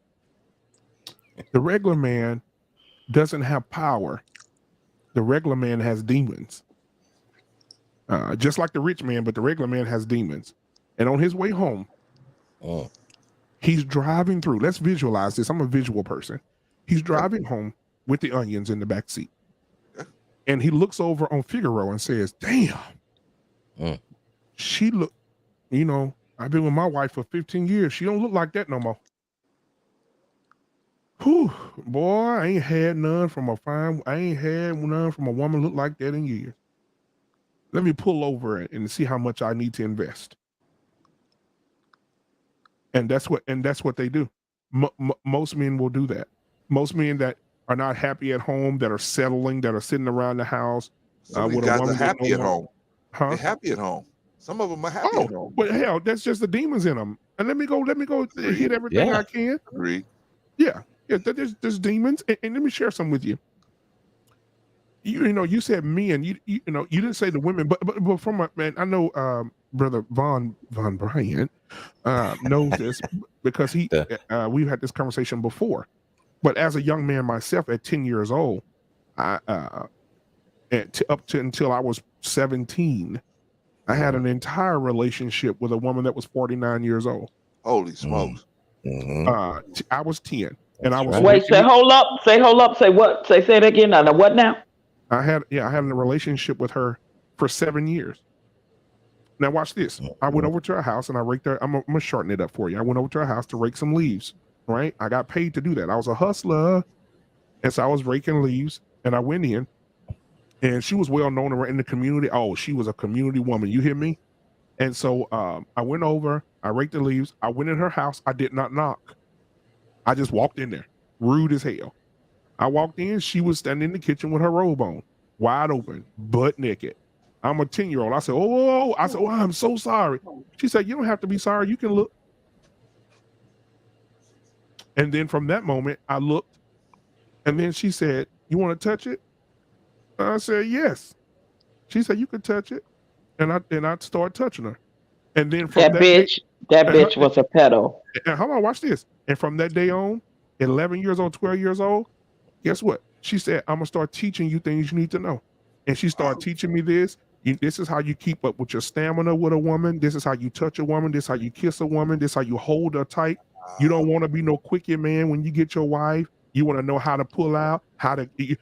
The regular man doesn't have power. The regular man has demons. just like the rich man, but the regular man has demons. And on his way home, he's driving through. Let's visualize this. I'm a visual person. He's driving home with the onions in the back seat. And he looks over on Figaro and says, damn, she look, you know, I've been with my wife for 15 years. She don't look like that no more. Whew, boy, I ain't had none from a woman look like that in years. Let me pull over and see how much I need to invest. And that's what they do. Most men will do that. Most men that are not happy at home, that are settling, that are sitting around the house. Some of these guys are happy at home. Huh? They're happy at home. Some of them are happy at home. But hell, that's just the demons in them. And let me go hit everything I can. Agreed. Yeah. There's demons. And let me share some with you. You know, you said men. You know, you didn't say the women, but from a man, I know Brother Von Bryant knows this because we've had this conversation before. But as a young man myself, at 10 years old, up to until I was 17, I had an entire relationship with a woman that was 49 years old. Holy smokes! I was 10, and I was. Wait, say hold up, say what? Say it again. Now, what now? I had a relationship with her for 7 years. Now watch this. I went over to her house and I raked her. I'm gonna shorten it up for you. I went over to her house to rake some leaves. Right? I got paid to do that. I was a hustler, and so I was raking leaves. And I went in, and she was well known in the community. Oh, she was a community woman. You hear me? And so I went over. I raked the leaves. I went in her house. I did not knock. I just walked in there, rude as hell. I walked in. She was standing in the kitchen with her robe on, wide open, butt naked. I'm a 10-year-old. I said, oh. I said, oh, I'm so sorry. She said, you don't have to be sorry. You can look. And then from that moment, I looked, and then she said, you want to touch it? I said, yes. She said, you could touch it. And I started touching her. And then from that bitch was a pedo. And hold on, watch this. And from that day on, 11 years old, 12 years old, guess what? She said, I'm going to start teaching you things you need to know. And she started teaching me this. This is how you keep up with your stamina with a woman. This is how you touch a woman. This is how you kiss a woman. This is how you hold her tight. You don't want to be no quickie man when you get your wife. You want to know how to pull out, how to, you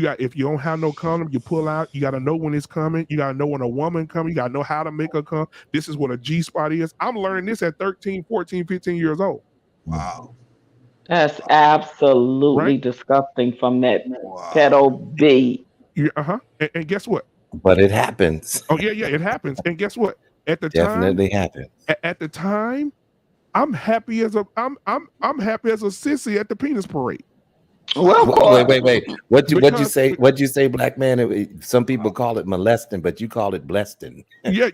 got, if you don't have no condom, you pull out. You got to know when it's coming. You got to know when a woman coming. You got to know how to make her come. This is what a G-spot is. I'm learning this at 13, 14, 15 years old. Wow. That's absolutely disgusting from that pedo B. Yeah, and guess what? But it happens. Oh yeah, it happens. And guess what? At the Definitely happens. At the time, I'm happy as a sissy at the penis parade. Well, wait. What'd you say? What'd you say, black man? Some people call it molesting, but you call it blessing. Yeah.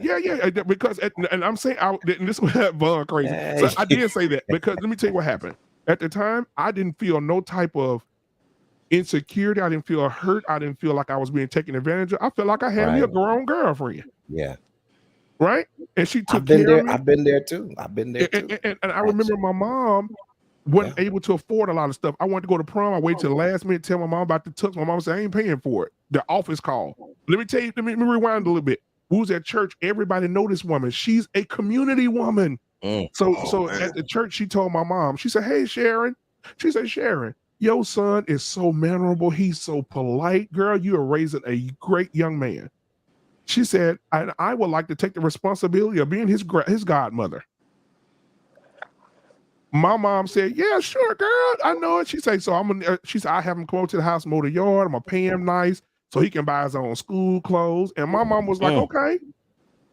Because and I'm saying, and this was Von crazy. So I did say that because let me tell you what happened. At the time, I didn't feel no type of insecurity. I didn't feel hurt. I didn't feel like I was being taken advantage of. I felt like I had me a grown girlfriend. Yeah. Right? And she took care of me. I've been there too. And I remember my mom wasn't able to afford a lot of stuff. I wanted to go to prom. I waited till the last minute, tell my mom about the tux. My mom said, I ain't paying for it. The office called. Let me tell you, let me rewind a little bit. We was at church. Everybody know this woman. She's a community woman. So at the church, she told my mom, she said, hey, Sharon. She said, Sharon, your son is so mannerable. He's so polite. Girl, you are raising a great young man. She said, I would like to take the responsibility of being his godmother. My mom said, yeah, sure, girl. I know it. She said, she said, I have him come over to the house, mow the yard. I'm going to pay him nice so he can buy his own school clothes. And my mom was like, okay.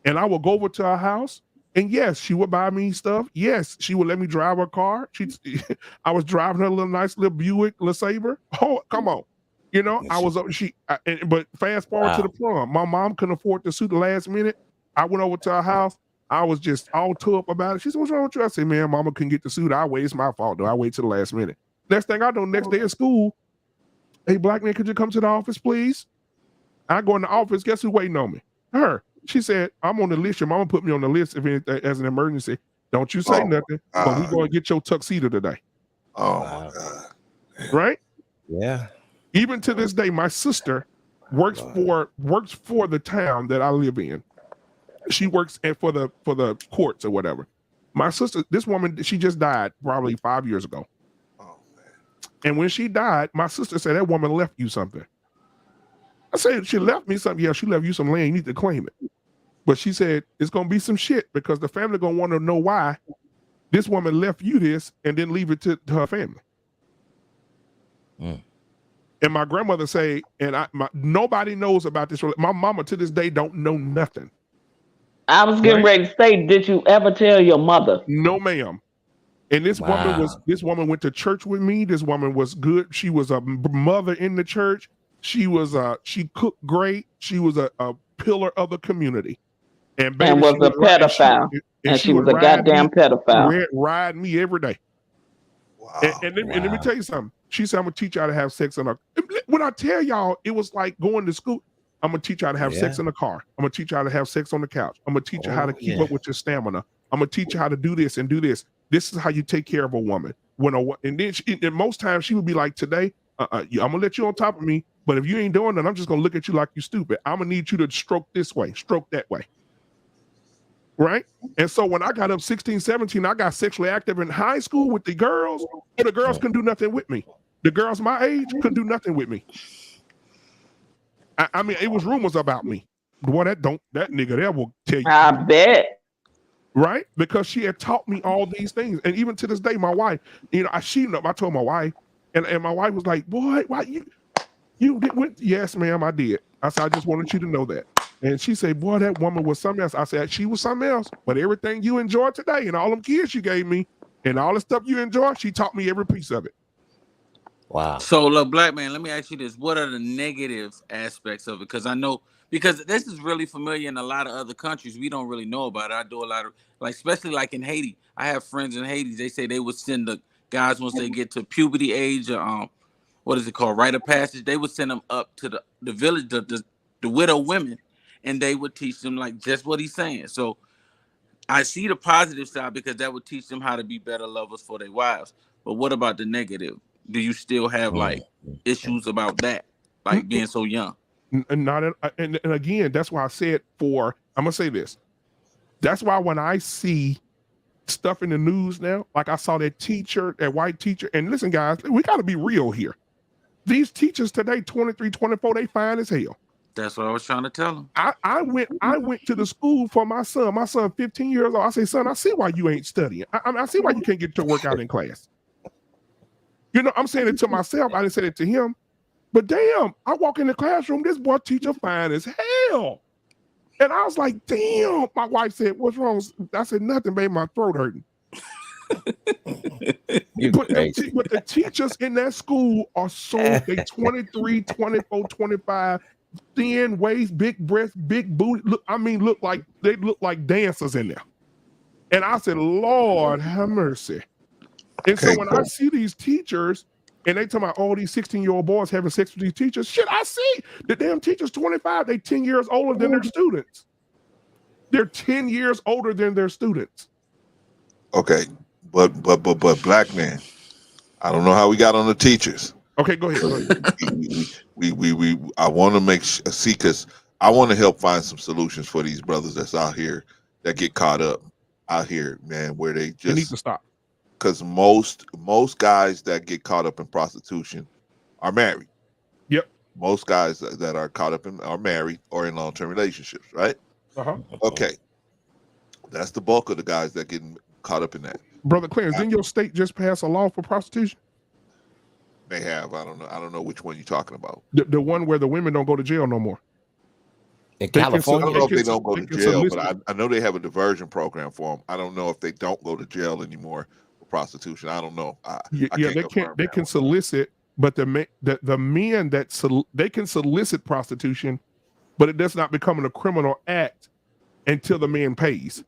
And I would go over to her house. And yes, she would buy me stuff. Yes, she would let me drive her car. I was driving her nice little Buick LeSabre. Oh, come on. You know, I was up. But fast forward to the prom. My mom couldn't afford the suit the last minute. I went over to her house. I was just all tore up about it. She said, "What's wrong with you?" I said, "Man, Mama couldn't get the suit. I wait. It's my fault, though. I wait till the last minute." Next thing I know, next day at school, hey, black man, could you come to the office, please? I go in the office. Guess who's waiting on me? Her. She said, "I'm on the list. Your mama put me on the list if anything, as an emergency. Don't you say nothing, but we going to get your tuxedo today." Oh my God! Right? Yeah. Even to this day, my sister works for the town that I live in. She works for the courts or whatever. My sister, this woman, she just died probably 5 years ago. Oh man. And when she died, my sister said that woman left you something. I said, she left me something. Yeah, she left you some land. You need to claim it. But she said it's gonna be some shit because the family gonna want to know why this woman left you this and then leave it to her family. And my grandmother say, and nobody knows about this. My mama to this day don't know nothing. I was getting ready to say, did you ever tell your mother? No, ma'am. And this woman went to church with me. This woman was good. She was a mother in the church. She cooked great. She was a pillar of the community. And baby, was a pedophile. And she was a goddamn pedophile. Ride me every day. Wow. And let me tell you something. She said, I'm gonna teach you how to have sex in a. When I tell y'all, it was like going to school. I'm gonna teach you how to have sex in the car. I'm gonna teach you how to have sex on the couch. I'm gonna teach you how to keep up with your stamina. I'm gonna teach you how to do this and do this. This is how you take care of a woman. And then most times she would be like, today, I'm gonna let you on top of me, but if you ain't doing that, I'm just gonna look at you like you stupid. I'm gonna need you to stroke this way, stroke that way. Right? And so when I got up 16, 17, I got sexually active in high school with the girls, and the girls couldn't do nothing with me. The girls my age couldn't do nothing with me. I mean, it was rumors about me. Boy, that nigga there will tell you. I bet. Right? Because she had taught me all these things. And even to this day, my wife, I told my wife, and my wife was like, boy, why you did? Yes, ma'am, I did. I said, I just wanted you to know that. And she said, boy, that woman was something else. I said, she was something else. But everything you enjoyed today and all them kids you gave me and all the stuff you enjoyed, she taught me every piece of it. Wow. So, look, Black man, let me ask you this. What are the negative aspects of it? Because this is really familiar in a lot of other countries. We don't really know about it. I do a lot of, especially like in Haiti. I have friends in Haiti. They say they would send the guys once they get to puberty age or, what is it called, rite of passage. They would send them up to the village, the widow women, and they would teach them like just what he's saying. So I see the positive side because that would teach them how to be better lovers for their wives. But what about the negative? Do you still have issues about that, like being so young? And again, that's why I said I'm gonna say this. That's why when I see stuff in the news now, like I saw that white teacher, and listen, guys, we got to be real here. These teachers today, 23, 24, they fine as hell. That's what I was trying to tell them. I went to the school for my son. My son, 15 years old. I say, son, I see why you ain't studying. I see why you can't get your work out in class. I'm saying it to myself. I didn't say it to him. But damn, I walk in the classroom, this boy teacher fine as hell. And I was like, damn. My wife said, what's wrong? I said, nothing, baby, my throat hurting. But the teachers in that school are they 23, 24, 25, thin waist, big breasts, big booty. Look like dancers in there. And I said, Lord, have mercy. And so when I see these teachers and they talk about all these 16-year-old boys having sex with these teachers, shit, I see the damn teachers 25, they 10 years older than their students. They're 10 years older than their students. Okay, but Black man, I don't know how we got on the teachers. Okay, go ahead. I want to because I want to help find some solutions for these brothers that's out here that get caught up out here, man, where they need to stop. Because most guys that get caught up in prostitution are married. Yep. Most guys that are caught up are married or in long-term relationships, right? Okay. That's the bulk of the guys that get caught up in that. Brother Clarence, didn't your state just pass a law for prostitution? They have. I don't know which one you're talking about. The one where the women don't go to jail no more. In California, I don't know if they don't go to jail, but I know they have a diversion program for them. I don't know if they don't go to jail anymore for prostitution. I don't know. They can solicit, but the men they can solicit prostitution, but it does not become a criminal act until the man pays.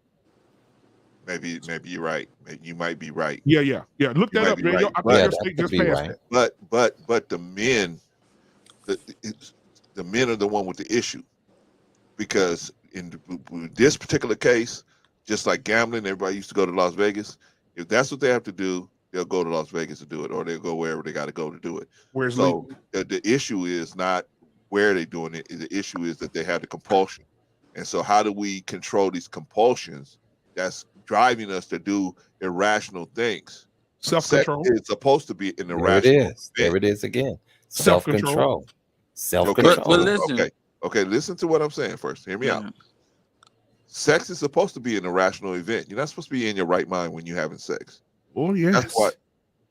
Maybe you're right. You might be right. Yeah. Look that up, man. Right. I think your state just passed it. But the men, the men are the one with the issue. Because in this particular case, just like gambling, everybody used to go to Las Vegas. If that's what they have to do, they'll go to Las Vegas to do it, or they'll go wherever they got to go to do it. The issue is not where they're doing it. The issue is that they have the compulsion. And so how do we control these compulsions that's driving us to do irrational things? Sex Self-control. is supposed to be an There it irrational is. There event. it is again. Self-control. Okay, Self-control. listen. okay. Listen to what I'm saying first. Hear me out. Sex is supposed to be an irrational event. You're not supposed to be in your right mind when you're having sex. Oh yes. That's what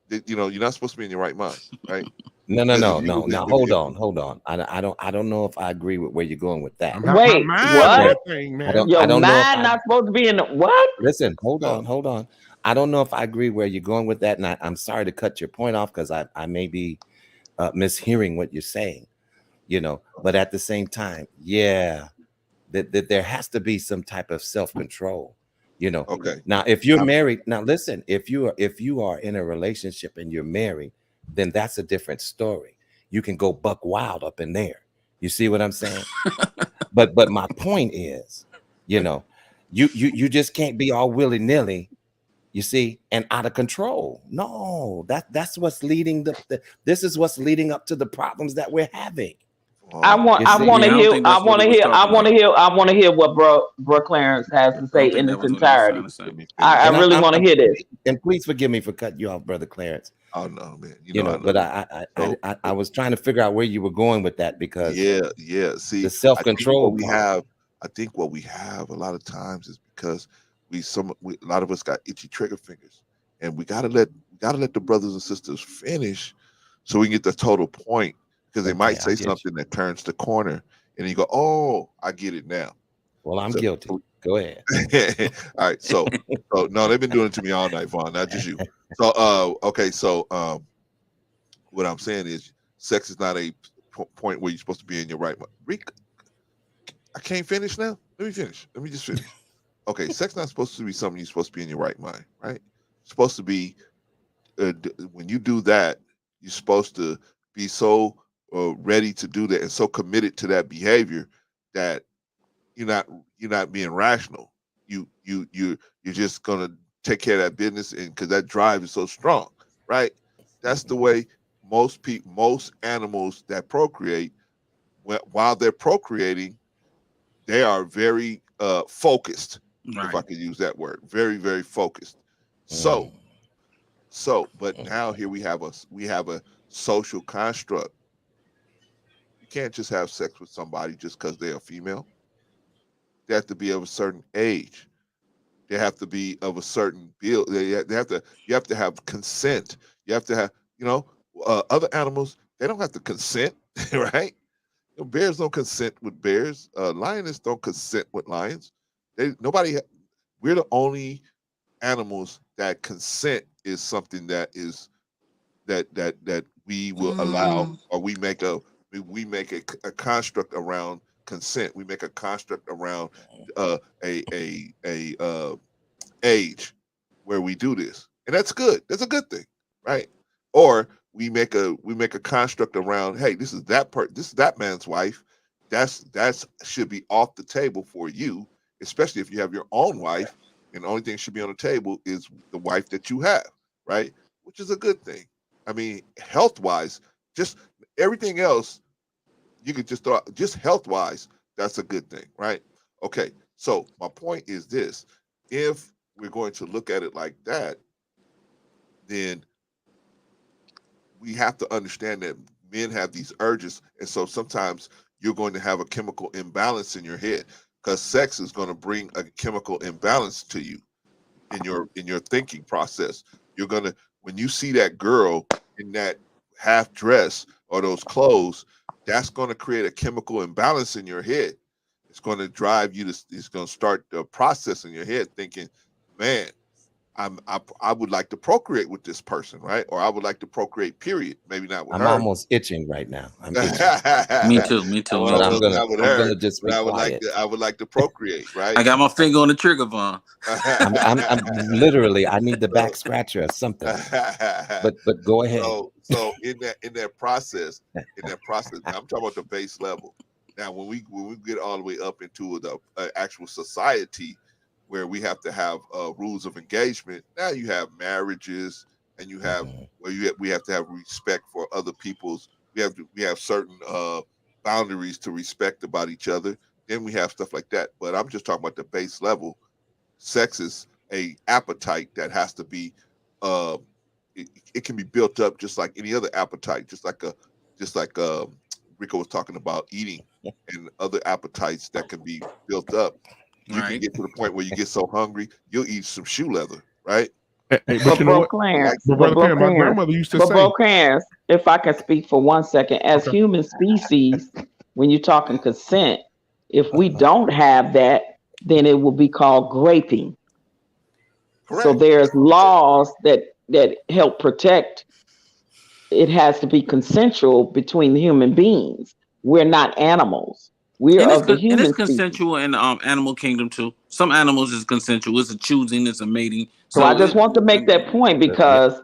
you're not supposed to be in your right mind, right? No. Because Now hold on. I don't know if I agree with where you're going with that. Wait, what? Your I don't know if mind I not supposed to be in the what? listen. Hold on. I don't know if I agree where you're going with that, and I'm sorry to cut your point off because I may be mishearing what you're saying. But at the same time, yeah, that there has to be some type of self-control. Okay. Now, if you're married, now listen, if you are in a relationship and you're married, then that's a different story. You can go buck wild up in there. You see what I'm saying? but my point is, you just can't be all willy-nilly, you see, and out of control. No, that's what's leading this is what's leading up to the problems that we're having. I want to hear what bro Clarence has to say in its entirety. I really want to hear this. And please forgive me for cutting you off, Brother Clarence. Oh no, man. But I was trying to figure out where you were going with that because See, the self-control I think what we have a lot of times is because a lot of us got itchy trigger fingers, and we gotta let the brothers and sisters finish so we can get the total point, because they might say something that turns the corner and you go, oh, I get it now. Well, I'm guilty. Go ahead. All right. So no, they've been doing it to me all night, Vaughn, not just you. So okay, so what I'm saying is sex is not a point where you're supposed to be in your right mind. Rick, I can't finish now. Let me finish. Let me just finish. Okay, sex not supposed to be something you're supposed to be in your right mind, right? It's supposed to be when you do that, you're supposed to be so ready to do that and so committed to that behavior that you're not being rational. You're just gonna take care of that business, and because that drive is so strong, right? That's the way most animals that procreate, while they're procreating, they are very focused, if I could use that word, very, very focused. But now here we have a social construct. You can't just have sex with somebody just because they're a female. They have to be of a certain age. They have to be of a certain build. You have to have consent. You have to have, other animals, they don't have to consent, right? Bears don't consent with bears. Lioness don't consent with lions. We're the only animals that consent is something that we will allow, or we make a construct around consent. We make a construct around a age where we do this, and that's good. That's a good thing, right? Or we make a construct around, hey, this is that man's wife. That's should be off the table for you, especially if you have your own wife, and the only thing should be on the table is the wife that you have, right? Which is a good thing. I mean, health wise, just everything else you could just throw, just health wise, that's a good thing, right? Okay, so my point is this: if we're going to look at it like that, then we have to understand that men have these urges, and so sometimes you're going to have a chemical imbalance in your head, because sex is going to bring a chemical imbalance to you in your thinking process. You're gonna, when you see that girl in that half dress or those clothes, that's going to create a chemical imbalance in your head. It's going to drive you to, it's going to start the process in your head thinking, man, I would like to procreate with this person, right? Or I would like to procreate, period. Maybe not with I'm her. almost itching right now. I'm itching. Me too. But I'm gonna just be quiet. I would like to procreate, right? I got my finger on the trigger, Vaughn. I'm literally, I need the back scratcher or something. But go ahead. So in that process, I'm talking about the base level. Now, when we get all the way up into the actual society, where we have to have rules of engagement, now you have marriages, and you have where we have to have respect for other people's. We have certain boundaries to respect about each other, then we have stuff like that. But I'm just talking about the base level. Sex is a appetite that has to be it can be built up just like any other appetite, just like Rico was talking about eating and other appetites that can be built up. You can get to the point where you get so hungry you'll eat some shoe leather, right? Hey, but you know what? Clarence, But Brother Clarence, my grandmother used to say. Clarence, if I can speak for 1 second, as human species, when you're talking consent, if we don't have that, then it will be called graping. Correct. So there's laws that help protect. It has to be consensual between the human beings. We're not animals. We are of the human it's species. consensual in animal kingdom too. Some animals is consensual. It's a choosing. It's a mating. So I just want to make that point because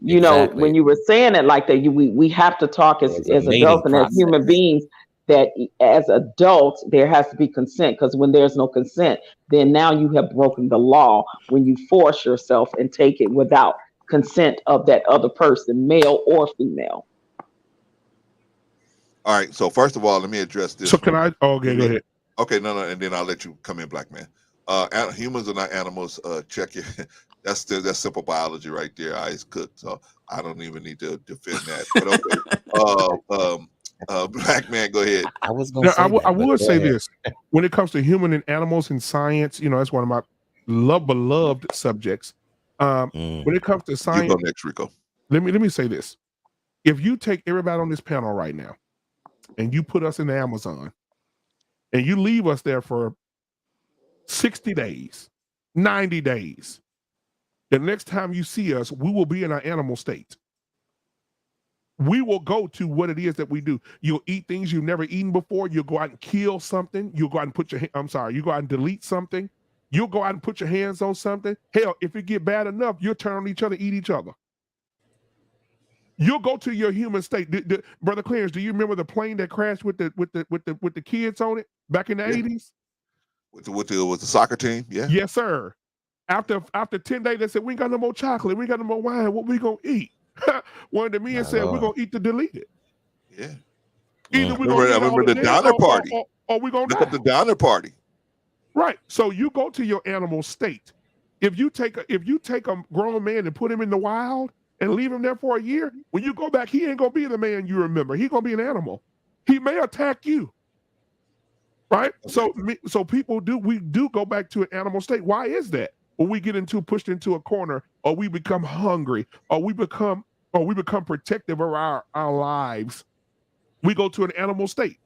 you know when you were saying it like that, we have to talk as adults and as human beings. That as adults there has to be consent, because when there's no consent, then now you have broken the law when you force yourself and take it without consent of that other person, male or female. All right. So first of all, let me address this. So can I? Okay, go ahead. Okay, no, and then I'll let you come in, black man. Humans are not animals. Check it. That's simple biology right there. Eyes cooked. So I don't even need to defend that. But okay. Black man, go ahead. I would say this. When it comes to human and animals in science, you know, that's one of my beloved subjects. When it comes to science, you go next, Rico. Let me say this. If you take everybody on this panel right now and you put us in the Amazon and you leave us there for 60 days, 90 days, the next time you see us, we will be in our animal state. We will go to what it is that we do. You'll eat things you've never eaten before. You'll go out and kill something. You'll go out and you go out and delete something. You'll go out and put your hands on something. Hell, if it get bad enough, you'll turn on each other, eat each other. You'll go to your human state. Brother Clarence, do you remember the plane that crashed with the kids on it back in the 80s? With the soccer team? Yeah. Yes, sir. After 10 days, they said, we ain't got no more chocolate. We ain't got no more wine. What we gonna eat? One of the men said, we're gonna eat the deleted. Yeah. Either I remember the Donner Party. Or we gonna look at the Donner Party. Right. So you go to your animal state. If you take a grown man and put him in the wild and leave him there for a year, when you go back, he ain't gonna be the man you remember. He's gonna be an animal. He may attack you. Right. So people do go back to an animal state. Why is that? When we get pushed into a corner, or we become hungry, or we become protective of our lives, we go to an animal state.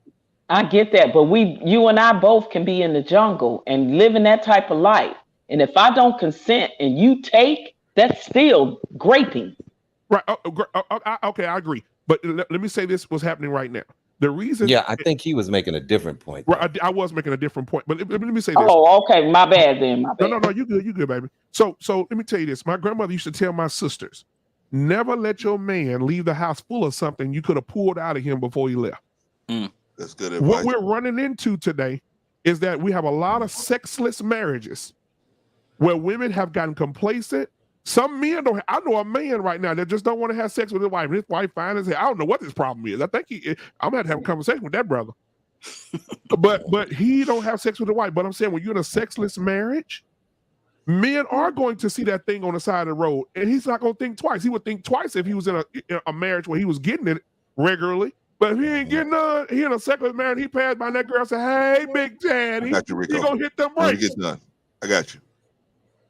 I get that, but you and I both can be in the jungle and living that type of life. And if I don't consent and you take, that's still graping. Right. Okay, I agree. But let me say this: what's happening right now. The reason. Yeah, I think he was making a different point. Right, I was making a different point, but let me say this. Oh, okay, my bad then. My bad. No, you good, baby. So let me tell you this. My grandmother used to tell my sisters, never let your man leave the house full of something you could have pulled out of him before he left. That's good advice. What we're running into today is that we have a lot of sexless marriages where women have gotten complacent. Some men don't. I know a man right now that just don't want to have sex with his wife. His wife fine as hell. I don't know what his problem is. I think I'm gonna have to have a conversation with that brother. but he don't have sex with the wife. But I'm saying when you're in a sexless marriage, men are going to see that thing on the side of the road, and he's not gonna think twice. He would think twice if he was in a marriage where he was getting it regularly. But if he ain't getting none, he in a sexless marriage. He passed by that girl and said, "Hey, Big Daddy," I got you, Rico. He gonna hit them brakes. When you get done, I got you.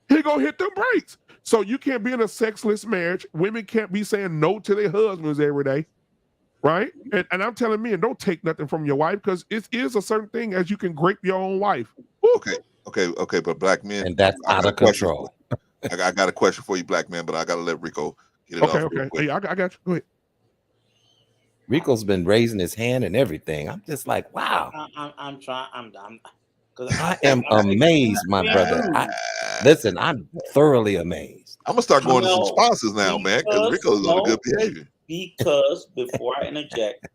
He gonna hit them brakes. So you can't be in a sexless marriage. Women can't be saying no to their husbands every day, right? And I'm telling men, don't take nothing from your wife, because it is a certain thing as you can grape your own wife. Woo. Okay, but black men, and that's out of control. I got a question for you, black man, but I gotta let Rico get it off. Okay. Hey, I got you. Go ahead. Rico's been raising his hand and everything. I'm just like, wow. I'm trying. I'm done. I am amazed, my brother. Listen, I'm thoroughly amazed. I'm gonna start going to some sponsors now, man, because Rico's on a good behavior. Because before I interject,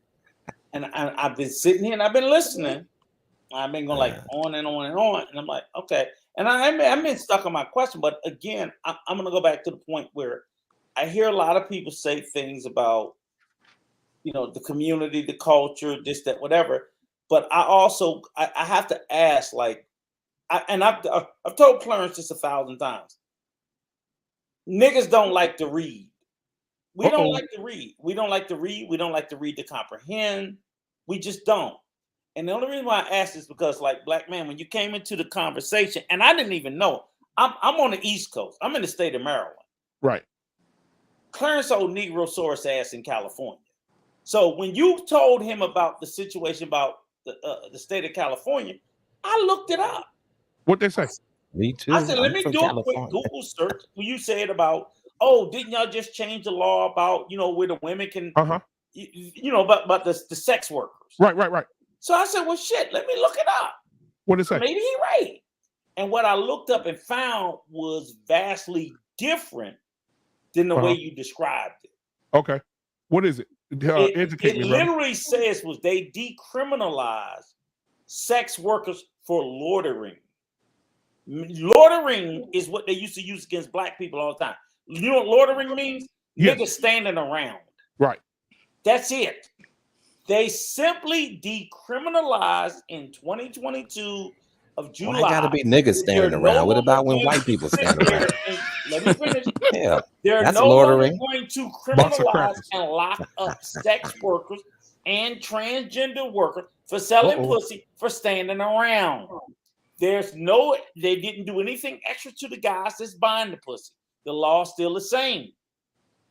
and I've been sitting here and I've been listening. I've been going like on and on and on, and I'm like, okay. And I've been stuck on my question, but again, I'm gonna go back to the point where I hear a lot of people say things about you know, the community, the culture, this, that, whatever. But I also I have to ask, like, I've told Clarence this 1,000 times. Niggas don't like to read. We don't like to read. We don't like to read. We don't like to read to comprehend. We just don't. And the only reason why I asked is because, like, black man, when you came into the conversation, and I didn't even know, I'm on the East Coast. I'm in the state of Maryland. Right. Clarence old Negrosaurus ass in California. So when you told him about the situation about the state of California, I looked it up. What they say? Me too. I said, let I'm me from do a quick California. Google search when you said about, oh, didn't y'all just change the law about, you know, where the women can, you know, about the sex workers? Right. So I said, well, shit, let me look it up. What did it say? Maybe he right. And what I looked up and found was vastly different than the way you described it. Okay. What is it? Educate It me, brother. literally says was they decriminalized sex workers for loitering. Loitering is what they used to use against black people all the time. You know what loitering means? Yes. Niggas standing around. Right. That's it. They simply decriminalized in 2022 of July. Why gotta be niggas standing around? What about when white people stand around? Let me finish. Yeah, They're that's no longer loitering. going to criminalize and lock up sex workers and transgender workers for selling pussy for standing around. They didn't do anything extra to the guys that's buying the pussy. The law's still the same.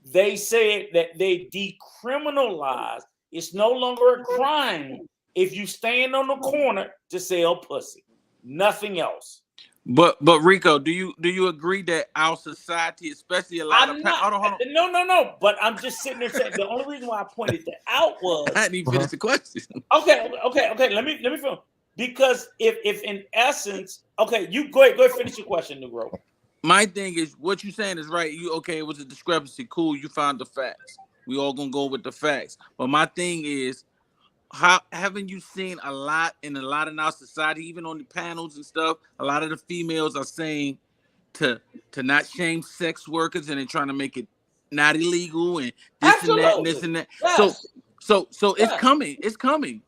They said that they decriminalized. It's no longer a crime if you stand on the corner to sell pussy. Nothing else. But Rico, do you agree that our society, especially a lot of hold on. No. But I'm just sitting there saying the only reason why I pointed that out was I didn't even finish the question. Okay. Let me finish. Because if in essence, okay, you go ahead finish your question, Negro. My thing is what you're saying is right. It was a discrepancy. Cool, you found the facts. We all gonna go with the facts. But my thing is, how haven't you seen a lot in our society, even on the panels and stuff? A lot of the females are saying to not shame sex workers, and they're trying to make it not illegal and this and that and this and that. Yes. So it's coming. It's coming.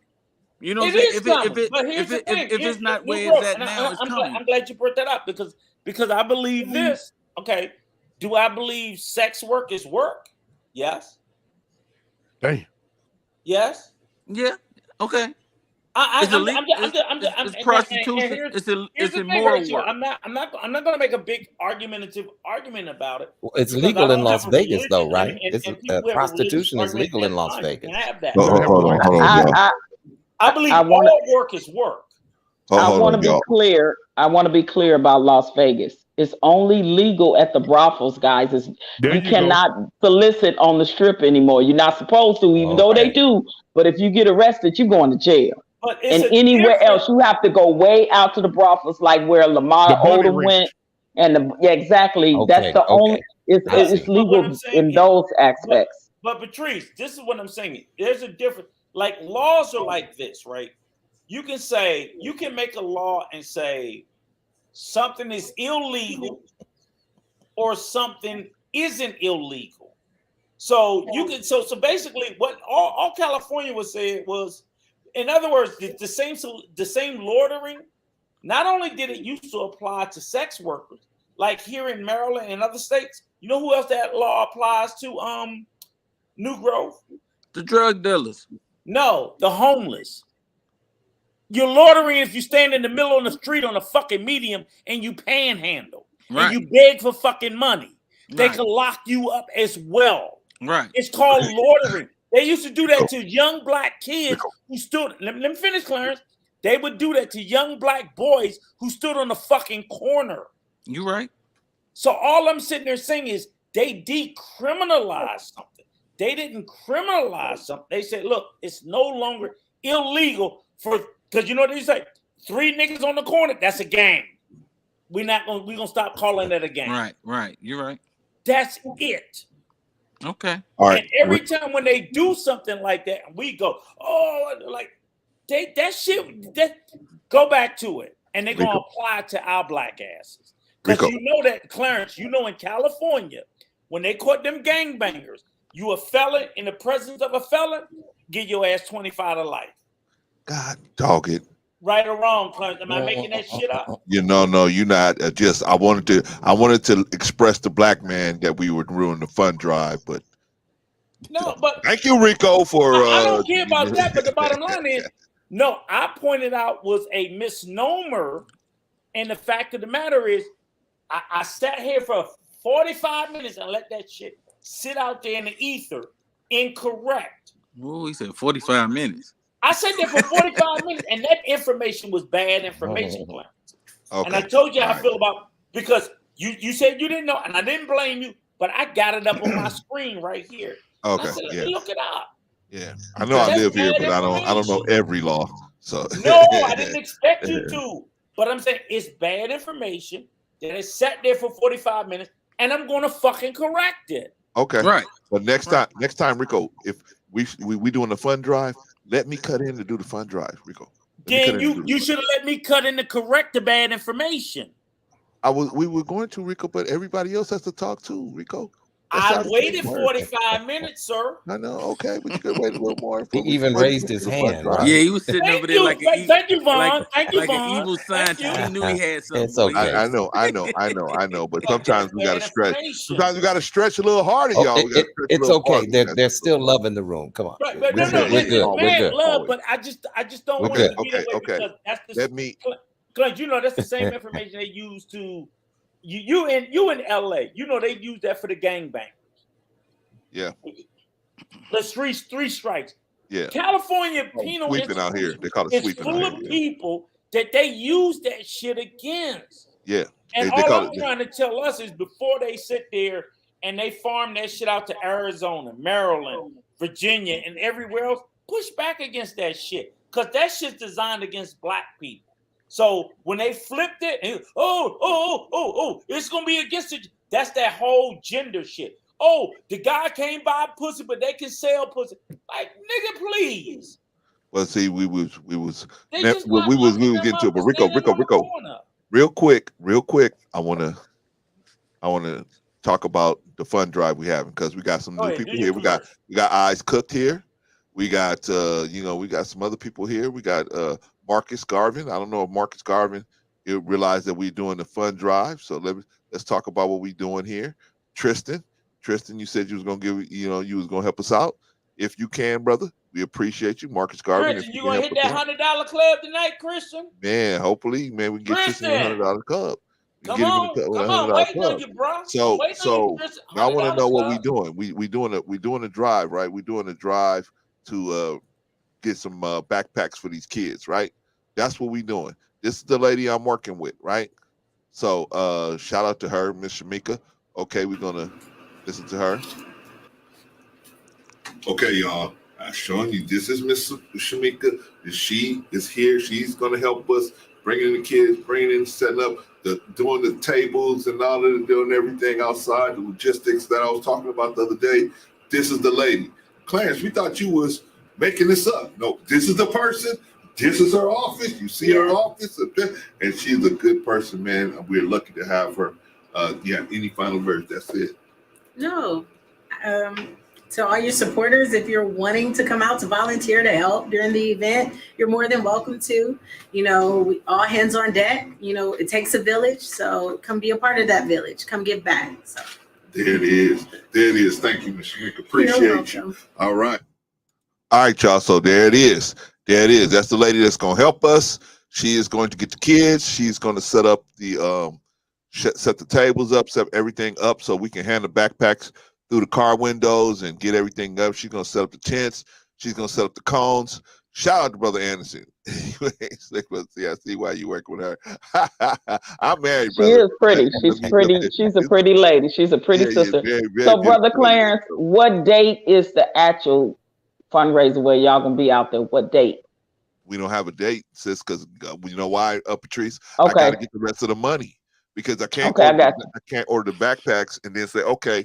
You know what I'm saying? If it's not where it's at now, it's coming. I'm glad you brought that up because I believe this. Okay. Do I believe sex work is work? Yes. Damn. Yes. Yeah. Okay. It's prostitution. It's immoral work. I'm not going to make a big argumentative argument about it. Well, it's legal in Las Vegas, though, right? Prostitution is legal in Las Vegas. Hold on. I believe all work is work. I want to be clear. I want to be clear about Las Vegas. It's only legal at the brothels, guys. You cannot solicit on the strip anymore. You're not supposed to, even though they do. But if you get arrested, you're going to jail. And anywhere else, you have to go way out to the brothels, like where Lamar Odom went. And exactly. That's the only. It's legal in those aspects. But Patrice, this is what I'm saying. There's a difference. Like laws are like this, right? You can make a law and say something is illegal or something isn't illegal. So you can so basically what all California was saying was, in other words, the same loitering. Not only did it used to apply to sex workers, like here in Maryland and other states, you know who else that law applies to? New Grove, the drug dealers. No, the homeless. You're loitering if you stand in the middle of the street on a fucking medium and you panhandle and you beg for fucking money. They can lock you up as well. Right. It's called loitering. They used to do that to young black kids who stood. Let me finish, Clarence. They would do that to young black boys who stood on the fucking corner. You right. So all I'm sitting there saying is they decriminalized something. They didn't criminalize something. They said, look, it's no longer illegal because you know what they say? 3 niggas on the corner, that's a gang. We're gonna stop calling that a gang. Right. You're right. That's it. Okay. All right. And every time when they do something like that, we go, oh, like that shit. Go back to it, and they're gonna apply it to our black asses. Because you know that, Clarence. You know, in California, when they caught them gangbangers, You a felon in the presence of a felon, get your ass 25 to life. God dog it. Right or wrong, Clarence? Am I making that shit up? No, you're not. Just I wanted to express the black man that we would ruin the fund drive, but no. But thank you, Rico, for. I don't care about that. But the bottom line is, no. I pointed out was a misnomer, and the fact of the matter is, I sat here for 45 minutes and let that shit sit out there in the ether. Incorrect. Oh, he said 45 minutes. I sat there for 45 minutes, and that information was bad information, Clarence. Okay. And I told you how I feel about because you said you didn't know, and I didn't blame you, but I got it up on my screen right here. Okay. I said, let me look it up. Yeah. I know I live here, but I don't know every law. So no, I didn't expect you to. But I'm saying it's bad information that is sat there for 45 minutes, and I'm going to fucking correct it. Okay. Right. But next time, Rico, if we doing the fund drive, let me cut in to do the fund drive, Rico. Then you should have let me cut in to correct the bad information. We were going to, Rico, but everybody else has to talk too, Rico. I waited 45 minutes, sir. I know, okay, but you could wait a little more. He even raised his hand. Right? Yeah, he was sitting over there like thank you, Vaughn. Thank you, like Vaughn. an evil scientist. He knew he had something. It's okay. I know. But sometimes we gotta stretch. Sometimes we gotta stretch a little harder, y'all. It's okay. They're still love in the room. Come on. Right, we're good. We're good. Love, but I just don't want it to be that way because that's the. Let me. Because that's the same information they use to you in LA. They use that for the gangbangers. Yeah. The three strikes. Yeah. California penal sweeping out here. They call it it's sweeping. Full of people that they use that shit against. Yeah. And all I'm trying to tell us is before they sit there and they farm that shit out to Arizona, Maryland, Virginia, and everywhere else, push back against that shit. Because that shit's designed against black people. So when they flipped it, and it's gonna be against it. That's that whole gender shit. Oh, the guy came by pussy, but they can sell pussy. Like, nigga, please. Well, see, we was getting to it, but Rico. Real quick. I wanna talk about the fund drive we having because we got some new people here. We got Eyes Cooked here. We got we got some other people here. We got Marcus Garvin. I don't know if Marcus Garvin realized that we're doing the fund drive. So let's talk about what we're doing here. Tristan, you said you was gonna you was gonna help us out. If you can, brother, we appreciate you. Marcus Garvin. Christian, you gonna hit that $100 club tonight, Christian? Man, hopefully, man, we can get Tristan a $100 club. Come on, waiting on you, bro. So I want to know what we're doing. We're doing a drive, right? We're doing a drive to get some backpacks for these kids, right? That's what we're doing. This is the lady I'm working with, right? So shout out to her, Miss Shamika. Okay, we're gonna listen to her. Okay, y'all. I'm showing you. This is Miss Shamika. She is here. She's gonna help us bringing the kids, setting up doing the tables and all of doing everything outside, the logistics that I was talking about the other day. This is the lady. Clarence, we thought you was making this up. No, this is the person. This is her office. You see her office, and she's a good person, man. We're lucky to have her. Any final words? That's it. No. To all your supporters, if you're wanting to come out to volunteer to help during the event, you're more than welcome to. All hands on deck. It takes a village, so come be a part of that village. Come give back. So there it is. Thank you, Ms. Schmick. Appreciate you. All right, y'all. So there it is. That's the lady that's gonna help us. She is going to get the kids. She's going to set up the set the tables up, set everything up so we can hand the backpacks through the car windows and get everything up. She's gonna set up the tents. She's gonna set up the cones. Shout out to Brother Anderson. I see why you work with her. I'm married, brother. She is pretty. She's pretty. She's a pretty lady. She's a pretty sister. So, Brother Clarence, what date is the actual fundraiser where y'all gonna be out there? What date? We don't have a date, sis, because you know why, Patrice? Okay. I gotta get the rest of the money because I can't. I can't order the backpacks and then say, okay,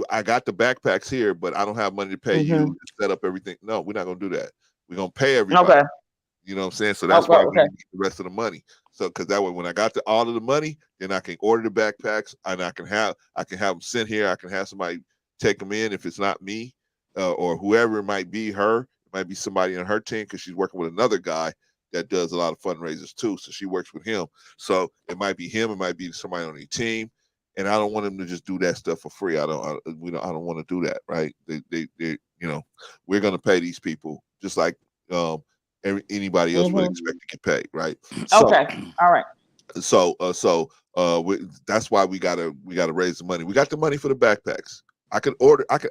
I got the backpacks here, but I don't have money to pay you to set up everything. No, we're not gonna do that. We're gonna pay everybody. Okay. You know what I'm saying? So that's why we need to get the rest of the money. So because that way, when I got all of the money, then I can order the backpacks and I can have them sent here. I can have somebody take them in. If it's not me or whoever it might be, it might be somebody on her team because she's working with another guy that does a lot of fundraisers too. So she works with him. So it might be him. It might be somebody on the team. And I don't want them to just do that stuff for free. I don't want to do that. Right. They we're going to pay these people just like anybody else would expect to get paid. Right. So, okay. All right. So that's why we gotta raise the money. We got the money for the backpacks. I could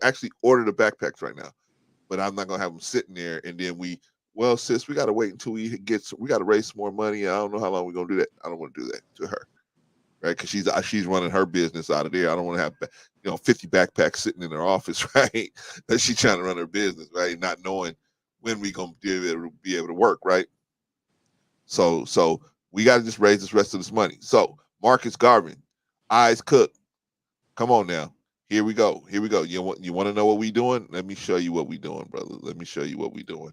actually order the backpacks right now, but I'm not gonna have them sitting there and then well, sis, we gotta wait until we gotta raise some more money. I don't know how long we're gonna do that. I don't want to do that to her, right? Because she's running her business out of there. I don't want to have 50 backpacks sitting in her office, right? That she's trying to run her business, right? Not knowing when we gonna be able to work, right? So we got to just raise this rest of this money. So Marcus Garvin, Eyes Cook, come on now. Here we go. You want to know what we doing? Let me show you what we doing, brother. Let me show you what we doing.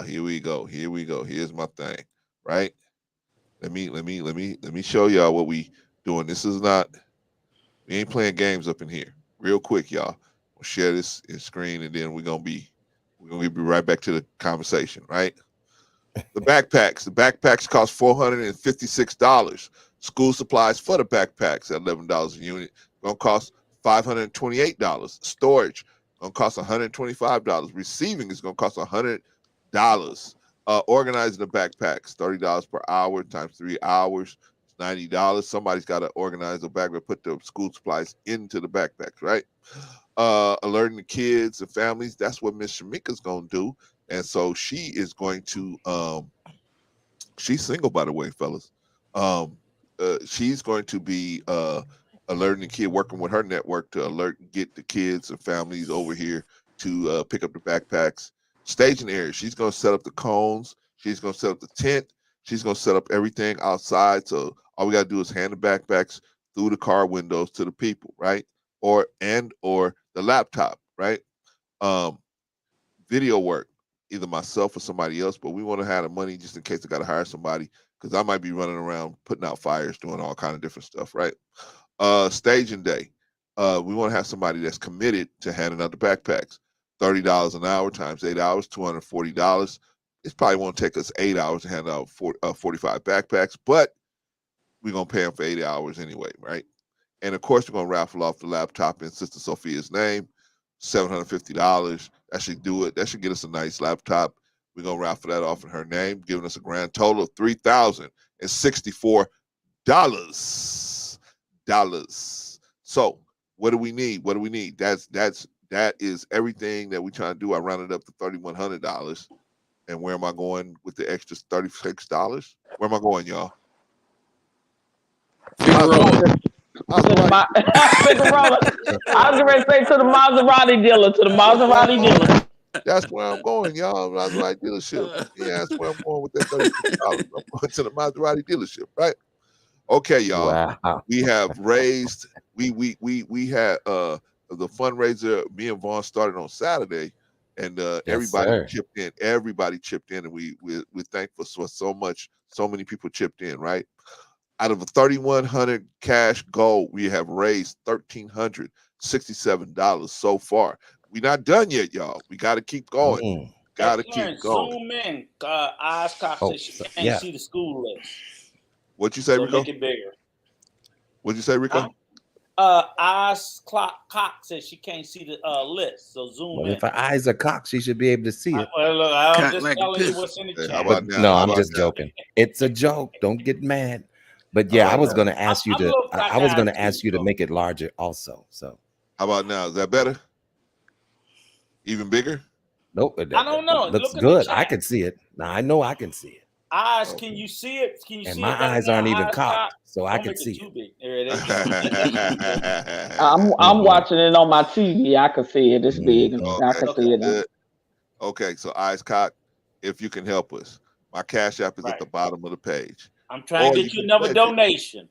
Here we go. Here's my thing, right? Let me show y'all what we doing. We ain't playing games up in here. Real quick, y'all. We'll share this screen and then we're gonna be right back to the conversation, right? The backpacks cost $456. School supplies for the backpacks at $11 a unit gonna cost $528. Storage gonna cost $125. Receiving is gonna cost $100. Organizing the backpacks, $30 per hour times 3 hours, it's $90. Somebody's got to organize the backpack, put the school supplies into the backpacks, right? Alerting the kids and families, that's what Miss Shamika's gonna do. And so she is going to she's single, by the way, fellas. She's going to be alerting the kid, working with her network to get the kids and families over here to pick up the backpacks. Staging area, she's going to set up the cones. She's going to set up the tent. She's going to set up everything outside. So all we got to do is hand the backpacks through the car windows to the people, right? Or the laptop, right? Video work, either myself or somebody else, but we want to have the money just in case I got to hire somebody because I might be running around putting out fires, doing all kind of different stuff, right? Staging day, we want to have somebody that's committed to handing out the backpacks. $30 an hour times 8 hours, $240. It's probably won't take us 8 hours to hand out 45 backpacks, but we're gonna pay them for 80 hours anyway, right? And of course, we're gonna raffle off the laptop in Sister Sophia's name. $750. That should do it. That should get us a nice laptop. We're gonna raffle that off in her name, giving us a grand total of $3,064. So what do we need? That is everything that we trying to do. I rounded up to $3,100. And where am I going with the extra $36? Where am I going, y'all? I was going to say to the Maserati dealer. That's where I'm going, y'all. Maserati dealership. Yeah, that's where I'm going with that $36. I'm going to the Maserati dealership, right? Okay, y'all. Wow. We have raised. We had the fundraiser. Me and Vaughn started on Saturday, and everybody chipped in. Everybody chipped in, and we're thankful for so much. So many people chipped in, right? Out of a $3,100 cash goal, we have raised $1,367 so far. We're not done yet, y'all. We got to keep going. Got to keep going. Zoom in. Eyes Cock says she can't see the school list. What'd you say, So Rico? make it bigger. What'd you say, Rico? Eyes Cock says she can't see the list. So zoom Well, in. if her eyes are cocked, she should be able to see it. Well, look, I'm just telling you what's in the chat. How about now? No, I'm just joking. It's a joke. Don't get mad. But yeah, I was going to ask you to. I was going to ask you to make it larger, also. So, how about now? Is that better? Even bigger? Nope. I don't know. Looks Look good. I can see it. Now I know I can see it. Eyes, can you see it? Can you And see my it better eyes now? aren't even Eyes cocked, so I Don't can make see it too it. big. There it is. I'm watching it on my TV. I can see it. It's big. I can see it. Good. Okay, so Eyes Cock, if you can help us, my Cash App is at the bottom of the page. I'm trying to get you another donation.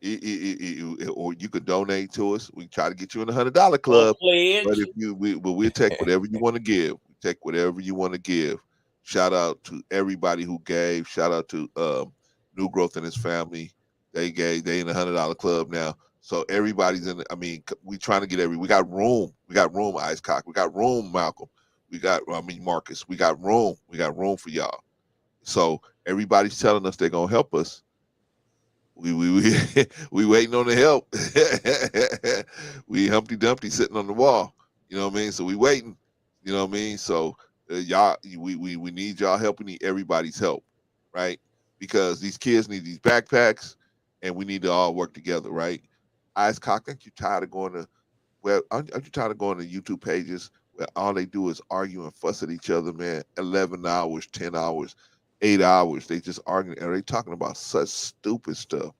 Or you could donate to us. We try to get you in the $100 club. But we'll take whatever you want to give. We take whatever you want to give. Shout out to everybody who gave. Shout out to New Growth and his family. They in the $100 club now. So everybody's in. I mean, we trying to get we got room. We got room, Ice Cock. We got room, Malcolm. We got, Marcus. We got room. We got room for y'all. So everybody's telling us they're gonna help us. We we waiting on the help. We Humpty Dumpty sitting on the wall. You know what I mean? So we waiting. You know what I mean? So y'all, we need y'all help. We need everybody's help, right? Because these kids need these backpacks, and we need to all work together, right? Ice Cock, aren't you tired of going to aren't you tired of going to YouTube pages where all they do is argue and fuss at each other, man? 11 hours, 10 hours, 8 hours. They just arguing. Are they talking about such stupid stuff?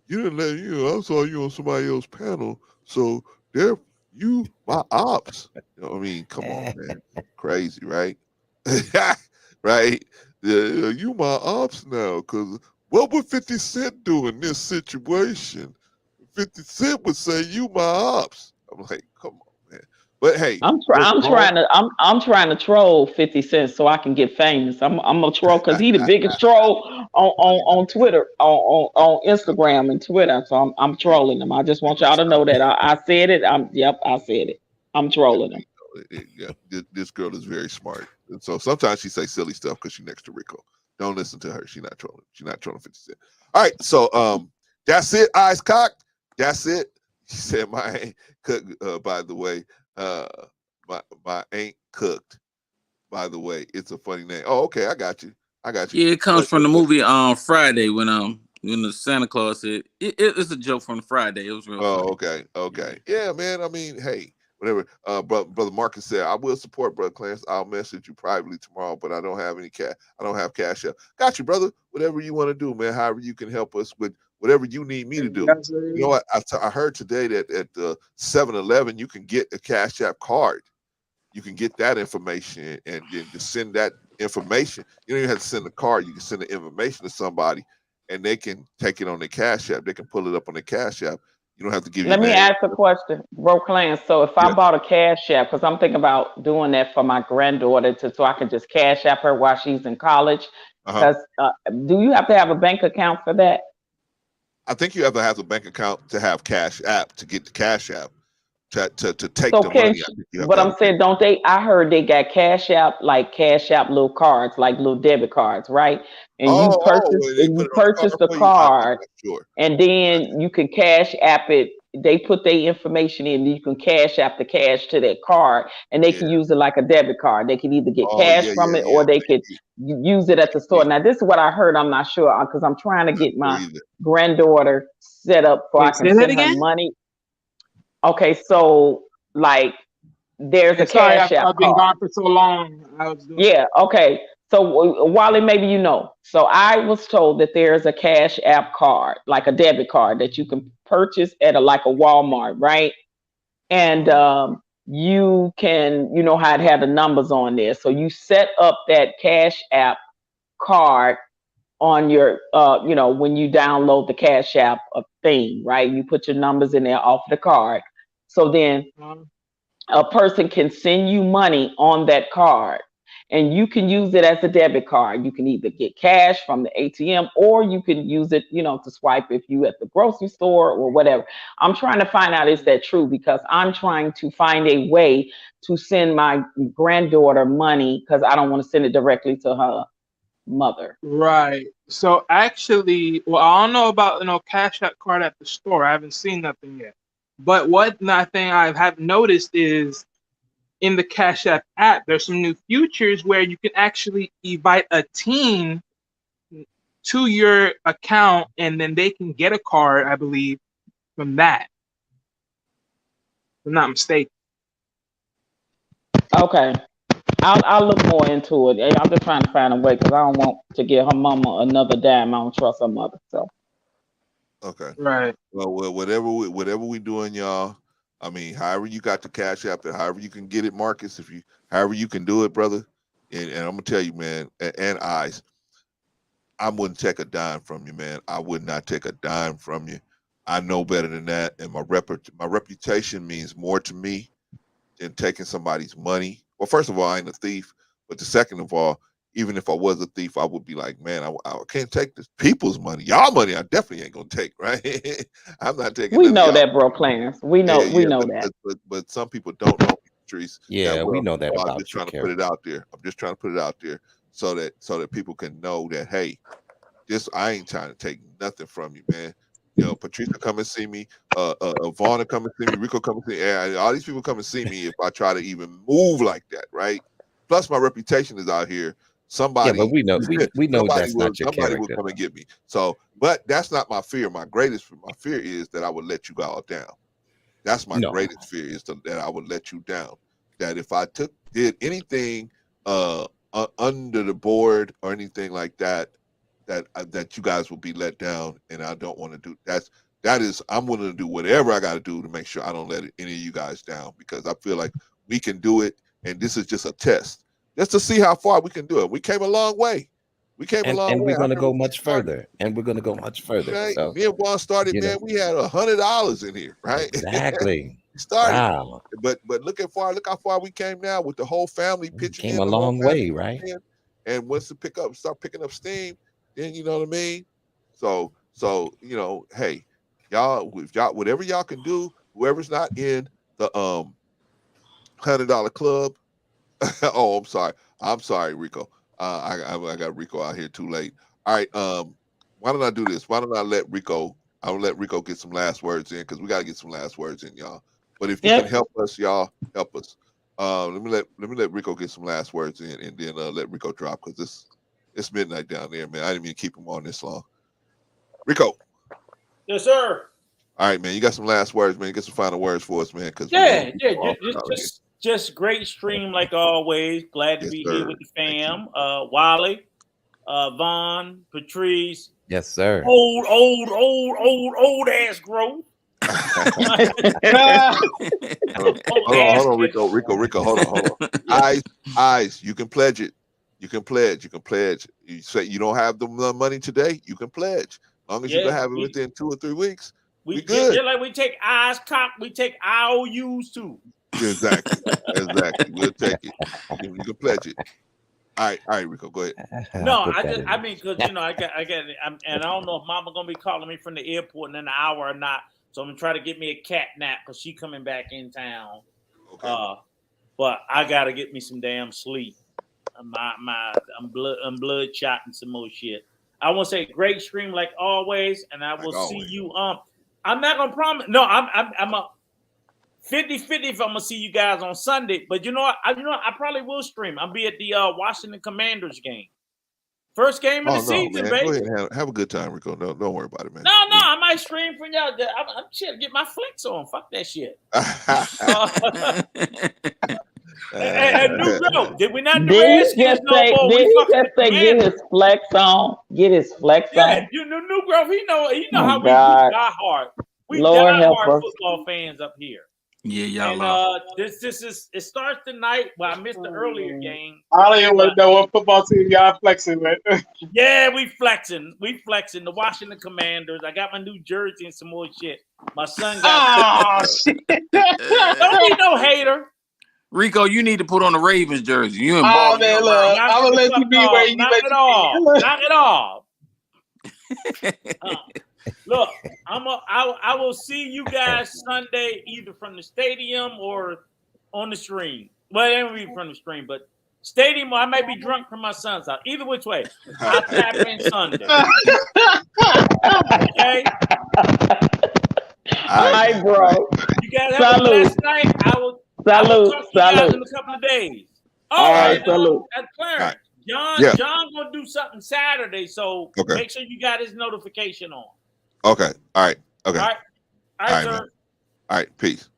You didn't let I saw you on somebody else's panel, so they're you my ops. You know what I mean? Come on, man. Crazy, right? Right? Yeah, you my ops now, because what would 50 Cent do in this situation? 50 Cent would say you my ops. I'm like, come on, man. But hey, I'm trying to troll 50 Cent so I can get famous. I'm a troll because he the biggest troll on Twitter, on Instagram and Twitter. So I'm trolling him. I just want y'all to know that I said it. I said it. I'm trolling him. Yeah, this girl is very smart. And so sometimes she say silly stuff because she's next to Rico. Don't listen to her. She's not trolling. She's not trolling 50 Cent. All right, so that's it, Eyes Cocked. That's it. She said my ain't cooked, by the way. My ain't cooked, by the way. It's a funny name. Oh, okay, I got you. Yeah, it comes from the movie Friday when the Santa Claus said it's a joke from the Friday. It was real funny. Okay. Yeah, man. I mean, hey, whatever. Brother Marcus said, I will support Brother Clarence. I'll message you privately tomorrow, but I don't have any cash. I don't have cash up. Got you, brother. Whatever you want to do, man. However you can help us with whatever you need me to do. You know what? I heard today that at the 7-Eleven you can get a Cash App card. You can get that information and then just send that information. You don't even have to send the card. You can send the information to somebody, and they can take it on their Cash App. They can pull it up on their Cash App. You don't have to give Let your me name. ask a question, Bro Clan. So if I bought a Cash App, because I'm thinking about doing that for my granddaughter, so I can just Cash App her while she's in college. Because do you have to have a bank account for that? I think you have to have a bank account to have Cash App to get the Cash App to take So the can money. but I'm saying, don't they? I heard they got Cash App, like Cash App little cards, like little debit cards, right? And you purchase the card, and then you can Cash App it. They put their information in. You can Cash App the cash to that card, and they can use it like a debit card. They can either get cash from it, or they could use it at the store. Now, this is what I heard. I'm not sure because I'm trying to get my granddaughter set up so I can send her money. Okay, so like there's a Cash App I've been card. gone for so long. Yeah, okay. So Wally, maybe you know. So I was told that there's a Cash App card, like a debit card that you can purchase at like a Walmart, right? And you can, you know how it had the numbers on there. So you set up that Cash App card on your when you download the Cash App thing, right? You put your numbers in there off the card. So then a person can send you money on that card, and you can use it as a debit card. You can either get cash from the ATM, or you can use it, to swipe if you at the grocery store or whatever. I'm trying to find out, is that true? Because I'm trying to find a way to send my granddaughter money because I don't want to send it directly to her mother. Right. So actually, well, I don't know about Cash App card at the store. I haven't seen nothing yet. But what thing I have noticed is in the Cash app, there's some new features where you can actually invite a teen to your account, and then they can get a card, I believe, from that. If I'm not mistaken. Okay. I'll look more into it. I'm just trying to find a way because I don't want to give her mama another dime. I don't trust her mother. So. Okay. Right. Well, whatever we doing, y'all. I mean, however you got the Cash App, and however you can get it, Marcus. However you can do it, brother. And I'm gonna tell you, man, and Eyes, I wouldn't take a dime from you, man. I would not take a dime from you. I know better than that, and my reputation means more to me than taking somebody's money. Well, first of all, I ain't a thief, but the second of all, even if I was a thief, I would be like, man, I can't take this people's money. Y'all money, I definitely ain't gonna take, right? I'm not taking. We know that, bro, Clarence. We know that. But some people don't know, Patrice. Yeah, we know that I'm about just you, trying to put it out there. I'm just trying to put it out there so that people can know that, hey, I ain't trying to take nothing from you, man. You know, Patricia come and see me, Vaughn come and see me, Rico come and see me, and all these people come and see me if I try to even move like that, right? Plus, my reputation is out here. Somebody, but we know that's not your somebody will character. come and get me. So, but that's not my fear. My fear is that I would let you all down. That's my greatest fear, is that I would let you down. That if I did anything under the board or anything like that, that you guys will be let down, and I don't want to do that is I'm willing to do whatever I got to do to make sure I don't let any of you guys down, because I feel like we can do it, and this is just a test, just to see how far we can do it. We came a long way. We came a long way. And we're going to go much further. And we're going to go much further. Okay. So, me and Juan started, man. We had $100 in here, right? Exactly. We started. Wow. But look how far we came now, with the whole family pitching in. Came a long way, right? And once to start picking up steam, then you know what I mean. So you know, hey, y'all, whatever y'all can do, whoever's not in the $100 club. Oh, I'm sorry, Rico. I got Rico out here too late. All right. Why don't I do this? Why don't I let Rico? I'll let Rico get some last words in, because we got to get some last words in, y'all. But if you can help us, y'all, help us. Let me let Rico get some last words in, and then let Rico drop, because it's midnight down there, man. I didn't mean to keep him on this long. Rico. Yes, sir. All right, man. You got some last words, man. You get some final words for us, man. Because just great stream like always. Glad to be here with the fam. Wally, Vaughn, Patrice. Yes, sir. Old ass growth. Hold on, Rico. Hold on. Eyes. You can pledge it. You can pledge. You say you don't have the money today, you can pledge. As long as you can have it within 2 or 3 weeks. We good. Just like we take eyes cock, we take IOUs too. Exactly. We'll take it. You can pledge it. All right, Rico, go ahead. No, I mean, because you know, I got, and I don't know if Mama gonna be calling me from the airport in an hour or not. So I'm gonna try to get me a cat nap, because she coming back in town. Okay. But I gotta get me some damn sleep. I'm bloodshot and some more shit. I want to say great stream like always, and I will see you. I'm not gonna promise. No, I'm a 50-50 if I'm gonna see you guys on Sunday. But you know what? I probably will stream. I'll be at the Washington Commanders game. First game of the season, man. baby. Go ahead and have a good time, Rico. No, don't worry about it, man. No, I might stream for y'all. I'm shit, get my flicks on. Fuck that shit. And new growth. Did we not do Redskins no more? Did he just say get his flex on? Get his flex on? Yeah, you know, new growth. He know how we God. die hard. We Lord die help hard us. football fans up here. Yeah, y'all. And this is it starts tonight. Well, I missed the earlier game. I don't even know what football team y'all flexing with. Yeah, we flexing. The Washington Commanders. I got my new jersey and some more shit. My son got. Shit! Don't be no hater. Rico, you need to put on the Ravens jersey. You and Oh man, look, I'm gonna let you be where you Knock it off. Look, I will see you guys Sunday, either from the stadium or on the stream. Well, it won't be from the stream, but stadium, I may be drunk from my son's house. Either which way, I'll tap in Sunday. Okay? All right, bro. You guys have a blessed night. I will talk to you guys in a couple of days. Oh, all right, salute. Clarence. John gonna do something Saturday, so make sure you got his notification on. Okay. All right. Okay. All right, sir. Man. All right. Peace.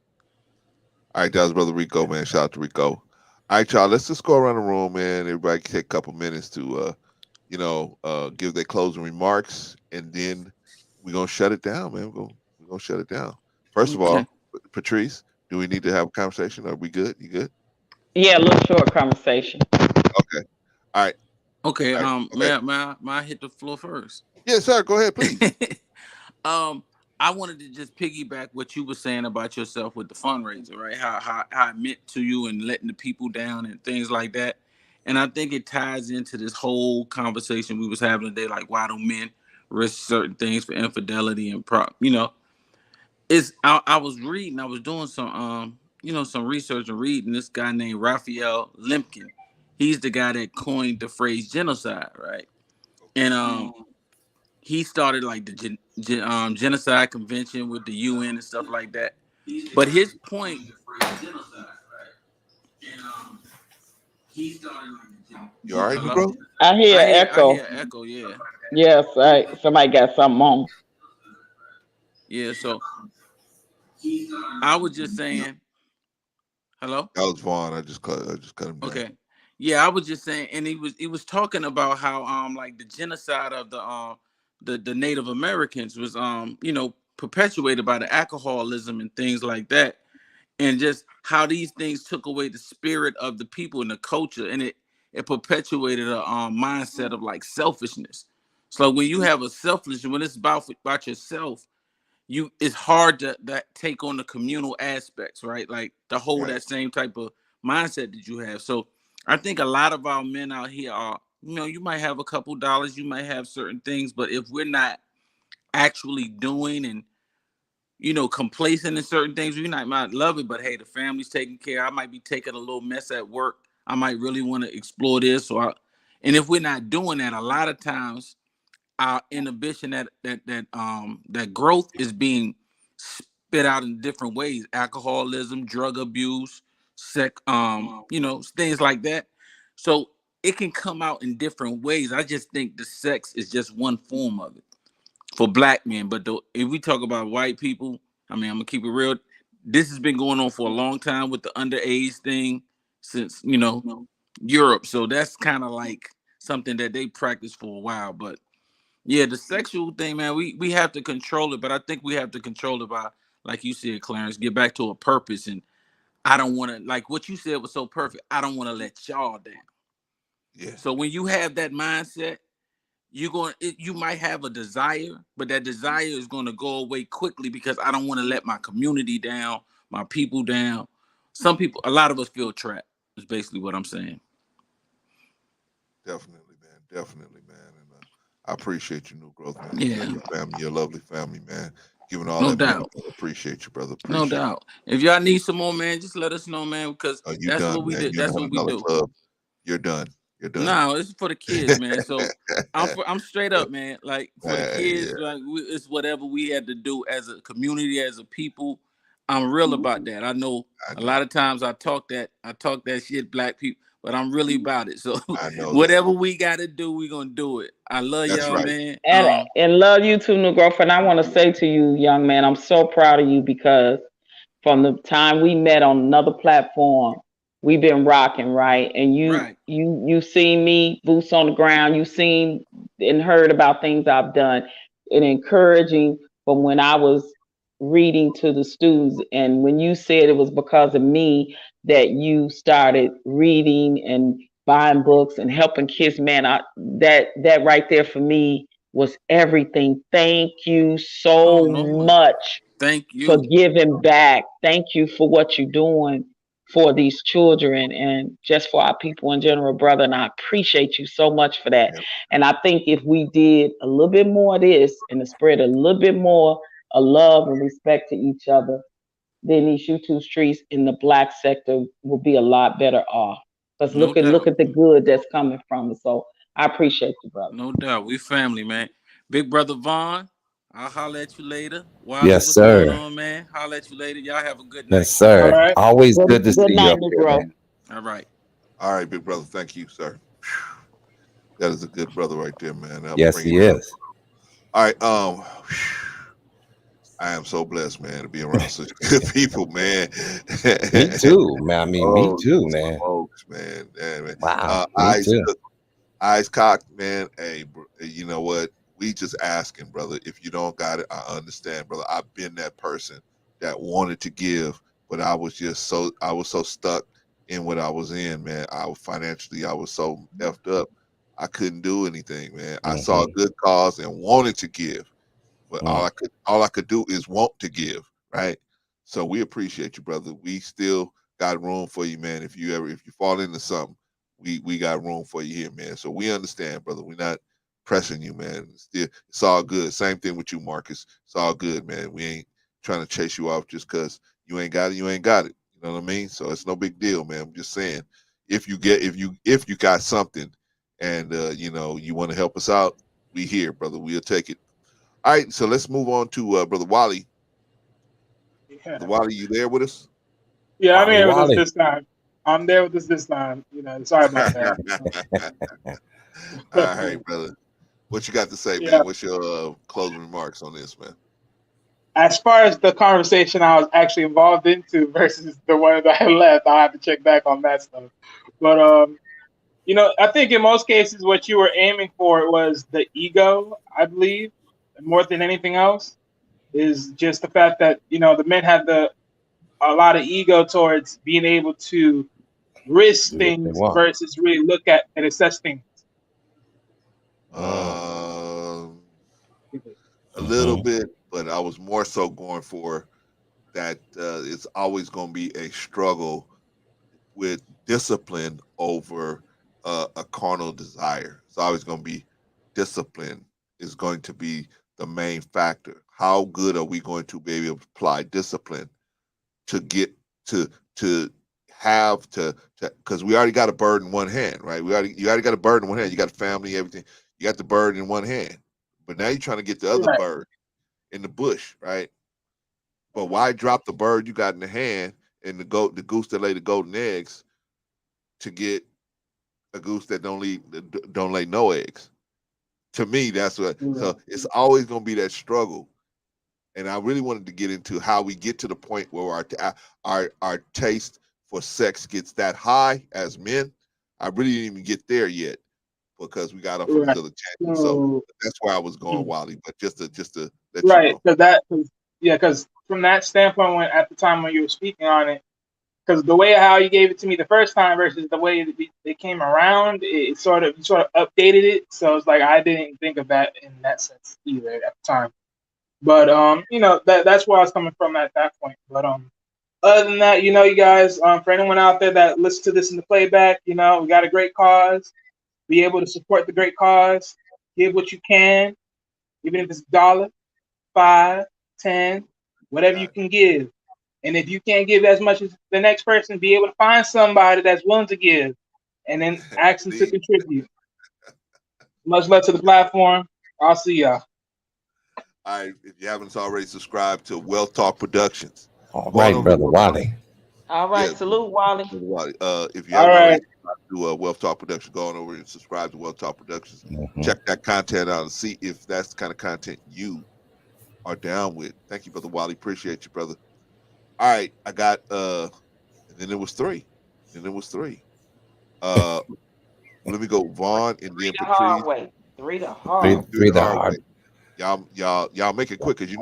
All right, that was Brother Rico, man. Shout out to Rico. All right, y'all. Let's just go around the room, man. Everybody can take a couple minutes to, give their closing remarks, and then we're gonna shut it down, man. We're gonna shut it down. First of all, Patrice, do we need to have a conversation? Are we good? You good? Yeah, a little short conversation. Okay. All right. Okay. May I hit the floor first? Yes, sir. Go ahead, please. I wanted to just piggyback what you were saying about yourself with the fundraiser, right? How it meant to you and letting the people down and things like that. And I think it ties into this whole conversation we was having today, like why do men risk certain things for infidelity and I was reading, I was doing some some research and reading this guy named Raphael Lemkin. He's the guy that coined the phrase genocide, right? And he started like the genocide convention with the UN and stuff like that. But his point, you all right, bro? I hear echo. I hear echo, yeah. Yes, somebody got something on. Yeah, so I was just saying, hello? That was Vaughn. I just cut him down. Okay. Yeah, I was just saying, and he was talking about how like the genocide of the Native Americans was perpetuated by the alcoholism and things like that, and just how these things took away the spirit of the people and the culture, and it perpetuated a mindset of like selfishness. So when you have a selfish, when it's about yourself, it's hard to take on the communal aspects, right? Like to hold that same type of mindset that you have. So I think a lot of our men out here are, you might have a couple dollars, you might have certain things, but if we're not actually doing and complacent in certain things, we might love it, but hey, the family's taking care. I might be taking a little mess at work. I might really want to explore this, and if we're not doing that, a lot of times our inhibition that growth is being spit out in different ways: alcoholism, drug abuse, sex, things like that. So it can come out in different ways. I just think the sex is just one form of it for Black men. But if we talk about white people, I mean, I'm gonna keep it real. This has been going on for a long time with the underage thing since Europe. So that's kind of like something that they practice for a while. But yeah, the sexual thing, man, we have to control it, but I think we have to control it by, like you said, Clarence, get back to a purpose. And I don't want to, like what you said was so perfect, I don't want to let y'all down. Yeah. So when you have that mindset, you might have a desire, but that desire is going to go away quickly because I don't want to let my community down, my people down. A lot of us feel trapped, is basically what I'm saying. Definitely, man. And I appreciate your new growth, man. Yeah. Your family, your lovely family, man. Giving all No that, doubt. man. Appreciate you, brother. No doubt. If y'all need some more, man, just let us know, man, because You that's done, what we man. do. You're in That's the what we $100 do. club. You're done. You're done. No, it's for the kids, man. So I'm straight up, man. Like for the kids, like it's whatever we had to do as a community, as a people. I'm real about that. I know a lot of times I talk that shit, Black people, but I'm really about it. So whatever we got to do, we gonna do it. I love y'all, man. And love you too, new girlfriend. I want to say to you, young man, I'm so proud of you because from the time we met on another platform, we've been rocking, right? And you seen me boots on the ground. You seen and heard about things I've done and encouraging from when I was reading to the students. And when you said it was because of me that you started reading and buying books and helping kids, man, that right there for me was everything. Thank you so much. Thank you For giving back. Thank you for what you're doing for these children and just for our people in general, brother. And I appreciate you so much for that. And I think if we did a little bit more of this and to spread a little bit more of love and respect to each other, then these YouTube streets in the Black sector will be a lot better off. Because look at the good that's coming from it. So I appreciate you, brother. No doubt. We family, man. Big brother Vaughn, I'll holler at you later. Yes, what's sir. going on, man? Holler at you later. Y'all have a good night. Yes, sir. All right. Always good to see you up here, man. All right. All right, big brother. Thank you, sir. That is a good brother right there, man. Yes, he is. All right. I am so blessed, man, to be around such good people, man. Me too, man. I mean, me too, man. Folks, man. Wow. Me too. Eyes cocked, man. Hey, you know what? We just asking, brother. If you don't got it, I understand, brother. I've been that person that wanted to give, but I was so stuck in what I was in, man. I was so effed up. I couldn't do anything, man. I saw a good cause and wanted to give, but all I could do is want to give, right? So we appreciate you, brother. We still got room for you, man. If you fall into something, we got room for you here, man. So we understand, brother. We're not pressing you, man. It's all good. Same thing with you, Marcus. It's all good, man. We ain't trying to chase you off just because you ain't got it. You ain't got it. You know what I mean? So it's no big deal, man. I'm just saying, if you got something, and you want to help us out, we here, brother. We'll take it. All right. So let's move on to brother Wally. Yeah. Brother Wally, you there with us? Yeah, I'm here with us this time. I'm there with us this time. Sorry about that. All right, brother. What you got to say, Yeah. man? What's your closing remarks on this, man? As far as the conversation I was actually involved into versus the one that I left, I have to check back on that stuff. But I think in most cases what you were aiming for was the ego, I believe, more than anything else, is just the fact that the men had a lot of ego towards being able to risk things versus really look at and assess things. A little bit, but I was more so going for that it's always going to be a struggle with discipline over a carnal desire. It's always going to be discipline is going to be the main factor. How good are we going to be able to apply discipline to get to have to because we already got a bird in one hand, right? You already got a bird in one hand. You got a family, everything. You got the bird in one hand, but now you're trying to get the other bird in the bush, right? But why drop the bird you got in the hand and the goose that lay the golden eggs to get a goose that don't lay no eggs? To me, that's what. So it's always going to be that struggle. And I really wanted to get into how we get to the point where our taste for sex gets that high as men. I really didn't even get there yet because we got off on these other tangents. So that's where I was going, Wally. But just to let you know. Because from that standpoint, at the time when you were speaking on it, because the way how you gave it to me the first time versus the way it came around, you sort of updated it. So it's like I didn't think of that in that sense either at the time. But that's where I was coming from at that point. But other than that, you guys, for anyone out there that listens to this in the playback, we got a great cause. Be able to support the great cause. Give what you can, even if it's $1, $5, $10, whatever you can give. And if you can't give as much as the next person, be able to find somebody that's willing to give, and then ask them to contribute. Much love to the platform. I'll see y'all. All right, if you haven't already subscribed to Wealth Talk Productions. All right, brother Wally. All right, salute Wally. If you haven't already subscribed to Wealth Talk Productions, go on over and subscribe to Wealth Talk Productions. Check that content out and see if that's the kind of content you are down with. Thank you, brother Wally. Appreciate you, brother. All right, I got and then it was three. Let me go Vaughn and then The hard way. Three the hard way. Y'all make it quick because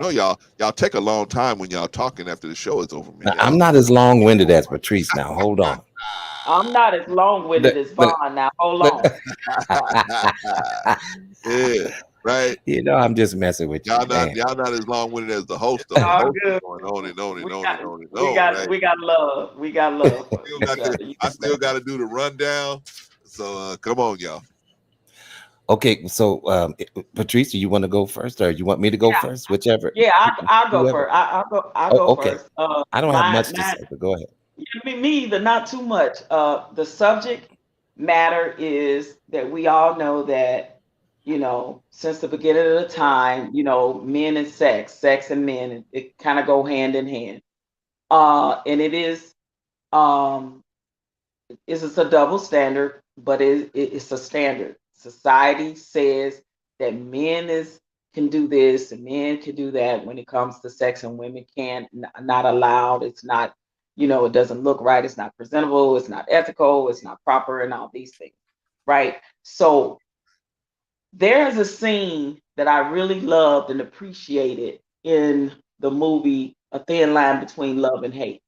y'all take a long time when y'all talking after the show is over, man. Now, I'm not as long-winded as Patrice now. Hold on. I'm not as long-winded as Vaughn now. Hold on. Yeah, right. I'm just messing with you. Y'all not as long-winded as the host, though. The host is going on and on and on and on and on. We got love. We got love. I still got to do the rundown. So come on, y'all. Okay, so Patrice, you want to go first, or you want me to go first? Whichever. Yeah, I'll go first. I'll go okay. first. I don't have much to say, but go ahead. Me either. Not too much. The subject matter is that we all know that since the beginning of the time, men and sex and men, it kind of go hand in hand. And it is it's a double standard, but it's a standard. Society says that can do this and men can do that when it comes to sex, and women can't, not allowed. It's not, it doesn't look right. It's not presentable. It's not ethical. It's not proper, and all these things, right? So there's a scene that I really loved and appreciated in the movie A Thin Line Between Love and Hate.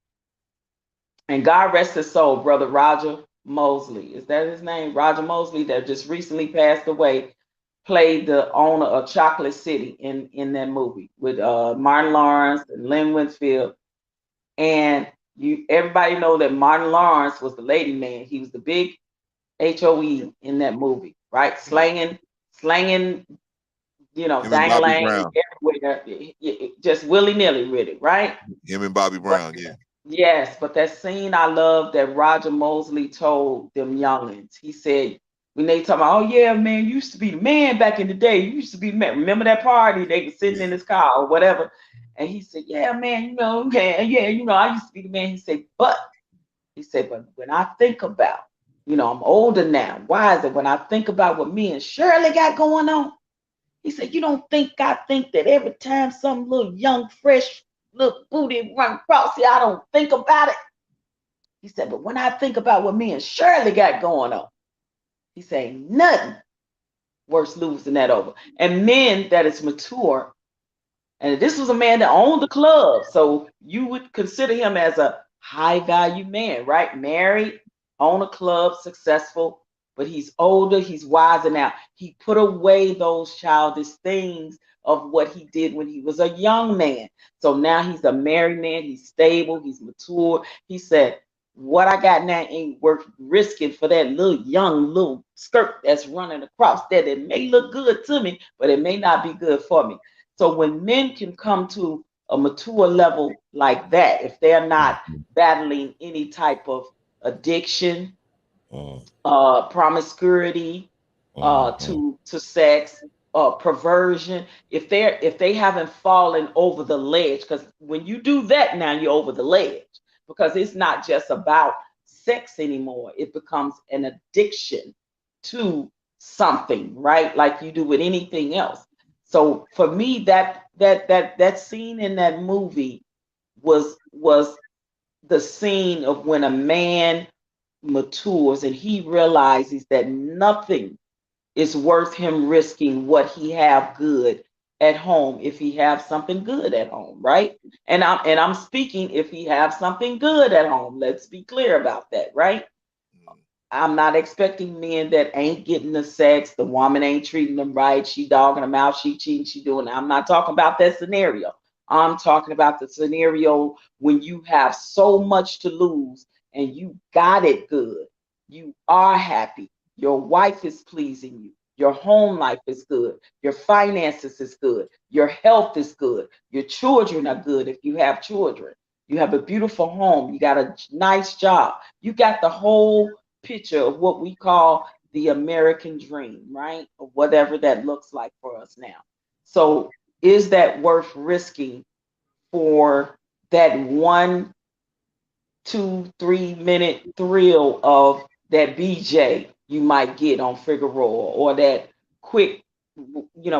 And God rest his soul, brother Roger Mosley. Is that his name? Roger Mosley, that just recently passed away, played the owner of Chocolate City in that movie with Martin Lawrence and Lynn Whitfield. And everybody know that Martin Lawrence was the lady man. He was the big HOE in that movie, right? Slanging, Him and Bobby dang-a-lang Brown. everywhere, just willy-nilly with it, right? Him and Bobby Brown, yeah. Yes, but that scene I love that Roger Mosley told them youngins. He said, when they talking about, oh yeah, man, you used to be the man back in the day. You used to be the man. Remember that party? They were sitting in his car or whatever. And he said, yeah, man, yeah, I used to be the man. He said, but when I think about, I'm older now. Why is it when I think about what me and Shirley got going on? He said, you don't think I think that every time some little young, fresh, little booty run across here, I don't think about it. He said, but when I think about what me and Shirley got going on, he said, nothing worse losing that over. And men that is mature, and this was a man that owned the club, so you would consider him as a high value man, right? Married, own a club, successful, but he's older, he's wiser now. He put away those childish things of what he did when he was a young man. So now he's a married man, he's stable, he's mature. He said, what I got now ain't worth risking for that little skirt that's running across there. It may look good to me, but it may not be good for me. So when men can come to a mature level like that, if they're not battling any type of addiction, promiscuity, to sex, perversion, if they haven't fallen over the ledge, because when you do that now, you're over the ledge, because it's not just about sex anymore. It becomes an addiction to something, right? Like you do with anything else. So for me, that scene in that movie was the scene of when a man matures and he realizes that nothing is worth him risking what he have good at home if he have something good at home, right? And I'm speaking if he have something good at home. Let's be clear about that, right? I'm not expecting men that ain't getting the sex, the woman ain't treating them right, she dogging them out, she cheating, she doing that. I'm not talking about that scenario. I'm talking about the scenario when you have so much to lose and you got it good. You are happy. Your wife is pleasing you. Your home life is good. Your finances is good. Your health is good. Your children are good if you have children. You have a beautiful home. You got a nice job. You got the whole picture of what we call the American dream, right? Or whatever that looks like for us now. So is that worth risking for that 1, 2, 3 minute thrill of that BJ you might get on Figueroa, or that quick,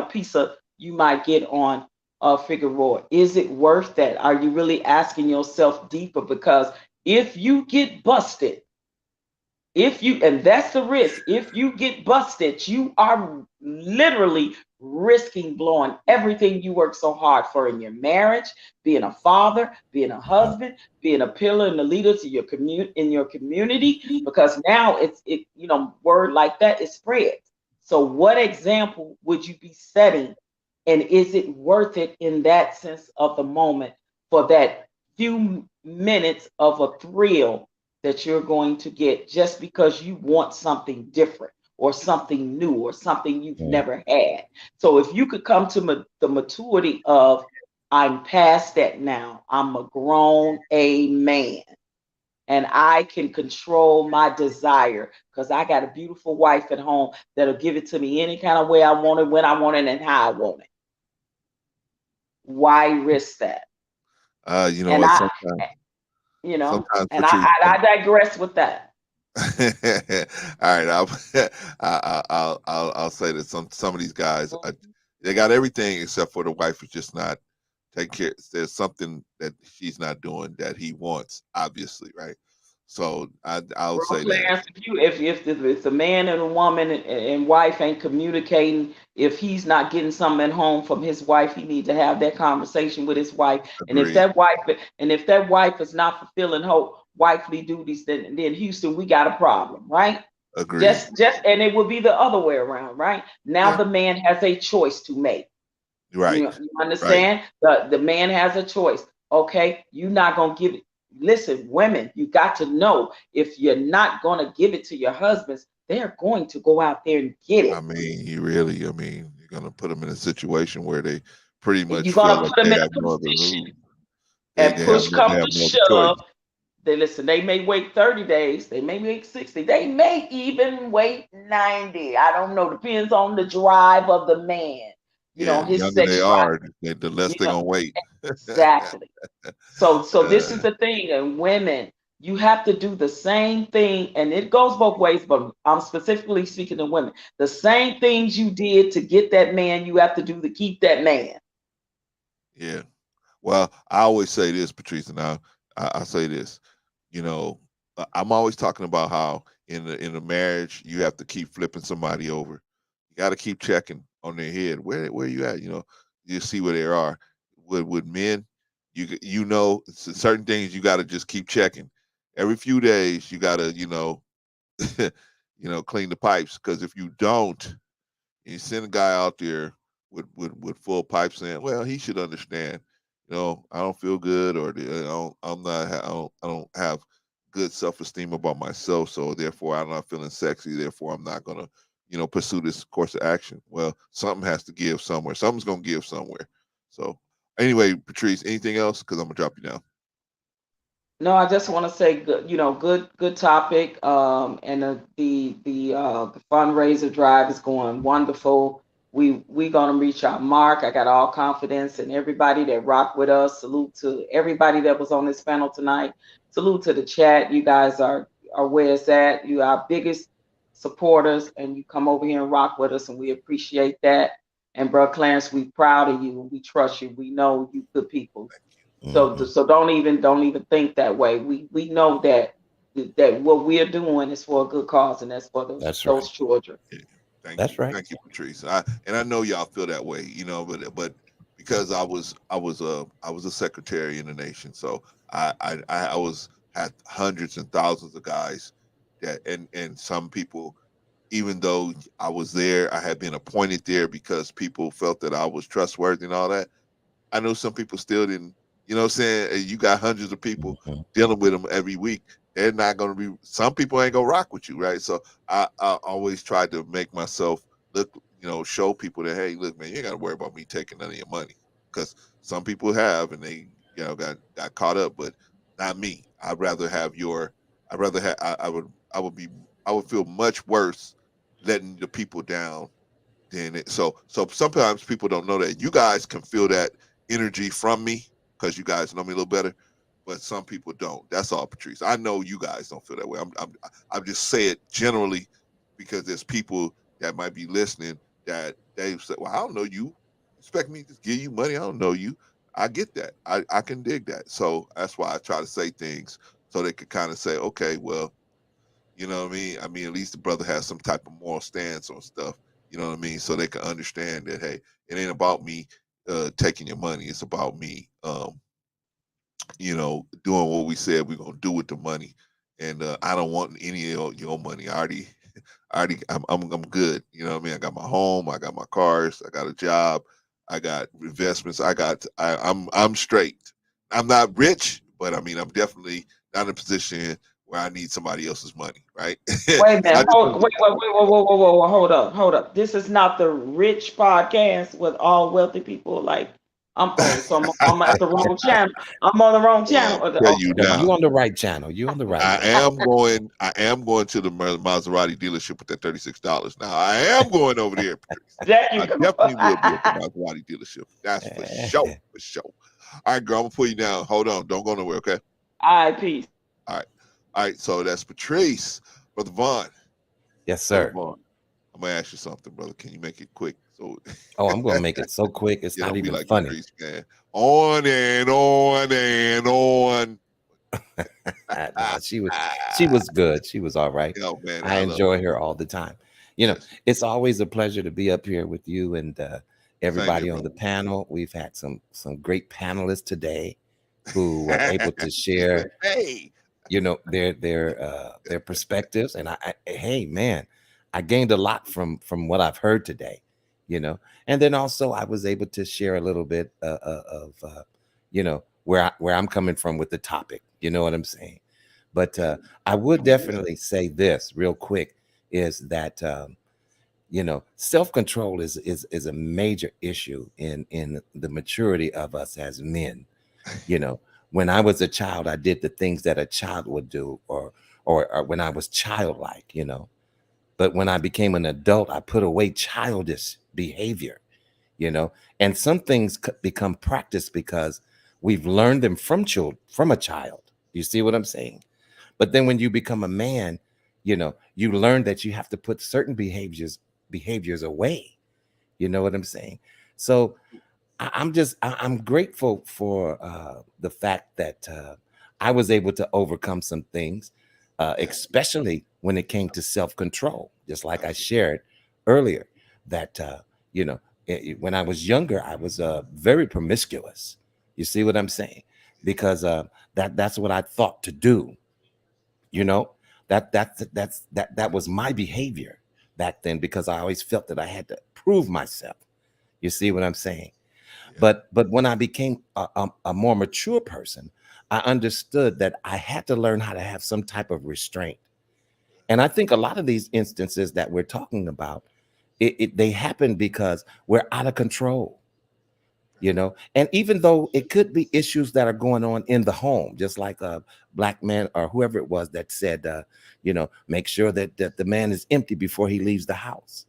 piece of you might get on Figueroa? Is it worth that? Are you really asking yourself deeper? Because if you get busted, and that's the risk, if you get busted, you are literally risking blowing everything you worked so hard for in your marriage, being a father, being a husband, being a pillar and a leader to your community, because now word like that is spread. So what example would you be setting, and is it worth it in that sense of the moment for that few minutes of a thrill that you're going to get just because you want something different or something new or something you've never had? So if you could come to the maturity of, I'm past that now, I'm a grown man, and I can control my desire because I got a beautiful wife at home that'll give it to me any kind of way I want it, when I want it, and how I want it. Why risk that? You know what? Sometimes I digress with that. All right, I'll say that some of these guys, they got everything except for the wife is just not taking care. There's something that she's not doing that he wants, obviously, right? So I'll say that If the man and a woman and wife ain't communicating, if he's not getting something at home from his wife, he needs to have that conversation with his wife. And if that wife is not fulfilling her wifely duties, then Houston, we got a problem, right? Agreed. Just and it would be the other way around, right? Now the man has a choice to make. Right. You understand? Right. The man has a choice. Okay, you're not gonna give it. listen, women, you got to know if you're not going to give it to your husbands, they're going to go out there and get it. I mean, you're gonna put them in a situation where they pretty much You're going feel to like put them they in have a no other position, move. and They push come have to no other choice. shove. They listen, they may wait 30 days, they may wait 60, they may even wait 90. I don't know. Depends on the drive of the man, Yeah, the his younger sex they drive, are, the less you they're know. gonna wait. Exactly. So this is Uh, the thing, and women, you have to do the same thing, and it goes both ways, but I'm specifically speaking to women. The same things you did to get that man, you have to do to keep that man. yeah. Well, I always say this, Patrice, and I say this. I'm always talking about how in a marriage you have to keep flipping somebody over. You got to keep checking on their head. Where you at? You see where they are. With men, certain things you got to just keep checking. Every few days you got to clean the pipes, because if you don't, you send a guy out there with full pipes saying, well, he should understand. I don't feel good, or I don't have good self-esteem about myself, so therefore I'm not feeling sexy. Therefore, I'm not gonna, pursue this course of action. Well, something has to give somewhere. Something's gonna give somewhere. So, anyway, Patrice, anything else? Because I'm gonna drop you down. No, I just want to say good, good topic. And the fundraiser drive is going wonderful. We gonna reach our mark. I got all confidence in everybody that rocked with us. Salute to everybody that was on this panel tonight. Salute to the chat. You guys are where it's at. You are our biggest supporters, and you come over here and rock with us, and we appreciate that. And bro, Clarence, we proud of you, and we trust you. We know you good people. So don't even think that way. We know that what we are doing is for a good cause, and that's for those children. Thank you, Patrice. I know y'all feel that way, but because I was a secretary in the nation, so I was had hundreds and thousands of guys and some people, even though I was there, I had been appointed there because people felt that I was trustworthy and all that. I know some people still didn't, what I'm saying? You got hundreds of people dealing with them every week. They're not going to be, some people ain't going to rock with you, right? So I always try to make myself look, show people that, hey, look, man, you ain't got to worry about me taking none of your money. Because some people have, and they, got caught up, but not me. I'd rather have I would feel much worse letting the people down than it. So sometimes people don't know that. You guys can feel that energy from me because you guys know me a little better, but some people don't. That's all, Patrice. I know you guys don't feel that way. I'm just say it generally because there's people that might be listening that they say, well, I don't know you. Expect me to give you money? I don't know you. I get that. I can dig that. So that's why I try to say things so they could kind of say, okay, well, you know what I mean? I mean, at least the brother has some type of moral stance on stuff. You know what I mean? So they can understand that, hey, it ain't about me taking your money. It's about me, doing what we said we're gonna do with the money. And I don't want any of your money. I'm good. You know what I mean? I got my home, I got my cars, I got a job, I got investments, I'm straight. I'm not rich, but I mean I'm definitely not in a position where I need somebody else's money, right? Wait a minute. Wait, whoa, hold up. This is not the rich podcast with all wealthy people. Like I'm at the wrong channel. I'm on the wrong channel. Tell you No, now. you on the right channel. You on the right channel. I am going to the Maserati dealership with that $36. Now I am going over there, Patrice. I definitely will be at the Maserati dealership. That's for sure. For sure. All right, girl, I'm gonna pull you down. Hold on. Don't go nowhere, okay? All right, peace. All right. All right. So that's Patrice. Brother Vaughn. Yes, Brother sir. Vaughn. I'm gonna ask you something, brother. Can you make it quick? So Oh, I'm gonna make it so quick. It's not don't be even like funny. Patrice, man. On and on and on. No, she was good. She was all right. Yo, man, I love enjoy her all the time. It's always a pleasure to be up here with you and everybody here, on the panel. We've had some great panelists today who were able to share hey, their perspectives. And hey man, I gained a lot from what I've heard today, and then also I was able to share a little bit of where I'm coming from with the topic. You know what I'm saying? But I would definitely say this real quick is that self-control is a major issue in the maturity of us as men. When I was a child, I did the things that a child would do, or when I was childlike. But when I became an adult, I put away childish behavior. And some things become practice because we've learned them from a child. You see what I'm saying? But then when you become a man, you learn that you have to put certain behaviors away. You know what I'm saying? So I'm grateful for the fact that I was able to overcome some things, especially when it came to self-control. Just like I shared earlier, that when I was younger, I was very promiscuous. You see what I'm saying? Because that's what I thought to do. That was my behavior back then, because I always felt that I had to prove myself. You see what I'm saying? But when I became a more mature person, I understood that I had to learn how to have some type of restraint. And I think a lot of these instances that we're talking about, they happen because we're out of control. And even though it could be issues that are going on in the home, just like a black man or whoever it was that said, make sure that the man is empty before he leaves the house.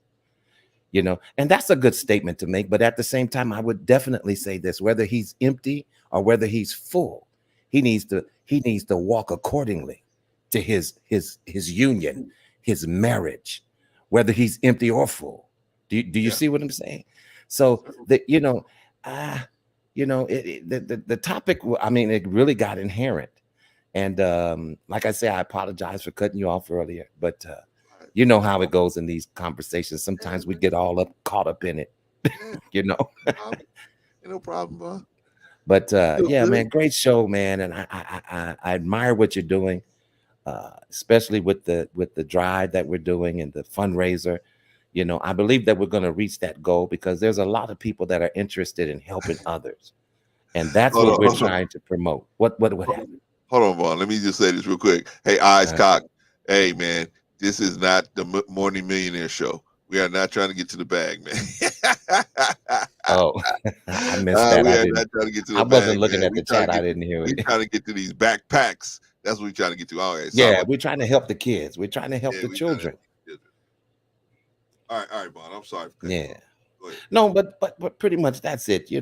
And that's a good statement to make. But at the same time, I would definitely say this: whether he's empty or whether he's full, he needs to walk accordingly to his union, his marriage, whether he's empty or full. Do you see what I'm saying? So that the topic, I mean, it really got inherent. And like I say, I apologize for cutting you off earlier, but you know how it goes in these conversations. Sometimes we get all caught up in it, No problem, bro. But yeah, man, great show, man, and I admire what you're doing, especially with the drive that we're doing and the fundraiser. I believe that we're going to reach that goal because there's a lot of people that are interested in helping others, and that's what we're trying to promote. What happened? Hold on, Vaughn. Let me just say this real quick. Hey, Eyes Cock. Hey, man, this is not the Morning Millionaire Show. We are not trying to get to the bag, man. Oh, I missed that. We are not trying to get to the bag. I wasn't looking man. at the chat. I didn't hear it. We're trying to get to these backpacks. That's what we're trying to get to. All right. Yeah, we're trying to help the kids. We're trying to help the children. All right, Vaughn. I'm sorry. Yeah. No, but pretty much that's it.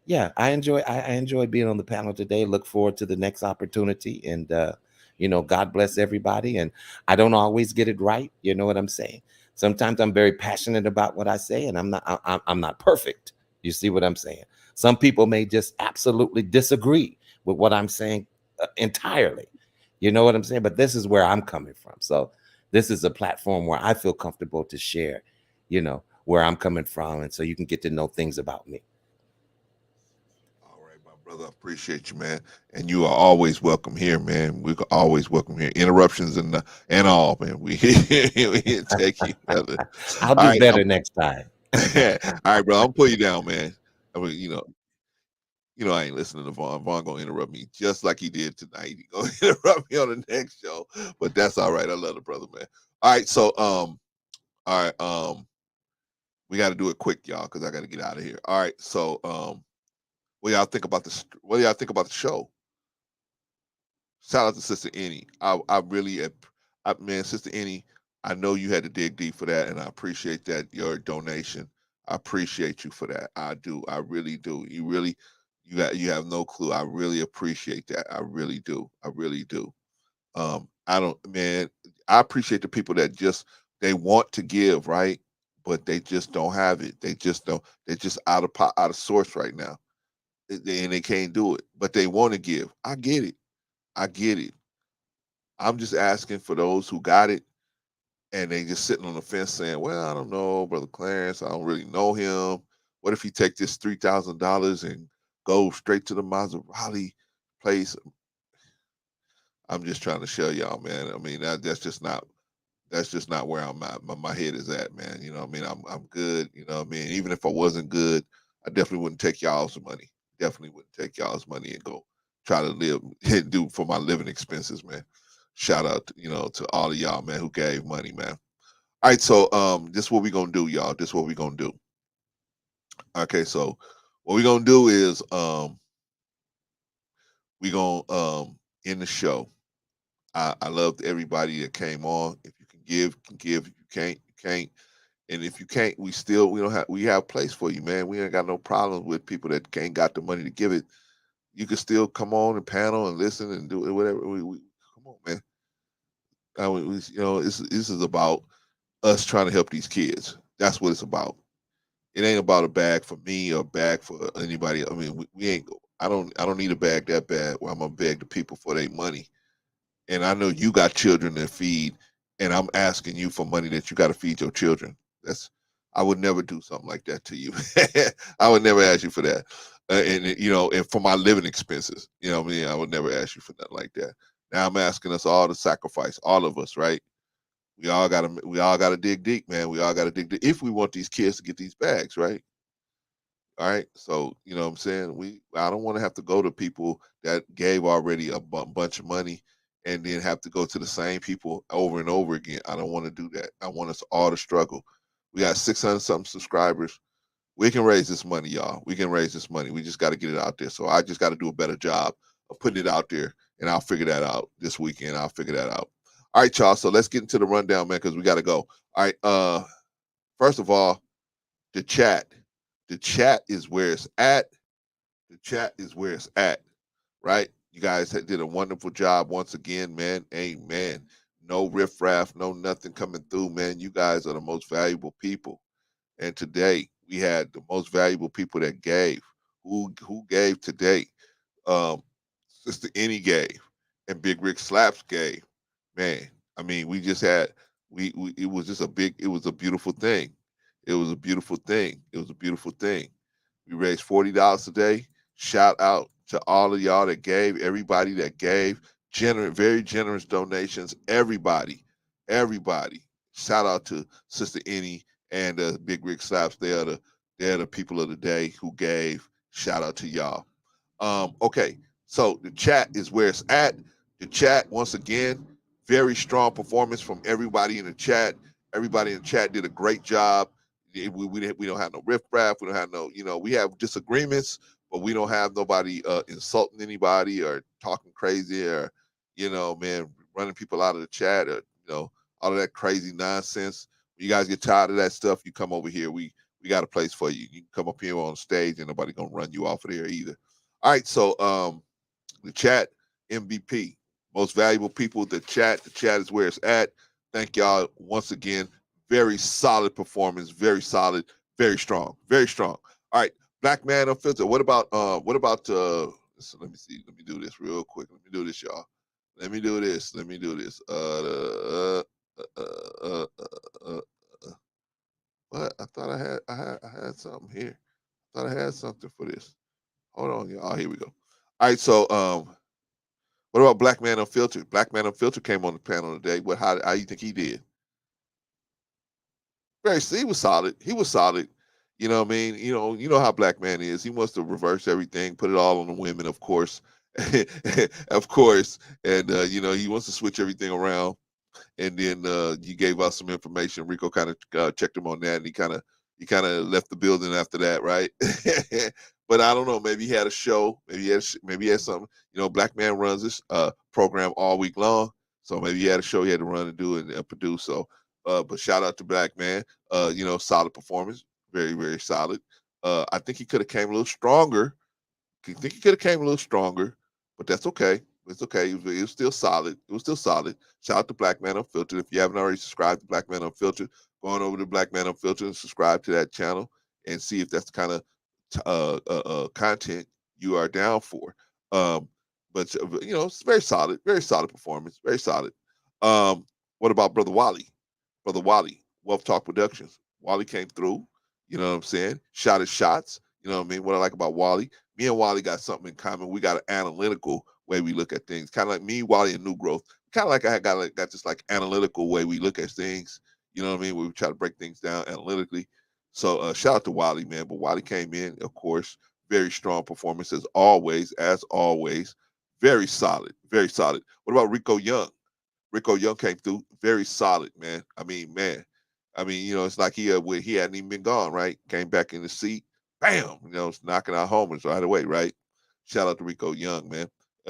Yeah, I enjoy being on the panel today. Look forward to the next opportunity, and God bless everybody. And I don't always get it right. You know what I'm saying? Sometimes I'm very passionate about what I say, and I'm not perfect. You see what I'm saying? Some people may just absolutely disagree with what I'm saying entirely. You know what I'm saying? But this is where I'm coming from. So this is a platform where I feel comfortable to share, where I'm coming from, and so you can get to know things about me. Brother, I appreciate you, man. And you are always welcome here, man. We're always welcome here. Interruptions and all, man. We take you, brother. I'll do better next time. All right, bro. I'm put you down, man. I mean, I ain't listening to Vaughn. Vaughn gonna interrupt me just like he did tonight. He gonna interrupt me on the next show, but that's all right. I love the brother, man. All right, so we got to do it quick, y'all, because I got to get out of here. All right, so what do y'all think about this? What do y'all think about the show? Shout out to Sister Annie. I really, man, Sister Annie, I know you had to dig deep for that, and I appreciate that, your donation. I appreciate you for that. I do. I really do. You have no clue. I really appreciate that. I really do. I really do. I appreciate the people that they want to give, right? But they just don't have it. They just don't. They're just out of source right now. And they can't do it, but they want to give. I get it. I get it. I'm just asking for those who got it and they just sitting on the fence saying, well, I don't know, Brother Clarence, I don't really know him. What if he take this $3,000 and go straight to the Maserati place? I'm just trying to show y'all, man. I mean, that's just not where I'm at. My head is at, man. You know what I mean? I'm good. You know what I mean? Even if I wasn't good, I definitely wouldn't take y'all's money. Definitely wouldn't take y'all's money and go try to live and do for my living expenses, man. Shout out, to all of y'all, man, who gave money, man. All right, so this is what we gonna do, y'all. This is what we gonna do. Okay, so what we gonna do is we gonna end the show. I loved everybody that came on. If you can give. If you can't, you can't. And if you can't, we have a place for you, man. We ain't got no problem with people that ain't got the money to give it. You can still come on and panel and listen and do whatever. Come on, man. This is about us trying to help these kids. That's what it's about. It ain't about a bag for me or a bag for anybody. I mean, we ain't. I don't need a bag that bad where I'm gonna beg the people for their money. And I know you got children to feed, and I'm asking you for money that you got to feed your children. I would never do something like that to you. I would never ask you for that, and for my living expenses. You know what I mean? I would never ask you for nothing like that. Now I'm asking us all to sacrifice, all of us, right? We all gotta dig deep, man. We all gotta dig deep if we want these kids to get these bags, right? All right. So, you know what I'm saying? I don't want to have to go to people that gave already a bunch of money and then have to go to the same people over and over again. I don't want to do that. I want us all to struggle. We got 600 something subscribers. We can raise this money, y'all. We can raise this money. We just got to get it out there. So I just got to do a better job of putting it out there, and I'll figure that out this weekend. I'll figure that out. All right, y'all. So let's get into the rundown, man, because we got to go. All right. First of all, the chat. The chat is where it's at. The chat is where it's at, right? You guys did a wonderful job once again, man. Amen. No riffraff, no nothing coming through, man. You guys are the most valuable people. And today we had the most valuable people that gave. Who gave today? Um, Sister Annie gave, and Big Rick Slaps gave. Man, I mean, we just had we it was just it was a beautiful thing. It was a beautiful thing. It was a beautiful thing. We raised $40 today. Shout out to all of y'all that gave, everybody that gave, very generous donations. Everybody. Shout out to Sister Annie and Big Rick Slaps. They're the people of the day who gave. Shout out to y'all. Okay, so the chat is where it's at. The chat, once again, very strong performance from everybody in the chat. Everybody in the chat did a great job. We don't have no riffraff. We don't have no, we have disagreements, but we don't have nobody insulting anybody or talking crazy or, man, running people out of the chat or, all of that crazy nonsense. When you guys get tired of that stuff, you come over here. We got a place for you. You can come up here on stage and nobody gonna run you off of there either. All right, so the chat MVP, most valuable people. The chat is where it's at. Thank y'all once again. Very solid performance. Very solid. Very strong. Very strong. All right, Black Man Unfiltered. What about so let me see. Let me do this real quick. Let me do this, y'all. Let me do this. What? I thought I had something here. I thought I had something for this. Hold on, y'all. Oh, here we go. All right, so what about Black Man Unfiltered? Black Man Unfiltered came on the panel today. How you think he did? He was solid. He was solid. You know what I mean? You know how Black Man is. He wants to reverse everything, put it all on the women, of course. Of course. And he wants to switch everything around. And then he gave us some information. Rico kind of checked him on that, and he kind of left the building after that, right? But I don't know. Maybe he had a show. Maybe he had something. Black Man runs this program all week long, so maybe he had a show he had to run and do and produce. So, but shout out to Black Man. Solid performance, very very solid. I think he could have came a little stronger. I think he could have came a little stronger, but that's okay. It's okay. It was still solid. It was still solid. Shout out to Black Man Unfiltered. If you haven't already subscribed to Black Man Unfiltered, go on over to Black Man Unfiltered and subscribe to that channel and see if that's the kind of content you are down for. But it's very solid performance, very solid. What about Brother Wally? Brother Wally, Wealth Talk Productions. Wally came through. You know what I'm saying? Shot his shots. You know what I mean? What I like about Wally, me and Wally got something in common. We got an analytical way we look at things. Kind of like me, Wally, and New Growth. Kind of like I got this like analytical way we look at things. You know what I mean? Where we try to break things down analytically. So shout out to Wally, man. But Wally came in, of course, very strong performance as always. Very solid, very solid. What about Rico Young? Rico Young came through very solid, man. I mean, man. I mean, it's like he hadn't even been gone, right? Came back in the seat, bam, knocking out homers right away, right? Shout out to Rico Young, man.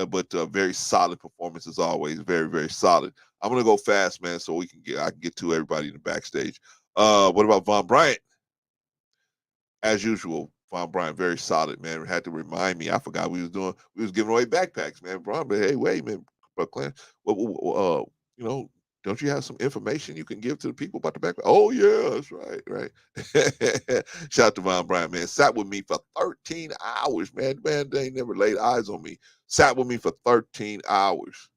But very solid performance as always. Very, very solid. I'm gonna go fast, man, so I can get to everybody in the backstage. What about Von Bryant? As usual, Von Bryant, very solid, man. Had to remind me. I forgot we was giving away backpacks, man. Bron, but hey, wait, man, Clarence, don't you have some information you can give to the people about the backpack? Oh yeah, that's right, right. Shout out to Von Bryant, man. Sat with me for 13 hours, man. Man, they ain't never laid eyes on me. Sat with me for 13 hours.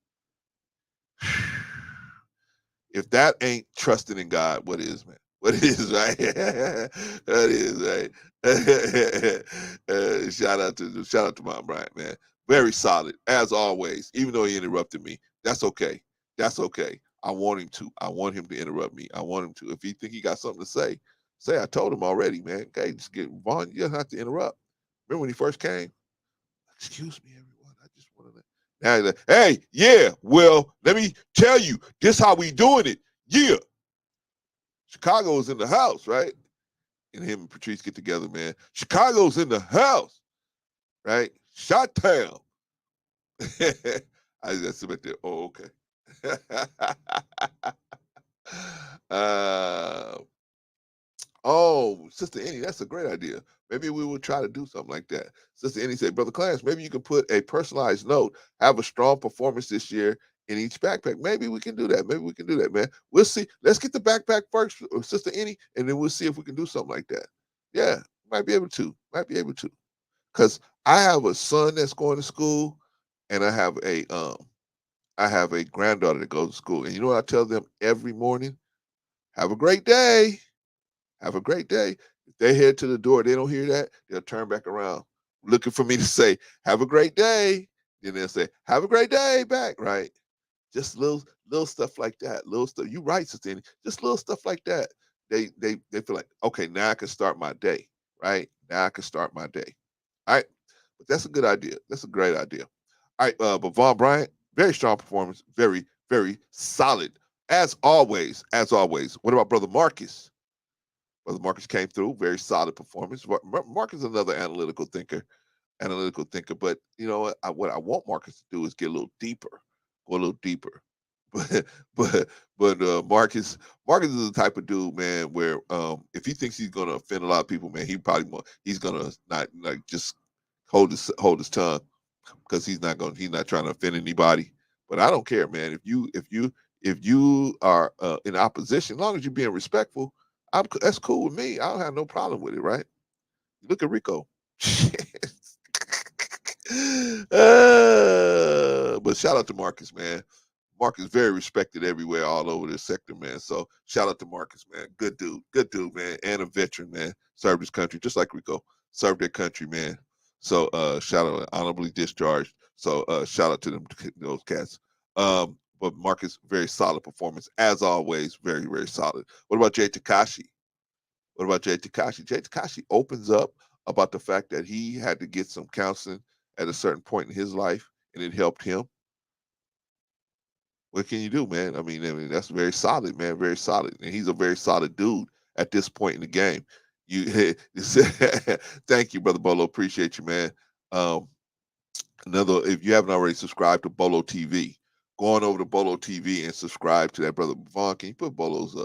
If that ain't trusting in God, what is, man? What is, right? That is, right? Shout out to Mom Bryant, man. Very solid, as always, even though he interrupted me. That's okay. That's okay. I want him to. I want him to interrupt me. I want him to. If he think he got something to say, I told him already, man. Okay, just get Vaughn, you don't have to interrupt. Remember when he first came? Excuse me, everyone. I just want to now he's like, hey, yeah, well, let me tell you, this how we doing it. Yeah. Chicago's in the house, right? And him and Patrice get together, man. Chicago's in the house, right? Shot town. I just sit back there. Oh, okay. Sister Annie, that's a great idea. Maybe we will try to do something like that. Sister Annie said, Brother Clarence, maybe you can put a personalized note, have a strong performance this year in each backpack. Maybe we can do that. Maybe we can do that, man. We'll see. Let's get the backpack first, Sister Annie, and then we'll see if we can do something like that. Yeah, might be able to. Might be able to. Because I have a son that's going to school, and I have a granddaughter that goes to school. And you know what I tell them every morning? Have a great day. Have a great day. If they head to the door, they don't hear that, they'll turn back around, looking for me to say, have a great day. Then they'll say, have a great day back, right? Just little stuff like that. Little stuff. You right, Sister Annie. Just little stuff like that. They feel like, okay, now I can start my day, right? Now I can start my day. All right. But that's a good idea. That's a great idea. All right, but Von Bryant, very strong performance, very, very solid. As always, as always. What about Brother Marcus? Brother Marcus came through, very solid performance. Marcus is another analytical thinker, but you know what I want Marcus to do is get a little deeper, go a little deeper. But Marcus is the type of dude, man, where if he thinks he's gonna offend a lot of people, man, he's gonna not like just hold his tongue, because he's not trying to offend anybody. But I don't care, man. If you are in opposition, as long as you're being respectful, that's cool with me. I don't have no problem with it, right? Look at Rico. But shout out to Marcus, man. Marcus very respected everywhere, all over this sector, man. So shout out to Marcus, man. Good dude, man, and a veteran, man. Served his country just like Rico served their country, man. So shout out, honorably discharged. So shout out to those cats. But Marcus, very solid performance as always, very, very solid. What about Jay Takashi? Jay Takashi opens up about the fact that he had to get some counseling at a certain point in his life, and it helped him. What can you do, man? I mean, that's very solid, man. Very solid, and he's a very solid dude at this point in the game. Thank you, Brother Bolo. Appreciate you, man. If you haven't already subscribed to Bolo TV, go on over to Bolo TV and subscribe to that, Brother Vaughn. Can you put Bolo's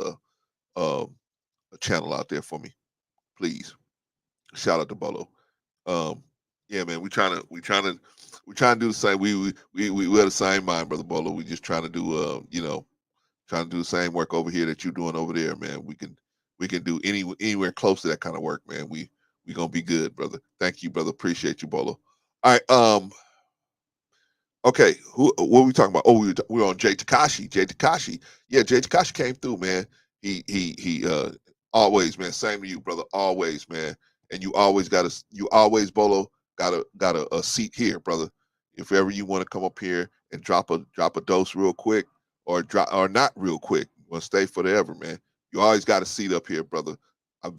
channel out there for me, please? Shout out to Bolo. Yeah, man, we trying to do the same. We have the same mind, Brother Bolo. We just trying to do trying to do the same work over here that you're doing over there, man. We can do anywhere close to that kind of work, man. We gonna be good, brother. Thank you, brother. Appreciate you, Bolo. All right, okay, what were we talking about? Oh, we were on Jay Takashi. Yeah, Jay Takashi came through, man. He always, man. Same to you, brother. Always, man. And you always Bolo got a seat here, brother. If ever you want to come up here and drop a dose real quick, or not real quick, you want to stay forever, man. You always got a seat up here, brother. I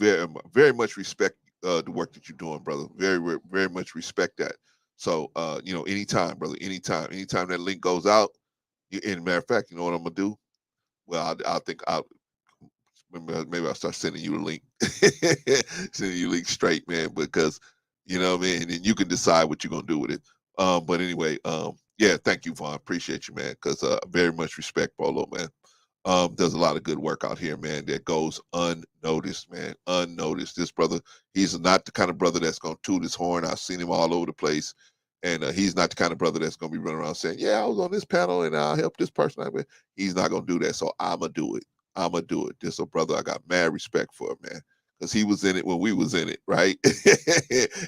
very much respect the work that you're doing, brother. Very much respect that. So, anytime, brother, anytime that link goes out, and matter of fact, you know what I'm gonna do? Well, I think I'll maybe I'll start sending you a link, sending you a link straight, man, because you know what I mean. And then you can decide what you're gonna do with it. But anyway, yeah, thank you, Vaughn. Appreciate you, man, because very much respect Bolo, man. Does a lot of good work out here, man, that goes unnoticed, man. Unnoticed. This brother, he's not the kind of brother that's going to toot his horn. I've seen him all over the place. And he's not the kind of brother that's going to be running around saying, yeah, I was on this panel and I'll help this person. He's not going to do that. So I'm going to do it. I'm going to do it. This a brother I got mad respect for, man. Because he was in it when we was in it, right?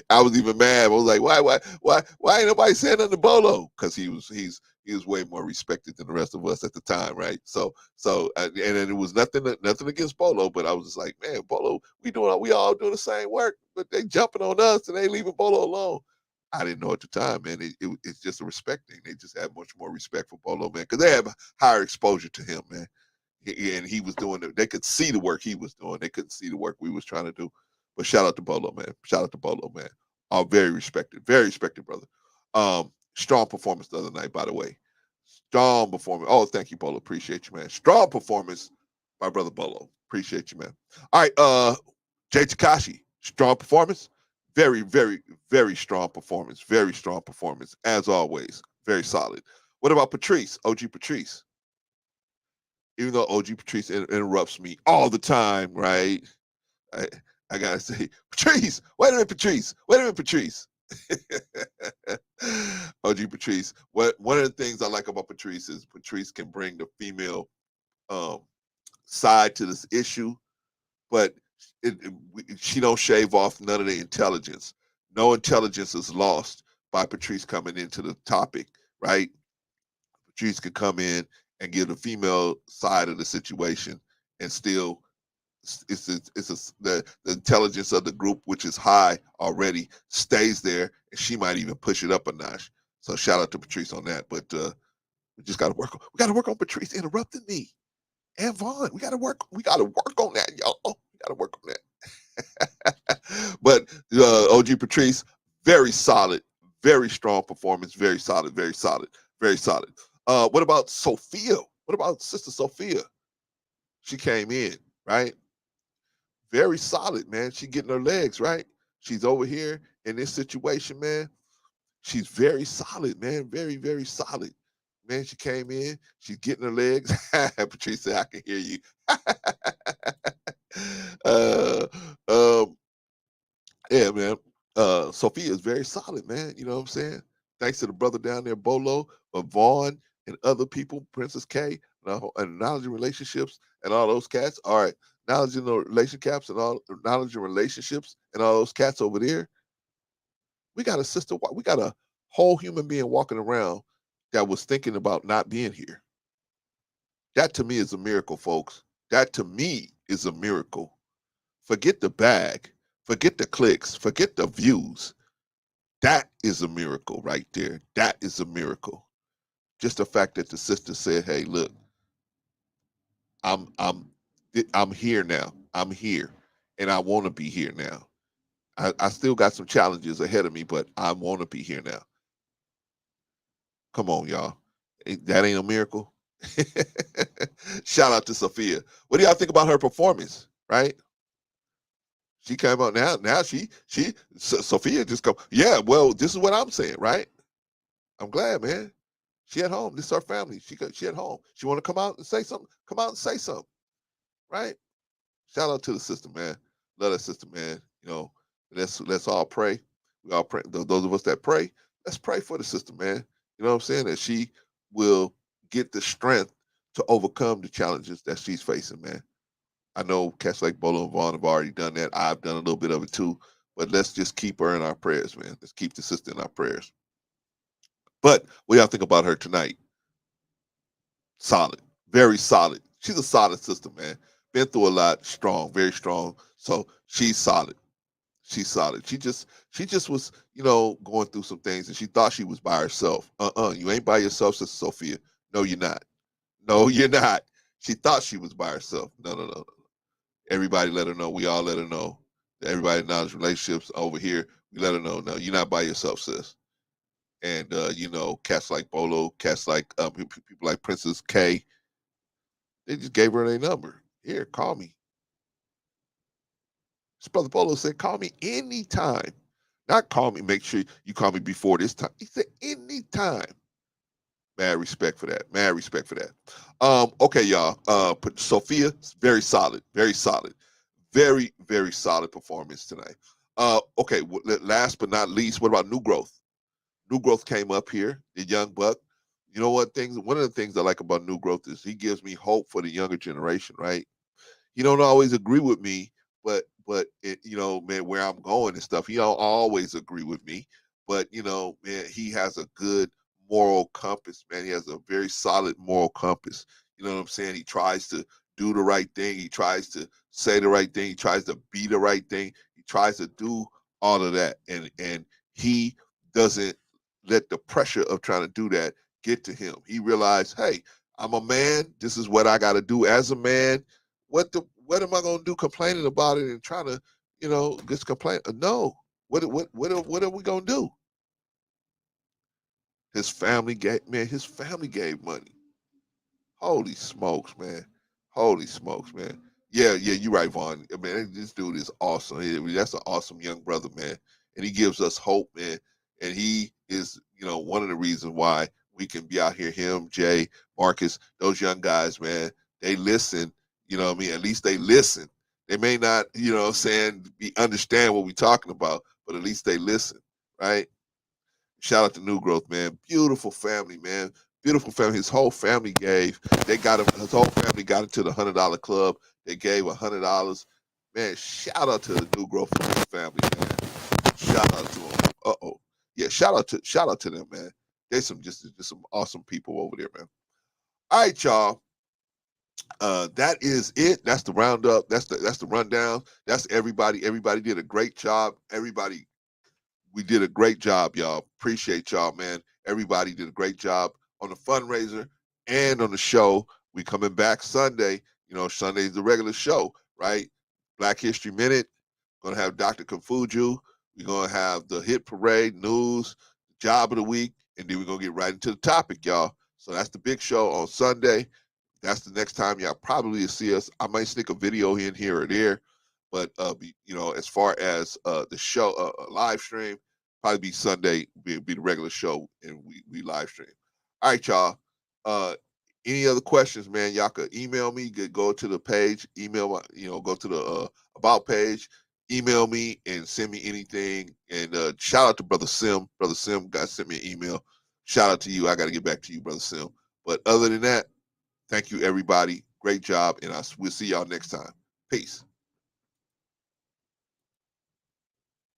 I was even mad. I was like, why ain't nobody saying nothing to Bolo? Because he was way more respected than the rest of us at the time, right? So and it was nothing against Bolo, but I was just like, man, Bolo, we all doing the same work, but they jumping on us and they leaving Bolo alone. I didn't know at the time, man. It's just a respect thing. They just have much more respect for Bolo, man, because they have higher exposure to him, man. And he was doing it. They could see the work he was doing. They couldn't see the work we was trying to do. But shout out to Bolo, man. Shout out to Bolo, man. All very respected brother. Strong performance the other night, by the way. Strong performance. Oh, thank you, Bolo. Appreciate you, man. Strong performance by brother Bolo. Appreciate you, man. All right, Jay Takashi. Strong performance. Very, very, very strong performance. Very strong performance, as always. Very solid. What about Patrice? OG Patrice. Even though OG Patrice interrupts me all the time, right? I gotta say, Patrice, wait a minute, Patrice. OG Patrice. One of the things I like about Patrice is Patrice can bring the female side to this issue, but she don't shave off none of the intelligence. No intelligence is lost by Patrice coming into the topic, right? Patrice could come in and give the female side of the situation, and still, the intelligence of the group, which is high already, stays there, and she might even push it up a notch. So shout out to Patrice on that. But we just got to work. We got to work on Patrice interrupting me and Vaughn. We got to work on that, y'all. We got to work on that. But OG Patrice, very solid, very strong performance, very solid, very solid, very solid. What about Sophia? What about Sister Sophia? She came in, right? Very solid, man. She getting her legs, right? She's over here in this situation, man. She's very solid, man. Very, very solid. Man, she came in. She's getting her legs. Patrice said, I can hear you. Yeah, man. Sophia is very solid, man. You know what I'm saying? Thanks to the brother down there, Bolo, Vaughn, and other people, Princess K, and knowledge and relationships, and all those cats. All right, knowledge and relationships, and all knowledge and relationships, and all those cats over there. We got a sister. We got a whole human being walking around that was thinking about not being here. That to me is a miracle, folks. That to me is a miracle. Forget the bag. Forget the clicks. Forget the views. That is a miracle right there. That is a miracle. Just the fact that the sister said, "Hey, look, I'm here now. I'm here, and I want to be here now. I still got some challenges ahead of me, but I want to be here now." Come on, y'all. That ain't a miracle. Shout out to Sophia. What do y'all think about her performance? Right? She came out now. Sophia just go. Yeah. Well, this is what I'm saying, right? I'm glad, man. She at home. This is her family. She at home. She want to come out and say something. Come out and say something, right? Shout out to the sister, man. Love that sister, man. You know, let's all pray. We all pray. Those of us that pray, let's pray for the sister, man. You know what I'm saying? That she will get the strength to overcome the challenges that she's facing, man. I know cats like Bolo and Vaughn have already done that. I've done a little bit of it too. But let's just keep her in our prayers, man. Let's keep the sister in our prayers. But what y'all think about her tonight? Solid. Very solid. She's a solid sister, man. Been through a lot. Strong. Very strong. So she's solid. She's solid. She just was, going through some things, and she thought she was by herself. You ain't by yourself, Sister Sophia. No, you're not. No, you're not. She thought she was by herself. No. Everybody let her know. We all let her know Everybody acknowledge relationships over here. We let her know, no, you're not by yourself, sis. And you know, cats like Bolo, cats like people like Princess K, they just gave her their number. Here, call me. His brother Bolo said, call me anytime. Not call me, make sure you call me before this time. He said anytime. Mad respect for that. Mad respect for that. Okay, y'all. Sophia, very solid, very solid. Very, very solid performance tonight. Okay, last but not least, what about New Growth? New Growth came up here, the young buck. You know what things? One of the things I like about New Growth is he gives me hope for the younger generation, right? He don't always agree with me, but it, you know, man, where I'm going and stuff, he don't always agree with me. But you know, man, he has a good moral compass, man. He has a very solid moral compass. You know what I'm saying? He tries to do the right thing. He tries to say the right thing. He tries to be the right thing. He tries to do all of that, and he doesn't let the pressure of trying to do that get to him. He realized, hey, I'm a man. This is what I got to do as a man. What am I gonna do complaining about it and trying to, you know, just complain? No. What are we gonna do? His family gave money. Holy smokes, man. Holy smokes, man. Yeah, you're right, Vaughn. Man, this dude is awesome. That's an awesome young brother, man. And he gives us hope, man. And he is, you know, one of the reasons why we can be out here. Him, Jay, Marcus, those young guys, man, they listen, you know what I mean? At least they listen. They may not, you know what I'm saying, understand what we're talking about, but at least they listen, right? Shout out to New Growth, man. Beautiful family, man. Beautiful family. His whole family gave. They got him. His whole family got into the $100 club. They gave $100. Man, shout out to the New Growth family, man. Shout out to them. Yeah, shout out to them, man. There's just some awesome people over there, man. All right, y'all. That is it. That's the roundup. That's the rundown. That's everybody. Everybody did a great job. We did a great job, y'all. Appreciate y'all, man. Everybody did a great job on the fundraiser and on the show. We coming back Sunday. You know, Sunday's the regular show, right? Black History Minute. Gonna have Dr. Confuju. We're gonna have the hit parade, news, job of the week, and then we're gonna get right into the topic, y'all. So that's the big show on Sunday. That's the next time y'all probably see us. I might sneak a video in here or there, but you know, as far as the show live stream, probably be Sunday, be the regular show, and we live stream. All right, y'all. Any other questions, man? Y'all could email me. Go to the page, email my, you know, go to the about page, email me and send me anything. And shout out to Brother Sim. Brother Sim got sent me an email. Shout out to you. I got to get back to you, Brother Sim. But other than that, thank you, everybody. Great job, and we'll see y'all next time. Peace.